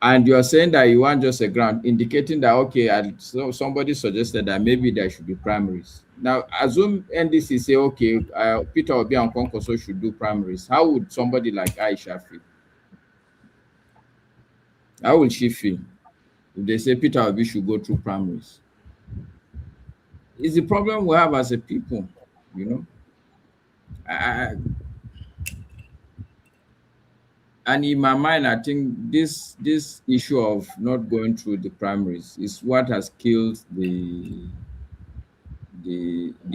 and you are saying that you want just a grant, indicating that okay, so somebody suggested that maybe there should be primaries. Now, assume NDC say okay, Peter Obi and Concoso should do primaries. How would somebody like Aisha feel? How will she feel if they say Peter Obi should go through primaries? It's the problem we have as a people, and in my mind, I think this issue of not going through the primaries is what has killed the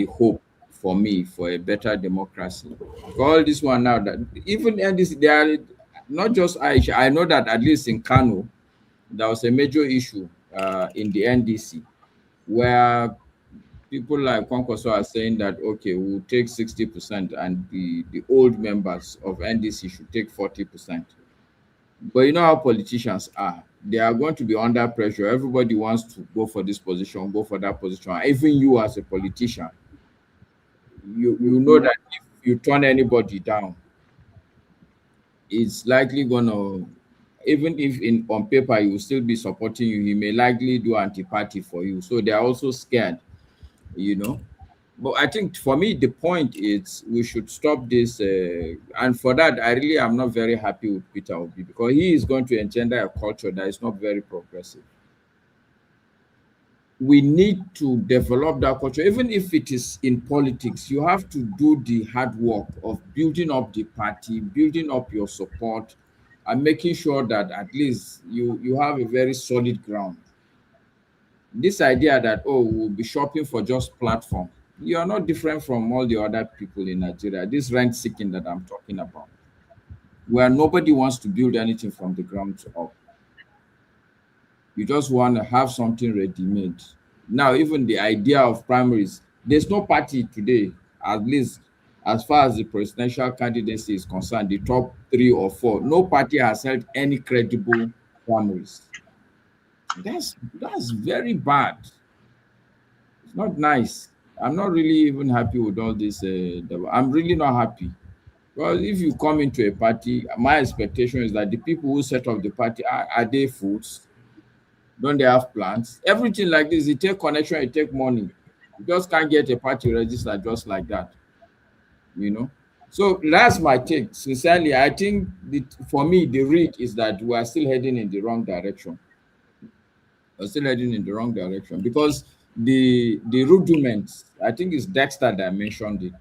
hope for me for a better democracy. All this one now that even NDC, they are not just Aisha. I know that at least in Kano, there was a major issue in the NDC where people like Concoso are saying that, okay, we'll take 60% and the old members of NDC should take 40%. But you know how politicians are. They are going to be under pressure. Everybody wants to go for this position, go for that position. Even you as a politician, you know that if you turn anybody down, it's likely gonna, even if on paper you will still be supporting you, he may likely do anti-party for you. So they are also scared, But I think for me, the point is we should stop this. And for that, I really am not very happy with Peter Obi because he is going to engender a culture that is not very progressive. We need to develop that culture. Even if it is in politics, you have to do the hard work of building up the party, building up your support, and making sure that at least you have a very solid ground. This idea that, we'll be shopping for just platform, you are not different from all the other people in Nigeria. This rent seeking that I'm talking about, where nobody wants to build anything from the ground up. You just want to have something ready-made. Now, even the idea of primaries, there's no party today, at least as far as the presidential candidacy is concerned, the top 3 or 4, no party has held any credible primaries. That's very bad. It's not nice. I'm not really even happy with all this. I'm really not happy. Well, if you come into a party, my expectation is that the people who set up the party, are they fools? Don't they have plans? Everything like this, it take connection, it take money. You just can't get a party registered just like that. So that's my take. Sincerely, I think for me, the read is that we are still heading in the wrong direction. We're still heading in the wrong direction because the rudiments, I think it's Dexter that mentioned it.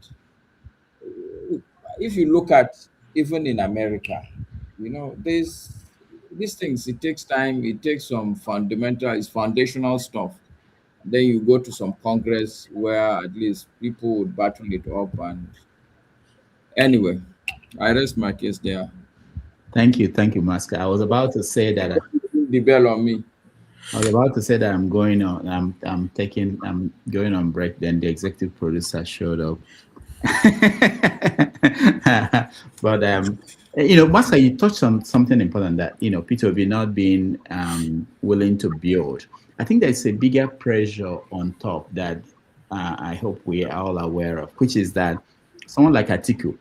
If you look at even in America, these things, it takes time, it takes some foundational stuff. Then you go to some Congress where at least people would battle it up. And anyway, I rest my case there. Thank you, Maska. I was about to say that the bell on me. I was about to say that I'm going on. I'm going on break. Then the executive producer showed up. But Maska, you touched on something important that Peter Obi not being willing to build. I think there's a bigger pressure on top that I hope we are all aware of, which is that someone like Atiku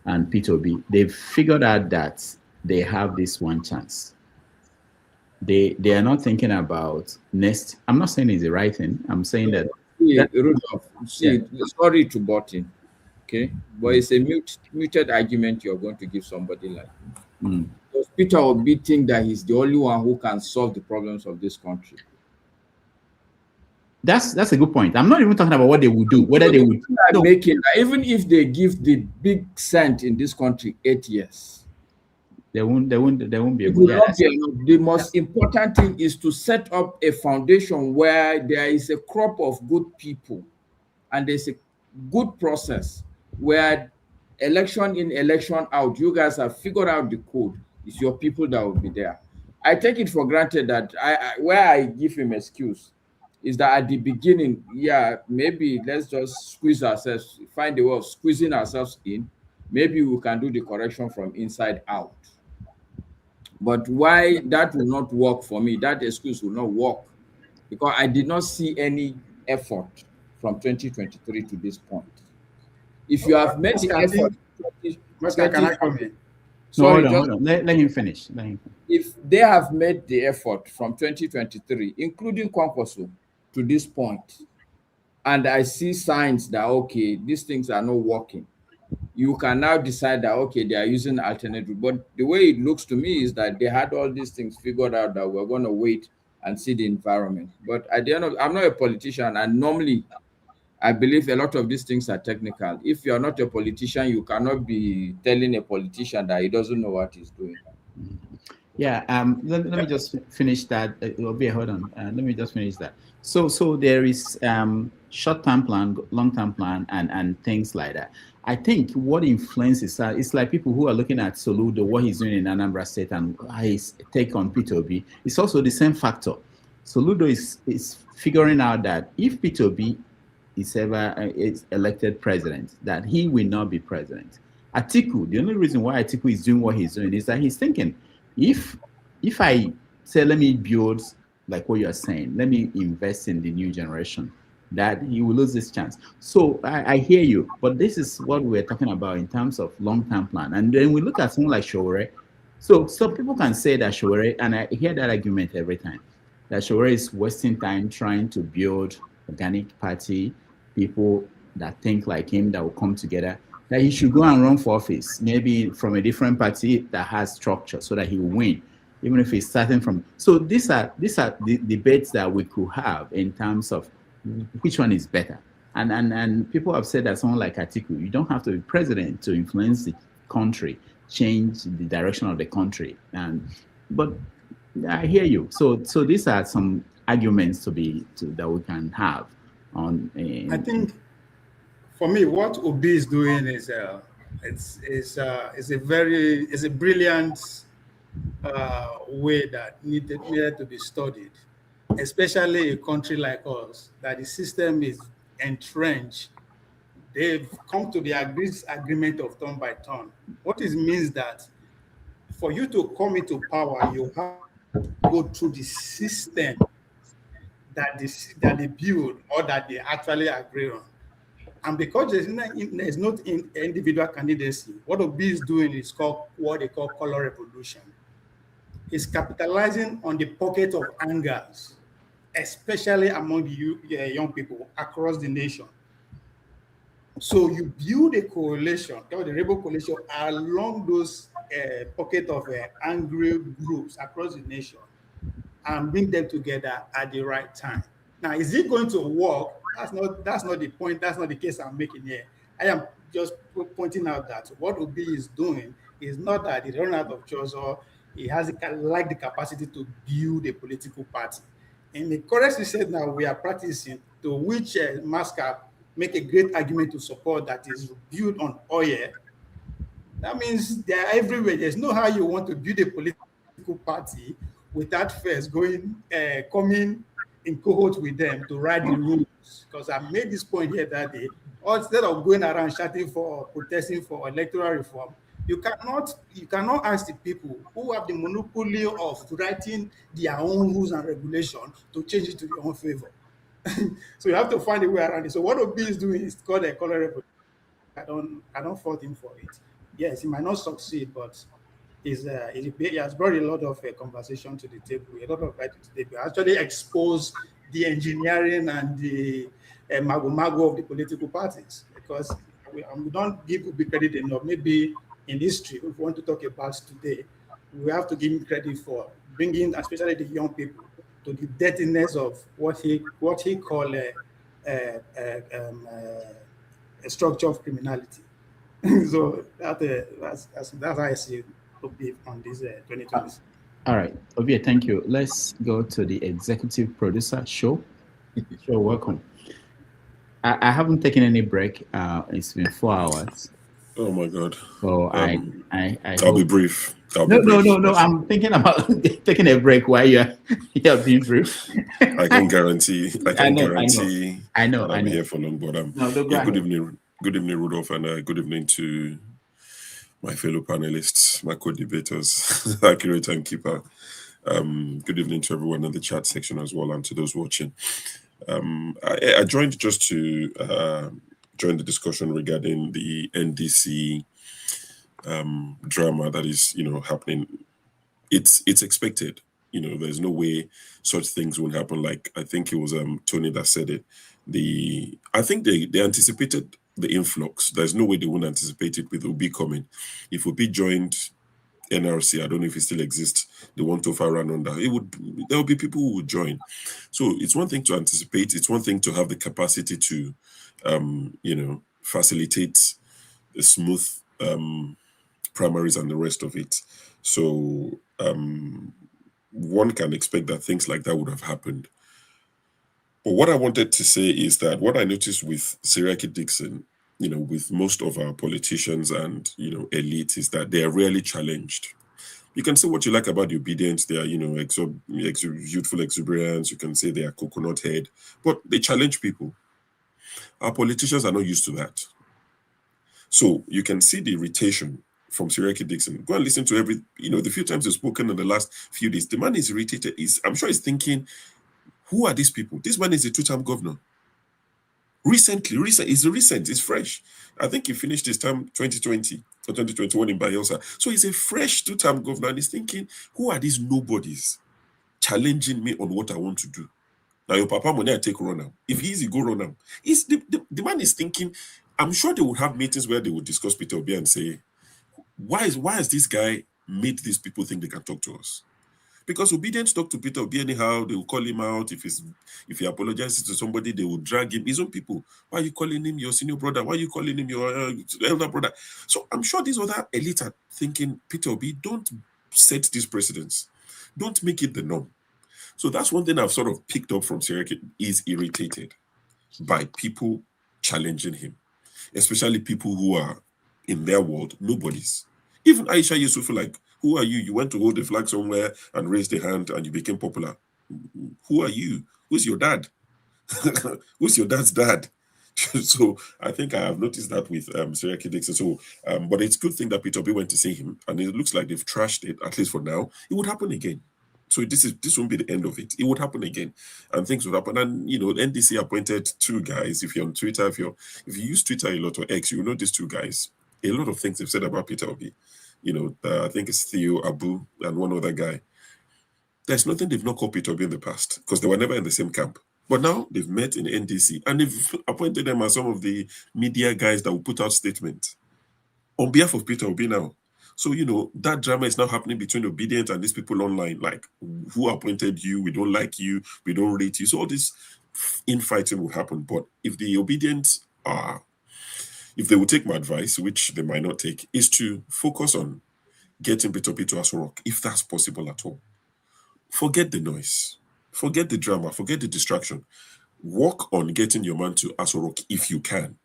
and P2B, they've figured out that they have this one chance. They are not thinking about next. I'm not saying it's the right thing. I'm saying that. Rudolph, sorry to butt in, okay, but it's a muted argument you're going to give somebody like me. Does Peter Obi think that he's the only one who can solve the problems of this country? That's a good point. I'm not even talking about what they would do, whether they would making, even if they give the big cent in this country 8 years, there won't be a good. The most important thing is to set up a foundation where there is a crop of good people and there's a good process where election in, election out, you guys have figured out the code. It's your people that will be there. I take it for granted that where I give him excuse is that at the beginning, maybe let's just squeeze ourselves, find a way of squeezing ourselves in. Maybe we can do the correction from inside out. But why that will not work for me, that excuse will not work, because I did not see any effort from 2023 to this point. If you have made the effort, can I come in? Hold on. Let him finish. If they have made the effort from 2023, including Kwankwaso, to this point, and I see signs that, okay, these things are not working, you can now decide that, okay, they are using alternative. But the way it looks to me is that they had all these things figured out, that we're going to wait and see the environment. But at the end of, I'm not a politician, and normally I believe a lot of these things are technical. If you're not a politician, you cannot be telling a politician that he doesn't know what he's doing. Yeah, let me just finish that. Hold on. Let me just finish that. So there is short-term plan, long-term plan, and things like that. I think what influences that, it's like people who are looking at Soludo, what he's doing in Anambra State, and his take on P2B. It's also the same factor. Soludo is figuring out that if P2B is ever is elected president, that he will not be president. Atiku, the only reason why Atiku is doing what he's doing is that he's thinking, if I say, let me build, like what you're saying, let me invest in the new generation, that he will lose this chance. So I hear you, but this is what we're talking about in terms of long-term plan. And then we look at someone like Showore. So some people can say that Showore, and I hear that argument every time, that Showore is wasting time trying to build organic party, people that think like him, that will come together, that he should go and run for office, maybe from a different party that has structure, so that he will win, even if he's starting from. So these are the debates that we could have in terms of which one is better. And people have said that someone like Atiku, you don't have to be president to influence the country, change the direction of the country. But I hear you. So these are some arguments that we can have on. I think for me, what Obi is doing is it's a brilliant way that needed to be studied, especially a country like us, that the system is entrenched. They've come to the agreement of turn by turn. What it means that for you to come into power, you have to go through the system that they build or that they actually agree on. And because there's not individual candidacy, what Obi is doing is called what they call color revolution. It's capitalizing on the pocket of angers, especially among the young people across the nation. So you build a coalition, called the Rebel Coalition, along those pocket of angry groups across the nation, and bring them together at the right time. Now, is it going to work? That's not the point. That's not the case I'm making here. I am just pointing out that what Obi is doing is not that he run out of choice or he has the capacity to build a political party. In the current system now we are practicing, to which Mascap make a great argument to support, that is built on oil. That means they are everywhere. There's no how you want to build a political party without first coming in cohort with them to write the rules. Because I made this point here that day, or instead of going around shouting for protesting for electoral reform, You cannot ask the people who have the monopoly of writing their own rules and regulations to change it to your own favor. So you have to find a way around it. So what Obi is doing is called a color revolution. I don't fault him for it. Yes, he might not succeed, but he has brought a lot of conversation to the table, a lot of light to the table. Actually expose the engineering and the mago of the political parties, because we don't give Obi credit enough. Maybe in history, if we want to talk about today, we have to give him credit for bringing, especially the young people, to the dirtiness of what he called a structure of criminality. So that's how I see it on this 2026. All right, Ovie, thank you. Let's go to the executive producer, Show. Show, welcome. I haven't taken any break. It's been 4 hours. Oh my God. So I'll be brief. No. I'm thinking about taking a break while you're being brief. I can guarantee. I know. I'm here for long, but good evening, Rudolph, and good evening to my fellow panelists, my co-debaters, accurate timekeeper. Good evening to everyone in the chat section as well, and to those watching. I joined just to join the discussion regarding the NDC drama that is, happening. It's expected. There's no way such things won't happen. Like, I think it was Tony that said it. I think they anticipated the influx. There's no way they wouldn't anticipate it with Obi coming. If Obi joined NRC, I don't know if it still exists, the 125 run under, there will be people who would join. So it's one thing to anticipate, it's one thing to have the capacity to facilitate the smooth primaries and the rest of it. So one can expect that things like that would have happened. But what I wanted to say is that what I noticed with Siraki Dickson, with most of our politicians and, elite, is that they are rarely challenged. You can say what you like about the obedience, they are, youthful exuberance, you can say they are coconut head, but they challenge people. Our politicians are not used to that. So you can see the irritation from Siraki Dickson. Go and listen to the few times he's spoken in the last few days. The man is irritated. I'm sure he's thinking, who are these people? This man is a two-term governor. Recent, it's fresh. I think he finished his term 2020 or 2021 in Bayelsa. So he's a fresh two-term governor and he's thinking, who are these nobodies challenging me on what I want to do? Now your papa money I take run now. If he's go run now. The man is thinking, I'm sure they would have meetings where they would discuss Peter Obi and say, why has this guy made these people think they can talk to us? Because Obi didn't talk to Peter Obi anyhow. They will call him out. If he apologizes to somebody, they will drag him. His own people. Why are you calling him your senior brother? Why are you calling him your elder brother? So I'm sure these other elite are thinking, Peter Obi, don't set these precedents. Don't make it the norm. So that's one thing I've sort of picked up from Siraki, is irritated by people challenging him, especially people who are in their world nobodies. Even Aisha Yesufu, like, who are you? You went to hold the flag somewhere and raised the hand and you became popular. Who are you? Who's your dad? Who's your dad's dad? So I think I have noticed that with Siraki Dickson. So, but it's a good thing that Peter Obi went to see him, and it looks like they've trashed it, at least for now. It would happen again. So this won't be the end of it. It would happen again, and things would happen. And NDC appointed two guys. If you're on Twitter, if you use Twitter a lot or X, you know these two guys. A lot of things they've said about Peter Obi. I think it's Theo Abu and one other guy. There's nothing they've not called Peter Obi in the past because they were never in the same camp. But now they've met in NDC and they've appointed them as some of the media guys that will put out statements on behalf of Peter Obi now. So, that drama is now happening between Obedient and these people online. Like, who appointed you? We don't like you. We don't rate you. So all this infighting will happen. But if the Obedients if they will take my advice, which they might not take, is to focus on getting Peter Obi to Aso Rock, if that's possible at all. Forget the noise. Forget the drama. Forget the distraction. Work on getting your man to Aso Rock if you can.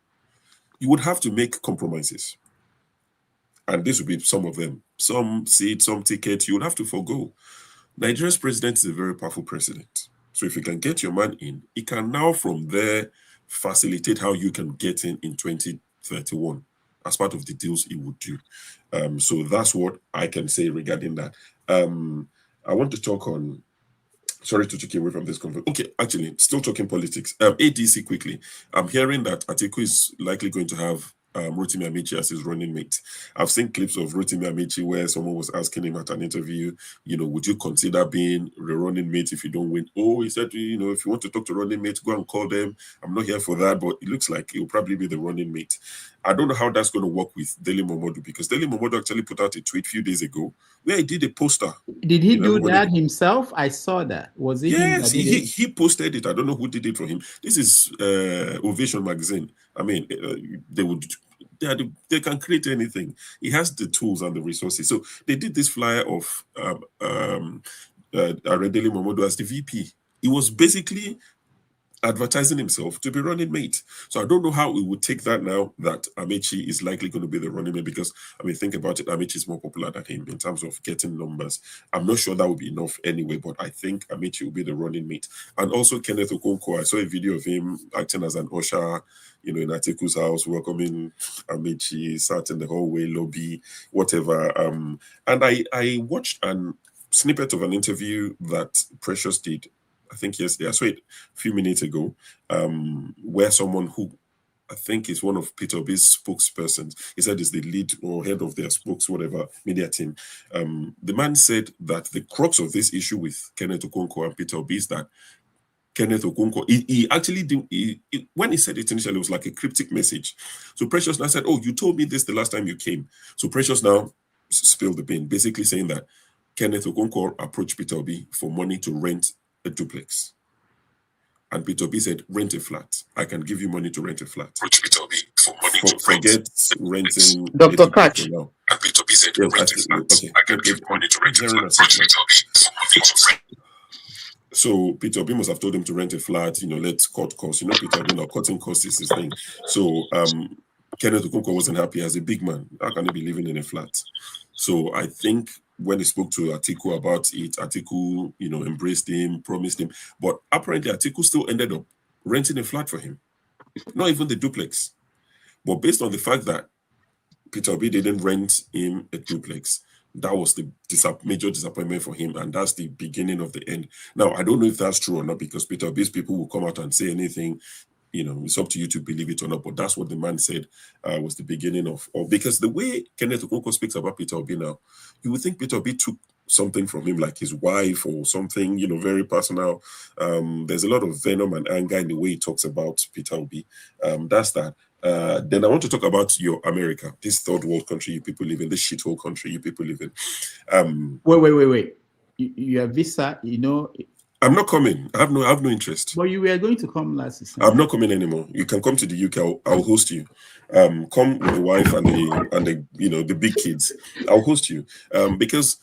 You would have to make compromises. And this would be some of them. Some seats, some tickets, you would have to forego. Nigeria's president is a very powerful president. So if you can get your man in, it can now from there facilitate how you can get in 2031 as part of the deals he would do. So that's what I can say regarding that. I want to talk on. Sorry to take away from this conversation. Okay, actually, still talking politics. ADC quickly. I'm hearing that Atiku is likely going to have Rotimi Amici as his running mate. I've seen clips of Rotimi Amici where someone was asking him at an interview, would you consider being the running mate if you don't win? Oh, he said, if you want to talk to running mates, go and call them. I'm not here for that, but it looks like he'll probably be the running mate. I don't know how that's going to work with Dele Momodu, because Dele Momodu actually put out a tweet a few days ago where he did a poster. Did he do that himself? I saw that. Was it him that did it? He posted it. I don't know who did it for him. This is Ovation magazine. I mean, they can create anything. He has the tools and the resources. So they did this flyer of Dele Momodu as the VP. He was basically advertising himself to be running mate. So I don't know how we would take that now that Amici is likely going to be the running mate, because think about it, Amici is more popular than him in terms of getting numbers. I'm not sure that would be enough anyway, but I think Amici will be the running mate. And also Kenneth Okonkwo, I saw a video of him acting as an usher, in Atiku's house, welcoming Amici, sat in the hallway, lobby, whatever. And I watched a snippet of an interview that Precious did, I think yesterday, I saw it a few minutes ago, where someone who I think is one of Peter Obi's spokespersons, he said is the lead or head of their whatever media team. The man said that the crux of this issue with Kenneth Okonkwo and Peter Obi is that Kenneth Okonkwo, he actually didn't, when he said it initially, it was like a cryptic message. So Precious now said, oh, you told me this the last time you came. So Precious now spilled the bean, basically saying that Kenneth Okonkwo approached Peter Obi for money to rent a duplex. And Peter Obi said, rent a flat. I can give you money to rent a flat. Approach Peter Obi for money to forget renting Dr. Catch. Now. And Peter Obi said, rent a flat. Okay. I can give you money to rent a flat. So Peter Obi must have told him to rent a flat, let's cut costs. Peter Obi now cutting costs is his thing. So Kenneth Okonkwo wasn't happy as a big man. How can he be living in a flat? So I think when he spoke to Atiku about it, Atiku, embraced him, promised him. But apparently Atiku still ended up renting a flat for him. Not even the duplex. But based on the fact that Peter Obi didn't rent him a duplex, that was the major disappointment for him, and that's the beginning of the end. Now, I don't know if that's true or not, because Peter Obi's people will come out and say anything. It's up to you to believe it or not, but that's what the man said was the beginning of, because the way Kenneth Okonkwo speaks about Peter Obi now, you would think Peter Obi took something from him, like his wife or something, very personal. There's a lot of venom and anger in the way he talks about Peter Obi. That's that. Then I want to talk about your America, this third world country you people live in, this shithole country you people live in. Wait. Your visa, I'm not coming. I have no interest. But you were going to come last December. I'm not coming anymore. You can come to the UK. I'll host you. Come with the wife and the big kids. I'll host you. Because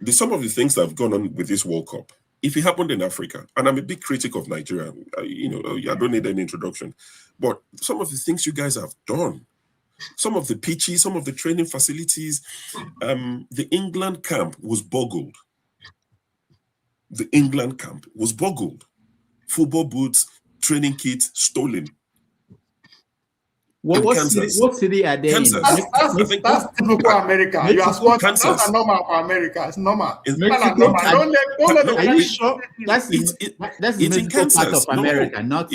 some of the things that have gone on with this World Cup, if it happened in Africa, and I'm a big critic of Nigeria, I don't need any introduction, but some of the things you guys have done, some of the pitches, some of the training facilities, the England camp was boggled. The England camp was boggled. Football boots, training kits stolen. What city are they Kansas. in? That's typical America. You are smart. That's a normal for America. It's normal. Are you sure? That's the Mexico part of America,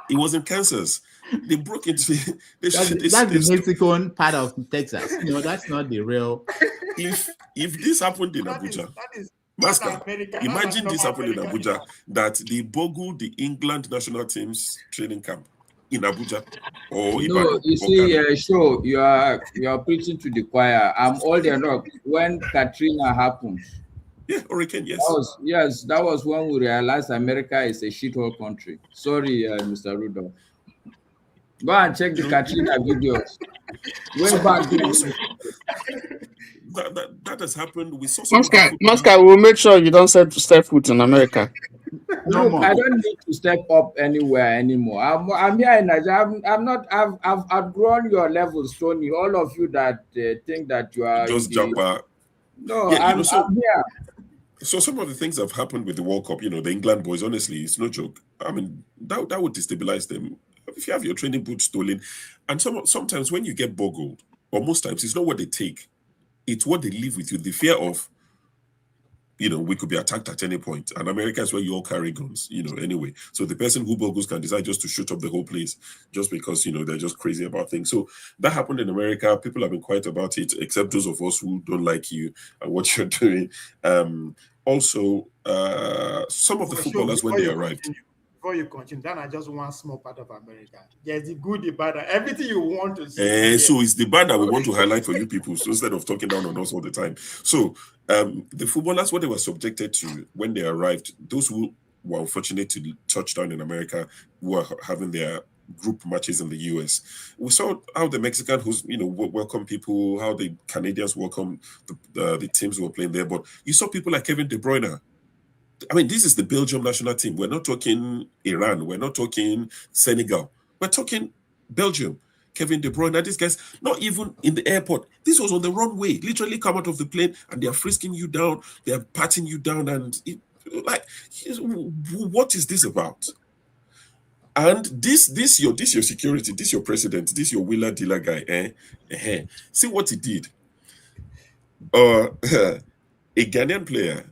It was in Kansas. They broke into. That's the Mexican part of Texas. That's not the real. If this happened in Abuja. Master, imagine this happened in Abuja, that they boggled the England national team's training camp in Abuja. You see, sure, you are preaching to the choir. I'm old enough when Katrina happened. Yeah, hurricane, yes. That was when we realized America is a shithole country. Sorry, Mr. Rudolph. Go and check the Katrina videos. Went back that has happened. We saw Masca, we'll make sure you don't step foot in America. Look, I don't need to step up anywhere anymore. I'm here in Nigeria. I've outgrown your levels, Tony. All of you that think that you are just jumper. No, yeah, I'm here. So some of the things that have happened with the World Cup, the England boys, honestly, it's no joke. I mean, that would destabilize them. if you have your training boots stolen, and sometimes when you get boggled, or most times it's not what they take, it's what they live with you, the fear of, we could be attacked at any point. And America is where you all carry guns, anyway. So the person who boggles can decide just to shoot up the whole place just because, they're just crazy about things. So that happened in America. People have been quiet about it, except those of us who don't like you and what you're doing. Also, some of the footballers, when they arrived. Before you continue, that is just one small part of America. There's the good, the bad, everything you want to see. So it's the bad that we want to highlight for you people, so instead of talking down on us all the time. So the footballers, what they were subjected to when they arrived, those who were unfortunate to touch down in America, who are having their group matches in the US. We saw how the Mexicans, welcome people, how the Canadians welcome the teams who were playing there. But you saw people like Kevin De Bruyne. I mean, this is the Belgium national team. We're not talking Iran. We're not talking Senegal. We're talking Belgium. Kevin De Bruyne, these guys, not even in the airport. This was on the runway. Literally come out of the plane and they are frisking you down. They are patting you down. And what is this about? And this your security, this your president, this your wheeler dealer guy. See what he did. A Ghanaian player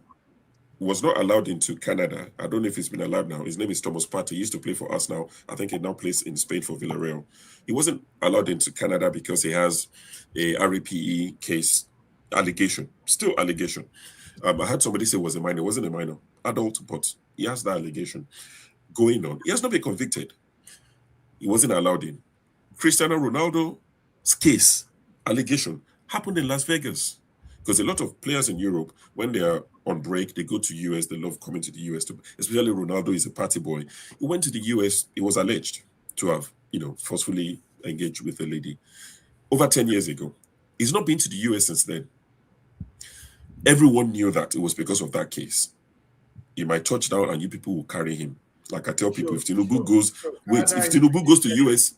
was not allowed into Canada. I don't know if he's been allowed now. His name is Thomas Partey. He used to play for us now. I think he now plays in Spain for Villarreal. He wasn't allowed into Canada because he has a RAPE case allegation. Still allegation. I had somebody say it was a minor. It wasn't a minor. Adult, but he has that allegation going on. He has not been convicted. He wasn't allowed in. Cristiano Ronaldo's case, allegation, happened in Las Vegas. Because a lot of players in Europe, when they are on break, they go to US. They love coming to the US. Especially Ronaldo is a party boy. He went to the US. He was alleged to have, forcefully engaged with a lady over 10 years ago. He's not been to the US since then. Everyone knew that it was because of that case. He might touch down and you people will carry him. Like I tell people, if Tinubu goes to US,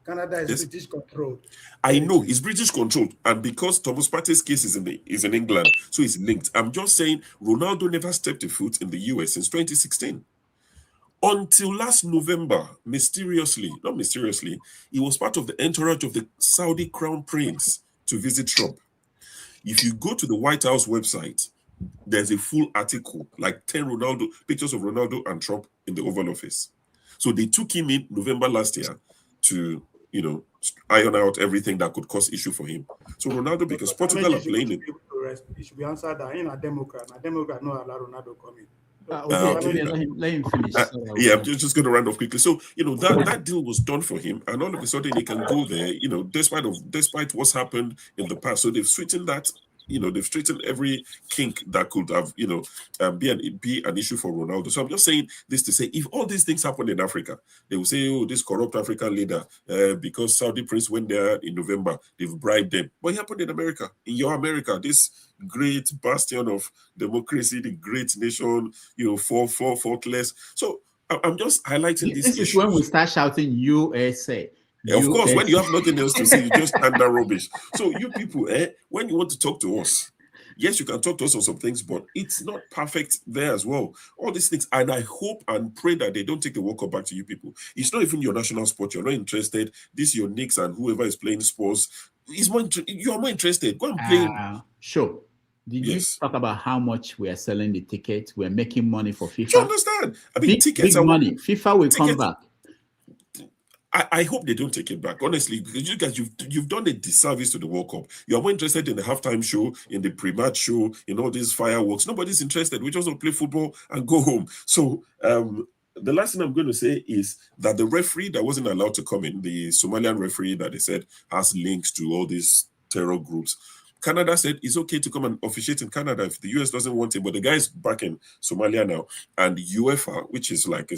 Canada is British controlled. I know it's British controlled, and because Thomas Partey's case is in England, so it's linked. I'm just saying Ronaldo never stepped a foot in the US since 2016. Until last November, not mysteriously, he was part of the entourage of the Saudi Crown Prince to visit Trump. If you go to the White House website, there's a full article, like 10 pictures of Ronaldo and Trump in the Oval Office. So they took him in November last year to iron out everything that could cause issue for him. So Ronaldo, because Portugal are playing it. It should be answered that in a Democrat. A Democrat no allow Ronaldo come in. Let him finish. I'm just going to round off quickly. So that deal was done for him, and all of a sudden he can go there. Despite what's happened in the past, so they've straightened that. They've straightened every kink that could have, be an issue for Ronaldo. So I'm just saying this to say, if all these things happen in Africa, they will say, oh, this corrupt African leader, because Saudi Prince went there in November, they've bribed them. But it happened in America. In your America, this great bastion of democracy, the great nation, faultless. So I'm just highlighting this. This is when we start shouting USA. Of course, when you have nothing else to say, you just stand that rubbish. So you people, when you want to talk to us, yes, you can talk to us on some things, but it's not perfect there as well. All these things, and I hope and pray that they don't take the World Cup back to you people. It's not even your national sport. You're not interested. This is your Knicks and whoever is playing sports. You are more interested. Go and play. Sure. Did you talk about how much we are selling the tickets? We're making money for FIFA. Do you understand? I mean, tickets big money. FIFA will come back. I hope they don't take it back, honestly, because you guys, you've done a disservice to the World Cup. You're more interested in the halftime show, in the pre-match show, in all these fireworks. Nobody's interested. We just want to play football and go home. So the last thing I'm going to say is that the referee that wasn't allowed to come in, the Somalian referee that they said has links to all these terror groups, Canada said it's okay to come and officiate in Canada if the US doesn't want him, but the guy's back in Somalia now, and UEFA, which is like a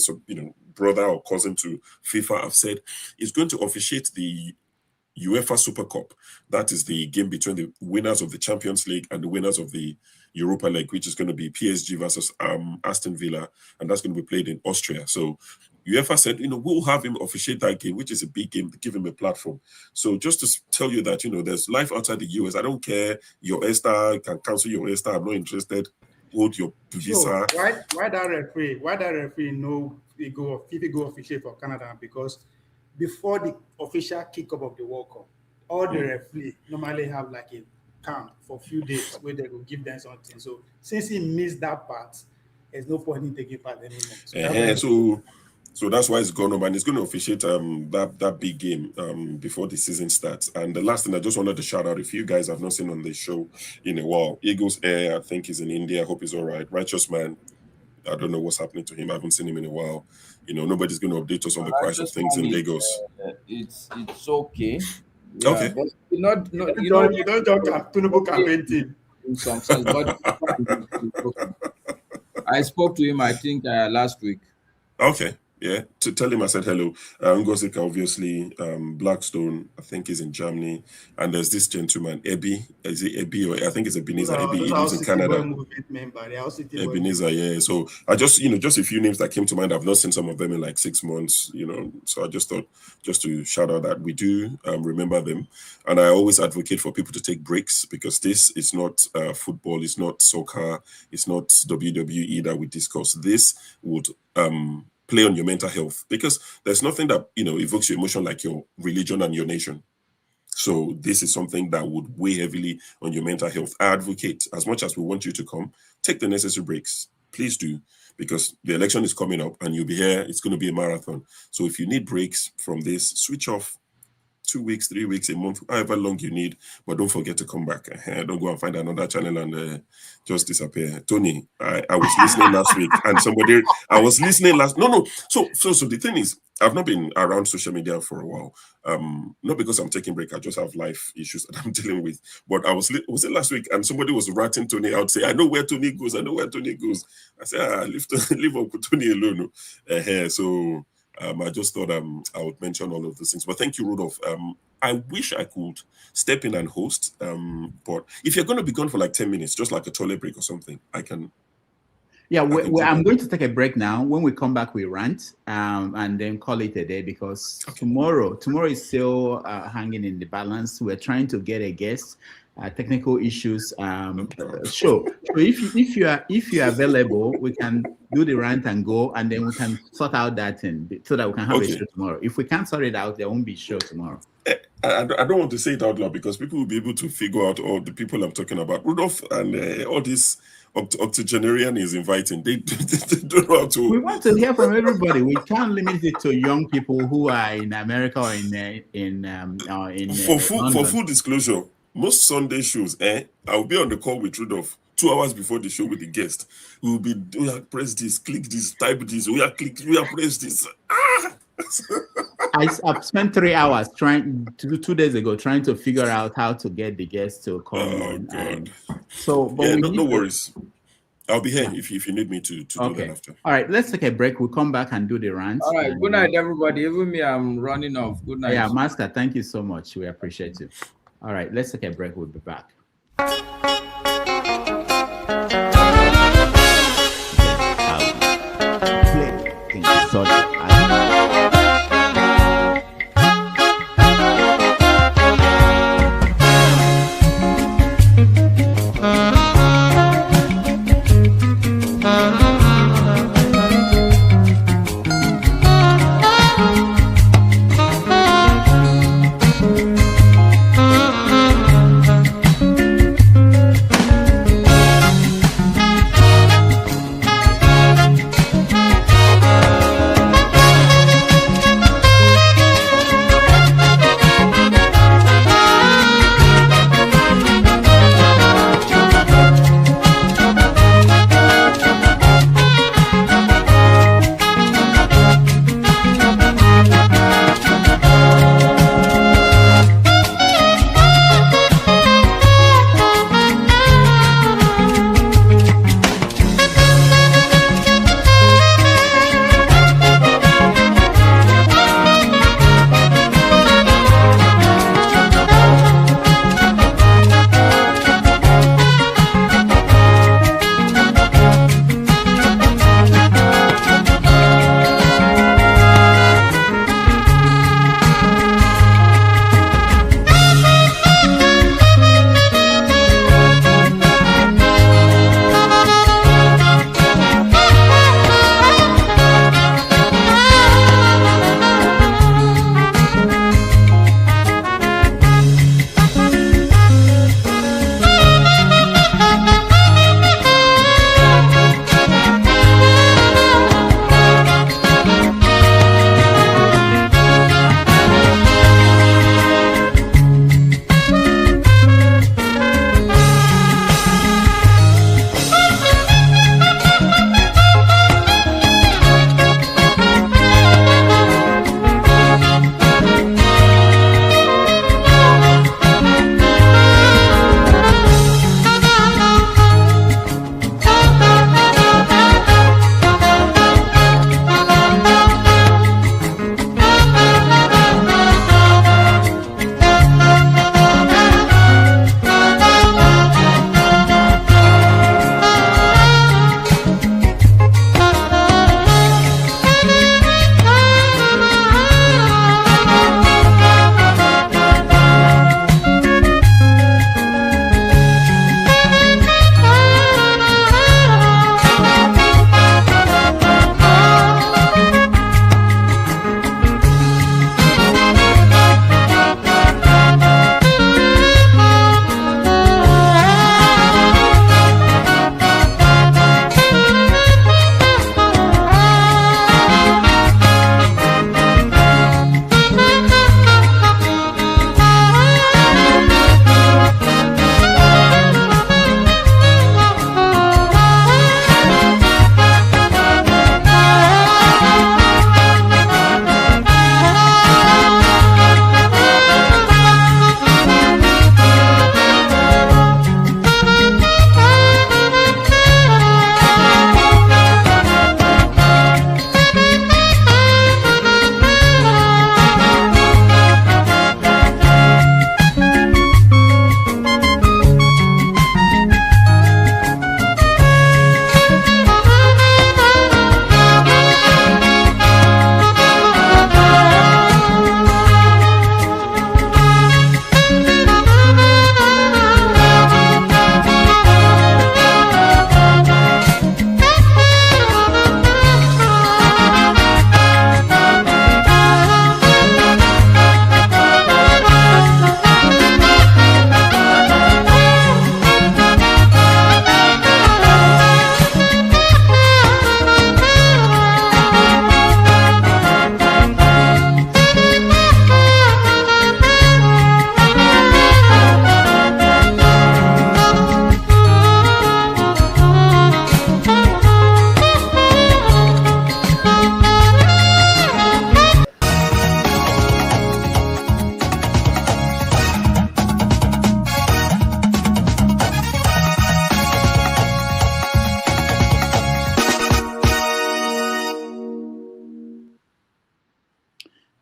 brother or cousin to FIFA, have said is going to officiate the UEFA Super Cup. That is the game between the winners of the Champions League and the winners of the Europa League, which is going to be PSG versus Aston Villa, and that's going to be played in Austria. So UEFA said, we'll have him officiate that game, which is a big game, to give him a platform. So just to tell you that, there's life outside the US. I don't care. Your A-star, can cancel your A-star. I'm not interested. Hold your visa. So why that referee know FIFA go officiate for Canada, because before the official kickoff of the World Cup, all the referee normally have like a camp for a few days where they will give them something. So since he missed that part, there's no point in taking part anymore. So that's why it's gone up, and it's going to officiate that big game before the season starts. And the last thing I just wanted to shout out, if you guys have not seen on the show in a while, Eagles Air, I think he's in India. I hope he's all right. Righteous Man, I don't know what's happening to him. I haven't seen him in a while. Nobody's going to update us on the price of things in Lagos. It's okay. Okay. But you don't talk Tinubu campaign team. In some sense, but I spoke to him, I think, last week. Okay. Yeah, to tell him I said hello. Ngozika, obviously, Blackstone, I think is in Germany, and there's this gentleman, Ebi. Is it Ebi, or I think it's Ebenezer? Ebi, he lives in Canada. Ebenezer, yeah. So I just, just a few names that came to mind. I've not seen some of them in like 6 months, So I just thought, just to shout out that we do remember them, and I always advocate for people to take breaks, because this is not football, it's not soccer, it's not WWE that we discuss. This would play on your mental health, because there's nothing that evokes your emotion like your religion and your nation. So this is something that would weigh heavily on your mental health. I advocate, as much as we want you to come, take the necessary breaks. Please do, because the election is coming up and you'll be here. It's going to be a marathon. So if you need breaks from this, switch off. 2 weeks, 3 weeks, a month, however long you need, but don't forget to come back. Don't go and find another channel and just disappear. Tony, I was listening last week, and I was listening last. No. So the thing is, I've not been around social media for a while. Not because I'm taking break. I just have life issues that I'm dealing with. But was it last week, and somebody was ratting Tony out, say, I know where Tony goes. I said, leave Uncle Tony alone. So. I just thought I would mention all of those things. But thank you, Rudolph. I wish I could step in and host. But if you're going to be gone for like 10 minutes, just like a toilet break or something, I can. Yeah, I'm going to take a break now. When we come back, we rant and then call it a day, because tomorrow is still hanging in the balance. We're trying to get a guest. Technical issues. So if you are available, we can do the rant and go, and then we can sort out that thing so that we can have a show tomorrow. If we can't sort it out, there won't be a show tomorrow. I don't want to say it out loud, because people will be able to figure out all the people I'm talking about. Rudolph and all this octogenarian is inviting. They don't know how to. We want to hear from everybody. We can't limit it to young people who are in America or for full disclosure. Most Sunday shows, I'll be on the call with Rudolph 2 hours before the show with the guest. We'll be, press this, click this, type this, press this. I've spent 3 hours trying to do 2 days ago, trying to figure out how to get the guests to come. Oh, God. But no worries. I'll be here if you need me to do that after. All right, let's take a break. We'll come back and do the rant. All right, good night, everybody. Even me, I'm running off. Good night. Yeah, Master, thank you so much. We appreciate you. All right, let's take a break. We'll be back.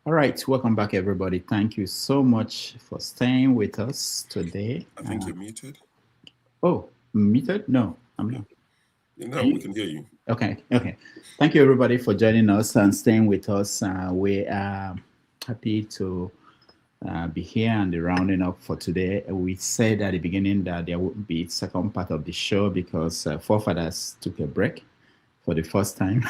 All right, welcome back, everybody. Thank you so much for staying with us today. I think you're muted. Oh, muted? No, I'm not. No, we can hear you. Okay. Thank you, everybody, for joining us and staying with us. We are happy to be here and the rounding up for today. We said at the beginning that there would be a second part of the show because forefathers took a break for the first time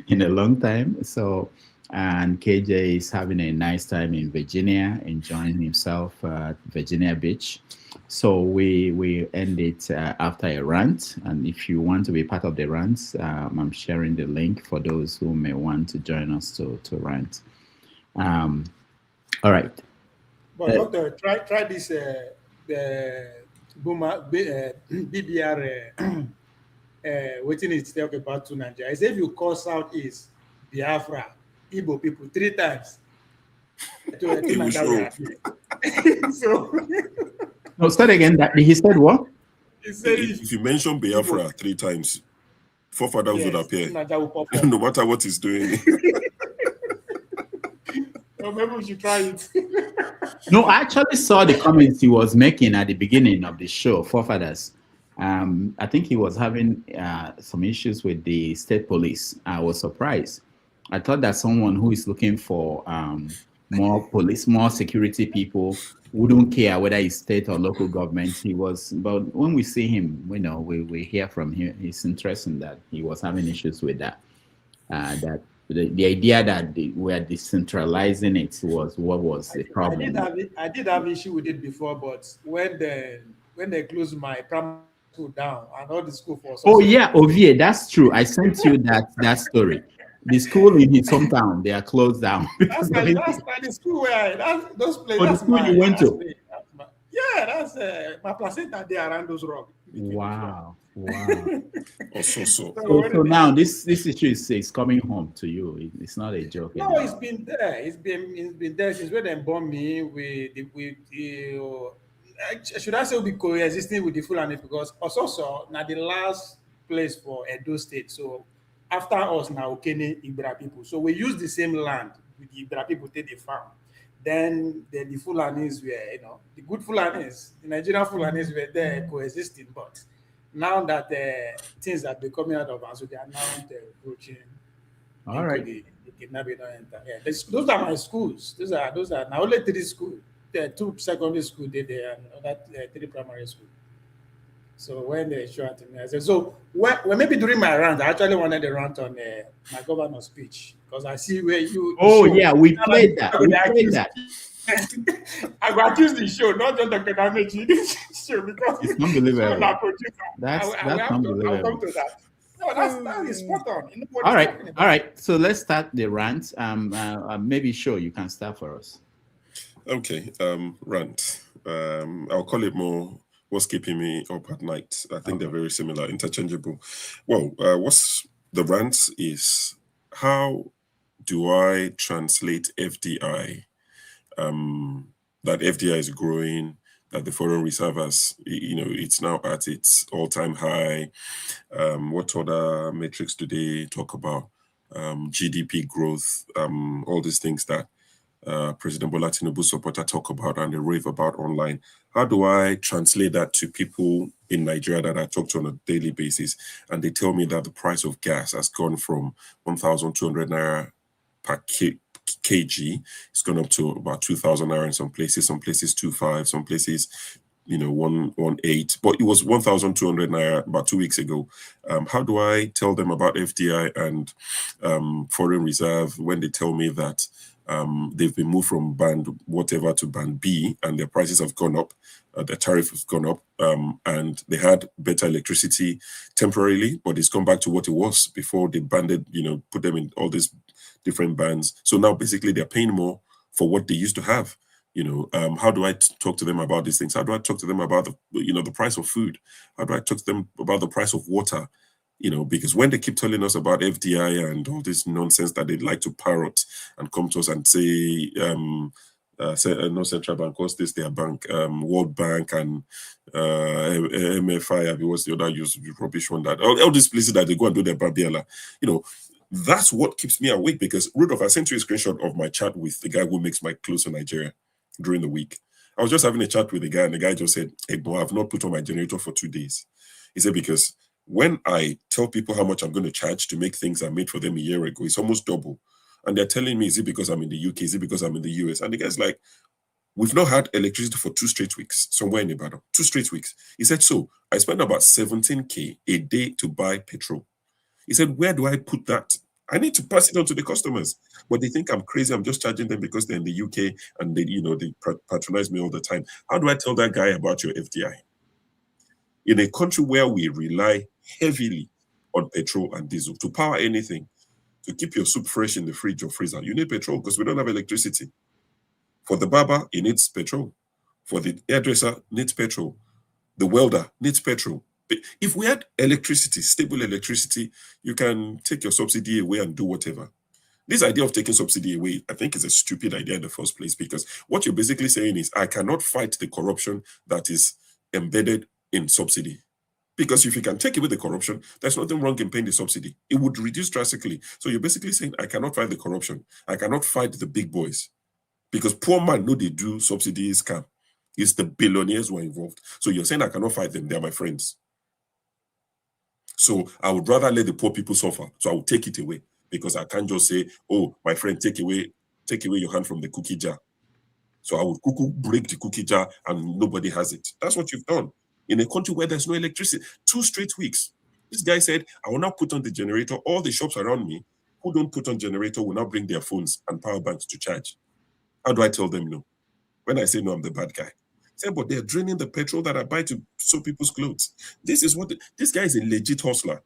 in a long time. So, and KJ is having a nice time in Virginia, enjoying himself at Virginia Beach. So we end it after a rant. And if you want to be part of the rant, I'm sharing the link for those who may want to join us to rant. All right. But doctor, try this the BBR waiting is talk about to Nigeria. I say if you call Southeast, Biafra, Igbo people 3 times. So no, start again. He said what? He said if you mention Biafra 3 times, forefathers would appear. No matter what he's doing. Well, maybe we should try it. No, I actually saw the comments he was making at the beginning of the show, forefathers. I think he was having some issues with the state police. I was surprised. I thought that someone who is looking for more police, more security people wouldn't care whether it's state or local government. He was, but when we see him, we hear from him. It's interesting that he was having issues with that. That the idea that we are decentralizing it was what was the problem. I did have issue with it before, but when they closed my primary school down and all the school for. Oh yeah, Ovie, that's true. I sent you that story. The school in his hometown, they are closed down. That's the school where those places. Oh, the school you went to. That's my placenta there around those rocks. Wow. So now this issue is coming home to you. It's not a joke. No, it's been there. It's been there since when they born me should I say we coexisting with the Fulani, because also now the last place for Edo State. So after us now, Okene Ibra people. So we use the same land with the Ibra people take the farm. Then the Fulanis were, the good Fulanis, the Nigerian Fulanis were there coexisting. But now that things are becoming out of hand, so they are now approaching. All right. The kidnapping don't enter. Yeah, those are my schools. Those are now only 3 schools. There are 2 secondary schools there and other 3 primary schools. So when they show it to me, I said, so when maybe during my rant, I actually wanted to rant on my governor's speech, because I see where you. Oh yeah, we played that. I will accuse the show, not just the academic show, because it's unbelievable. That's unbelievable. I'll come to that. No, that is spot on. All right. So let's start the rant. Maybe show you can start for us. Okay. Rant. I'll call it more. What's keeping me up at night? I think they're very similar, interchangeable. Well, what's the rant is, how do I translate FDI? That FDI is growing, that the foreign reserve has, it's now at its all-time high. What other metrics do they talk about? GDP growth, all these things that President Bola Tinubu supporter talk about and they rave about online. How do I translate that to people in Nigeria that I talk to on a daily basis, and they tell me that the price of gas has gone from 1,200 naira per kg, it's gone up to about 2,000 naira in some places 2,500, some places 1,18, but it was 1,200 naira about 2 weeks ago. How do I tell them about FDI and foreign reserve when they tell me that they've been moved from band whatever to band B and their prices have gone up, their tariff has gone up, and they had better electricity temporarily, but it's gone back to what it was before they banded, put them in all these different bands. So now basically they're paying more for what they used to have. How do I talk to them about these things? How do I talk to them about the price of food? How do I talk to them about the price of water? Because when they keep telling us about FDI and all this nonsense that they'd like to parrot and come to us and say, no central bank, what's this, their bank, World Bank and MFI, what's the other use rubbish one, that all these places that they go and do their Babiala, That's what keeps me awake, because Rudolph, I sent you a screenshot of my chat with the guy who makes my clothes in Nigeria during the week. I was just having a chat with the guy, and the guy just said, hey, bro, I've not put on my generator for 2 days. He said, because when I tell people how much I'm going to charge to make things I made for them a year ago, it's almost double. And they're telling me, is it because I'm in the UK? Is it because I'm in the US? And the guy's like, we've not had electricity for 2 straight weeks somewhere in Ibadan. 2 straight weeks. He said, so I spend about 17K a day to buy petrol. He said, where do I put that? I need to pass it on to the customers. But they think I'm crazy. I'm just charging them because they're in the UK and they patronize me all the time. How do I tell that guy about your FDI? In a country where we rely heavily on petrol and diesel to power anything, to keep your soup fresh in the fridge or freezer, you need petrol because we don't have electricity. For the barber, he needs petrol. For the hairdresser, needs petrol. The welder needs petrol. If we had electricity, stable electricity, you can take your subsidy away and do whatever. This idea of taking subsidy away, I think, is a stupid idea in the first place, because what you're basically saying is, I cannot fight the corruption that is embedded in subsidy. Because if you can take away the corruption, there's nothing wrong in paying the subsidy. It would reduce drastically. So you're basically saying, I cannot fight the corruption. I cannot fight the big boys. Because poor man know they do subsidy scam. It's the billionaires who are involved. So you're saying I cannot fight them. They're my friends. So I would rather let the poor people suffer. So I will take it away, because I can't just say, oh, my friend, take away your hand from the cookie jar. So I would break the cookie jar and nobody has it. That's what you've done. In a country where there's no electricity, 2 straight weeks. This guy said, I will not put on the generator. All the shops around me who don't put on generator will now bring their phones and power banks to charge. How do I tell them no? When I say no, I'm the bad guy. Say, but they're draining the petrol that I buy to sew people's clothes. This guy is a legit hustler.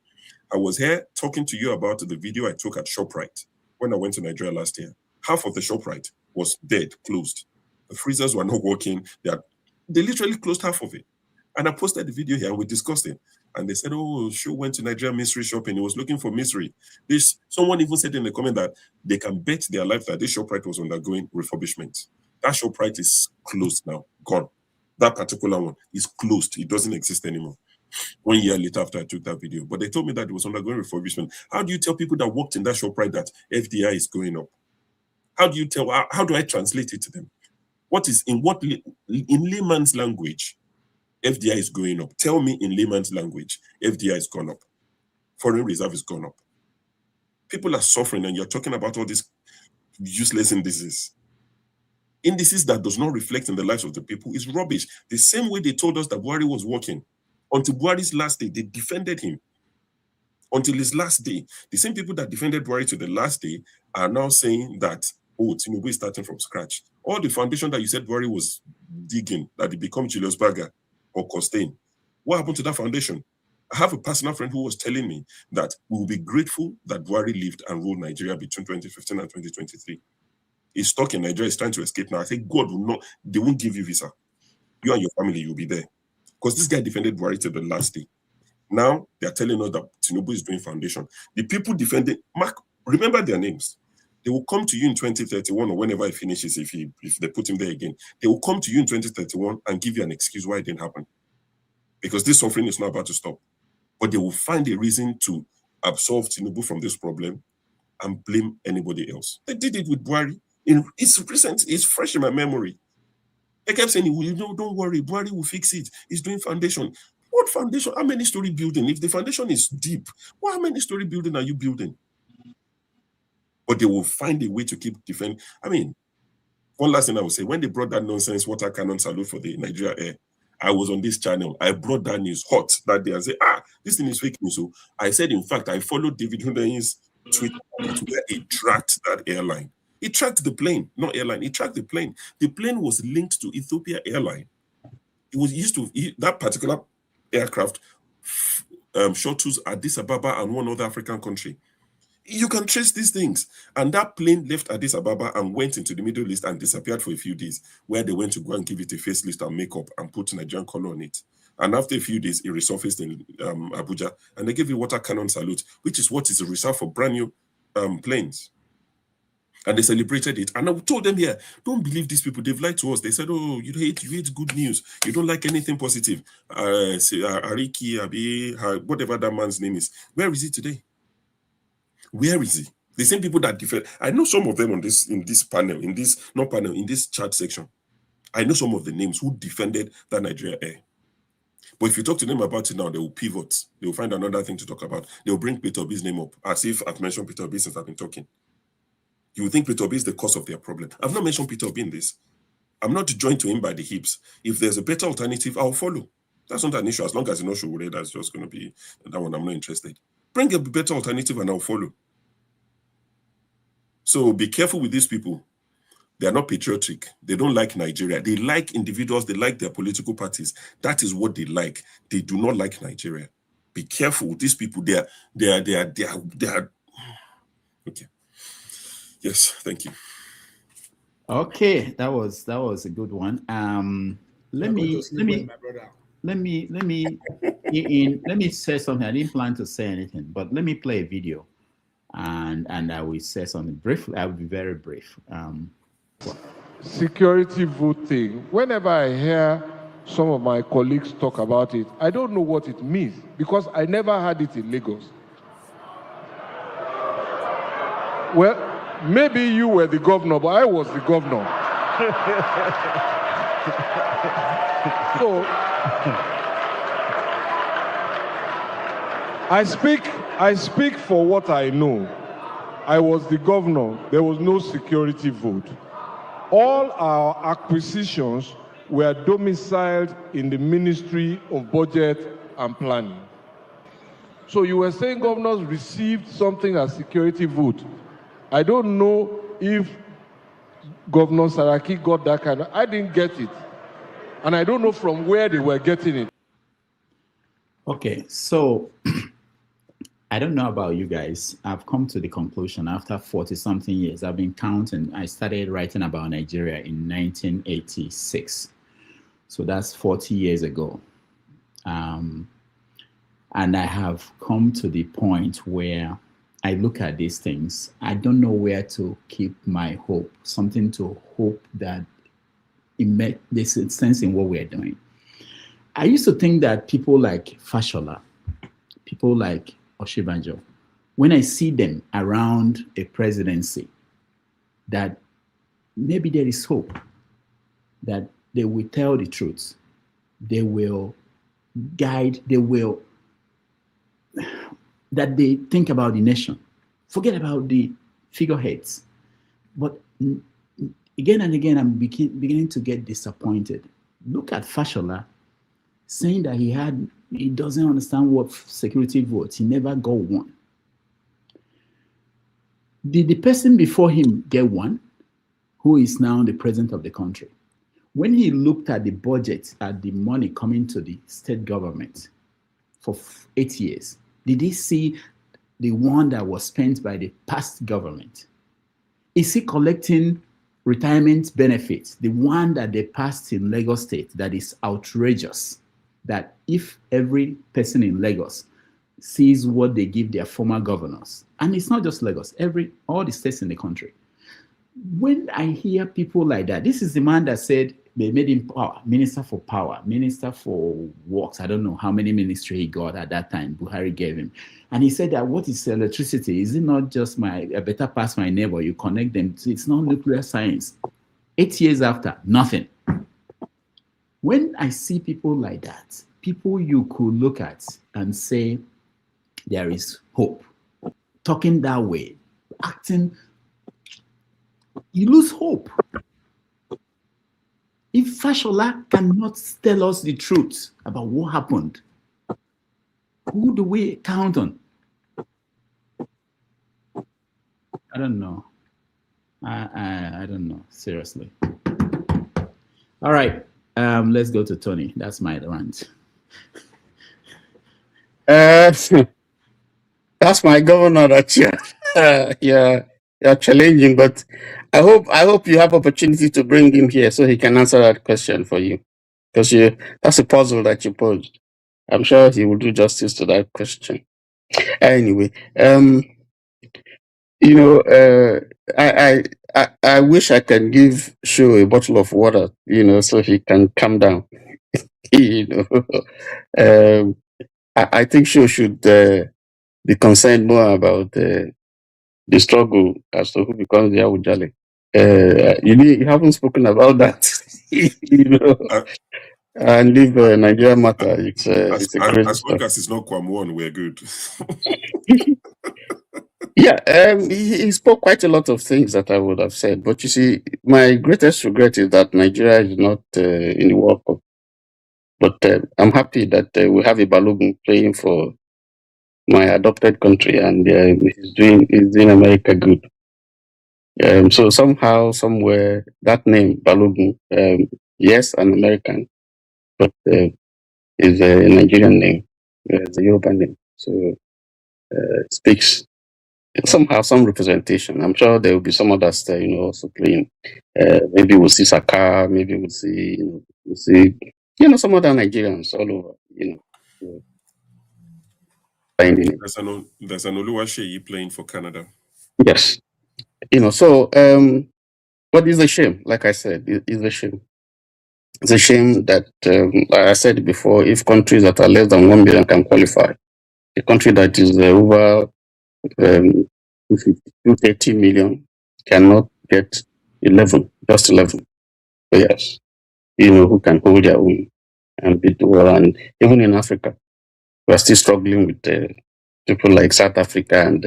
I was here talking to you about the video I took at ShopRite when I went to Nigeria last year. Half of the ShopRite was dead, closed. The freezers were not working. They literally closed half of it. And I posted the video here and we discussed it. And they said, oh, Shu went to Nigeria mystery shopping. He was looking for mystery. Someone even said in the comment that they can bet their life that this ShopRite was undergoing refurbishment. That ShopRite is closed now, gone. That particular one is closed. It doesn't exist anymore. 1 year later after I took that video. But they told me that it was undergoing refurbishment. How do you tell people that worked in that ShopRite that FDI is going up? How do I translate it to them? In layman's language, FDI is going up? Tell me in layman's language, FDI is gone up. Foreign reserve is gone up. People are suffering and you're talking about all these useless indices. Indices that does not reflect in the lives of the people is rubbish. The same way they told us that Buhari was working. Until Buhari's last day, they defended him. Until his last day. The same people that defended Buhari to the last day are now saying that, oh, Tinubu is starting from scratch. All the foundation that you said Buhari was digging, that it become Julius Berger or Costain. What happened to that foundation? I have a personal friend who was telling me that we will be grateful that Buhari lived and ruled Nigeria between 2015 and 2023. He's stuck in Nigeria, he's trying to escape now. I say, God will not, they won't give you visa. You and your family, you'll be there. Because this guy defended Buhari till the last day. Now, they're telling us that Tinubu is doing foundation. The people defending, remember their names. They will come to you in 2031 or whenever he finishes, if they put him there again. They will come to you in 2031 and give you an excuse why it didn't happen. Because this suffering is not about to stop. But they will find a reason to absolve Tinubu from this problem and blame anybody else. They did it with Buhari. It's recent, it's fresh in my memory. They kept saying, don't worry, Buhari will fix it. He's doing foundation. What foundation? How many story building? If the foundation is deep, how many story building are you building? But they will find a way to keep defending. I mean, one last thing I will say, when they brought that nonsense water cannon salute for the Nigeria Air, I was on this channel. I brought that news hot that day. I said, this thing is fake news. So I said, in fact, I followed David Hundeyi's tweet where he tracked that airline. He tracked the plane, not airline. He tracked the plane. The plane was linked to Ethiopia Airline. It was used to, that particular aircraft shuttles Addis Ababa and one other African country. You can trace these things. And that plane left Addis Ababa and went into the Middle East and disappeared for a few days, where they went to go and give it a facelift and makeup and put Nigerian color on it. And after a few days, it resurfaced in Abuja, and they gave it water cannon salute, which is what is reserved for brand new planes. And they celebrated it. And I told them here, don't believe these people. They've lied to us. They said, oh, you hate good news. You don't like anything positive. Ariki, Abi, whatever that man's name is. Where is he today? Where is he? The same people that defend. I know some of them in this panel, in this chat section. I know some of the names who defended that Nigeria air. But if you talk to them about it now, they will pivot. They will find another thing to talk about. They will bring Peter Obi's name up, as if I've mentioned Peter Obi since I've been talking. You will think Peter Obi is the cause of their problem. I've not mentioned Peter Obi in this. I'm not joined to him by the hips. If there's a better alternative, I'll follow. That's not an issue. As long as you know Showore, that's just going to be that one. I'm not interested. Bring a better alternative and I'll follow. So be careful with these people. They are not patriotic. They don't like Nigeria. They like individuals. They like their political parties. That is what they like. They do not like Nigeria. Be careful with these people. They are. Okay. Yes. Thank you. Okay, that was a good one. Let me say something. I didn't plan to say anything, but let me play a video, and I will say something briefly. I will be very brief. Security vote thing. Whenever I hear some of my colleagues talk about it, I don't know what it means because I never had it in Lagos. Well, maybe you were the governor, but I was the governor. So I speak for what I know. I was the governor. There was no security vote. All our acquisitions were domiciled in the Ministry of Budget and Planning. So you were saying governors received something as security vote. I don't know if Governor Saraki got that kind of, I didn't get it. And I don't know from where they were getting it. Okay, so I don't know about you guys. I've come to the conclusion after 40-something years. I've been counting. I started writing about Nigeria in 1986. So that's 40 years ago. And I have come to the point where I look at these things. I don't know where to keep my hope, something to hope that it makes this sense in what we're doing. I used to think that people like Fashola, people like Oshibanjo, when I see them around a presidency, that maybe there is hope, that they will tell the truth, they will guide, that they think about the nation. Forget about the figureheads. But again and again, I'm beginning to get disappointed. Look at Fashola saying that he doesn't understand what security votes. He never got one. Did the person before him get one, who is now the president of the country? When he looked at the budget, at the money coming to the state government for 8 years, did he see the one that was spent by the past government? Is he collecting retirement benefits, the one that they passed in Lagos State that is outrageous? That if every person in Lagos sees what they give their former governors, and it's not just Lagos, all the states in the country. When I hear people like that, this is the man that said they made him minister for power, minister for works. I don't know how many ministry he got at that time, Buhari gave him. And he said that what is electricity? Is it not just I better pass my neighbor, you connect them? It's not nuclear science. 8 years after, nothing. When I see people like that, people you could look at and say, there is hope, talking that way, acting, you lose hope. If Fashola cannot tell us the truth about what happened, who do we count on? I don't know. I don't know, seriously. All right. Let's go to Tony. That's my rant. That's my governor that you're challenging, but I hope you have opportunity to bring him here so he can answer that question for you, because that's a puzzle that you posed. I'm sure he will do justice to that question. Anyway, I wish I can give Shu a bottle of water, so he can calm down. I think Shu should be concerned more about the struggle as to who becomes the Awujale. You haven't spoken about that, and leave Nigeria matter. It's a crazy as long stuff. as it's not Kwam1, we're good. Yeah, he spoke quite a lot of things that I would have said, but you see, my greatest regret is that Nigeria is not in the World Cup. But I'm happy that we have a Balogun playing for my adopted country, and he's doing America good. So somehow, somewhere, that name Balogun, yes, an American, but is a Nigerian name, it's a Yoruba name. So it speaks somehow some representation. I'm sure there will be some others there, also playing. Maybe we'll see Saka, maybe we'll see, some other Nigerians all over, finding it. There's an Oluwaseyi playing for Canada. Yes. So, but it's a shame, like I said, it's a shame. It's a shame that, like I said before, if countries that are less than 1 million can qualify, a country that is over 230 million cannot get 11, just 11 players, who can hold their own and beat the world. And even in Africa, we're still struggling with people like South Africa and,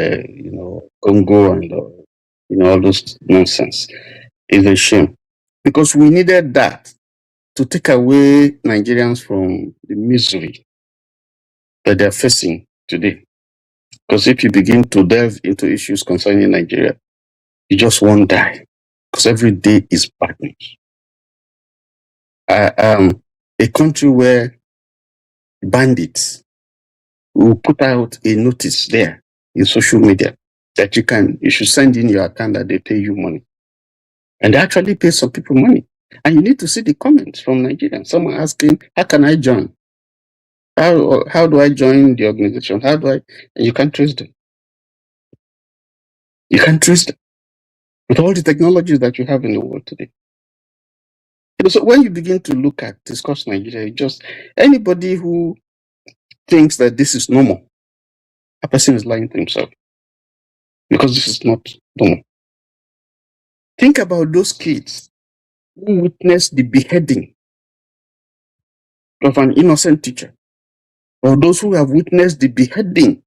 Congo and, all those nonsense. It's a shame because we needed that to take away Nigerians from the misery that they're facing today. Because if you begin to delve into issues concerning Nigeria, you just won't die. Because every day is bad news. A country where bandits will put out a notice there in social media that you should send in your account that they pay you money. And they actually pay some people money. And you need to see the comments from Nigerians. Someone asking, how can I join? How do I join the organization? How do I? And you can't trace them. You can't trace them with all the technologies that you have in the world today. So when you begin to discuss Nigeria, anybody who thinks that this is normal, a person is lying to himself because this is not normal. Think about those kids who witnessed the beheading of an innocent teacher, or those who have witnessed the beheading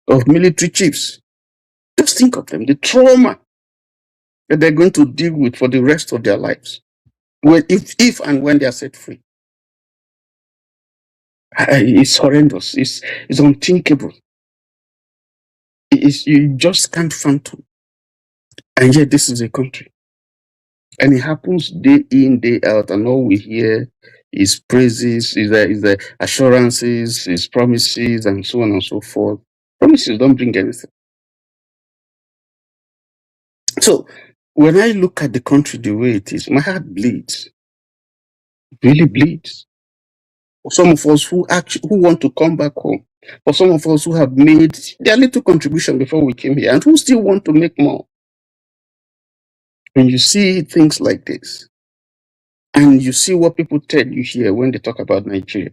of military chiefs. Just think of them, the trauma that they're going to deal with for the rest of their lives, if and when they are set free. It's horrendous. It's unthinkable. You just can't fathom. And yet this is a country. And it happens day in, day out, and all we hear is praises, is the assurances, is promises, and so on and so forth. Promises don't bring anything. So when I look at the country the way it is, my heart bleeds. It really bleeds. For some of us who want to come back home, for some of us who have made their little contribution before we came here, and who still want to make more. When you see things like this, and you see what people tell you here when they talk about Nigeria,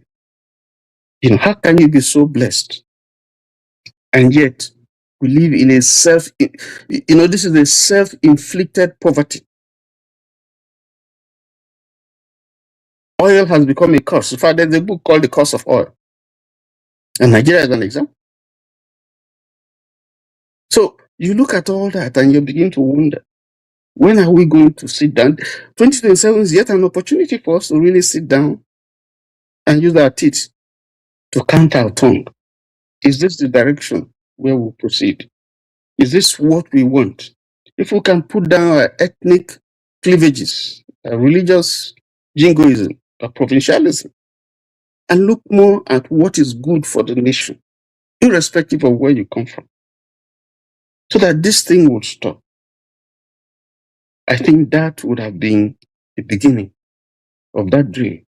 how can you be so blessed? And yet, we live in a this is a self-inflicted poverty. Oil has become a curse. In fact, there's a book called The Curse of Oil. And Nigeria is an example. So you look at all that and you begin to wonder, when are we going to sit down? 2027 is yet an opportunity for us to really sit down and use our teeth to count our tongue. Is this the direction where we'll proceed? Is this what we want? If we can put down our ethnic cleavages, our religious jingoism, our provincialism, and look more at what is good for the nation, irrespective of where you come from, so that this thing would stop. I think that would have been the beginning of that dream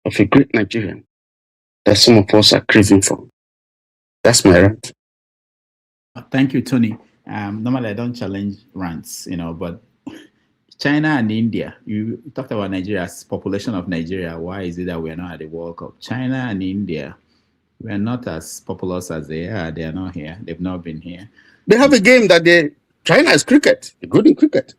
of a great Nigerian that some of us are craving for. That's my rant. Thank you, Tony. Normally I don't challenge rants, but China and India, you talked about Nigeria's population of Nigeria. Why is it that we're not at the World Cup? China and India We're not as populous as they are. They are not here. They've not been here. They have a game that China is cricket. They're good in cricket.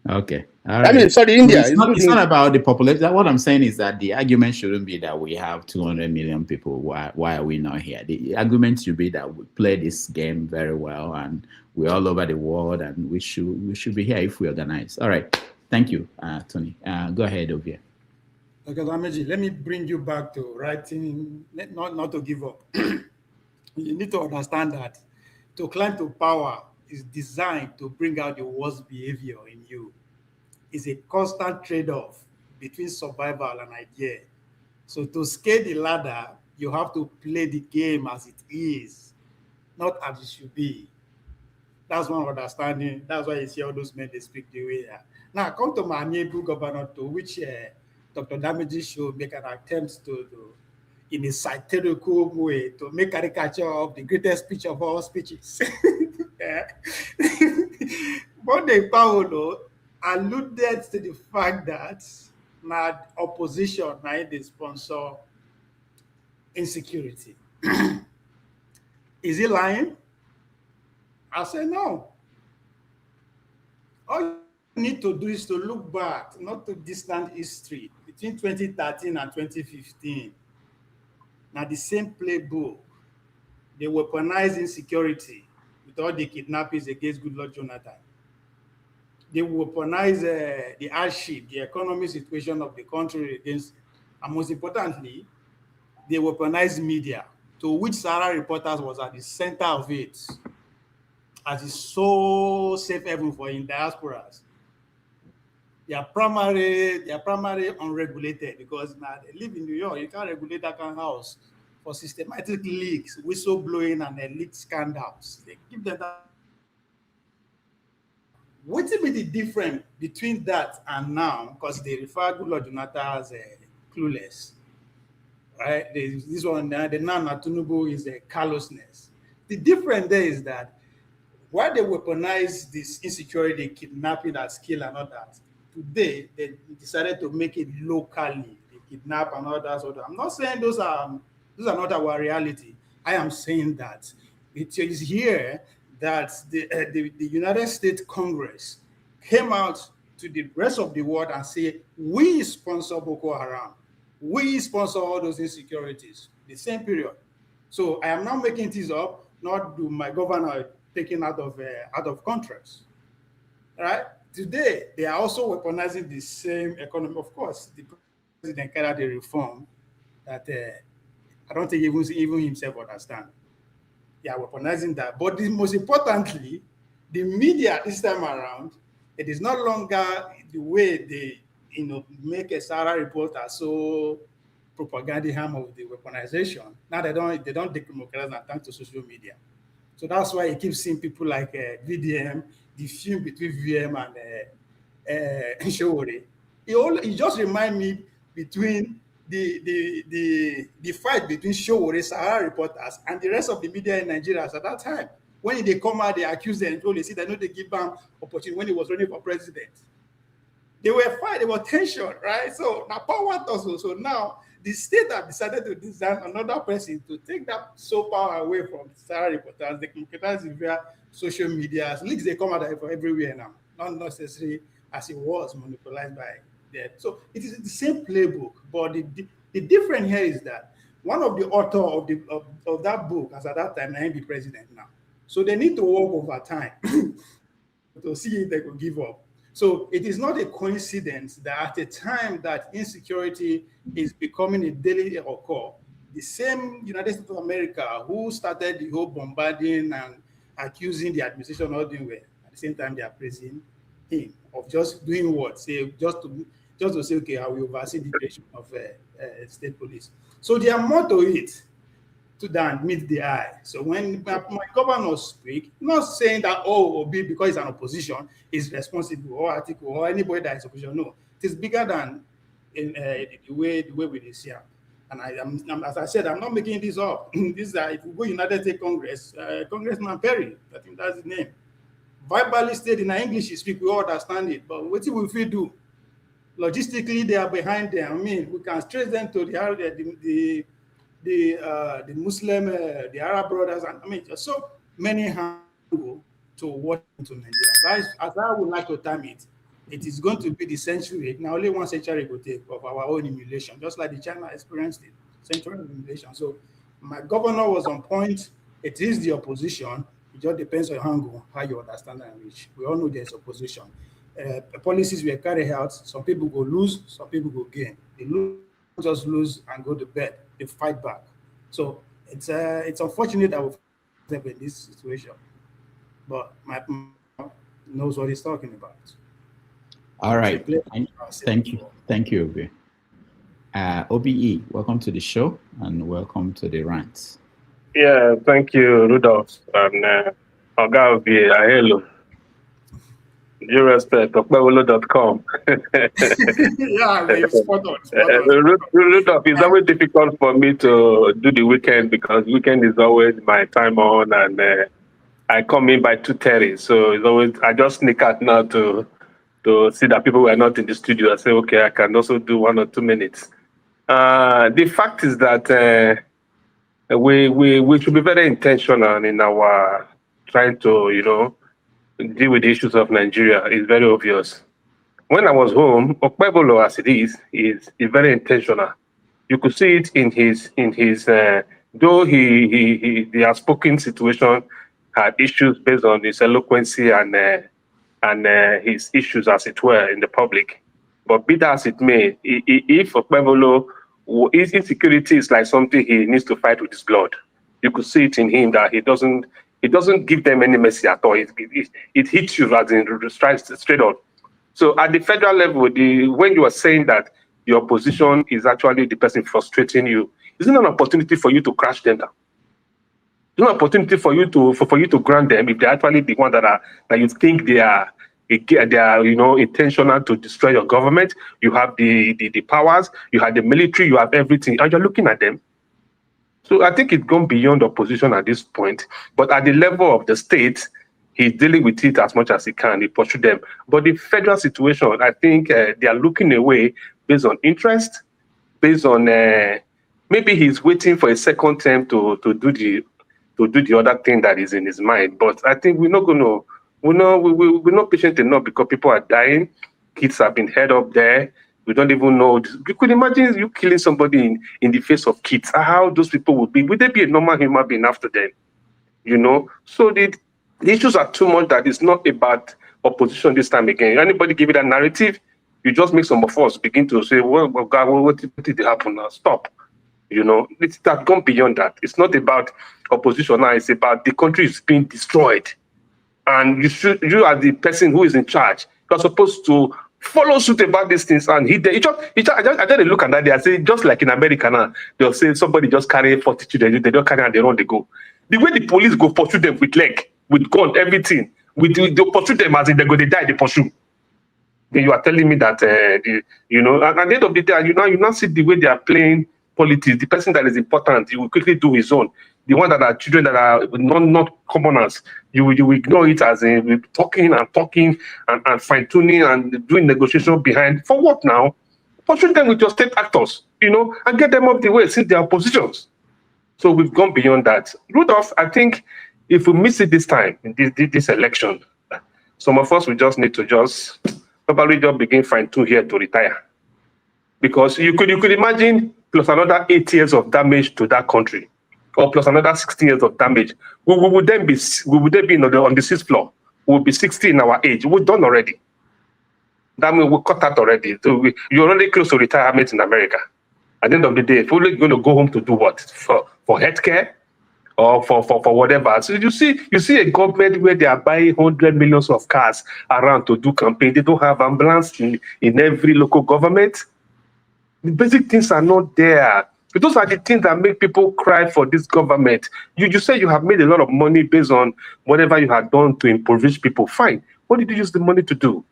Okay. All I right. mean, sorry, So India it's is not, good it's in. not about the population. What I'm saying is that the argument shouldn't be that we have 200 million people. Why are we not here? The argument should be that we play this game very well and we're all over the world and we should be here if we organize. All right. Thank you, Tony. Go ahead, Ovia. Okay, Lameji, let me bring you back to writing, not to give up. You need to understand that to climb to power is designed to bring out the worst behavior in you. It's a constant trade-off between survival and idea. So to scale the ladder, you have to play the game as it is, not as it should be. That's one understanding. That's why you see all those men, they speak the way they are. Now, come to my neighbor governor, to which Dr. Damaji should make an attempt to do in a satirical way to make caricature of the greatest speech of all speeches. Monday Paolo alluded to the fact that now opposition now they sponsor insecurity. Is he lying? I say no. All you need to do is to look back, not to distant history, between 2013 and 2015. Now the same playbook, they weaponize insecurity with all the kidnappings against Goodluck Jonathan. They weaponize the hardship, the economic situation of the country against, and most importantly, they weaponize media, to which Sahara Reporters was at the center of it, as is so safe haven for in diasporas. They are primarily unregulated because now they live in New York. You can't regulate that kind of house for systematic leaks, whistleblowing, and leaked scandals. They give them that. What will be the difference between that and now? Because they refer to Goodluck Jonathan as clueless, right? This one, the Tinubu is a callousness. The difference there is that while they weaponize this insecurity, kidnapping at scale and all that, today they decided to make it locally. They kidnap and all that. I'm not saying those are not our reality. I am saying that it is here that the United States Congress came out to the rest of the world and say, we sponsor Boko Haram. We sponsor all those insecurities. The same period. So I am not making this up, not do my governor taken out of context. Right? Today, they are also weaponizing the same economy. Of course, the president carried a reform that I don't think even himself understand. They are weaponizing that. But most importantly, the media this time around, it is no longer the way they make a Sahara reporter so propaganda harm of the weaponization. Now they don't democratize and thanks to social media. So that's why you keep seeing people like VDM, the feud between VM and Showore. It just reminds me between the fight between Showore, Sahara Reporters, and the rest of the media in Nigeria at that time. When they come out, they accuse them, they see that they give them opportunity when he was running for president. They were fighting, there was tension, right? So now power also. So now the state have decided to design another person to take that power away from Sahara Reporters. They democratize it via social media. Leaks they come out everywhere now, not necessarily as it was monopolized by them. So it is the same playbook, but the difference here is that one of the author of that book, as at that time, I am the president now. So they need to work over time to see if they could give up. So it is not a coincidence that at a time that insecurity is becoming a daily occur, the same United States of America who started the whole bombarding and accusing the administration of doing well, at the same time they are praising him of just doing what? Say just to say, okay, I will oversee the creation of state police. So there are more to it than meet the eye. So when my governors speak, not saying that Obi, because he's an opposition, is responsible, or Article, or anybody that is opposition. No, it is bigger than the way we see it. And I'm, as I said, I'm not making this up. This is if you go United States Congress, Congressman Perry, I think that's his name, verbally stated in English, speak, we all understand it. But what will we do? Logistically, they are behind them. I mean, we can trace them to the Muslim, the Arab brothers, and I mean, so many angles to what into Nigeria. As I would like to term it, it is going to be the century. Now, only 1 century will take of our own emulation, just like the China experienced it, century of emulation. So, my governor was on point. It is the opposition. It just depends on how you understand and reach. We all know there's opposition. Policies were carried out. Some people go lose, some people go gain. They just lose and go to bed. They fight back. So it's unfortunate that we're in this situation. But my knows what he's talking about. All right. Thank you, Obi. OBE, welcome to the show and welcome to the rant. Yeah, thank you, Rudolph. And Oga Obi, hello. Due respect, okpewolo.com. Yeah, it's spot on. Rudolph, it's always difficult for me to do the weekend because weekend is always my time on, and I come in by 2:30. So it's always, I just sneak out now to see that people were not in the studio. I say, okay, I can also do 1 or 2 minutes. The fact is that we should be very intentional in our trying to, deal with the issues of Nigeria. Is very obvious. When I was home, Okpebolo, as it is very intentional. You could see it in his though the outspoken situation had issues based on his eloquency and his issues, as it were, in the public. But be that as it may, if Okpebolo, his insecurity is like something he needs to fight with his blood. You could see it in him that he doesn't give them any mercy at all. It hits you rather than strikes straight on. So at the federal level, when you are saying that your opposition is actually the person frustrating you, isn't it an opportunity for you to crash them down? It's an opportunity for you to grant them if they're actually the one that you think they are intentional to destroy your government. You have the powers, you have the military, you have everything, and you're looking at them. So I think it's gone beyond opposition at this point. But at the level of the state, he's dealing with it as much as he can. He pursued them. But the federal situation, I think they are looking away based on interest, based on maybe he's waiting for a second term to do the other thing that is in his mind. But I think we're not patient enough because people are dying. Kids have been held up there. We don't even know. You could imagine you killing somebody in the face of kids. How those people would be. Would they be a normal human being after them? So the issues are too much that it's not about opposition this time again. Anybody give it a narrative, you just make some of us begin to say, well God, what did happen now? Stop. It's that gone beyond that. It's not about opposition now. It's about the country is being destroyed. And you are the person who is in charge. You're supposed to follow suit about these things. And I just look at that. They say, just like in America now, they'll say somebody just carry 40 children. They don't carry and they run, they go. The way the police go pursue them with leg, with gun, everything, they pursue them as if they're going to die, they pursue. Then you are telling me that, at the end of the day, you now see the way they are playing politics. The person that is important, he will quickly do his own. The one that are children that are not commoners, you will ignore it as in talking and fine-tuning and doing negotiation behind. For what now? Pursue them with your state actors, and get them up the way since they are oppositions. So we've gone beyond that. Rudolph, I think if we miss it this time, this election, some of us will just need to probably just begin fine-tune here to retire. Because you could imagine plus another 8 years of damage to that country, or plus another 16 years of damage. We would then be on the 6th floor. We will be 60 in our age. We're done already. That means we cut out already. So you're already close to retirement in America. At the end of the day, if we're going to go home to do what? For healthcare or for whatever. So you see a government where they are buying hundreds of millions of cars around to do campaign. They don't have ambulance in every local government. The basic things are not there. Those are the things that make people cry for this government. You say you have made a lot of money based on whatever you have done to impoverish people. Fine. What did you use the money to do?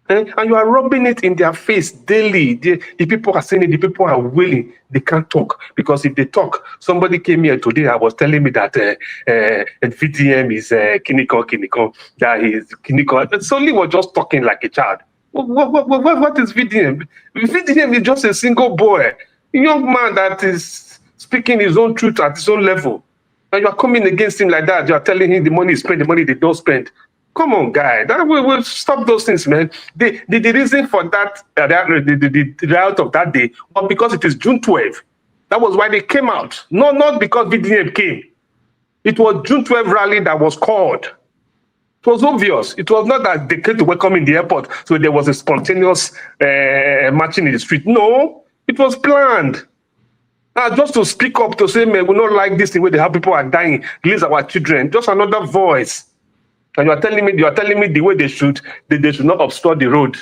And you are rubbing it in their face daily. The people are saying it. The people are willing. They can't talk. Because if they talk, somebody came here today, I was telling me that VDM is Kiniko, that is Kiniko. Suddenly was just talking like a child. What is VDM? VDM is just a single boy. A young man that is speaking his own truth at his own level. And you are coming against him like that. You are telling him the money is spent, the money they don't spend. Come on, guy. That will stop those things, man. The reason for that, the riot of that day was because it is June 12th. That was why they came out. Not because VDM came. It was June 12th rally that was called. It was obvious. It was not that they came to welcome in the airport, so there was a spontaneous marching in the street. No, it was planned. Just to speak up to say, man, we don't like this thing where they have people are dying, release our children. Just another voice. And you are telling me the way they should not obstruct the road.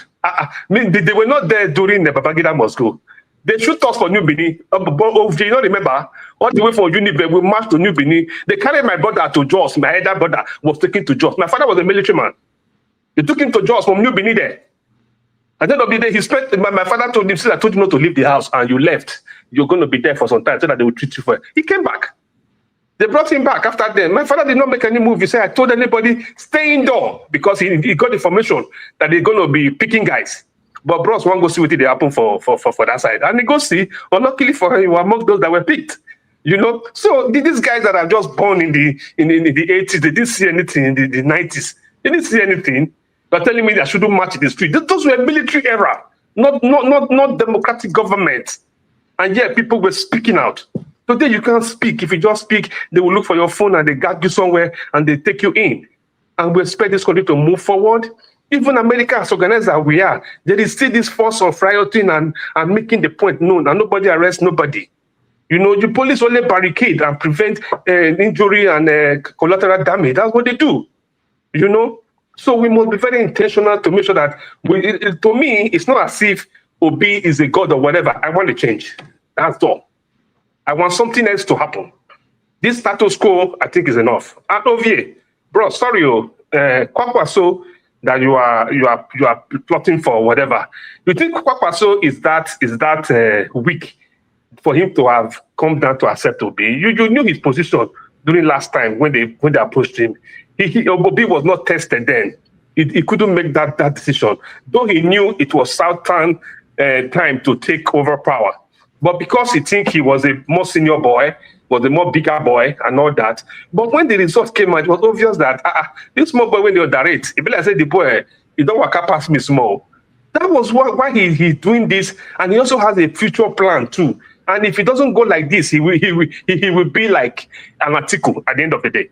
They were not there during the Babangida Moscow. They shoot us for New Benin. You don't remember? All the way from Unive, we marched to New Benin. They carried my brother to Jos. My elder brother was taken to Jos. My father was a military man. They took him to Jos from New Benin there. At the end of the day, my father told him, I told you not to leave the house, and you left. You're going to be there for some time so that they will treat you for it. He came back. They brought him back after them. My father did not make any move. He said, I told anybody, stay indoor, because he got information that they're going to be picking guys. But bros won't go see what did happen for that side. And he go see, unluckily for him, he was among those that were picked. You know, so these guys that are just born in the 80s, they didn't see anything in the 90s. They didn't see anything. They're telling me they shouldn't march in the street. Those were military era, not democratic government. And yet people were speaking out. Today you can't speak. If you just speak, they will look for your phone and they gag you somewhere and they take you in. And we expect this country to move forward. Even America, as organized as we are, there is still this force of rioting and making the point known, and nobody arrests nobody. You know, the police only barricade and prevent injury and collateral damage. That's what they do. You know, so we must be very intentional to make sure that to me, it's not as if Obi is a god or whatever. I want to change. That's all. I want something else to happen. This status quo, I think, is enough. And Ovie, bro, sorry, Kwakwaso, that you are plotting for whatever. You think Kwakwaso is that weak for him to have come down to accept Obi? You knew his position during last time when they approached him. Obi was not tested then. He couldn't make that decision, though he knew it was Southern time to take over power. But because he think he was a more senior boy, was a more bigger boy and all that. But when the results came out, it was obvious that this small boy, when they underrate, it be like say the boy, he don't walk past me small. That was why he's doing this, and he also has a future plan too. And if it doesn't go like this, he will be like an article at the end of the day.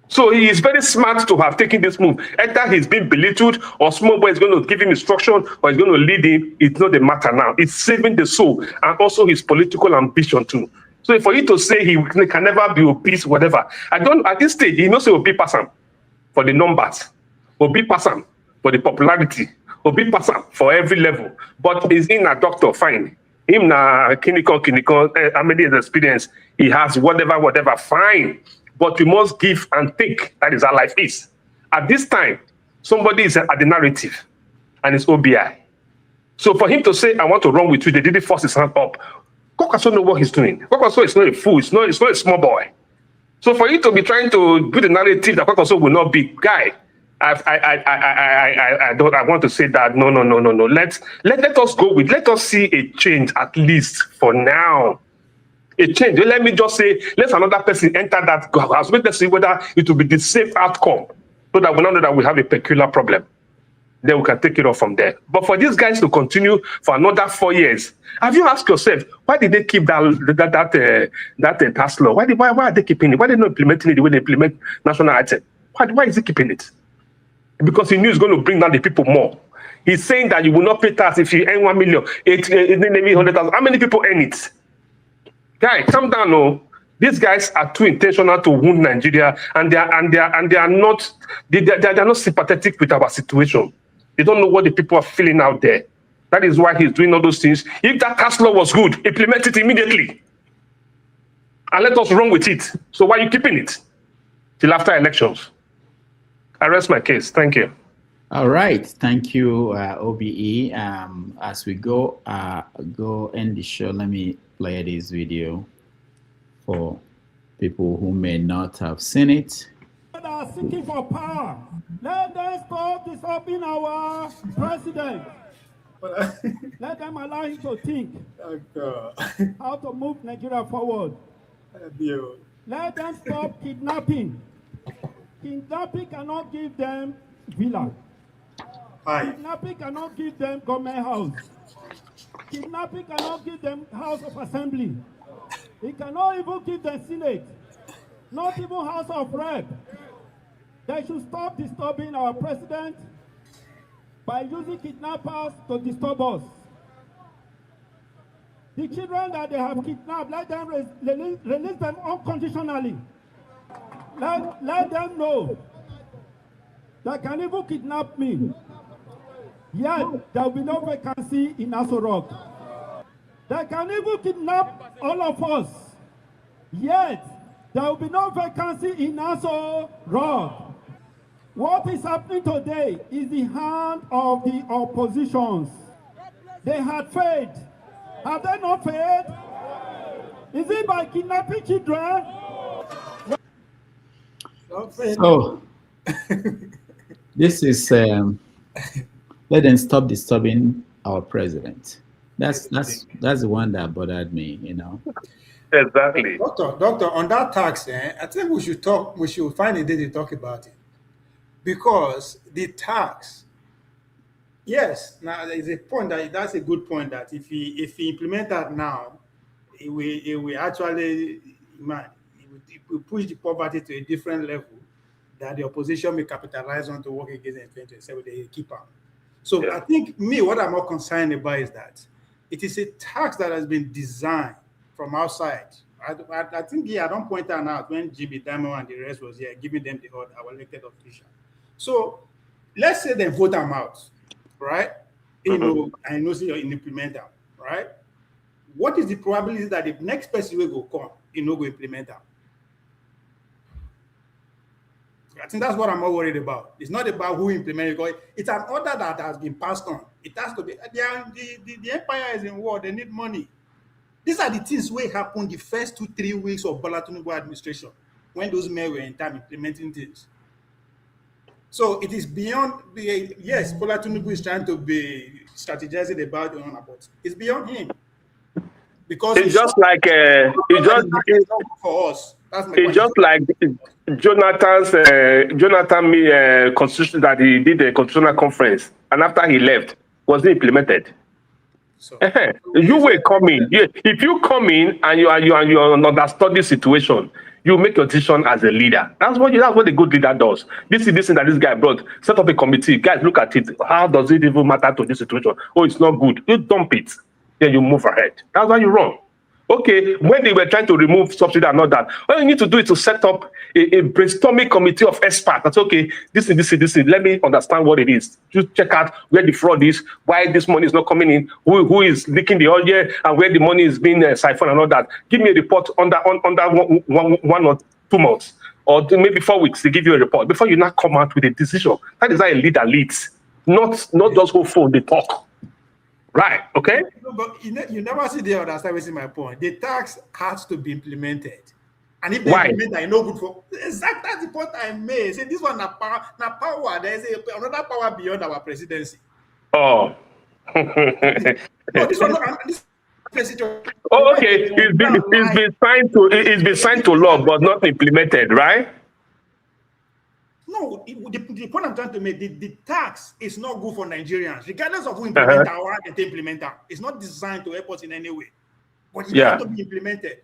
So he is very smart to have taken this move. Either he's been belittled or small boy is going to give him instruction or he's going to lead him. It's not the matter now. It's saving the soul and also his political ambition too. So for you to say he can never be obese, whatever, at this stage, he knows he will be person for the numbers, will be person for the popularity, will be person for every level. But is in a doctor, fine. Him na clinical, Amedi's experience, he has whatever, fine. But we must give and take. That is how life is. At this time, somebody is at the narrative, and it's OBI. So for him to say, I want to run with you, they didn't force his hand up. Kwakwaso knows what he's doing. Kwakwaso is not a fool. It's not a small boy. So for you to be trying to build a narrative that Kwakwaso will not be, guy, I want to say that no. Let us go with. Let us see a change at least for now. A change. Let me just say, let another person enter that house. Let us see whether it will be the safe outcome, so that we know that we have a peculiar problem. Then we can take it off from there. But for these guys to continue for another 4 years, have you asked yourself why did they keep that tax law? Why are they keeping it? Why are they not implementing it the way they implement national item? Why is he keeping it? Because he knew it's going to bring down the people more. He's saying that you will not pay tax if you earn 1 million, 100,000. How many people earn it? Guy, calm down, no. These guys are too intentional to wound Nigeria, and they are not sympathetic with our situation. They don't know what the people are feeling out there. That is why he's doing all those things. If that tax law was good, implement it immediately, and let us run with it. So why are you keeping it till after elections? I rest my case. Thank you. All right, thank you, OBE. As we go end the show, let me play this video for people who may not have seen it. That are seeking for power, let them stop disturbing our president. Let them allow him to think Oh, how to move Nigeria forward. Let them stop kidnapping. Kidnapping cannot give them villa. Kidnapping cannot give them government house. Kidnapping cannot give them House of Assembly. It cannot even give them Senate. Not even House of Rep. They should stop disturbing our president by using kidnappers to disturb us. The children that they have kidnapped, let them release them unconditionally. Let them know they can even kidnap me. Yet there will be no vacancy in Aso Rock. They can even kidnap all of us. Yet there will be no vacancy in Aso Rock. What is happening today is the hand of the oppositions. They had faith. Have they not faith? Is it by kidnapping children? So this is let them stop disturbing our president. That's the one that bothered me, you know. Exactly. Doctor, on that tax, I think we should find a day to talk about it. Because the tax, yes, now there is a point that's a good point that if he implement that now, it will actually, man, it will push the poverty to a different level that the opposition may capitalize on to work against in 2027. They keep on. So I think what I'm more concerned about is that it is a tax that has been designed from outside. I think I don't point that out when Jimmy Diamond and the rest was here giving them our elected official. So let's say they vote them out, right? You know, I know say you implement them, right? What is the probability that the next person will go come, go implement them? I think that's what I'm more worried about. It's not about who implemented it. It's an order that has been passed on. It has to be. The empire is in war. They need money. These are the things where happened the first 2-3 weeks of Bola Tinubu administration when those men were in time implementing things. So it is beyond. Yes, Bola Tinubu is trying to be strategizing about the honor, but it's beyond him. Because it's just like for us. It's just like Jonathan constitution that he did a constitutional conference, and after he left, was it implemented? So, you were coming. If you come in and you understand the situation, you make your decision as a leader. That's what a good leader does. This is thing that this guy brought. Set up a committee. Guys, look at it. How does it even matter to this situation? Oh, it's not good. You dump it. Then you move ahead. That's how you run. Okay, when they were trying to remove subsidy and all that, all you need to do is to set up a brainstorming committee of experts. That's okay. This is. Let me understand what it is. Just check out where the fraud is, why this money is not coming in, who is leaking the oil, and where the money is being siphoned and all that. Give me a report under 1 or 2 months, or maybe 4 weeks. They give you a report before you now come out with a decision. That is how a leader leads, not just who phone they talk. Right, okay? But you never see the other side, wasting my point. The tax has to be implemented. And if they implement that, it's no good for... Exactly, that's the point I made. Say this one, power. There is another power beyond our presidency. Oh. No, this one, okay. It's been signed to law, but not implemented, right? No, the point I'm trying to make, the tax is not good for Nigerians, regardless of who implement or how they implement it. It's not designed to help us in any way. But it has to be implemented.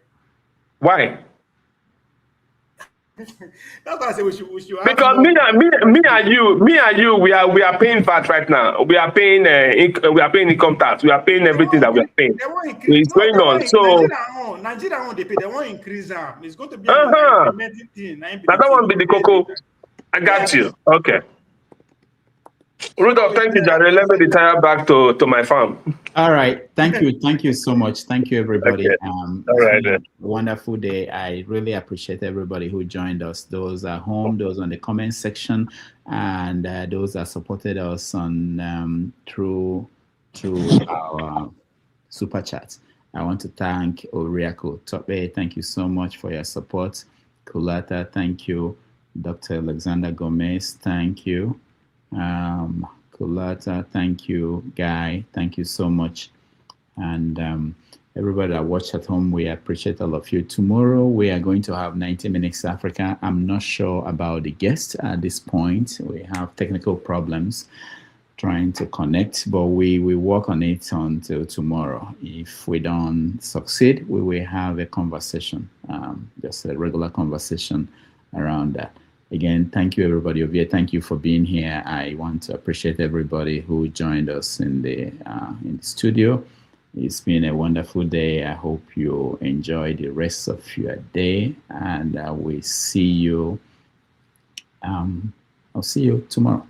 Why? That's why I say we should because me and you, we are paying VAT right now. We are paying income tax. We are paying everything that we are paying. It's going on. So Nigeria they pay. They won't increase them. It's going to be an implementing thing. That won't be the cocoa. I got you. Okay. Rudolph, thank you, Jared. Let me retire back to my farm. All right. Thank you. Thank you so much. Thank you, everybody. Okay. All right. Wonderful day. I really appreciate everybody who joined us. Those at home, those on the comment section, and those that supported us on through our super chat. I want to thank Oriako Tope. Thank you so much for your support. Kulata, thank you. Dr. Alexander Gomez, thank you. Kulata. Thank you, Guy. Thank you so much. And everybody that watched at home, we appreciate all of you. Tomorrow, we are going to have 90 Minutes Africa. I'm not sure about the guest at this point. We have technical problems trying to connect, but we will work on it until tomorrow. If we don't succeed, we will have a conversation, just a regular conversation around that. Again, thank you, everybody over here. Thank you for being here. I want to appreciate everybody who joined us in the studio. It's been a wonderful day. I hope you enjoy the rest of your day, and we see you. I'll see you tomorrow.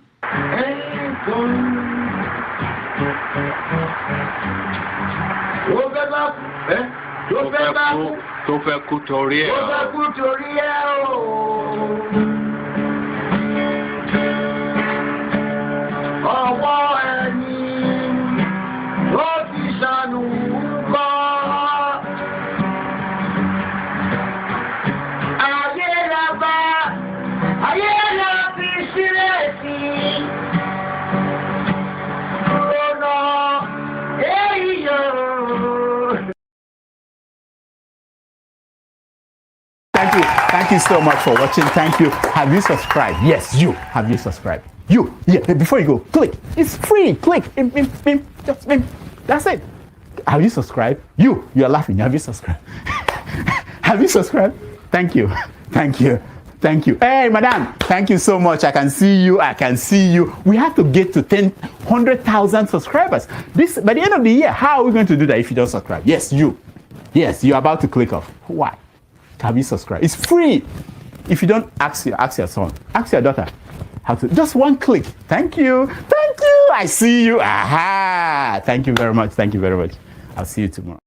Thank you so much for watching. Thank you. Have you subscribed? Yes, you. Have you subscribed? You. Yeah, before you go, click. It's free. Click. Just that's it. Have you subscribed? You are laughing. Have you subscribed? Have you subscribed? Thank you. Thank you. Thank you. Hey, madam. Thank you so much. I can see you. I can see you. We have to get to 100,000 subscribers. By the end of the year, how are we going to do that if you don't subscribe? Yes, you. Yes, you're about to click off. Why? Have you subscribed? It's free. If you don't, ask your son, ask your daughter how to. Just one click. Thank you. Thank you. I see you. Aha. Thank you very much. Thank you very much. I'll see you tomorrow.